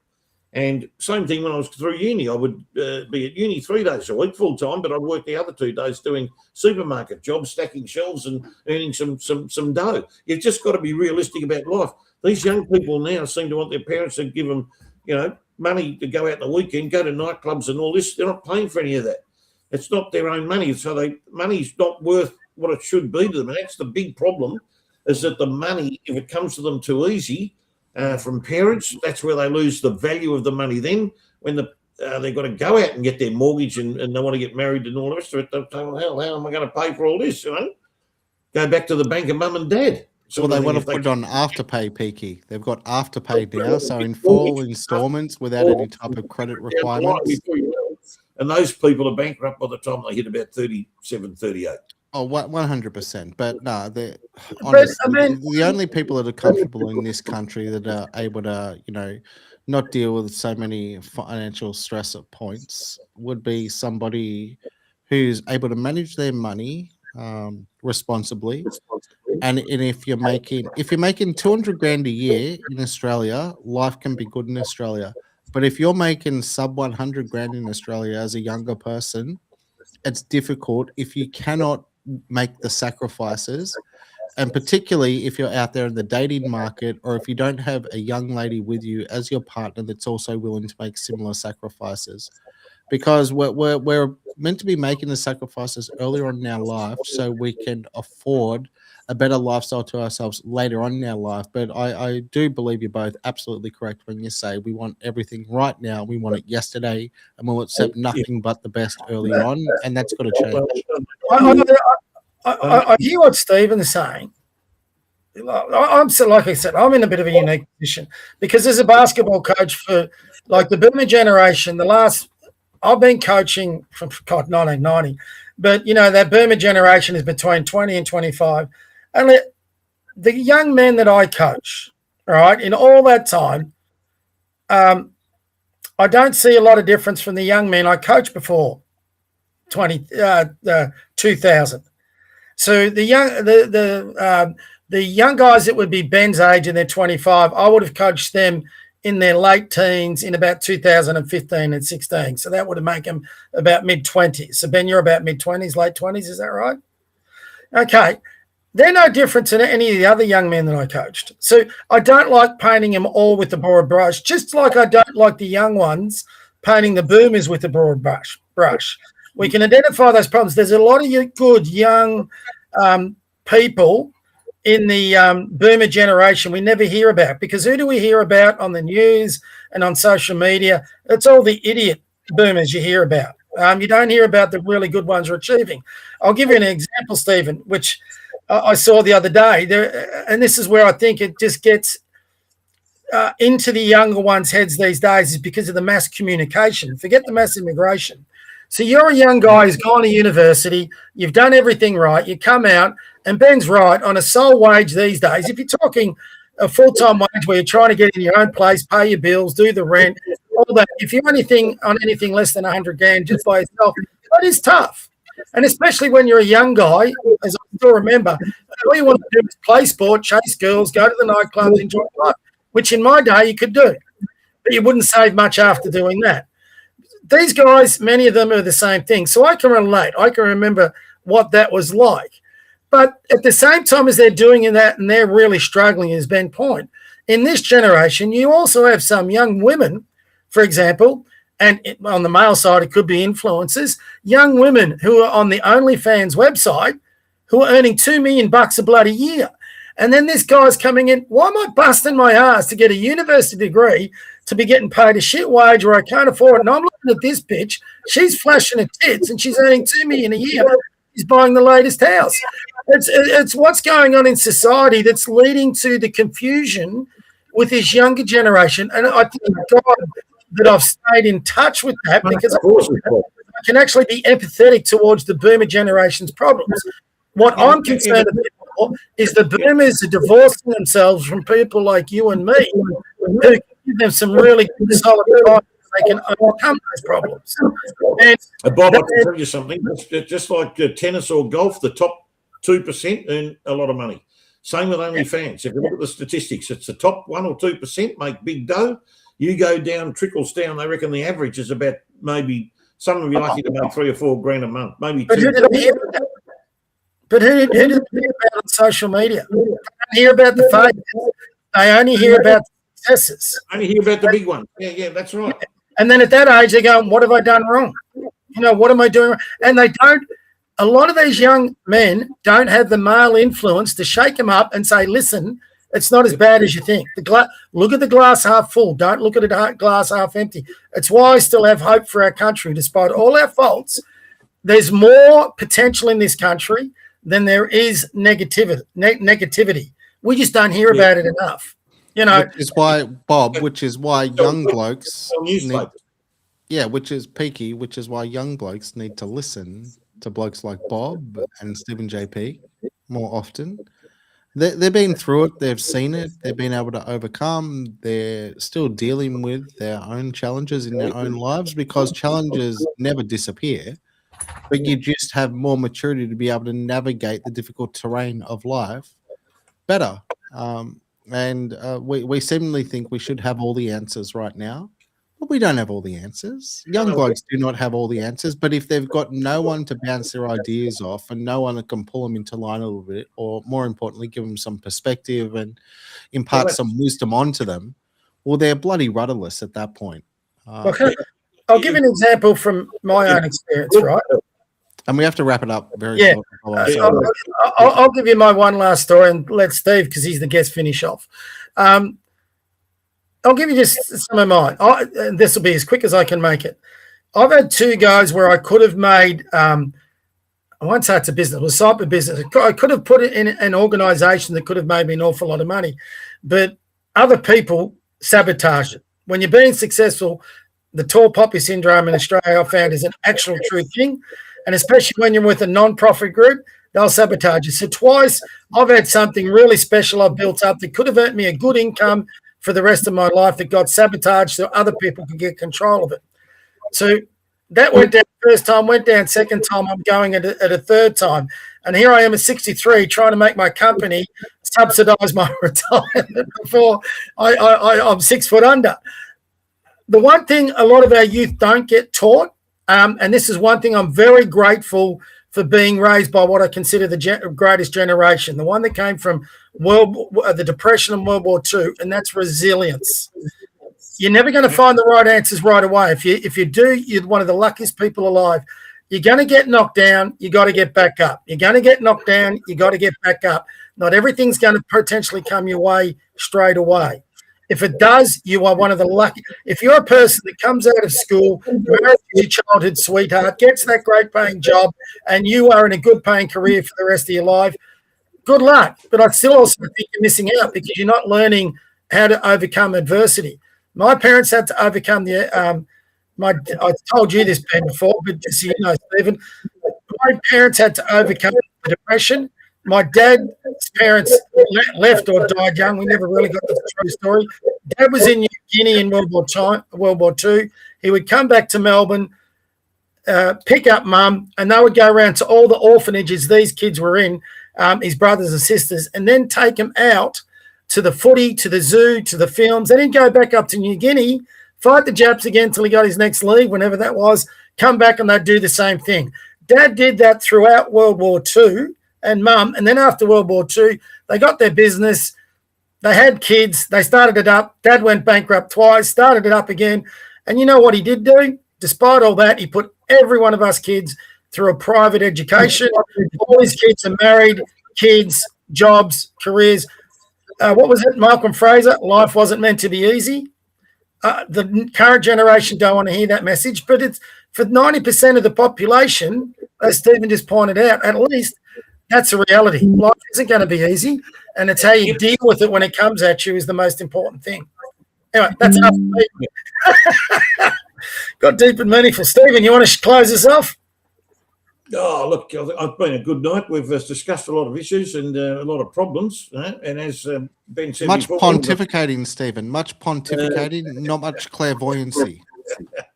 And same thing when I was through uni. I would be at uni 3 days a week full time, but I'd work the other 2 days doing supermarket jobs, stacking shelves and earning some dough. You've just got to be realistic about life. These young people now seem to want their parents to give them, money to go out the weekend, go to nightclubs and all this. They're not paying for any of that. It's not their own money. So money's not worth what it should be to them. And that's the big problem, is that the money, if it comes to them too easy, from parents, that's where they lose the value of the money. Then when they've got to go out and get their mortgage and they want to get married and all the rest of it, they'll say, well, how am I going to pay for all this? Go back to the bank of mum and dad. So they want to put it on afterpay, Peaky. They've got afterpay now, so in full installments without any type of credit requirements. And those people are bankrupt by the time they hit about 37, 38. Oh, 100%. But no, honestly, the only people that are comfortable in this country that are able to, not deal with so many financial stress at points would be somebody who's able to manage their money responsibly. And if you're making 200 grand a year in Australia, life can be good in Australia. But if you're making sub 100 grand in Australia as a younger person, it's difficult if you cannot make the sacrifices, and particularly if you're out there in the dating market, or if you don't have a young lady with you as your partner that's also willing to make similar sacrifices, because we're meant to be making the sacrifices earlier on in our life so we can afford a better lifestyle to ourselves later on in our life. But I do believe you're both absolutely correct when you say we want everything right now. We want it yesterday, and we'll accept nothing but the best early on, and that's got to change. I hear what Stephen's saying. Like I said, I'm in a bit of a unique position because as a basketball coach for like the boomer generation, I've been coaching from 1990, but that boomer generation is between 20 and 25. And the young men that I coach, all right, in all that time, I don't see a lot of difference from the young men I coached before 2000. So the young guys that would be Ben's age and they're 25, I would have coached them in their late teens in about 2015 and 16. So that would have made them about mid-20s. So Ben, you're about mid-20s, late 20s, is that right? Okay. They're no different to any of the other young men that I coached. So I don't like painting them all with the broad brush, just like I don't like the young ones painting the boomers with the broad brush. We can identify those problems. There's a lot of good young people in the boomer generation we never hear about, because who do we hear about on the news and on social media? It's all the idiot boomers you hear about. You don't hear about the really good ones who are achieving. I'll give you an example, Stephen, which I saw the other day, and this is where I think it just gets into the younger ones' heads these days, is because of the mass communication. Forget the mass immigration. So you're a young guy who's gone to university, you've done everything right, you come out, and Ben's right, on a sole wage these days, if you're talking a full-time wage where you're trying to get in your own place, pay your bills, do the rent, all that, if you're on anything less than 100 grand just by yourself, that is tough. And especially when you're a young guy, as I still remember, all you want to do is play sport, chase girls, go to the nightclubs, enjoy life, which in my day you could do. But you wouldn't save much after doing that. These guys, many of them are the same thing. So I can relate. I can remember what that was like. But at the same time as they're doing that and they're really struggling, as Ben point, in this generation, you also have some young women, for example, and on the male side, it could be influencers, young women who are on the OnlyFans website who are earning $2 million a bloody year. And then this guy's coming in, why am I busting my ass to get a university degree to be getting paid a shit wage where I can't afford it? And I'm looking at this bitch, she's flashing her tits and she's earning $2 million a year. She's buying the latest house. It's what's going on in society that's leading to the confusion with this younger generation. And I think God that I've stayed in touch with that, because I can actually be empathetic towards the boomer generation's problems. What I'm concerned about is the boomers are divorcing themselves from people like you and me who give them some really good solid advice they can overcome those problems. And Bob, I can tell you something. Just like tennis or golf, the top 2% earn a lot of money. Same with OnlyFans. If you look at the statistics, it's the top 1 or 2% make big dough. You go down, trickles down. They reckon the average is about maybe some of you lucky to make $3 or $4 grand a month, maybe but two. who did they hear about? But who did they hear about on social media? They don't hear about the failures. They only hear about the successes. Only hear about the big one. Yeah, that's right. And then at that age, they go, what have I done wrong? What am I doing wrong? And they don't. A lot of these young men don't have the male influence to shake them up and say, listen, it's not as bad as you think. Look at the glass half full. Don't look at the glass half empty. It's why I still have hope for our country. Despite all our faults, there's more potential in this country than there is negativity. We just don't hear about it enough. Which is why, Bob, young blokes which is peaky, which is why young blokes need to listen to blokes like Bob and Stephen JP more often. They've been through it. They've seen it. They've been able to overcome. They're still dealing with their own challenges in their own lives, because challenges never disappear, but you just have more maturity to be able to navigate the difficult terrain of life better. We seemingly think we should have all the answers right now, but we don't have all the answers. Young blokes do not have all the answers, but if they've got no one to bounce their ideas off and no one that can pull them into line a little bit, or more importantly, give them some perspective and impart some wisdom onto them, well, they're bloody rudderless at that point. I'll give you an example from my own experience, right? And we have to wrap it up very shortly. I'll give you my one last story and let Steve, because he's the guest, finish off. I'll give you just some of mine. This will be as quick as I can make it. I've had 2 goes where I could have made, I won't say it's a business, it was a type of business. I could have put it in an organisation that could have made me an awful lot of money, but other people sabotage it. When you're being successful, the tall poppy syndrome in Australia, I found, is an actual true thing. And especially when you're with a non-profit group, they'll sabotage you. So twice I've had something really special I've built up that could have earned me a good income for the rest of my life that got sabotaged so other people could get control of it. So that went down first time, went down second time, I'm going at a third time. And here I am at 63 trying to make my company subsidise my retirement before I'm 6 foot under. The one thing a lot of our youth don't get taught, and this is one thing I'm very grateful for being raised by what I consider the greatest generation, the one that came from the Depression and World War II, and that's resilience. You're never going to find the right answers right away. If you do, you're one of the luckiest people alive. You're going to get knocked down. You got to get back up. You're going to get knocked down. You got to get back up. Not everything's going to potentially come your way straight away. If it does, you are one of the lucky. If you're a person that comes out of school, marries your childhood sweetheart, gets that great paying job, and you are in a good paying career for the rest of your life, good luck. But I still also think you're missing out because you're not learning how to overcome adversity. My parents had to overcome I told you this, Ben, before, but just so you know, Stephen, my parents had to overcome the depression. My dad's parents left or died young. We never really got the true story. Dad was in New Guinea in World War II. He would come back to Melbourne, pick up Mum, and they would go around to all the orphanages these kids were in, his brothers and sisters, and then take them out to the footy, to the zoo, to the films. Then he'd go back up to New Guinea, fight the Japs again till he got his next league, whenever that was, come back and they'd do the same thing. Dad did that throughout World War II. And Mum, and then after World War II, they got their business, they had kids, they started it up. Dad went bankrupt twice, started it up again. And you know what he did do? Despite all that, he put every one of us kids through a private education. All his kids are married, kids, jobs, careers. What was it, Malcolm Fraser? Life wasn't meant to be easy. The current generation don't want to hear that message, but it's for 90% of the population, as Stephen just pointed out, at least, that's a reality. Life isn't going to be easy, and it's how you deal with it when it comes at you is the most important thing. Anyway, that's enough for me. Got deep and meaningful. Stephen, you want to close us off? Oh, look, I've been a good night. We've discussed a lot of issues and a lot of problems. And as Ben said much before, pontificating, Stephen. Much pontificating, not much clairvoyancy.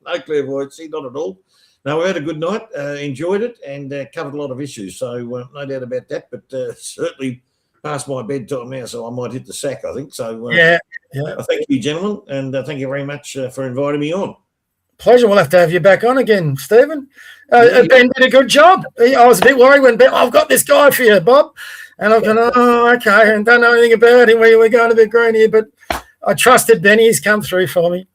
No clairvoyancy, not at all. No, we had a good night, enjoyed it, and covered a lot of issues. So no doubt about that. But certainly past my bedtime now, so I might hit the sack, I think. So yeah. Thank you, gentlemen, and thank you very much for inviting me on. Pleasure. We'll have to have you back on again, Stephen. Ben did a good job. I was a bit worried when Ben, I've got this guy for you, Bob. And I've gone, oh, okay, and don't know anything about him. We're going a bit green here, but I trusted Benny. He's come through for me.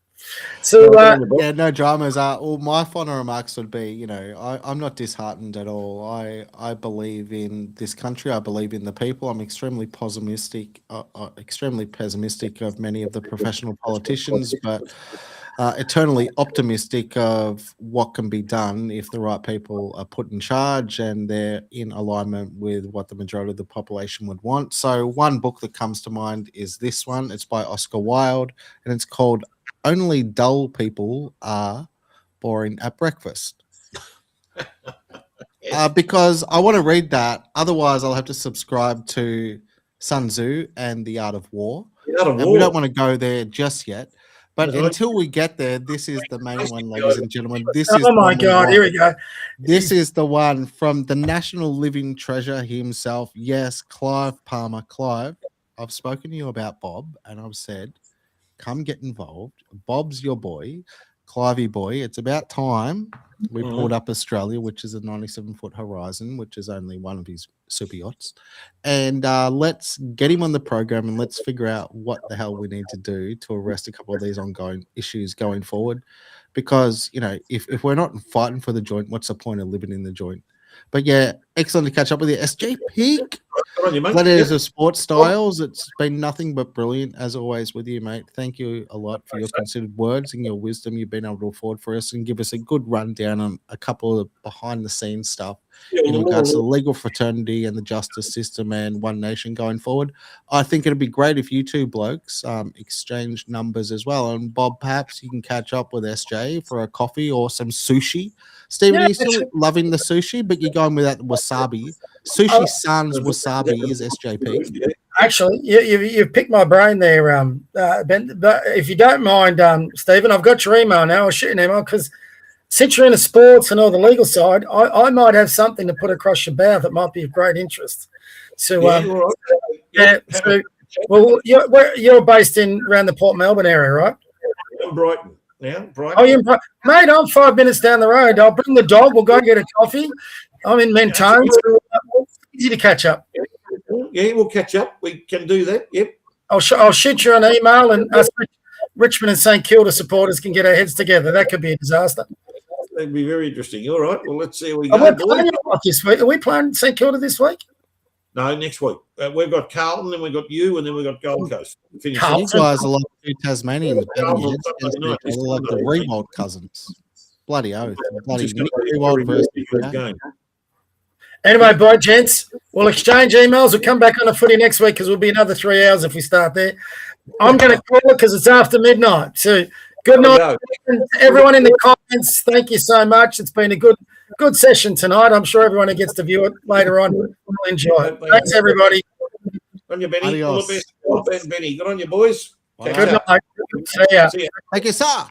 So, yeah, no dramas. Well, my final remarks would be, I'm not disheartened at all. I believe in this country. I believe in the people. I'm extremely pessimistic of many of the professional politicians, but eternally optimistic of what can be done if the right people are put in charge and they're in alignment with what the majority of the population would want. So one book that comes to mind is this one. It's by Oscar Wilde, and it's called Only Dull People Are Boring at Breakfast. Because I want to read that. Otherwise, I'll have to subscribe to Sun Tzu and The Art of War. And we don't want to go there just yet. But until we get there, this is the main one, ladies and gentlemen. This is my God, here we go. This is the one from the national living treasure himself. Yes, Clive Palmer. Clive, I've spoken to you about Bob, and I've said, come get involved. Bob's your boy, Clivey boy. It's about time we pulled up Australia, which is a 97-foot Horizon, which is only one of his super yachts. And let's get him on the program and let's figure out what the hell we need to do to arrest a couple of these ongoing issues going forward. Because, if we're not fighting for the joint, what's the point of living in the joint? But yeah, excellent to catch up with you. SJ Peak. Gladiators of Sports Styles. It's been nothing but brilliant, as always, with you, mate. Thank you a lot for your considered words and your wisdom you've been able to afford for us and give us a good rundown on a couple of behind-the-scenes stuff in regards to the legal fraternity and the justice system and One Nation going forward. I think it'd be great if you two blokes exchange numbers as well. And Bob, perhaps you can catch up with SJ for a coffee or some sushi. Stephen, are you still loving the sushi, but you're going without the wasabi? Sushi sans wasabi is SJP. Actually, you've picked my brain there, Ben. But if you don't mind, Stephen, I've got your email now. I'll shoot an email because since you're into sports and all the legal side, I might have something to put across your bow that might be of great interest. So, well, you're based around the Port Melbourne area, right? In Brighton. Yeah, Brighton. Oh, you're in mate, I'm 5 minutes down the road. I'll bring the dog. We'll go get a coffee. I'm in Mentone. So easy to catch up. Yeah, we'll catch up. We can do that. Yep. I'll shoot you an email, and us Richmond and St Kilda supporters can get our heads together. That could be a disaster. That'd be very interesting. All right. Well, let's see how we go. Are we playing St Kilda this week? No, next week. We've got Carlton, then we've got you, and then we've got Gold Coast. You guys are like two Tasmanians. They're like the Revolt cousins. Bloody oath. Bloody Revolt versus game. Anyway, boy, gents, we'll exchange emails. We'll come back on the footy next week because we'll be another 3 hours if we start there. I'm going to call it because it's after midnight. So good night, everyone in the comments. Thank you so much. It's been a good session tonight. I'm sure everyone who gets to view it later on will enjoy it. Thanks, everybody. On your Benny. All the best, Benny. Good on you, boys. Good night. See ya. Thank you, sir.